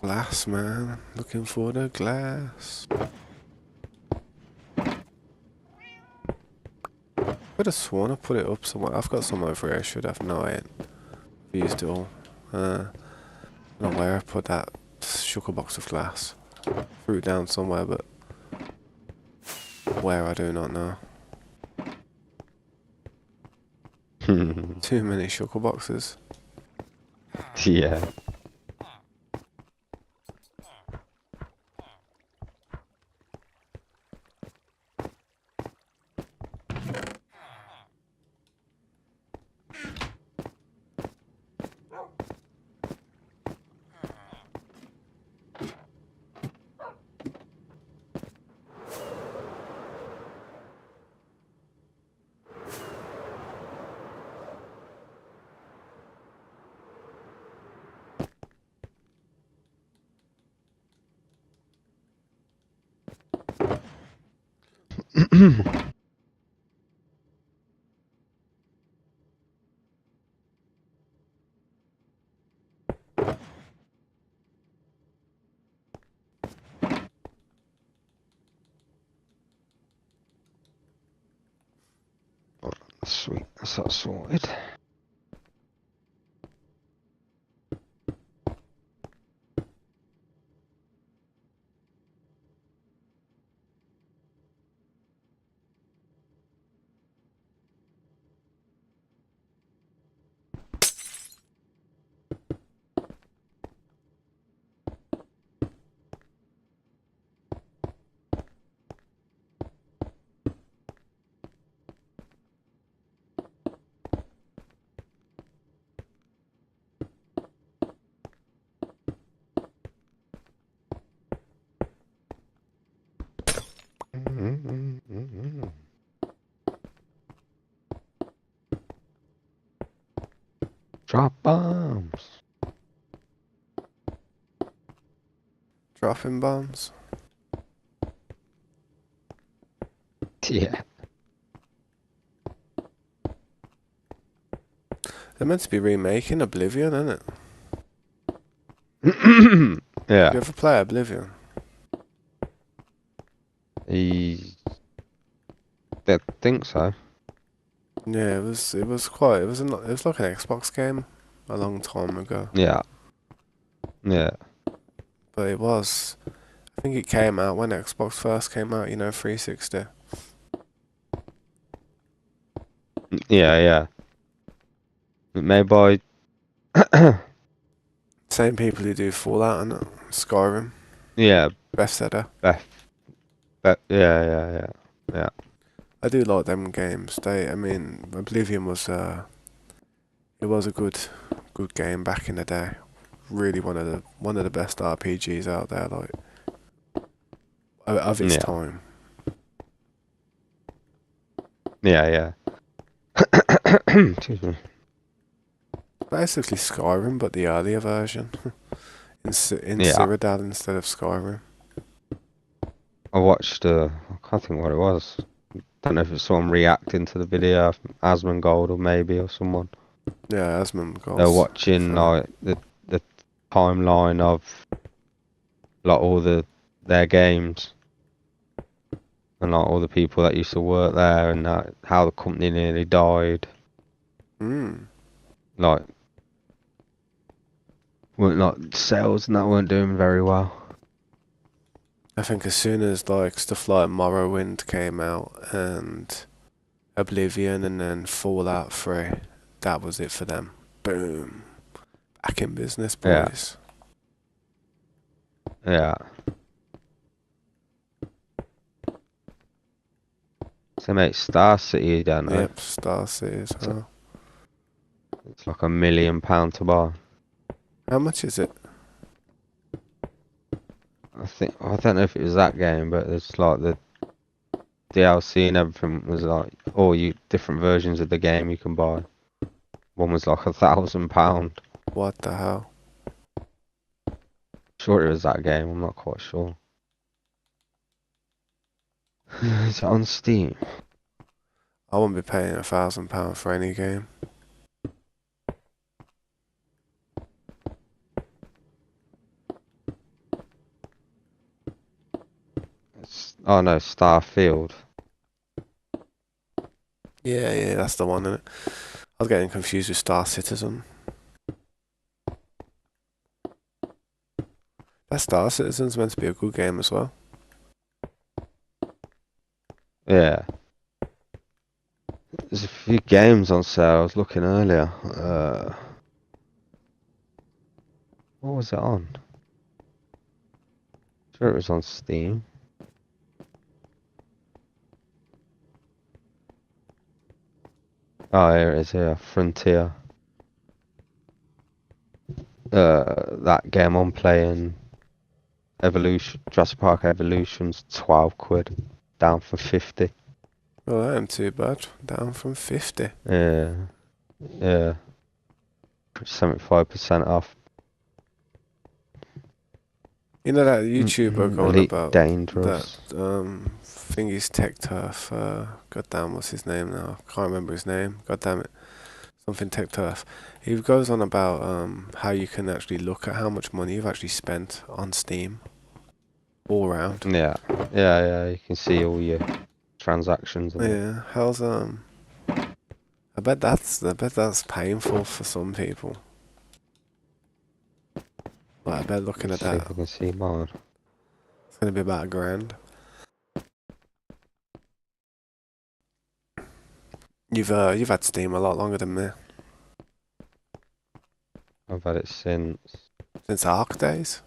Glass, man. Looking for the glass. Could have sworn I put it up somewhere. I've got some over here. I should have. No, I ain't. I've used it all. I don't know where I put that sugar box of glass. Threw it down somewhere, but where I do not know. Too many sugar boxes. Yeah. Sweet, that's that sorted. Drop bombs. Dropping bombs. Yeah. They're meant to be remaking Oblivion, isn't it? Yeah. You ever play Oblivion? I think so. Yeah, it was like an Xbox game a long time ago. Yeah. Yeah. But I think it came out when Xbox first came out, 360. Yeah, yeah. Made by Same people who do Fallout and Skyrim. yeah, Bethesda. yeah. I do like them games. Oblivion was it was a good game back in the day. Really one of the best RPGs out there, like of its Yeah. time. Yeah. Excuse me. Basically Skyrim, but the earlier version. in Yeah. Cyrodiil instead of Skyrim. I watched I can't think what it was. Don't know if it's someone reacting to the video, Asmongold or maybe or someone. Yeah, Asmongold. They're watching like the timeline of like all their games and like all the people that used to work there and how the company nearly died. Like sales and that weren't doing very well. I think as soon as like stuff like Morrowind came out and Oblivion and then Fallout 3, that was it for them. Boom. Back in business, boys. Yeah. So mate, Star City, don't know. Yep, Star City as well. It's like £1 million to buy. How much is it? I don't know if it was that game, but it's like the DLC and everything was like all different versions of the game you can buy. One was like £1,000. What the hell? Sure it was that game, I'm not quite sure. Is it on Steam? I wouldn't be paying £1,000 for any game. Oh no, Starfield. Yeah, that's the one, innit? I was getting confused with Star Citizen. That Star Citizen's meant to be a good game as well. Yeah. There's a few games on sale. I was looking earlier. What was it on? Sure it was on Steam. Oh, here it is here. Frontier. That game I'm playing, Jurassic Park Evolution's £12, down from 50. Well, that ain't too bad. Down from 50. Yeah. 75% off. You know that YouTuber going Elite about Dangerous. that thingy's Tech Turf. Goddamn, what's his name now? Can't remember his name. Goddamn it. Something Tech Turf. He goes on about how you can actually look at how much money you've actually spent on Steam. All round. Yeah. You can see all your transactions. Yeah. How's I bet that's painful for some people. Like, I bet looking at Let's see that, if I can see mine. it's gonna be about $1,000. You've had Steam a lot longer than me. I've had it since. Since Arc days.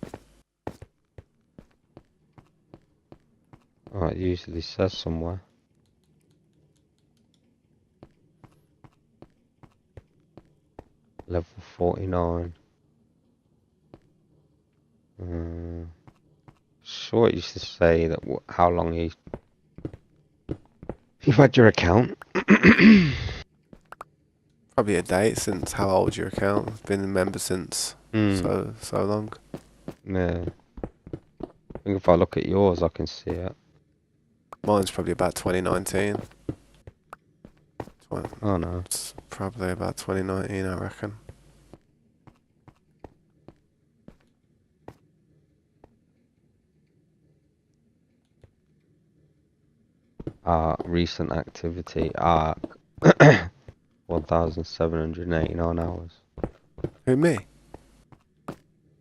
Oh, it usually says somewhere. Level 49. Sure, it used to say that how long you've had your account. Probably a date since how old your account. I've been a member since so long. Yeah. I think if I look at yours, I can see it. Mine's probably about 2019. Oh no. It's probably about 2019, I reckon. Recent activity. 1,789 hours. Who, me?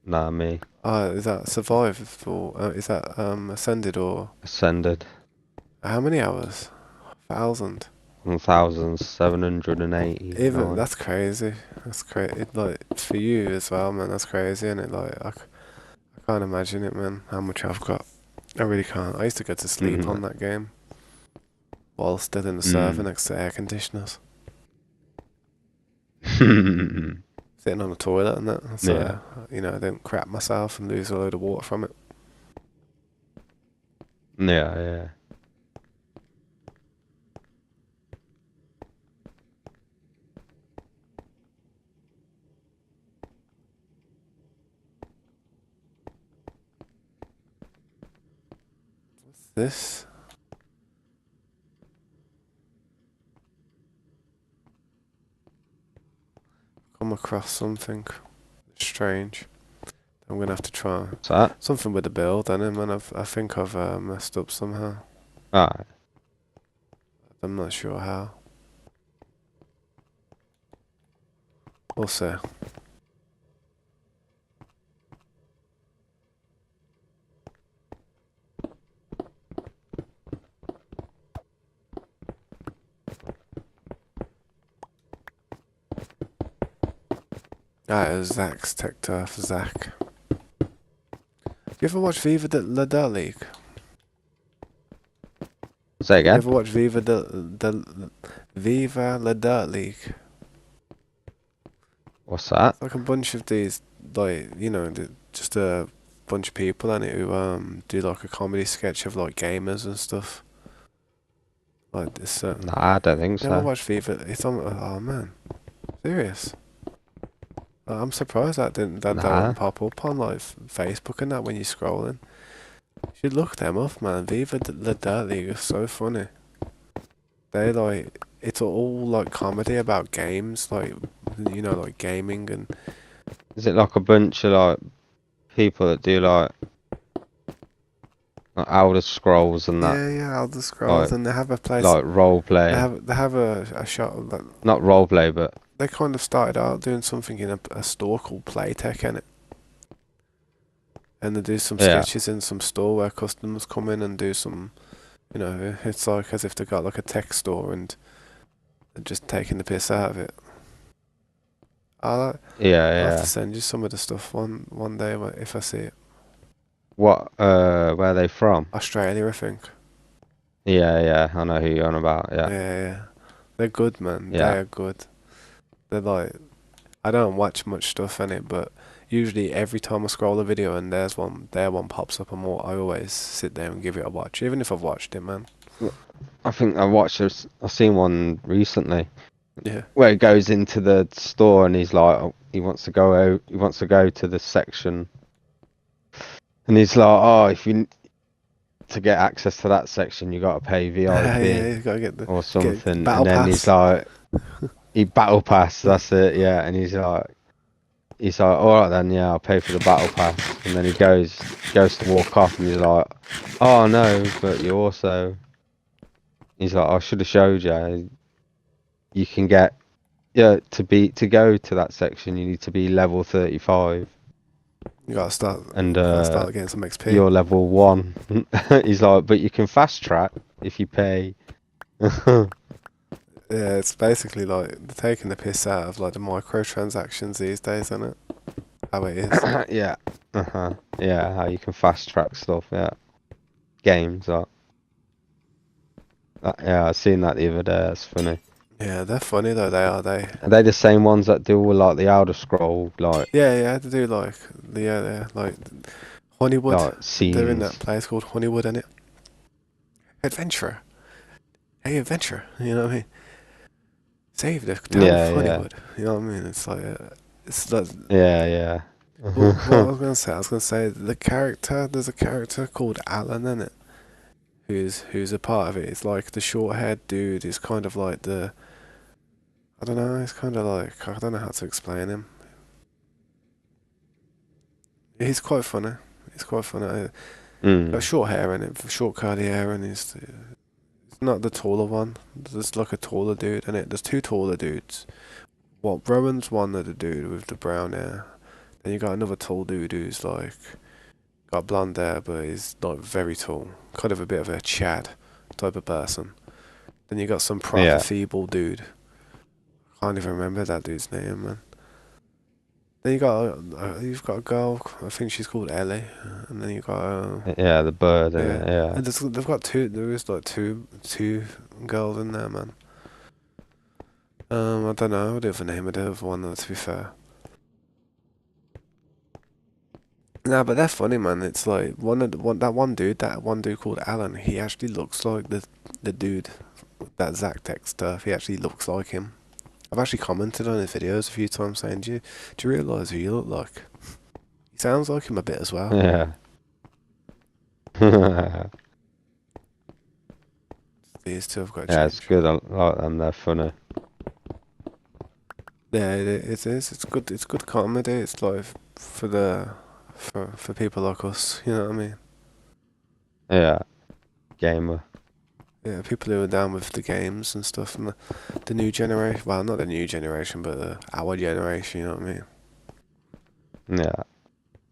Nah, me. Is that Survive or is that Ascended or Ascended. how many hours? 1,000. 1,789. Even that's crazy. That's crazy. Like for you as well, man. That's crazy, isn't it? Like I can't imagine it, man. How much I've got. I really can't. I used to go to sleep on that game while still in the server next to air conditioners, sitting on the toilet and that. So Yeah. I don't crap myself and lose a load of water from it. Yeah. This. Come across something strange. I'm gonna have to try What's that? something with the build, and man, I think I've messed up somehow. Alright. I'm not sure how. We'll see. That is Zach's Tech Turf, Zach. You ever watch Viva La Dirt League? Say You again? ever watch Viva La Dirt League? What's that? It's like a bunch of these, like, just a bunch of people in it who do like a comedy sketch of like gamers and stuff. Like this. Nah, I don't think Never so. watched Viva. It's on. Oh man, serious. I'm surprised that didn't Nah. pop up on like Facebook and that when you're scrolling. You should look them up, man. Viva La Dirt League is so funny. They like it's all like comedy about games, like like gaming and Is it like a bunch of like people that do like Elder Scrolls and that? yeah, Elder Scrolls, Like, and they have a place. like role play. They have a shop. Like, Not role play, but they kind of started out doing something in a store called Playtech, in it. And they do some Yeah. sketches in some store where customers come in and do some, it's like as if they got like a tech store and they're just taking the piss out of it. I'll have yeah. to send you some of the stuff one day if I see it. What? Where are they from? Australia, I think. Yeah. I know who you're on about. Yeah. Yeah. They're good, man. Yeah. They are good. They're like, I don't watch much stuff in it, but usually every time I scroll a video and their one pops up, I always sit there and give it a watch, even if I've watched it, man. I think I've seen one recently Yeah. where he goes into the store and he's like, he wants to go out, he wants to go to the section, and he's like, oh, if you to get access to that section, you got to pay VIP Yeah, you gotta get or something, battle and then pass. he's like, he battle pass, that's it, yeah, and he's like, all right then, yeah, I'll pay for the battle pass, and then he goes to walk off, and he's like, oh no, but you also, he's like, I should have showed you. You can get Yeah, to go to that section, you need to be level 35, You gotta start. and Gotta start getting some XP. you're level 1. He's like, but you can fast track if you pay. Yeah, it's basically like they're taking the piss out of like the microtransactions these days, isn't it? How it is. Yeah. Yeah, how you can fast track stuff. Yeah, games. Yeah, I seen that the other day. That's funny. Yeah, they're funny though. They are. They. Are they the same ones that do all like the Elder Scroll Yeah. They do like they're like Honeywood. like They're in scenes? that place called Honeywood, innit? Adventurer. Hey, adventurer. You know what I mean? Save the town of Yeah, yeah, Honeywood. You know what I mean? It's like. yeah, Well, what I yeah. was gonna say the character. There's a character called Alan in it, who's a part of it. It's like the short-haired dude is kind of like the. I don't know. He's kind of like I don't know how to explain him. He's quite funny. He's quite funny. Got Mm. short hair in it, short curly hair, and he's not the taller one. There's like a taller dude in it. There's two taller dudes. Well, Rowan's one of the dude with the brown hair. Then you got another tall dude who's like got blonde hair, but he's not very tall. Kind of a bit of a Chad type of person. Then you got some proper Yeah, feeble dude. Can't even remember that dude's name, man. Then you've got a girl. I think she's called Ellie, and then you got yeah, the bird in yeah, it. Yeah, and they've got two. There is like two girls in there, man. I don't know the other name of the other one. To be fair, nah, but they're funny, man. It's like that one dude called Alan. He actually looks like the dude that Zach Tech stuff. He actually looks like him. I've actually commented on his videos a few times saying, do you realise who you look like? He sounds like him a bit as well. yeah. These two have got to Yeah, it's change. good. I like them. They're funny. Yeah, it is. It's good. It's good comedy. It's like for people like us. You know what I mean? Yeah, gamer. Yeah, people who are down with the games and stuff, and the new generation. Well, not the new generation, but our generation. You know what I mean? Yeah.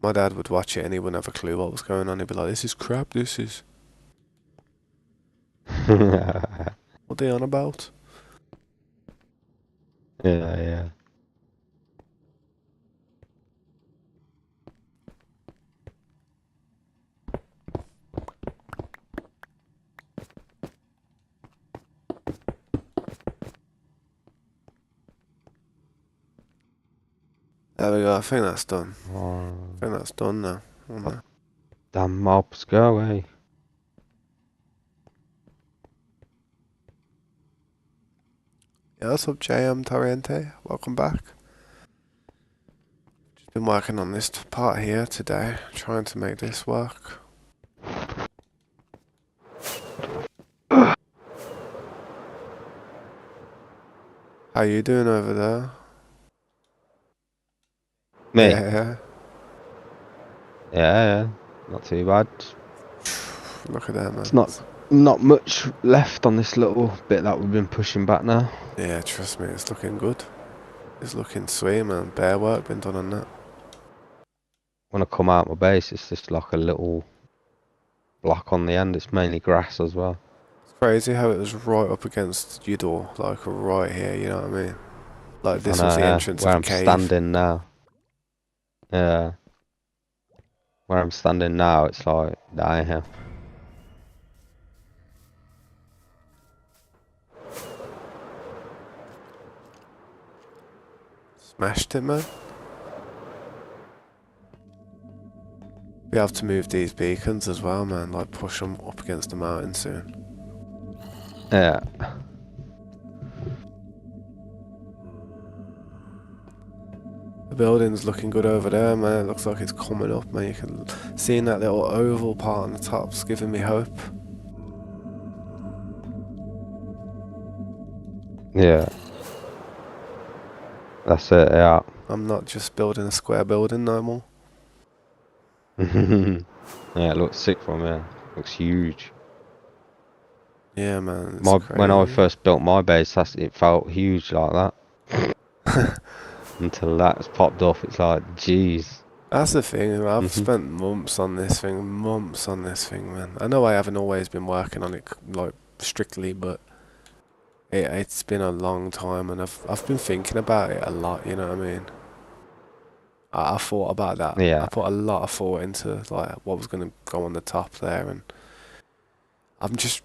My dad would watch it and he wouldn't have a clue what was going on. He'd be like, "This is crap. This is Yeah, what they on about." yeah. There we go. I think that's done. Oh, I think that's done now. damn mobs, go away. Yeah, what's up, JM Torrente? Welcome back. Just been working on this part here today, trying to make this work. How you doing over there? Me? Yeah, Yeah. Not too bad. look at that, man. It's not much left on this little bit that we've been pushing back now. Yeah, trust me, it's looking good. It's looking sweet, man. Bare work been done on that. When I come out my base, it's just like a little block on the end. It's mainly grass as well. It's crazy how it was right up against your door, like right here, you know what I mean? Like I this know, was the yeah, entrance where of I'm the cave. standing now. Yeah. Where I'm standing now, it's like down here. Smashed it, man. We have to move these beacons as well, man. Like push them up against the mountain soon. Yeah. The building's looking good over there, man. It looks like it's coming up, man. You can see that little oval part on the top's giving me hope. Yeah. That's it, yeah. I'm not just building a square building no more. Yeah, it looks sick from here. Looks huge. Yeah, man. It's crazy. When I first built my base, it felt huge like that. Until that's popped up, it's like, jeez. That's the thing. I've Mhm. spent months on this thing, man. I know I haven't always been working on it like strictly, but it's been a long time, and I've been thinking about it a lot. You know what I mean? I thought about that. I Yeah. put a lot of thought into like what was gonna go on the top there, and I'm just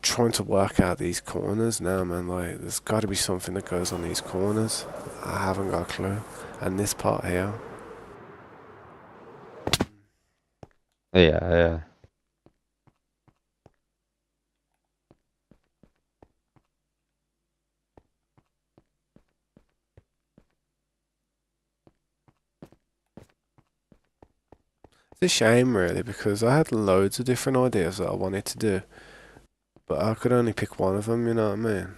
trying to work out these corners now, man. Like, there's got to be something that goes on these corners. I haven't got a clue. And this part here. Yeah, yeah. It's a shame, really, because I had loads of different ideas that I wanted to do, but I could only pick one of them. You know what I mean?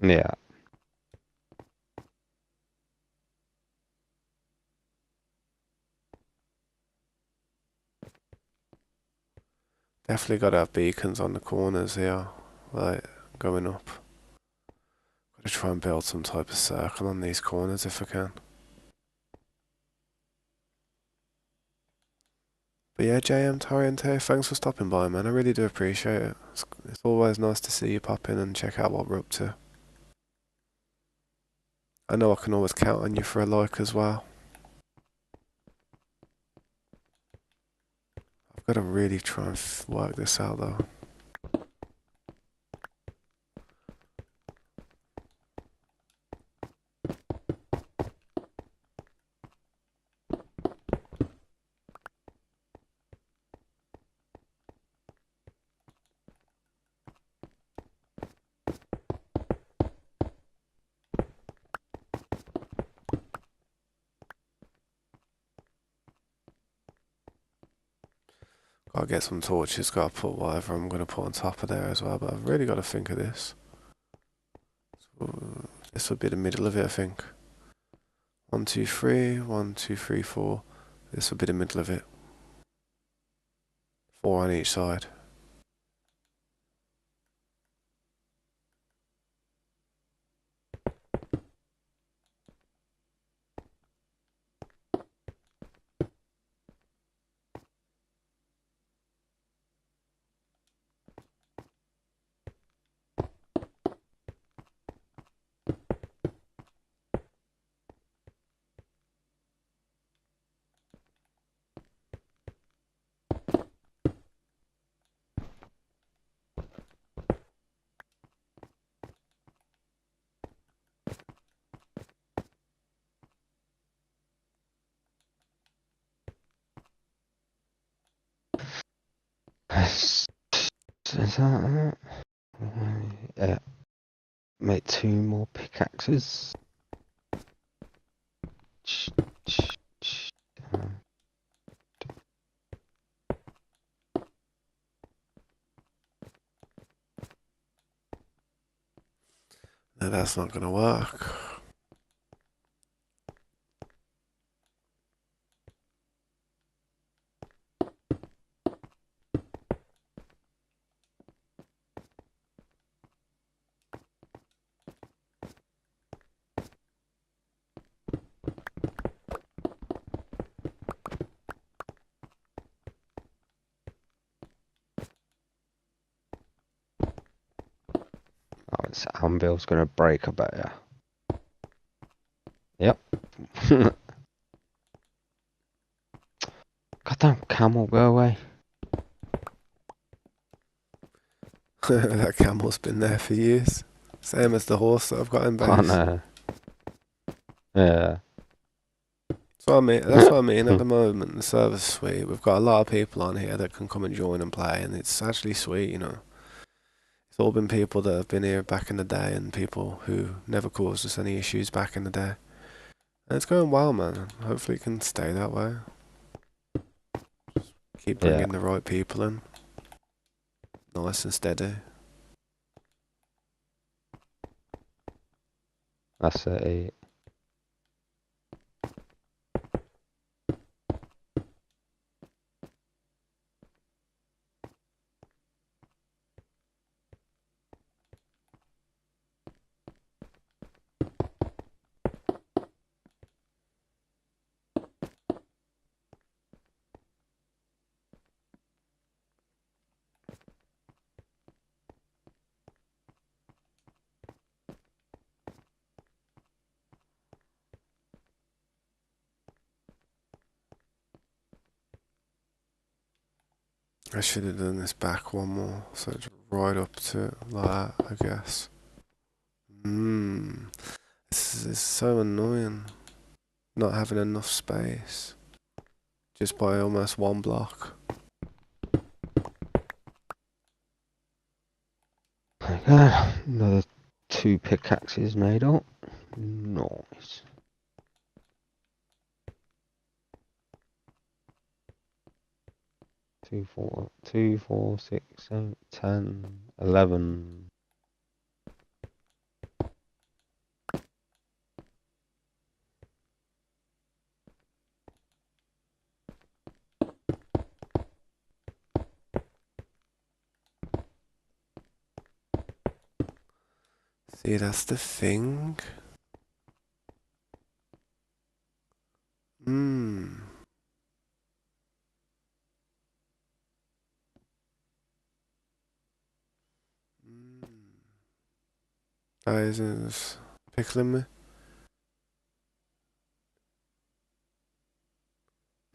Yeah. Definitely got to have beacons on the corners here, like going up. Got to try and build some type of circle on these corners if I can. But yeah, JM Torriente, thanks for stopping by, man. I really do appreciate it. It's always nice to see you pop in and check out what we're up to. I know I can always count on you for a like as well. I've got to really try and work this out though. Gotta get some torches, gotta put whatever I'm gonna put on top of there as well, but I've really gotta think of this. So, this would be the middle of it, I think. 1, 2, 3, 1, 2, 3, 4. This would be the middle of it. 4 on each side. Is that it? Yeah. Make 2 more pickaxes. No, that's not gonna work. Oh, it's anvil's gonna break, I bet ya. Yep. Goddamn camel, go away. That camel's been there for years. Same as the horse that I've got in Oh base. no. Yeah. That's what I mean at the moment. The server's sweet. We've got a lot of people on here that can come and join and play, and it's actually sweet, you know. It's all been people that have been here back in the day and people who never caused us any issues back in the day. And it's going well, man. Hopefully it can stay that way. Keep Yeah. bringing the right people in. Nice and steady. That's it. I should have done this back one more, so it's right up to it, like that, I guess. This is so annoying, not having enough space, just by almost one block. Okay, another 2 pickaxes made up. Nice. 2, 4, 2, 4, 6, 7, 10, 11. See, that's the thing. Hmm. That isn't pickling me.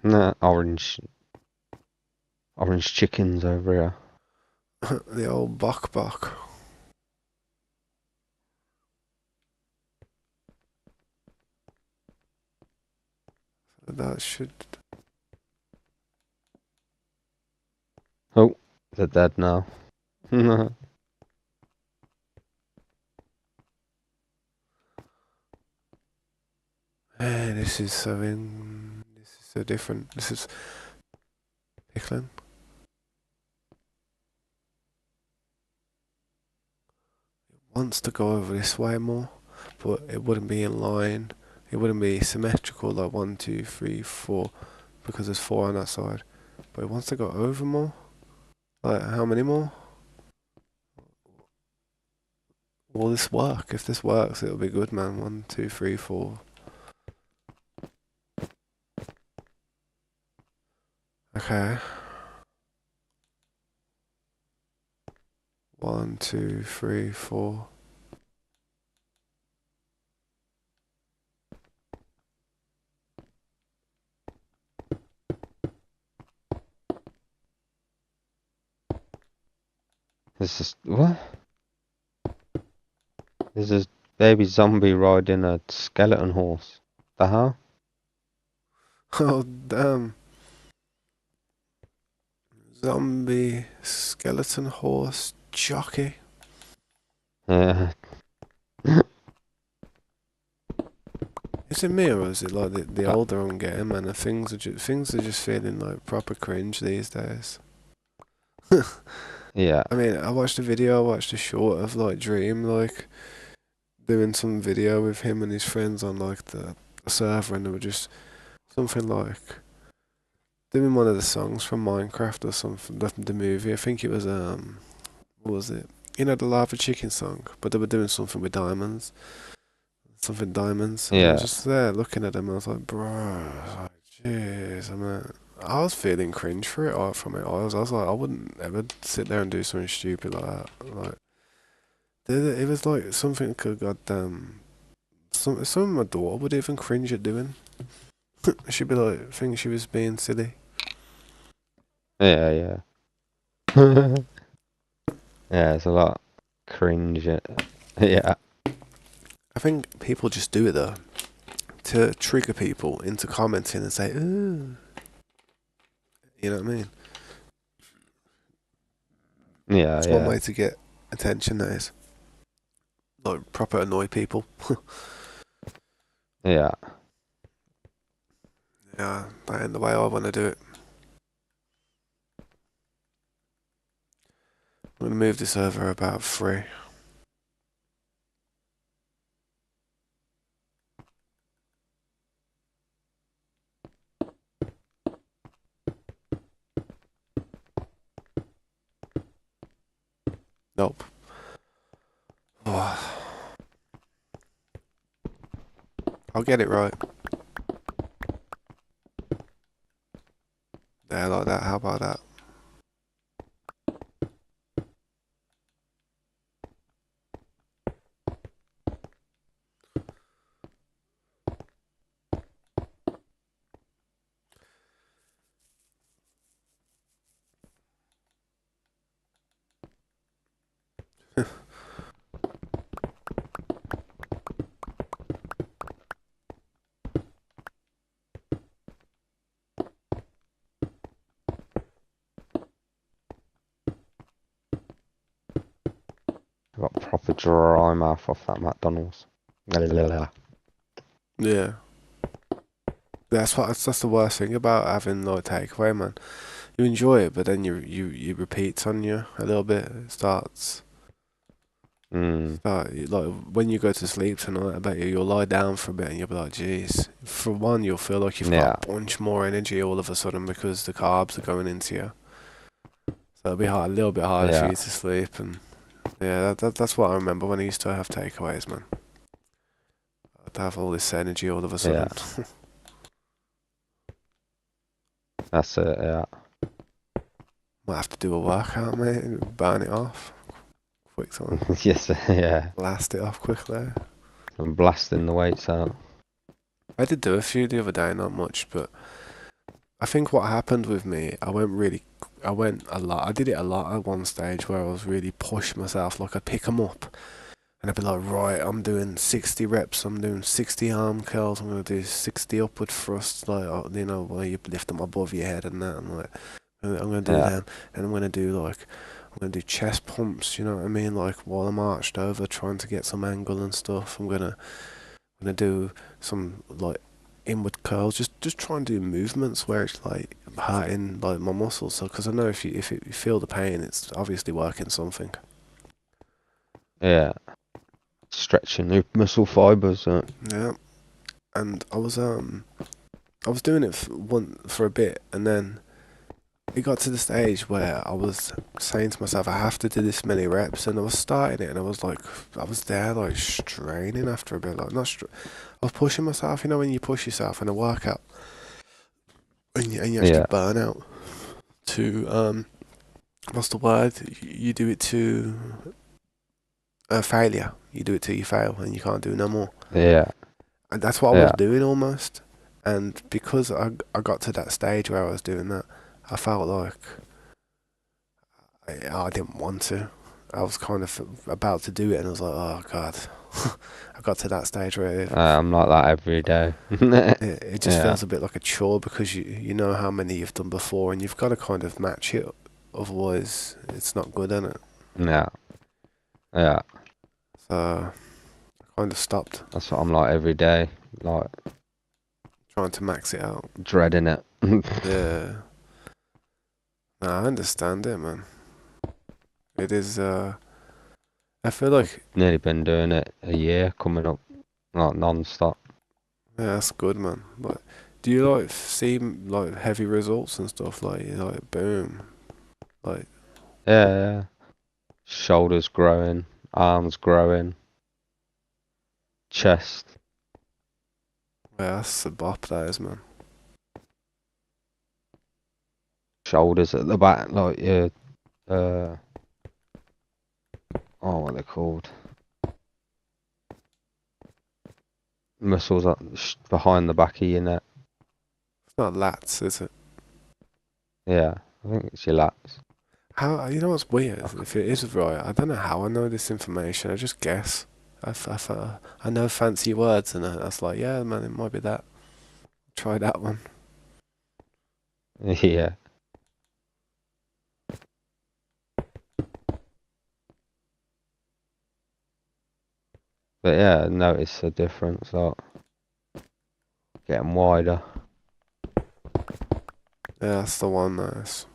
Nah, orange chickens over here. The old bok bok. That should. Oh, they're dead now. Man, this is so This is so different. This is pickling. It wants to go over this way more, but it wouldn't be in line. It wouldn't be symmetrical like 1, 2, 3, 4, because there's 4 on that side. But it wants to go over more. Like how many more? Will this work? If this works, it'll be good, man. 1, 2, 3, 4. Okay. 1, 2, 3, 4. This is what? This is baby zombie riding a skeleton horse. The hell? Oh damn! Zombie skeleton horse jockey. Yeah. Is it me or is it like the older I'm getting, man? And things are just feeling like proper cringe these days. Yeah. I mean, I watched a short of like Dream like doing some video with him and his friends on like the server, and they were just something like doing one of the songs from Minecraft or something, the movie. I think it was what was it? You know the lava chicken song, but they were doing something with diamonds, and I was Yeah. just there looking at them. And I was like, bro, like, jeez, I was feeling cringe for it, from it. I was like, I wouldn't ever sit there and do something stupid like that. Like, it was like something could goddamn, something my daughter would even cringe at doing. She'd be like, think she was being silly. Yeah, yeah. Yeah, it's a lot cringe. Yeah. I think people just do it though to trigger people into commenting and say, ooh. You know what I mean? Yeah, It's one yeah. way to get attention, that is. Like, proper annoy people. Yeah. Yeah, that ain't the way I want to do it. I'm going to move this over about 3. Nope. Oh, I'll get it right. Yeah, like that. How about that? Got proper dry mouth off that McDonald's. Yeah. That's the worst thing about having like takeaway, man. You enjoy it, but then you repeats on you a little bit. It like when you go to sleep tonight. I bet you'll lie down for a bit and you'll be like, "Jeez." For one, you'll feel like you've Yeah. got a bunch more energy all of a sudden because the carbs are going into you. So it'll be a little bit harder for Yeah. you to sleep. And yeah, that's what I remember when I used to have takeaways, man. I'd have all this energy all of a Yeah. sudden. That's it. Yeah. Might have to do a workout, mate, and burn it off. Quick time. Yes. Yeah. Blast it off quickly. I'm blasting the weights out. I did do a few the other day, not much, but I think what happened with me, I went a lot. I did it a lot at one stage where I was really pushing myself. Like I'd pick them up and I'd be like, right, I'm doing 60 reps, I'm doing 60 arm curls, I'm going to do 60 upward thrusts, like, where you lift them above your head and that. And like, I'm going to do Yeah. them. And I'm going to do chest pumps, you know what I mean? Like while I'm arched over, trying to get some angle and stuff. I'm gonna do some like inward curls, just try and do movements where it's like hurting like my muscles. So because I know if you feel the pain, it's obviously working something. Yeah. Stretching the muscle fibers. Yeah, and I was doing it for a bit, and then it got to the stage where I was saying to myself, I have to do this many reps, and I was starting it, and I was there like straining after a bit, like I was pushing myself, you know, when you push yourself in a workout, and you actually Yeah. burn out to what's the word? You do it to failure. You do it till you fail, and you can't do no more. Yeah. And that's what I was Yeah. doing almost. And because I got to that stage where I was doing that, I felt like I didn't want to. I was kind of about to do it, and I was like, oh god. I got to that stage where I'm like that every day. it just Yeah. feels a bit like a chore because you know how many you've done before, and you've got to kind of match it. Otherwise, it's not good, is it? Yeah. Yeah. So I kind of stopped That's what I'm like every day. Like trying to max it out. dreading it. Yeah. No, I understand it, man. It is. I feel like Nearly been doing it a year coming up, like non-stop. yeah, that's good, man. Like, do you like see like heavy results and stuff? Like boom, like Yeah, yeah. Shoulders growing, arms growing, chest. yeah, that's a bop, that is, man. Shoulders at the back, like your what are they called? Muscles up behind the back of your neck. It's not lats, is it? Yeah, I think it's your lats. How you know what's weird? Okay. If it is right, I don't know how I know this information. I just guess. I know fancy words, and I was like, yeah, man, it might be that. Try that one. Yeah, but yeah, notice the difference. Like getting wider. Yeah, that's the one. Nice.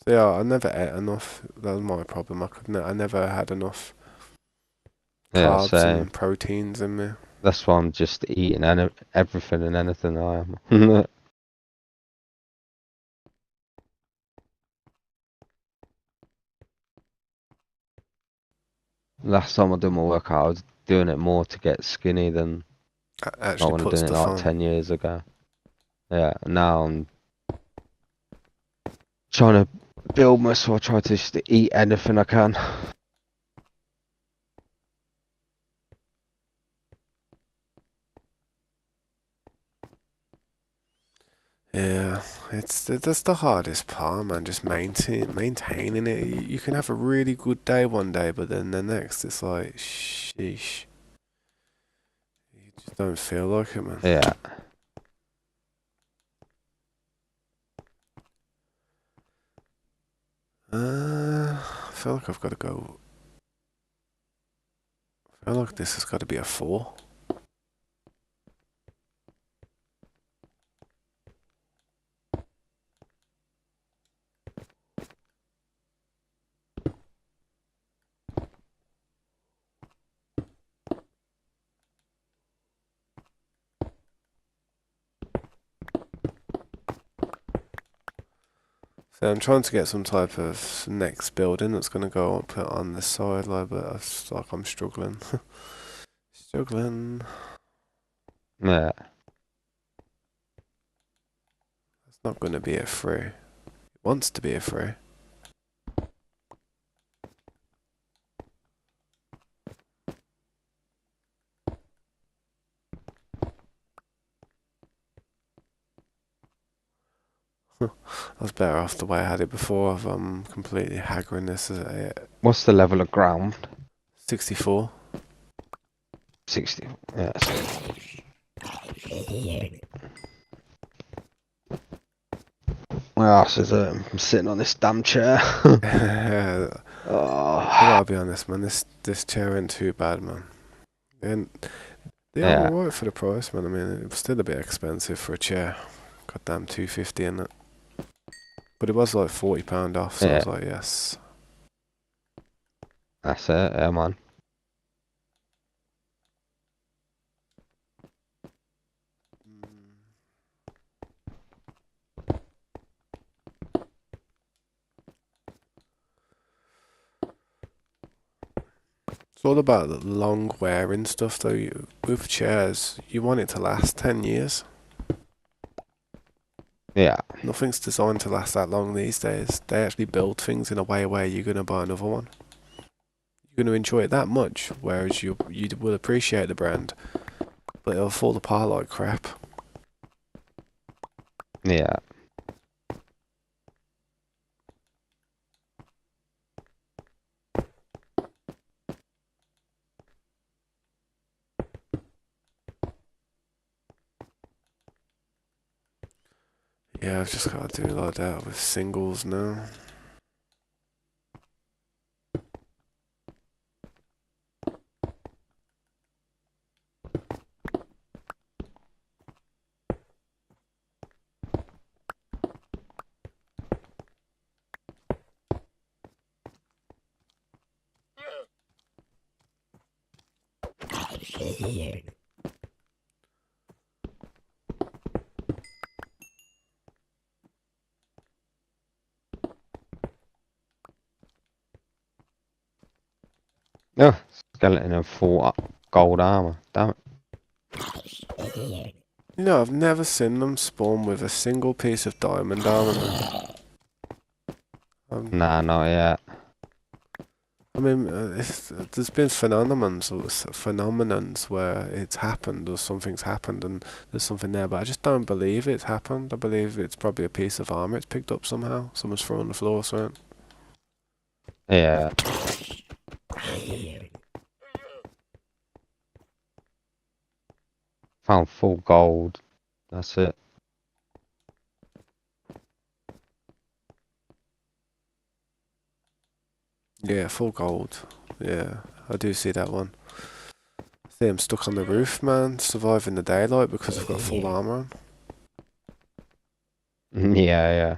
So yeah, I never ate enough. That was my problem. I never had enough Yeah, carbs same. and proteins in me. That's why I'm just eating everything and anything I am. Last time I did my workout, I was doing it more to get skinny than Actually not when I put did it stuff like on. 10 years ago. Yeah, now I'm trying to build muscle. I try to just eat anything I can. Yeah, That's the hardest part, man. Just maintaining it. You can have a really good day one day, but then the next it's like, sheesh. You just don't feel like it, man. Yeah. I feel like I've got to go. I feel like this has got to be a 4. So I'm trying to get some type of next building that's going to go up on this side, like, but it's like I'm struggling. Struggling. Yeah. It's not going to be a 3. It wants to be a 3. I was better off the way I had it before. I'm completely haggling this as a What's the level of ground? 64. 60. Yeah. My ass is I'm sitting on this damn chair. I Oh. gotta be honest, man. This chair ain't too bad, man. And they are Yeah. alright for the price, man. I mean, it was still a bit expensive for a chair. Goddamn, 250 in it. But it was like £40 off, so I Yeah. was like, yes. That's it, yeah, man. It's all about the long wearing stuff, though. With chairs, you want it to last 10 years. Yeah. Nothing's designed to last that long these days. They actually build things in a way where you're going to buy another one. You're going to enjoy it that much, whereas you will appreciate the brand, but it'll fall apart like crap. Yeah. Yeah, I've just got to do like that with singles now. Oh, skeleton in full gold armor. Damn it. You know, I've never seen them spawn with a single piece of diamond armor. Nah, not yet. I mean, there's been phenomenons where it's happened or something's happened and there's something there, but I just don't believe it's happened. I believe it's probably a piece of armor it's picked up somehow. Someone's thrown on the floor or something. Yeah. Found full gold. That's it. Yeah, full gold. Yeah, I do see that one. See, I'm stuck on the roof, man, surviving the daylight because I've got full armor on. Yeah, yeah.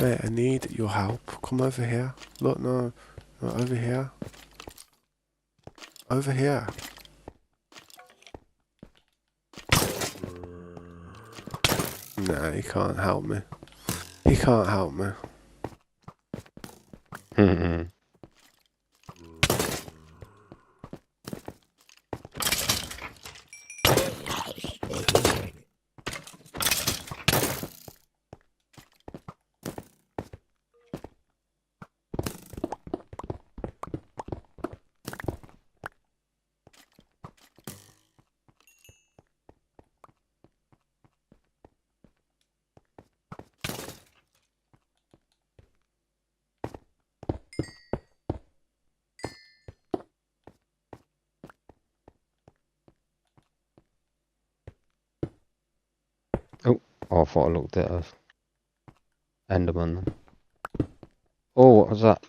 Mate, I need your help. Come over here. Look, no, over here. Over here. Nah, he can't help me. He can't help me. Oh, I thought I looked at a Enderman. Oh, what was that?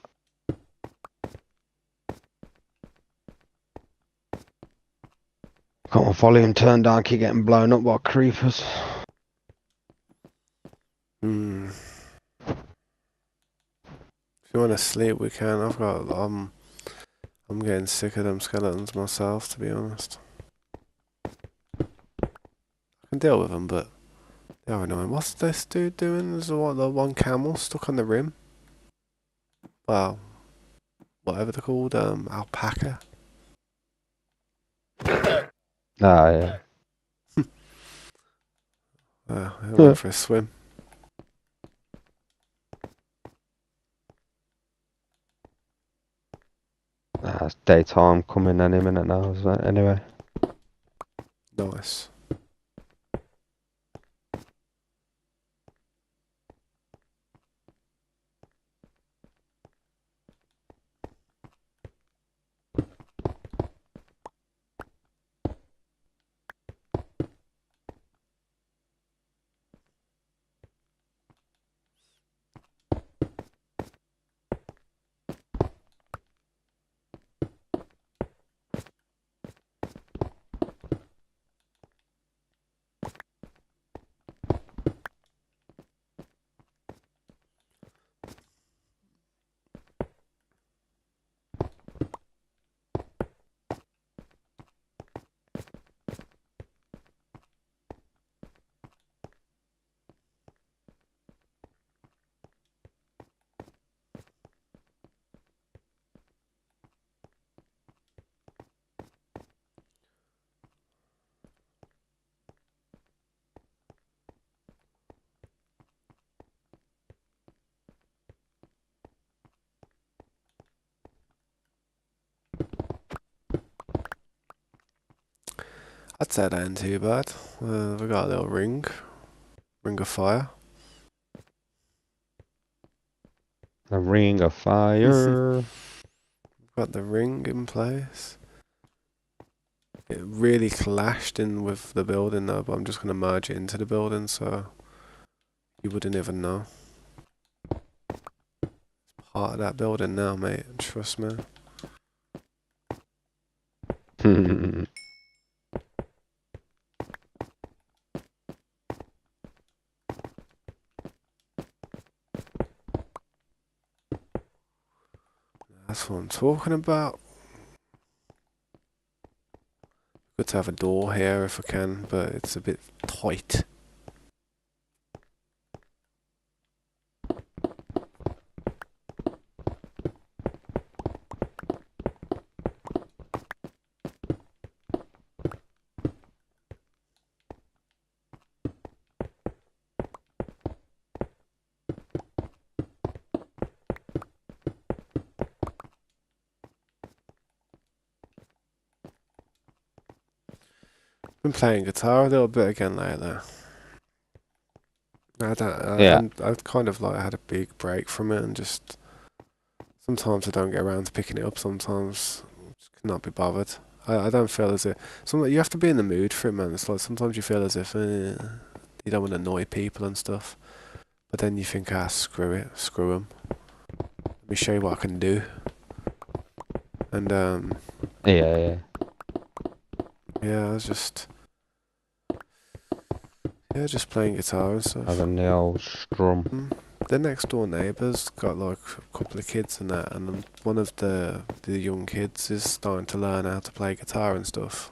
Got my volume turned down, keep getting blown up by creepers. Hmm. If you want to sleep, we can. I'm getting sick of them skeletons myself, to be honest. I can deal with them, but they are annoying. What's this dude doing? There's the one camel stuck on the rim. Well, whatever they're called, alpaca. Ah, yeah. I went for a swim. It's daytime coming any minute now, isn't it? Anyway. Nice. I'd say that ain't too bad. We got a little ring of fire. A ring of fire. Got the ring in place. It really clashed in with the building though, but I'm just gonna merge it into the building so you wouldn't even know. It's part of that building now, mate. Trust me. That's what I'm talking about. Good to have a door here if I can, but it's a bit tight. Been playing guitar a little bit again lately. I kind of like had a big break from it and just sometimes I don't get around to picking it up. Sometimes just cannot be bothered. I don't feel as if you have to be in the mood for it, man. It's like sometimes you feel as if you don't want to annoy people and stuff, but then you think, screw it, screw them. Let me show you what I can do. And yeah. I was just just playing guitar and stuff. Having the old strum. the next door neighbours got like a couple of kids and that, and one of the young kids is starting to learn how to play guitar and stuff.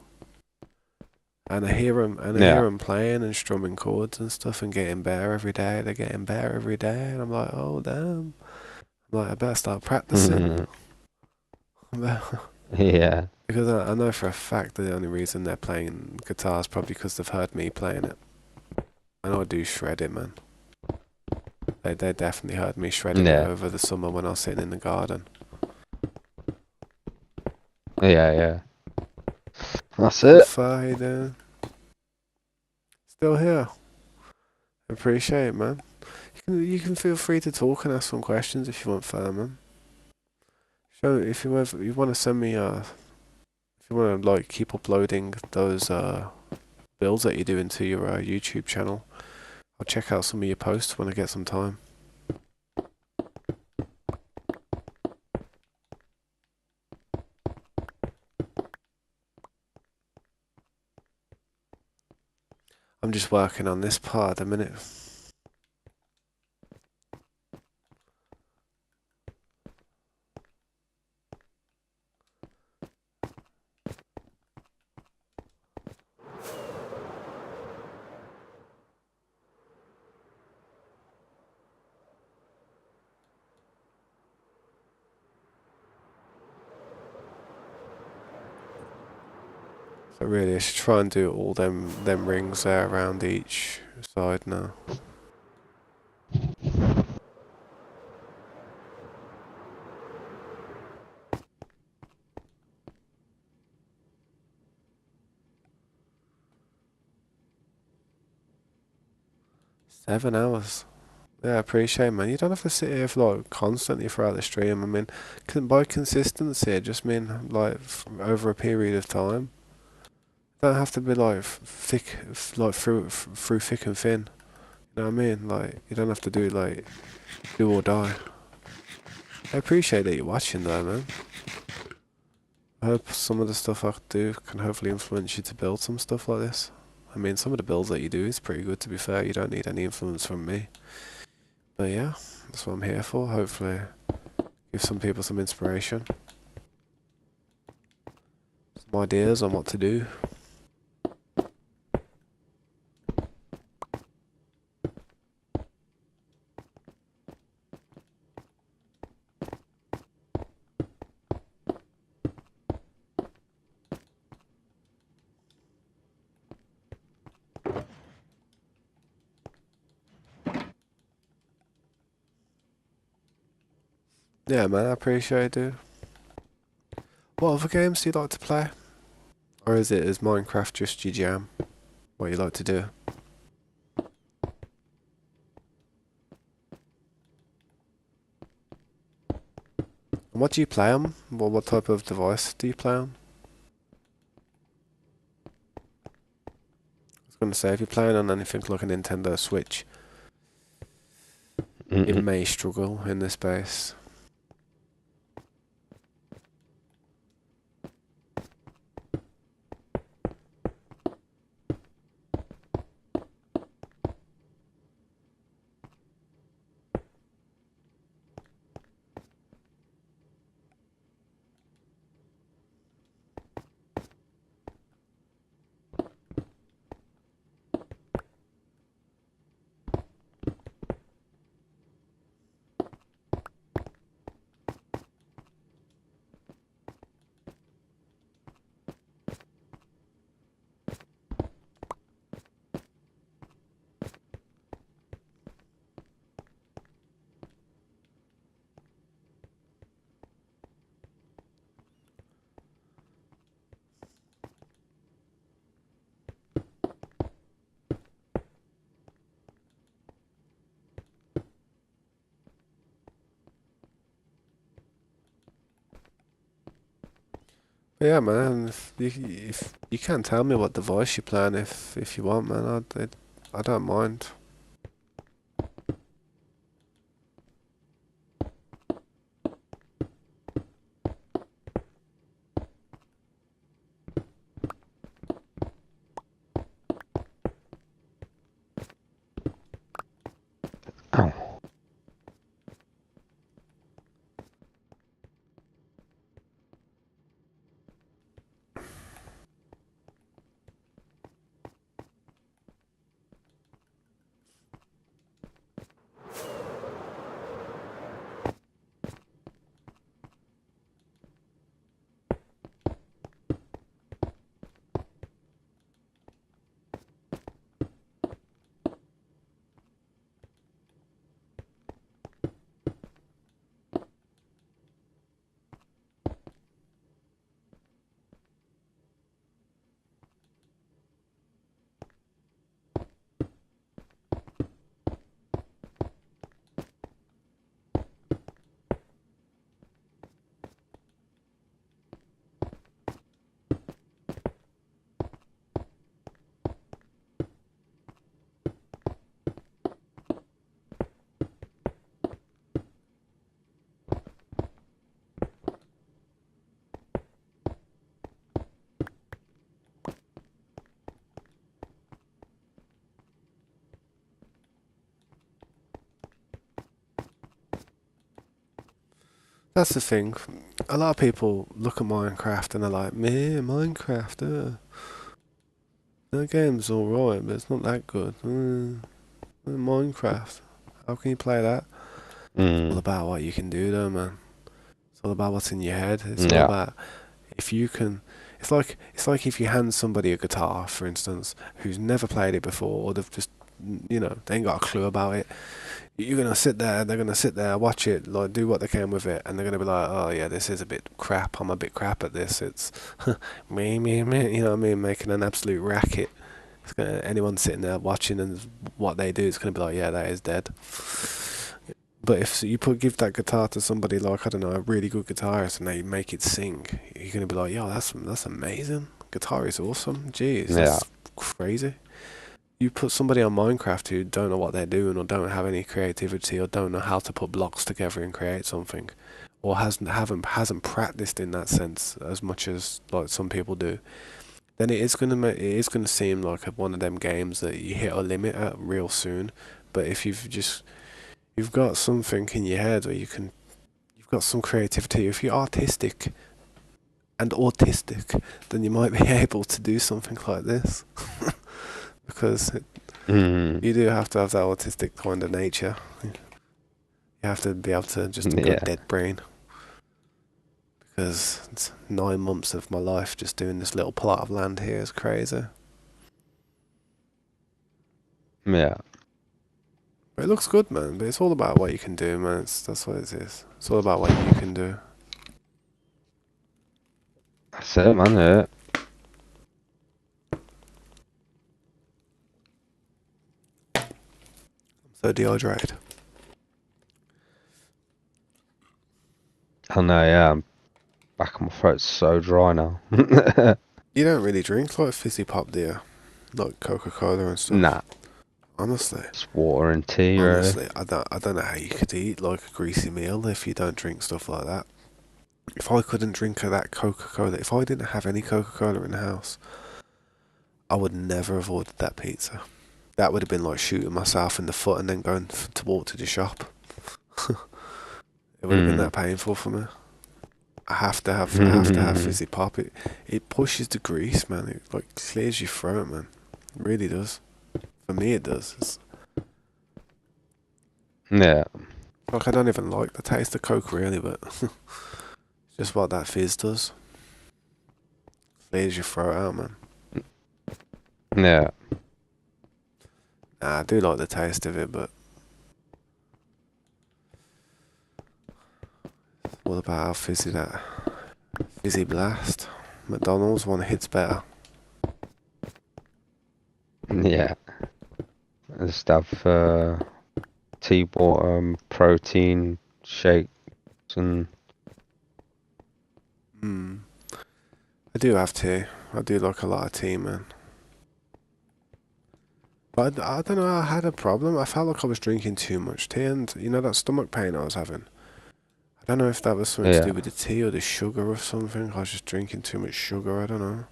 And I Yeah. hear 'em playing and strumming chords and stuff and getting better every day. They're getting better every day, and I'm like, oh damn! I'm like, I better start practicing. Yeah. Because I know for a fact that the only reason they're playing guitar is probably because they've heard me playing it. And I do shred it, man. They definitely heard me shredding it Yeah. over the summer when I was sitting in the garden. Yeah. Yeah. That's What it. how you doing? Still here. Appreciate it, man. You can feel free to talk and ask some questions if you want, man. So if you want to send me if you want to like keep uploading those builds that you do into your YouTube channel, I'll check out some of your posts when I get some time. I'm just working on this part at the minute. So really, I should try and do all them rings there around each side now. $7. Yeah, I appreciate it, man. You don't have to sit here for like constantly throughout the stream. I mean, by consistency, it just mean like over a period of time. It don't have to be like thick, like through thick and thin. You know what I mean? Like you don't have to do like do or die. I appreciate that you're watching though, man. I hope some of the stuff I do can hopefully influence you to build some stuff like this. I mean, some of the builds that you do is pretty good, to be fair. You don't need any influence from me. But yeah, that's what I'm here for. Hopefully give some people some inspiration. Some ideas on what to do. Yeah, man, I appreciate it, dude. What other games do you like to play? Or is Minecraft just your jam? What you like to do? And what do you play on? What type of device do you play on? I was gonna say, if you're playing on anything like a Nintendo Switch, you may struggle in this space. But yeah, man, if you can tell me what device you're playing if you want, man, I don't mind. Oh. That's the thing. A lot of people look at Minecraft and they're like, "Me, Minecraft, the game's alright, but it's not that good. Minecraft, how can you play that?" It's all Mm. about what you can do, though, man. It's all about what's in your head. It's all Yeah. about if you can. It's like if you hand somebody a guitar, for instance, who's never played it before, or they've just, they ain't got a clue about it. You're gonna sit there, they're gonna sit there, watch it, like do what they can with it, and they're gonna be like, "Oh yeah, this is a bit crap. I'm a bit crap at this. It's me. You know what I mean? Making an absolute racket. Anyone sitting there watching and what they do, it's gonna be like, yeah, that is dead. But if you give that guitar to somebody like, I don't know, a really good guitarist, and they make it sing, you're gonna be like, yo, that's amazing. Guitar is awesome. Jeez, Yeah. that's crazy. You put somebody on Minecraft who don't know what they're doing, or don't have any creativity, or don't know how to put blocks together and create something, or hasn't practiced in that sense as much as like some people do, then it is gonna seem like one of them games that you hit a limit at real soon. But if you've got something in your head where you've got some creativity. If you're artistic and autistic, then you might be able to do something like this. Because Mm. you do have to have that autistic kind of nature. You have to be able to just go Yeah. dead brain. Because it's 9 months of my life just doing this little plot of land here is crazy. Yeah. But it looks good, man. But it's all about what you can do, man. That's what it is. It's all about what you can do. That's it, man. Yeah. So dehydrated. I know. Yeah. Back of my throat's so dry now. You don't really drink like fizzy pop, do you? Like Coca-Cola and stuff. Nah. Honestly. It's water and tea, really. Honestly, I don't know how you could eat like a greasy meal if you don't drink stuff like that. If I couldn't drink that Coca-Cola, if I didn't have any Coca-Cola in the house, I would never have ordered that pizza. That would have been like shooting myself in the foot and then going to walk to the shop. It would have been that painful for me. I have to have fizzy pop. It pushes the grease, man. It like clears your throat, man. It really does. For me, it does. It's Yeah. like I don't even like the taste of Coke really, but it's just what that fizz does. Clears your throat out, man. Yeah. Nah, I do like the taste of it, but what about how fizzy blast? McDonald's one hits better. Yeah. I just have tea, water, protein shakes, and I do have tea. I do like a lot of tea, man. But I don't know. I had a problem. I felt like I was drinking too much tea, and that stomach pain I was having. I don't know if that was something to yeah. do with the tea or the sugar or something. I was just drinking too much sugar. I don't know.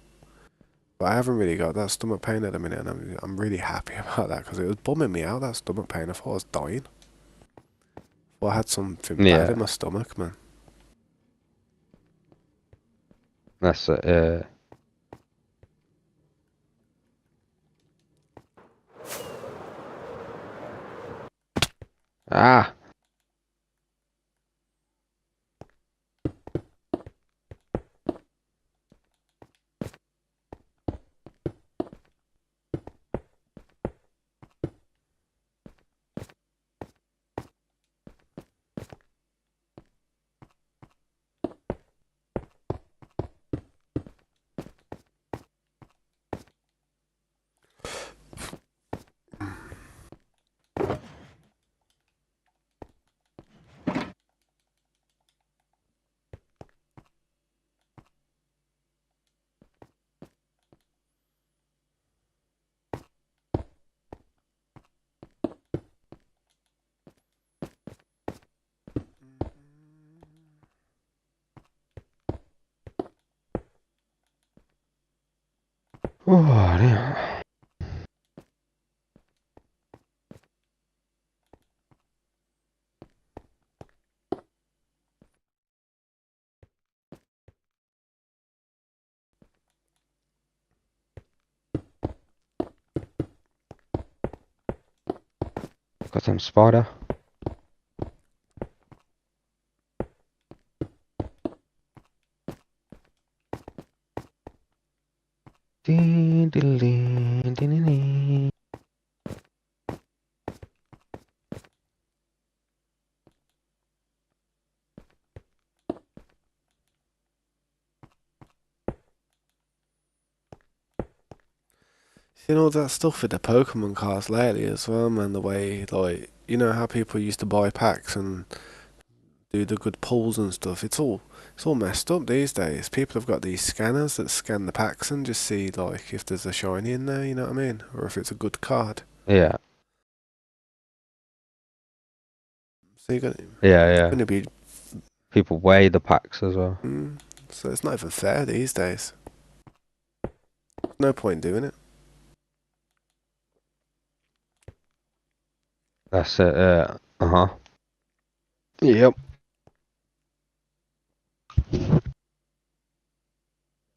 But I haven't really got that stomach pain at the minute, and I'm really happy about that because it was bumming me out. That stomach pain. I thought I was dying. Well, I had something bad Yeah. in my stomach, man. That's it. Yeah. Ah. Oh, yeah. Goddamn spider. Seen all that stuff with the Pokemon cards lately as well, man. The way, like, you know how people used to buy packs and do the good pulls and stuff. It's all messed up these days. People have got these scanners that scan the packs and just see like if there's a shiny in there. You know what I mean? Or if it's a good card. Yeah, So you're yeah. gonna be. People weigh the packs as well. So it's not even fair these days. No point doing it. That's it. Uh-huh. Yep.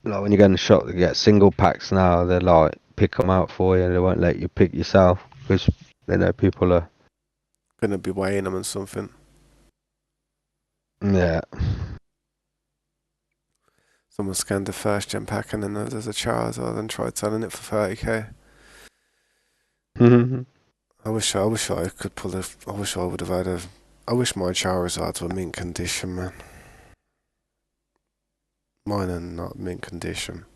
Like when you go in the shop, they get single packs now. They're like pick them out for you. They won't let you pick yourself because they know people are. Gonna be weighing them and something. Yeah. Someone scanned the first gen pack and then there's a Charizard and tried selling it for 30k. I wish I could pull a. I wish I would have had a. I wish my Charizards were mint condition, man. Mine are not mint condition.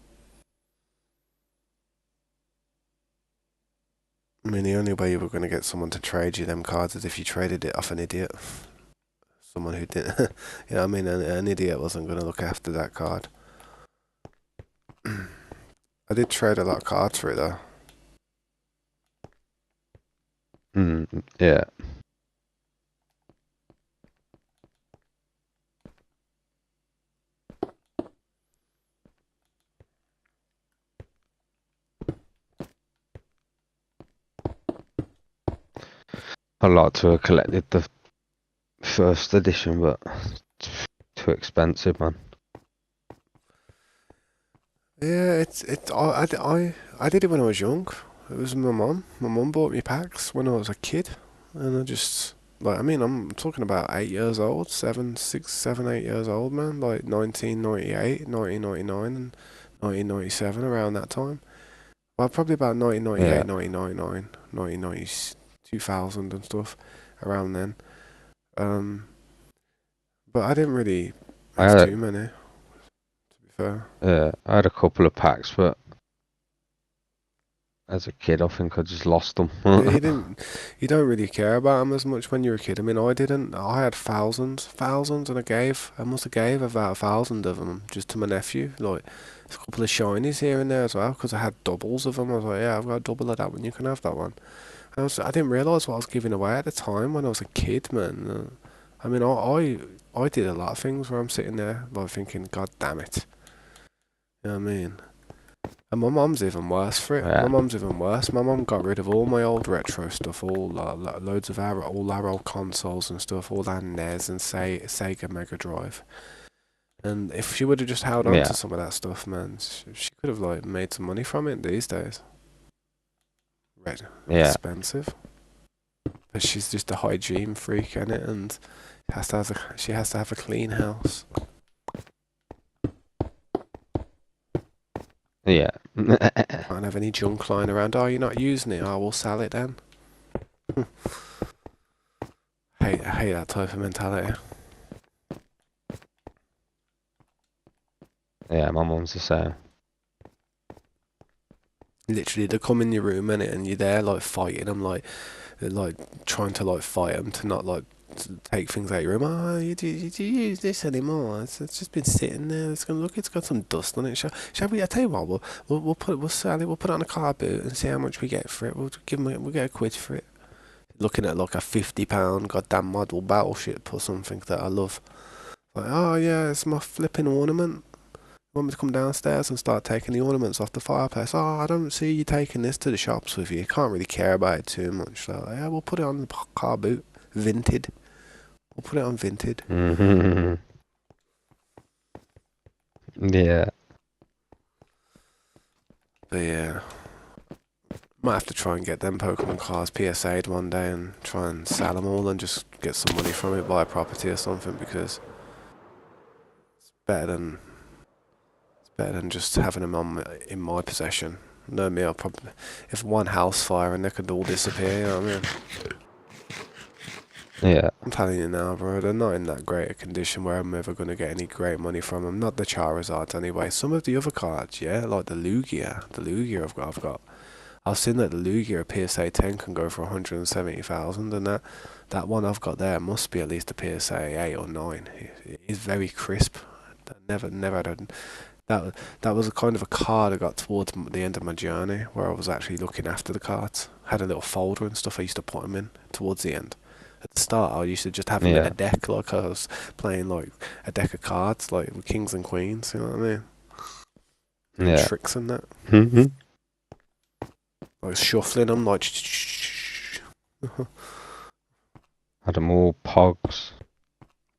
I mean, the only way you were going to get someone to trade you them cards is if you traded it off an idiot. Someone who didn't. You know what I mean? An idiot wasn't going to look after that card. I did trade a lot of cards for it, though. Yeah. I'd like to have collected the first edition, but it's too expensive, man. Yeah, I did it when I was young. It was my mum. My mum bought me packs when I was a kid, and I just like I mean I'm talking about 8 years old, 8 years old, man. Like 1998, 1999, and 1997 around that time. Well, probably about 1998, Yeah. 1999, 1990, 2000 and stuff around then. Um, but I didn't really I have had too many, to be fair. I had a couple of packs, but as a kid, I think I just lost them. Yeah, you don't really care about them as much when you're a kid. I mean, I didn't. I had thousands, and I must have gave about 1,000 of them just to my nephew. Like, a couple of shinies here and there as well, because I had doubles of them. I was like, yeah, I've got a double of that one. You can have that one. I didn't realise what I was giving away at the time when I was a kid, man. I mean, I did a lot of things where I'm sitting there like thinking, God damn it. You know what I mean? And my mum's even worse for it. Yeah. My mum's even worse. My mum got rid of all my old retro stuff, loads of all our old consoles and stuff, all our NES and Sega Mega Drive. And if she would have just held on Yeah. to some of that stuff, man, she could have like made some money from it these days. Yeah. Expensive. But she's just a hygiene freak, innit? And she has to have a clean house. Yeah. Can't have any junk lying around. Oh, you're not using it. Oh, we'll sell it then. I hate that type of mentality. Yeah, my mum's the same. Literally, they come in your room, innit, and you're there like fighting them, like trying to like fight them to not like to take things out of your room. Oh, you use this anymore? It's just been sitting there. It's gonna look. It's got some dust on it. Shall we? I tell you what. We'll sell it. We'll put it on a car boot and see how much we get for it. We'll get a quid for it. Looking at like a £50 goddamn model battleship or something that I love. Like, oh yeah, it's my flipping ornament. Want me to come downstairs and start taking the ornaments off the fireplace? Oh, I don't see you taking this to the shops with you. You can't really care about it too much. So, yeah, we'll put it on the car boot. Vinted. We'll put it on Vinted. Yeah. But yeah. Might have to try and get them Pokemon cards PSA'd one day and try and sell them all and just get some money from it, buy a property or something, because it's better than just having them in my possession. No, me, I'll probably, if one house fire and they could all disappear, you know what I mean? Yeah. I'm telling you now, bro, they're not in that great a condition where I'm ever going to get any great money from them. Not the Charizards anyway. Some of the other cards, yeah, like the Lugia. The Lugia I've got. I've seen that the Lugia PSA 10 can go for 170,000, and that one I've got there must be at least a PSA 8 or 9. It is very crisp. I never had that was a kind of a card I got towards the end of my journey, where I was actually looking after the cards. Had a little folder and stuff I used to put them in towards the end. At the start, I used to just have them in a deck, like I was playing like a deck of cards, like with kings and queens. You know what I mean? And Yeah. tricks and that. Mm-hmm. Like shuffling them, like. Had them all Pogs.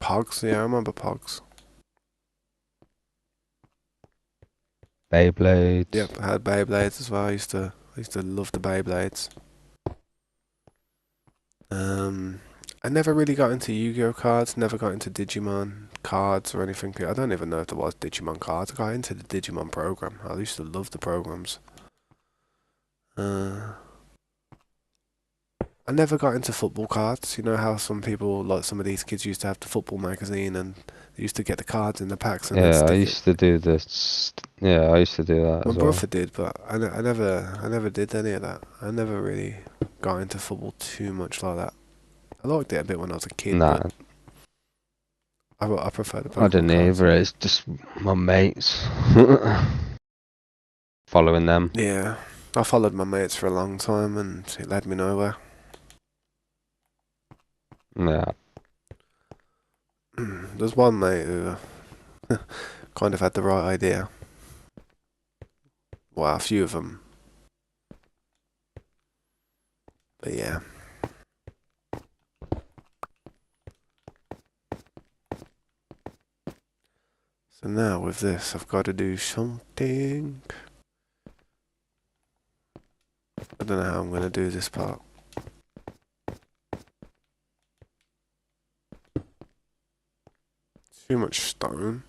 Pogs, yeah, I remember Pogs. Beyblades. Yep, I had Beyblades as well. I used to love the Beyblades. I never really got into Yu-Gi-Oh cards. Never got into Digimon cards or anything. I don't even know if there was Digimon cards. I got into the Digimon program. I used to love the programs. I never got into football cards. You know how some people, like some of these kids, used to have the football magazine and they used to get the cards in the packs and then Yeah, I stick it. used to do this. Yeah, I used to do that My as well. brother did, but I never did any of that. I never really got into football too much like that. I liked it a bit when I was a kid, Nah, but I prefer the I Pokemon didn't cards. either. It's just my mates following them. Yeah, I followed my mates for a long time and it led me nowhere. Yeah. There's one mate who kind of had the right idea. Well, a few of them. But yeah. So now with this, I've got to do something. I don't know how I'm going to do this part. Too much stone.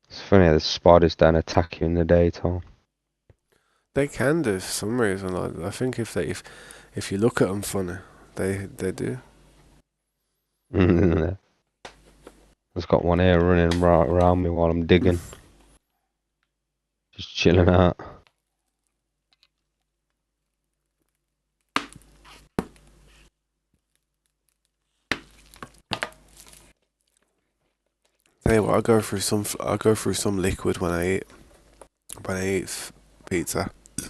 It's funny how the spiders don't attack you in the daytime. They can do for some reason. I think if you look at them funny, they do. I've got one here running right around me while I'm digging. Just chilling out. Tell you what, I go through some liquid when I eat pizza. The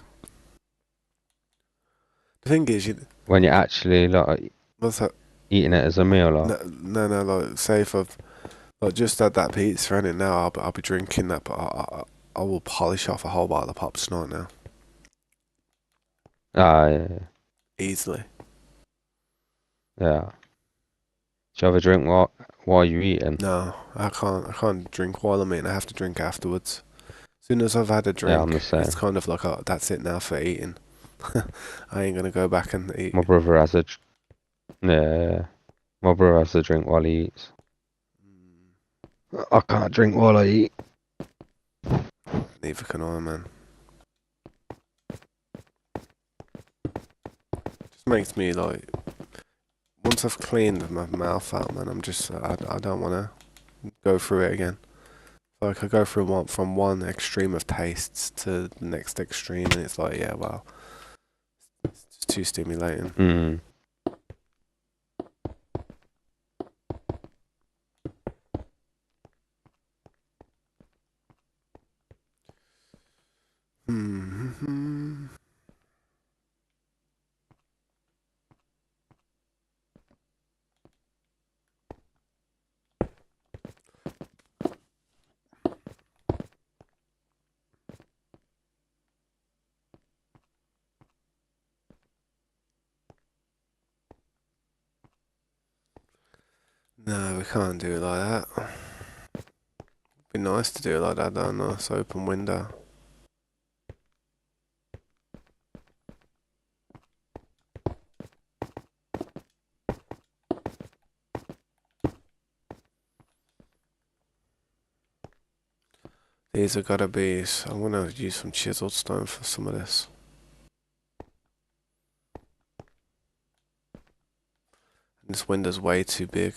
thing is, When you're actually like what's that? eating it as a meal, like. No, like say if I've like just had that pizza in it now, I'll be drinking that, but I will polish off a whole bottle of Pop Snort now Ah, yeah, easily. yeah. Do you have a drink while you're eating? No, I can't drink while I'm eating. I have to drink afterwards. As soon as I've had a Yeah, I'm drink, the same. it's kind of like, oh, that's it now for eating. I ain't gonna go back and eat. My brother has a yeah. My brother has a drink while he eats. I can't drink while I eat. Neither can I, man. Just makes me like, once I've cleaned my mouth out, man, I'm just, I don't want to go through it again. Like I go through from one extreme of tastes to the next extreme, and it's like, yeah, well, it's just too stimulating. Mm. Hmm. No, we can't do it like that. Be nice to do it like that, though. Nice open window. These are gotta be. I'm gonna use some chiseled stone for some of this. This window's way too big.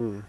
Hmm.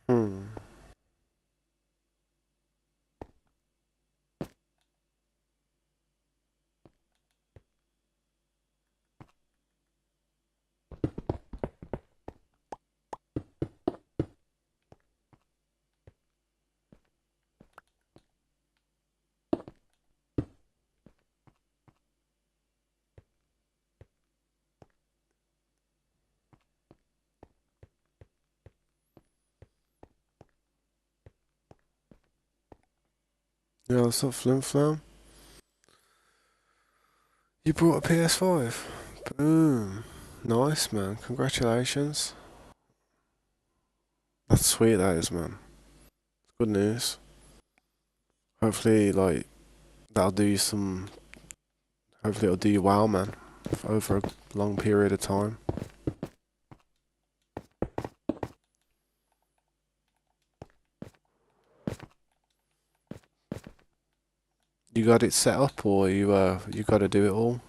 Hmm. Yeah, what's up, Flim Flam? You brought a PS5. Boom. Nice, man. Congratulations. That's sweet, that is, man. Good news. Hopefully, like, that'll do you some. Hopefully, it'll do you well, man. Over a long period of time. You got it set up, or you got to do it all?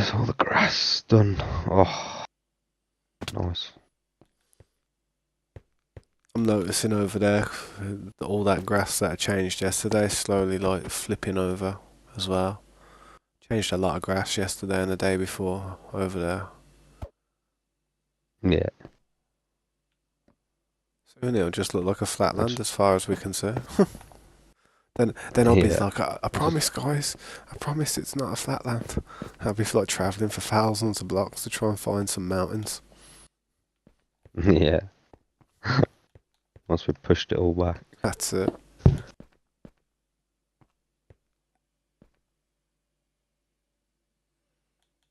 there's all the grass done. Oh, nice. I'm noticing over there all that grass that I changed yesterday slowly like flipping over as well. Changed a lot of grass yesterday and the day before over there. Yeah. Soon it'll just look like a flat land That's- as far as we can see. Then I'll be Yeah. like, I promise, guys, I promise it's not a flat land. I'll be like travelling for thousands of blocks to try and find some mountains. Yeah. Once we pushed it all back. That's it.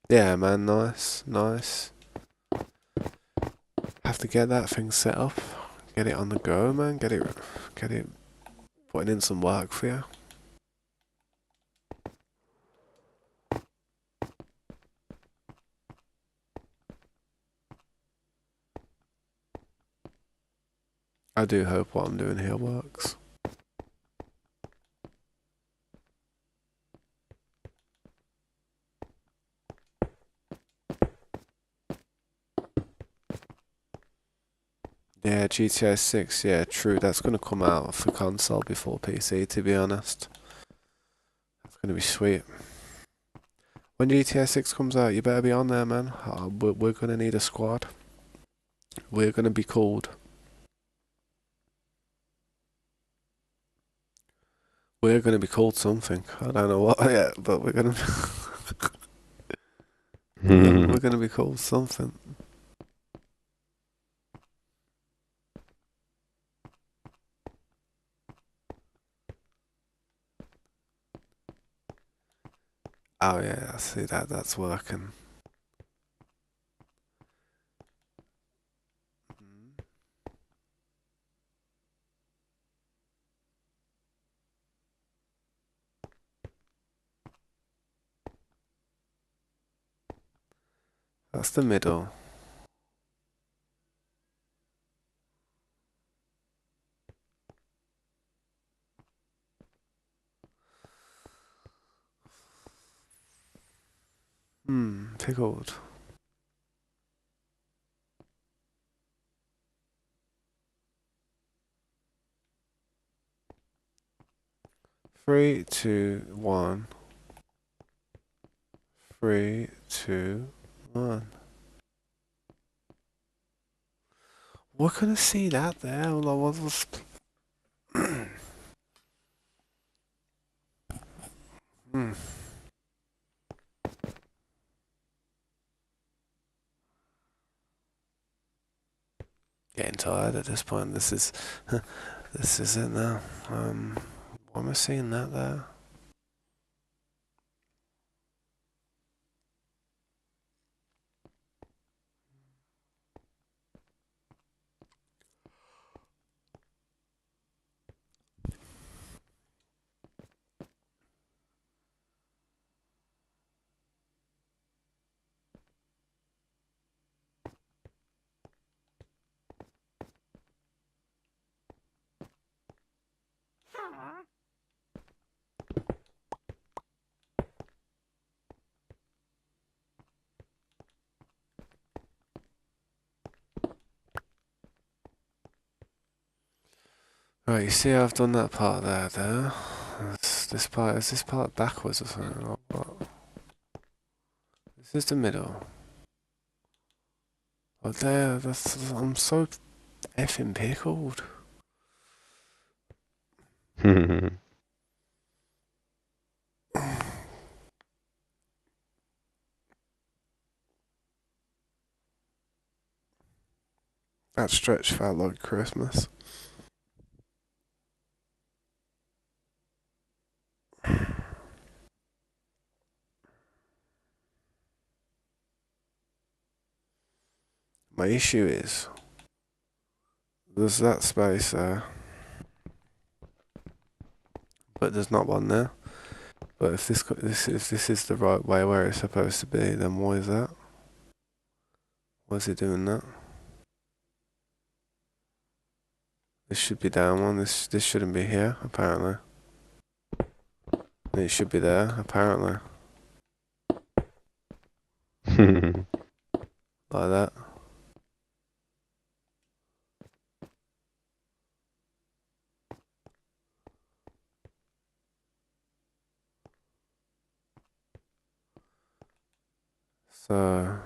Yeah, man, nice, nice. Have to get that thing set up, get it on the go, man. Get it putting in some work for you. I do hope what I'm doing here works. Yeah, GTA 6, yeah, true. That's going to come out for console before PC, to be honest. That's going to be sweet. When GTA 6 comes out, you better be on there, man. We're going to need a squad. We're going to be called. We're going to be called something. I don't know what yet, but we're going to we're going to be called something. Oh yeah, I see that. That's working. That's the middle. Pickled. Three, two, one. 3, 2, 1. We're gonna see that there. Like, what was? Hmm. Getting tired at this point. This is this is it now. Why am I seeing that there? Right, you see I've done that part there. This part, is this part backwards or something? Or what? This is the middle. Oh there, I'm so effing pickled. That stretch felt like Christmas. My issue is there's that space there, but there's not one there. But if this is the right way where it's supposed to be, then why is that? Why is it doing that? This should be down one. This shouldn't be here apparently. And it should be there apparently. Like that. So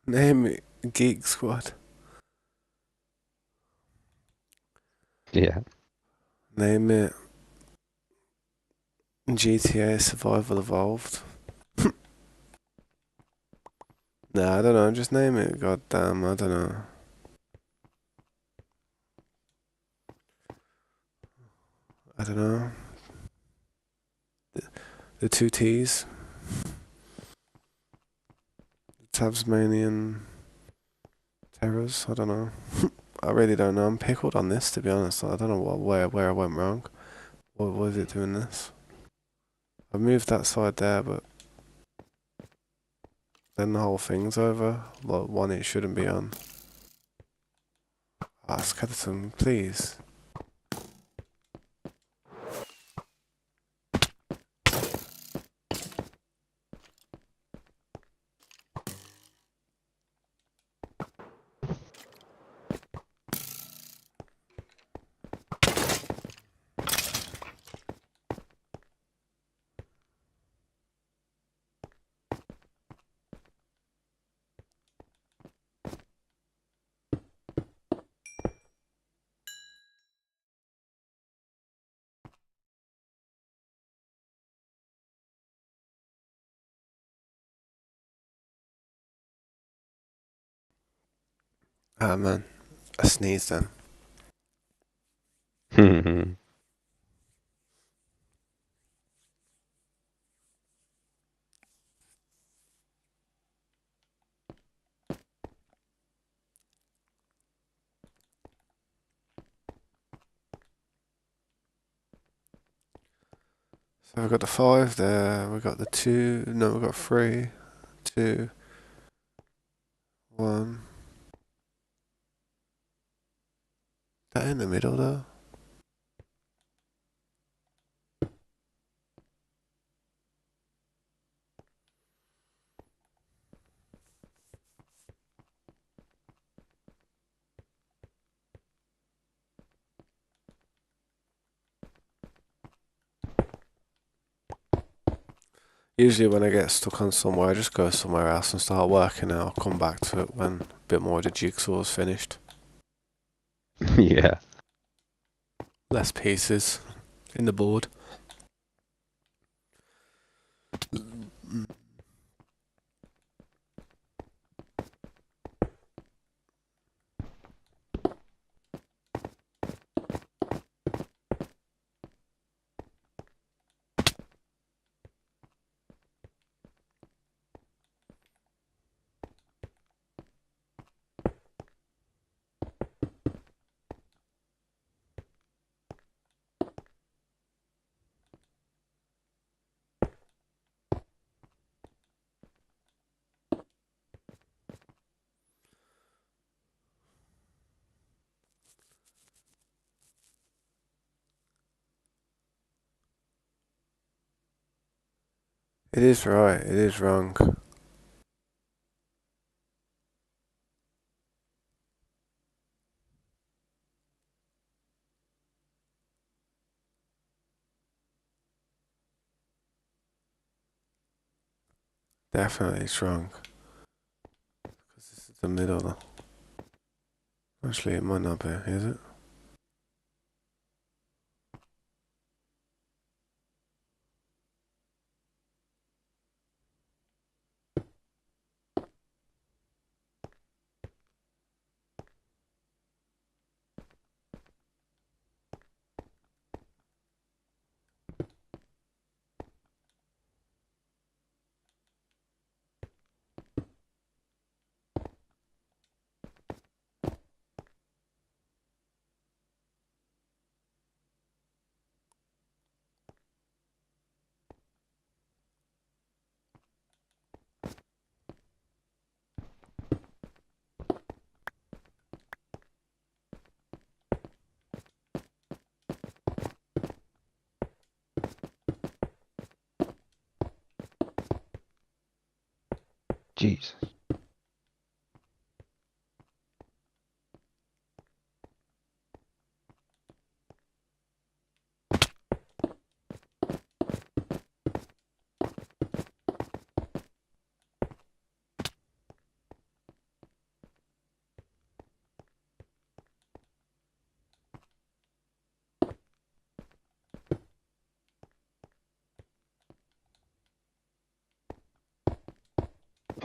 name it Geek Squad. Yeah. Name it GTA Survival Evolved. Nah, I don't know. Just name it. God damn, I don't know. I don't know. The two T's. The Tasmanian Terrors. I don't know. I really don't know. I'm pickled on this, to be honest. I don't know where I went wrong. What was it doing this? I moved that side there, but then the whole thing's over. Like one it shouldn't be on. Ah, skeleton, please. Ah man, I sneezed then. So we've got the 5 there, we've got the 2, no, we've got 3, 2, 1. That in the middle though? Usually when I get stuck on somewhere, I just go somewhere else and start working and I'll come back to it when a bit more of the jigsaw's finished. Yeah. Less pieces in the board. It is right, it is wrong. Definitely it's wrong. Because this is the middle. Actually, it might not be, is it? Jesus.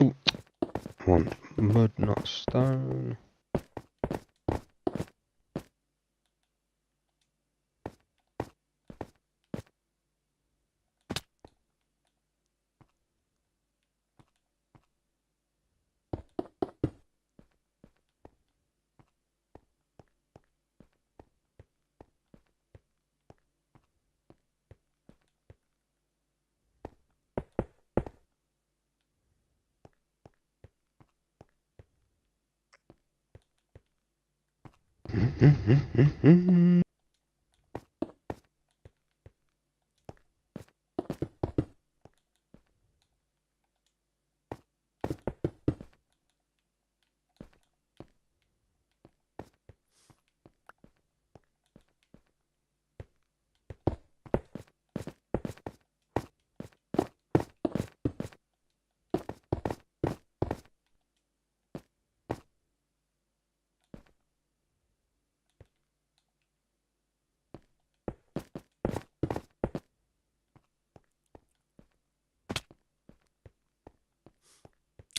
Ooh. I want mud, not stone.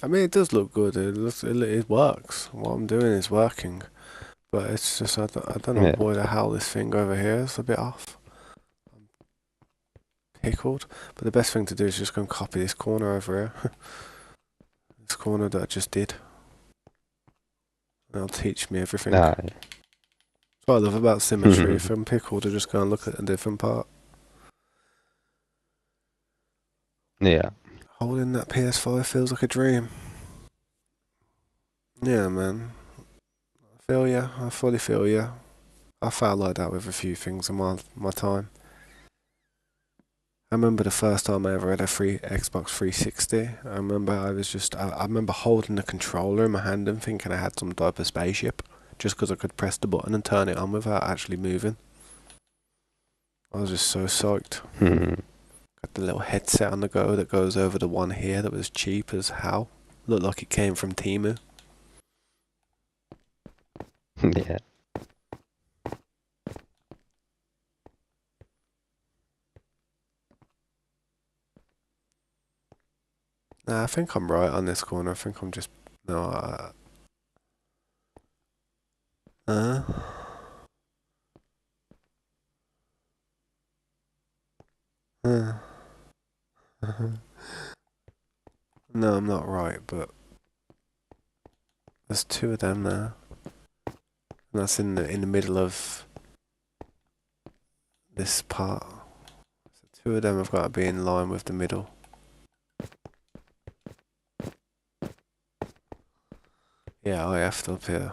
I mean, it does look good. It works. What I'm doing is working, but it's just I don't know Yeah. why the hell this thing over here is a bit off. Pickled. But the best thing to do is just go and copy this corner over here. This corner that I just did. It'll teach me everything. Nah. That's what I love about symmetry. If I'm pickled, I just go and look at a different part. Yeah. Holding that PS5 feels like a dream. Yeah, man. I feel ya. I fully feel ya. I felt like that with a few things in my time. I remember the first time I ever had a free Xbox 360. I remember I remember holding the controller in my hand and thinking I had some type of spaceship, just because I could press the button and turn it on without actually moving. I was just so psyched. Got the little headset on the go that goes over the one here that was cheap as hell. Looked like it came from Temu. Yeah. Nah, I think I'm right on this corner. I think I'm just no. Uh, uh, no, I'm not right, but there's two of them there. And that's in the middle of this part. So two of them have got to be in line with the middle. Yeah, I effed up here.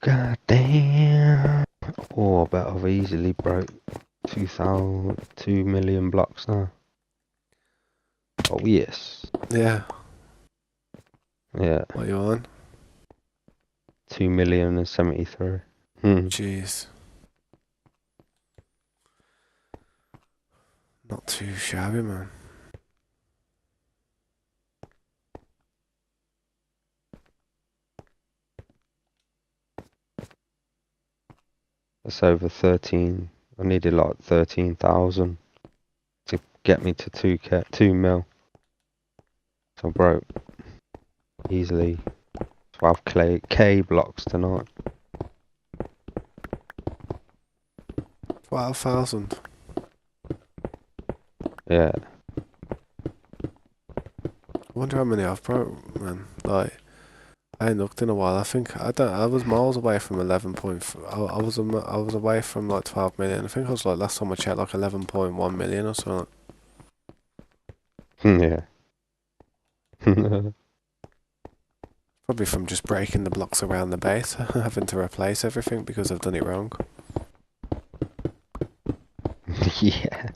God damn. Oh, I bet I've easily broke 2 million blocks now. Oh, yes. Yeah. Yeah, What you on? 2,073,000. Jeez. Not too shabby, man. That's over 13. I needed like 13,000 to get me to 2 mil. So I broke easily 12K blocks tonight. 12,000. Yeah. I wonder how many I've broke, man. Like, I ain't looked in a while. I think I was miles away from 11 point. I was away from like 12 million. I think I was like last time I checked like 11.1 million or something. Yeah. Probably from just breaking the blocks around the base, having to replace everything because I've done it wrong. Yeah.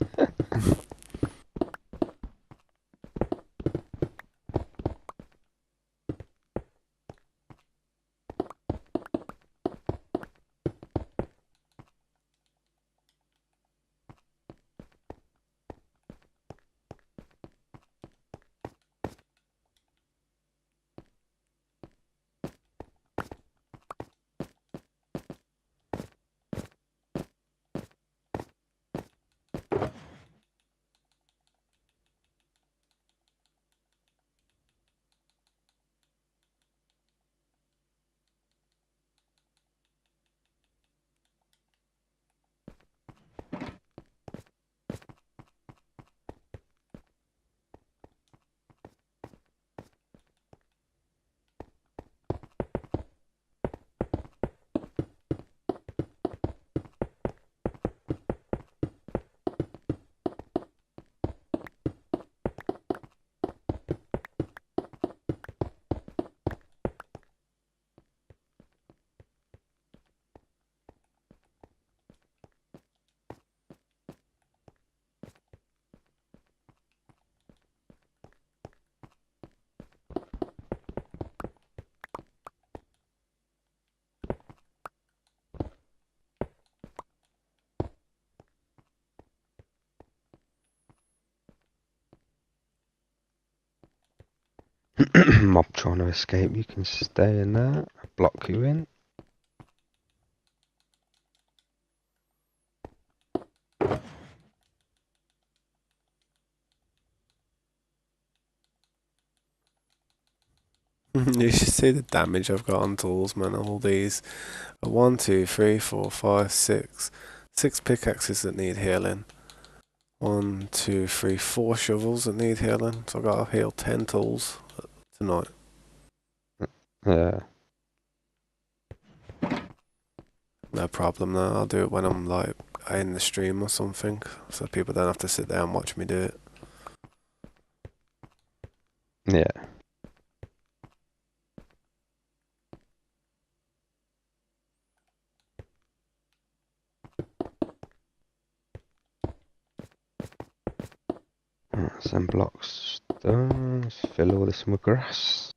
Mob trying to escape. You can stay in there. Block you in. You should see the damage I've got on tools, man. All these 1, 2, 3, 4, 5, 6. 6 pickaxes that need healing. 1, 2, 3, 4 shovels that need healing. So I gotta heal 10 tools tonight. Yeah. No problem though. I'll do it when I'm like in the stream or something, so people don't have to sit there and watch me do it. Yeah. Some blocks done. Let's fill all this with grass.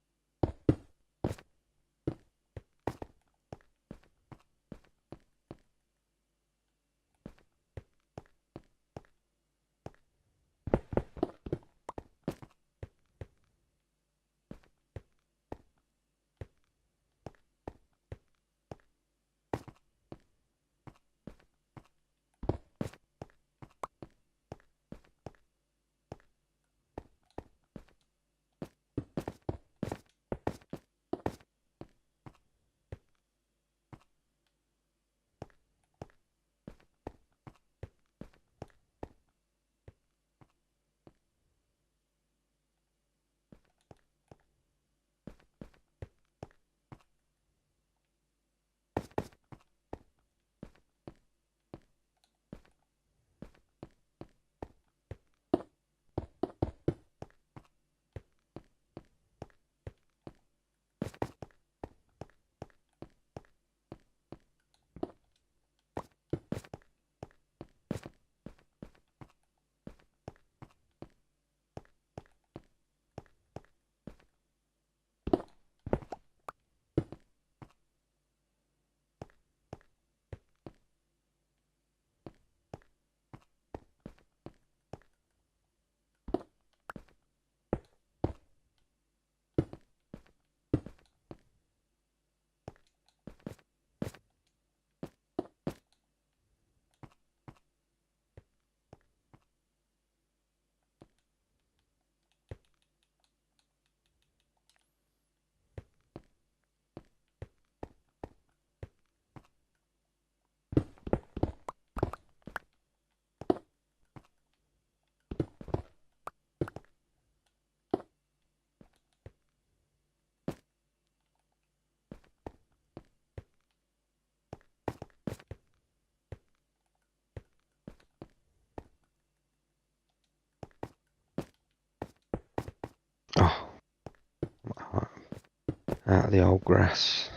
Out of the old grass.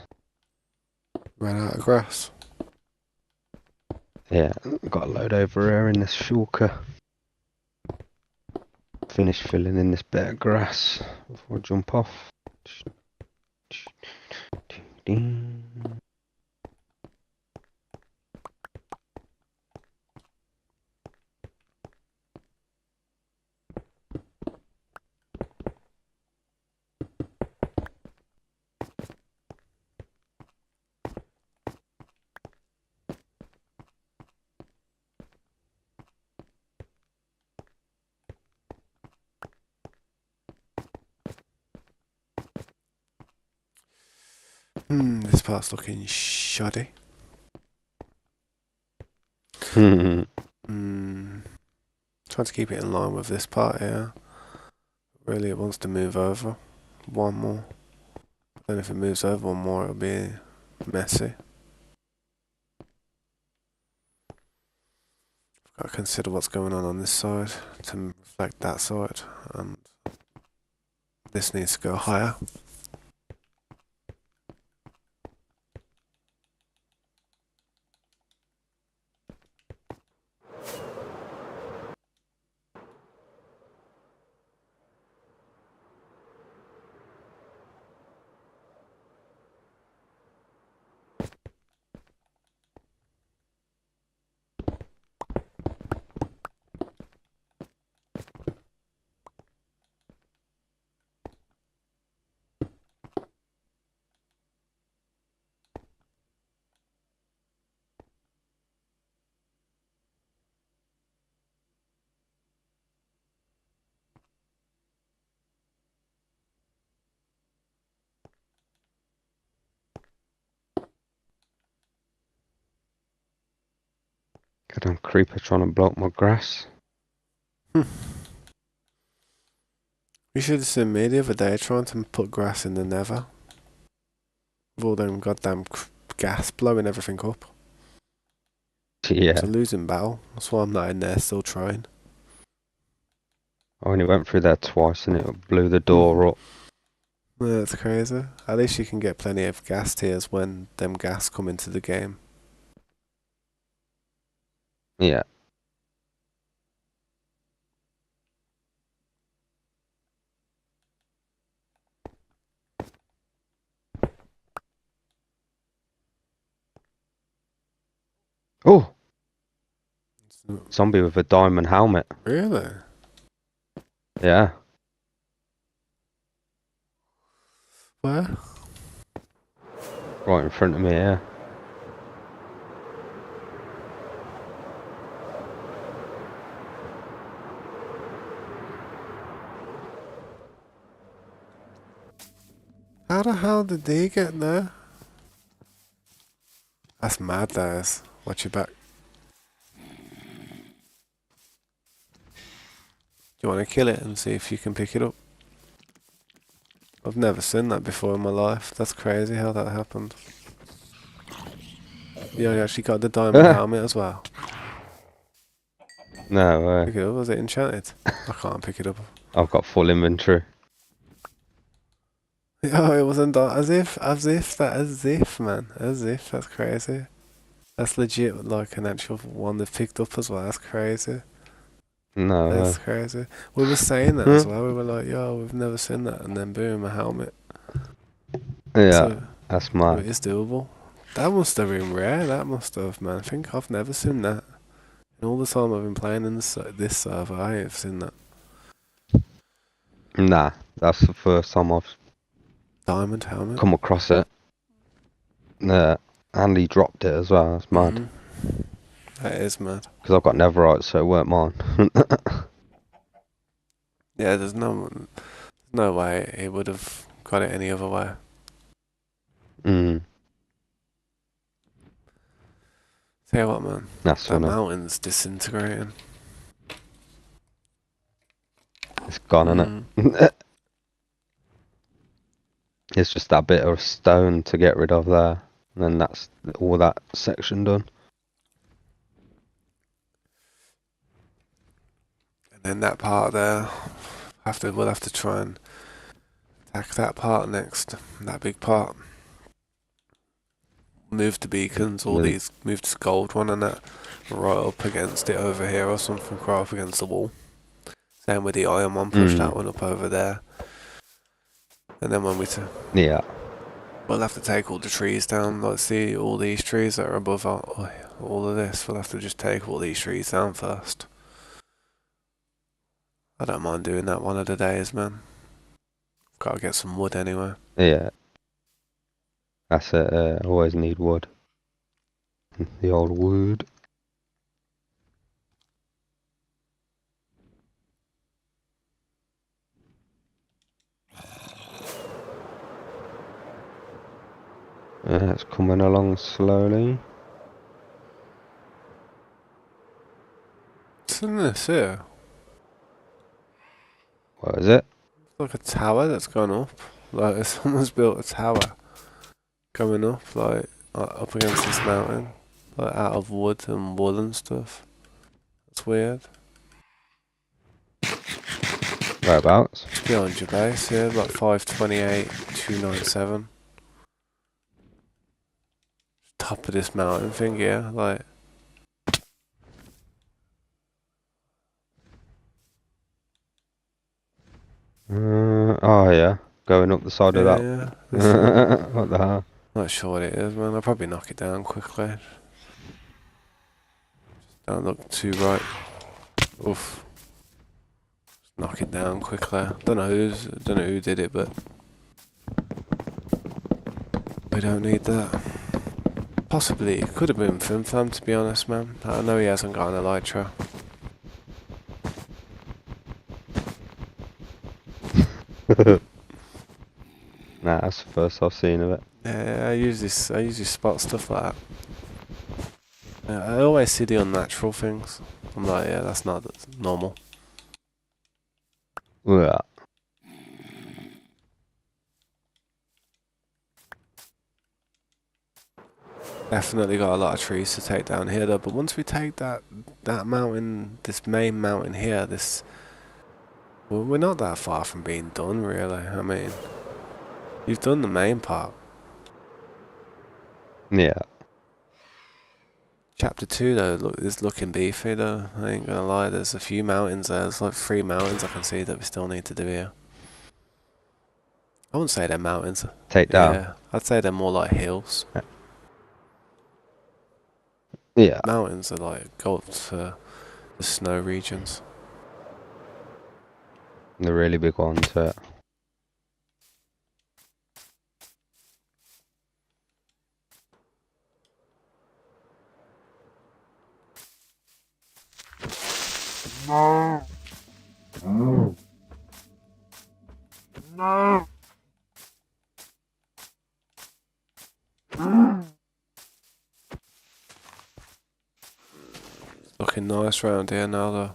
Ran out of grass. Yeah, got a load over here in this shulker. Finish filling in this bit of grass before I jump off. This part's looking shoddy. Hmm. Trying to keep it in line with this part here. Really, it wants to move over one more. Then if it moves over one more, it'll be messy. I've got to consider what's going on this side to reflect that side, and this needs to go higher. Good on creeper trying to block my grass. You should have seen me the other day trying to put grass in the nether. With all them goddamn gas blowing everything up. Yeah, It's a losing battle. That's why I'm not in there still trying. I only went through there twice and it blew the door up. Yeah, that's crazy. At least you can get plenty of gas tiers when them gas come into the game. Yeah. Oh! Zombie with a diamond helmet. Really? Yeah. Where? Right in front of me, yeah. How the hell did they get there? That's mad, that is. Watch your back. Do you want to kill it and see if you can pick it up? I've never seen that before in my life. That's crazy how that happened. Yeah, you actually got the diamond helmet as well. No way. Pick it up, was it enchanted? I can't pick it up. I've got full inventory. Oh, it wasn't as if, man. As if, that's crazy. That's legit like an actual one they've picked up as well. That's crazy. No That's way. crazy. We were saying that as well. We were like, yo, we've never seen that. And then boom, a helmet. Yeah, So, that's it mad. is doable. That must have been rare. That must have, man. I think I've never seen that. In all the time I've been playing in this server, I ain't seen that. Nah, that's the first time I've Diamond helmet. come across it. Yeah, and he dropped it as well. That's mad. Mhm. That is mad. Because I've got netherite, so it weren't mine. Yeah, there's no way he would have got it any other way. Tell you what, man. That's That funny. mountain's disintegrating. It's gone, innit? It's just that bit of stone to get rid of there. And then that's all that section done. And then that part there, we'll have to try and Attack that part next. That big part. Move the beacons, all Really? these, move this gold one and that right up against it over here or something, right up against the wall. Same with the iron one, push that one up over there. And then when Yeah. we'll have to take all the trees down, like see all these trees that are above all of this, we'll have to just take all these trees down first. I don't mind doing that one of the days, man. Gotta get some wood anyway. Yeah. That's it. Always need wood. The old wood. It's coming along slowly. What's in this here? What is it? It's like a tower that's gone up. Like someone's built a tower going up, like up against this mountain, like out of wood and wool and stuff. That's weird. Whereabouts? It's beyond your base here, like 528, 297. Top of this mountain thing, yeah, like. Oh yeah, going up the side of that. Yeah, this thing. What the hell? Not sure what it is, man. I'll probably knock it down quickly. Don't look too right. Oof. Just knock it down quickly. Don't know who did it, but we don't need that. Possibly, it could have been Film Fam, to be honest, man. I know he hasn't got an elytra. Nah, that's the first I've seen of it. Yeah, I usually spot stuff like that. Yeah, I always see the unnatural things. I'm like, yeah, that's not normal. Yeah. Definitely got a lot of trees to take down here though, but once we take that mountain, this main mountain here, well, we're not that far from being done really. I mean, you've done the main part. Yeah. Chapter 2 though is looking beefy though, I ain't gonna lie, there's a few mountains there, there's like 3 mountains I can see that we still need to do here. I wouldn't say they're mountains. Take down. Yeah, I'd say they're more like hills. Yeah. Mountains are like go up to the snow regions. The really big ones. No. No. No. Looking nice round here now though.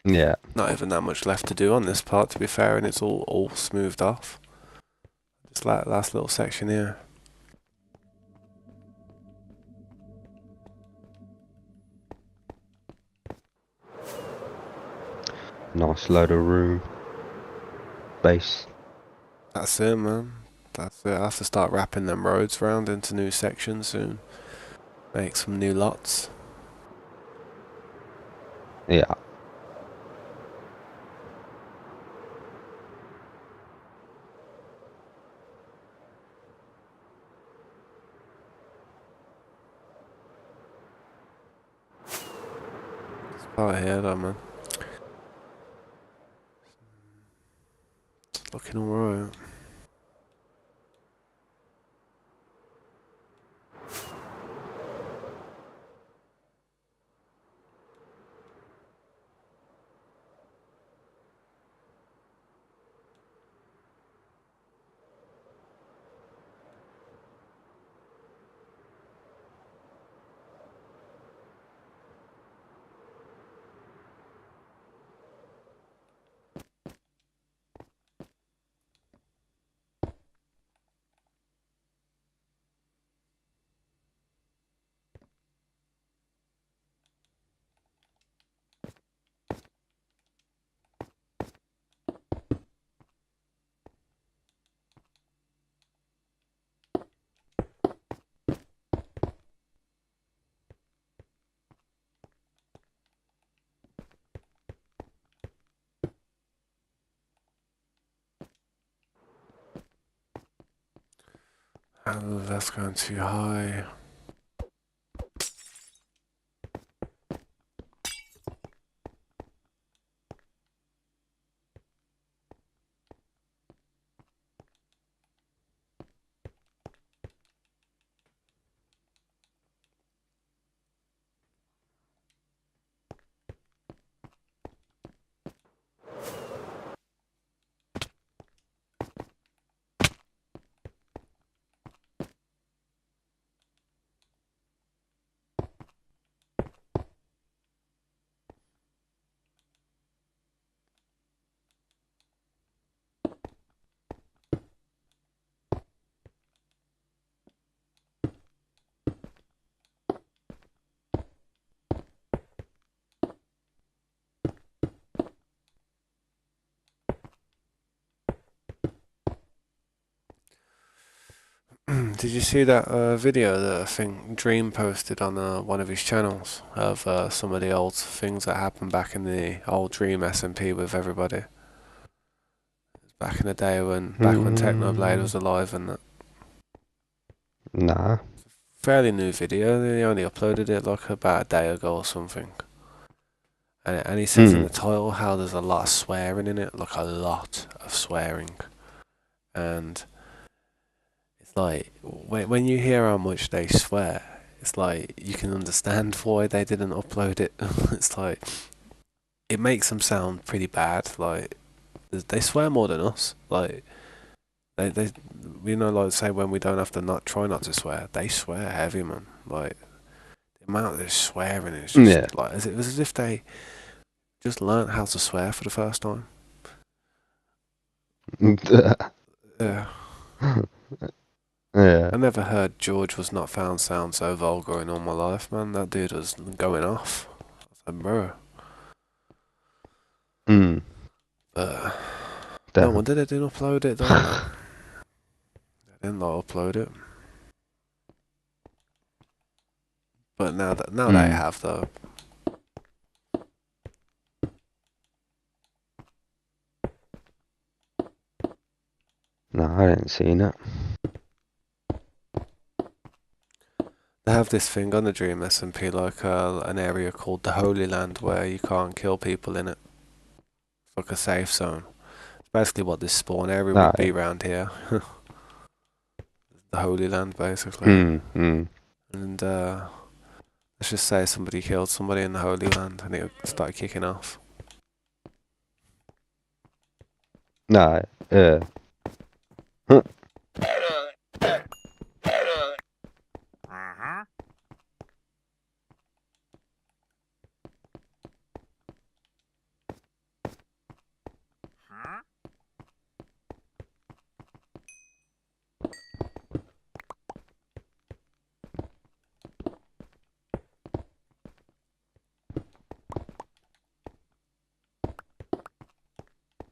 Yeah. Not even that much left to do on this part to be fair, and it's all smoothed off. Just like that last little section here. Nice load of room. Space. That's it, man. That's it. I have to start wrapping them roads round into new sections soon. Make some new lots. Yeah. It's part here though, man. It's looking alright. Oh, that's going too high. Did you see that video that I think Dream posted on one of his channels of some of the old things that happened back in the old Dream SMP with everybody? Back in the day back when Technoblade was alive and that. Nah. Fairly new video. They only uploaded it like about a day ago or something. And he says in the title how there's a lot of swearing in it, like a lot of swearing. And it's like, when you hear how much they swear, it's like, you can understand why they didn't upload it. It's like, it makes them sound pretty bad. Like, they swear more than us. Like, they you know, like, say when we don't have to try not to swear, they swear heavy, man. Like, the amount of swearing is just, like, it was as if they just learnt how to swear for the first time. Yeah. Yeah. I never heard George was not found sound so vulgar in all my life, man. That dude was going off. I said, bro. No wonder they didn't upload it though, man. They didn't upload it. But now they have though. No, I didn't see it. They have this thing on the Dream SMP, like an area called the Holy Land, where you can't kill people in it. It's like a safe zone. It's basically what this spawn area would be around here. The Holy Land, basically. And let's just say somebody killed somebody in the Holy Land, and it started kicking off. No,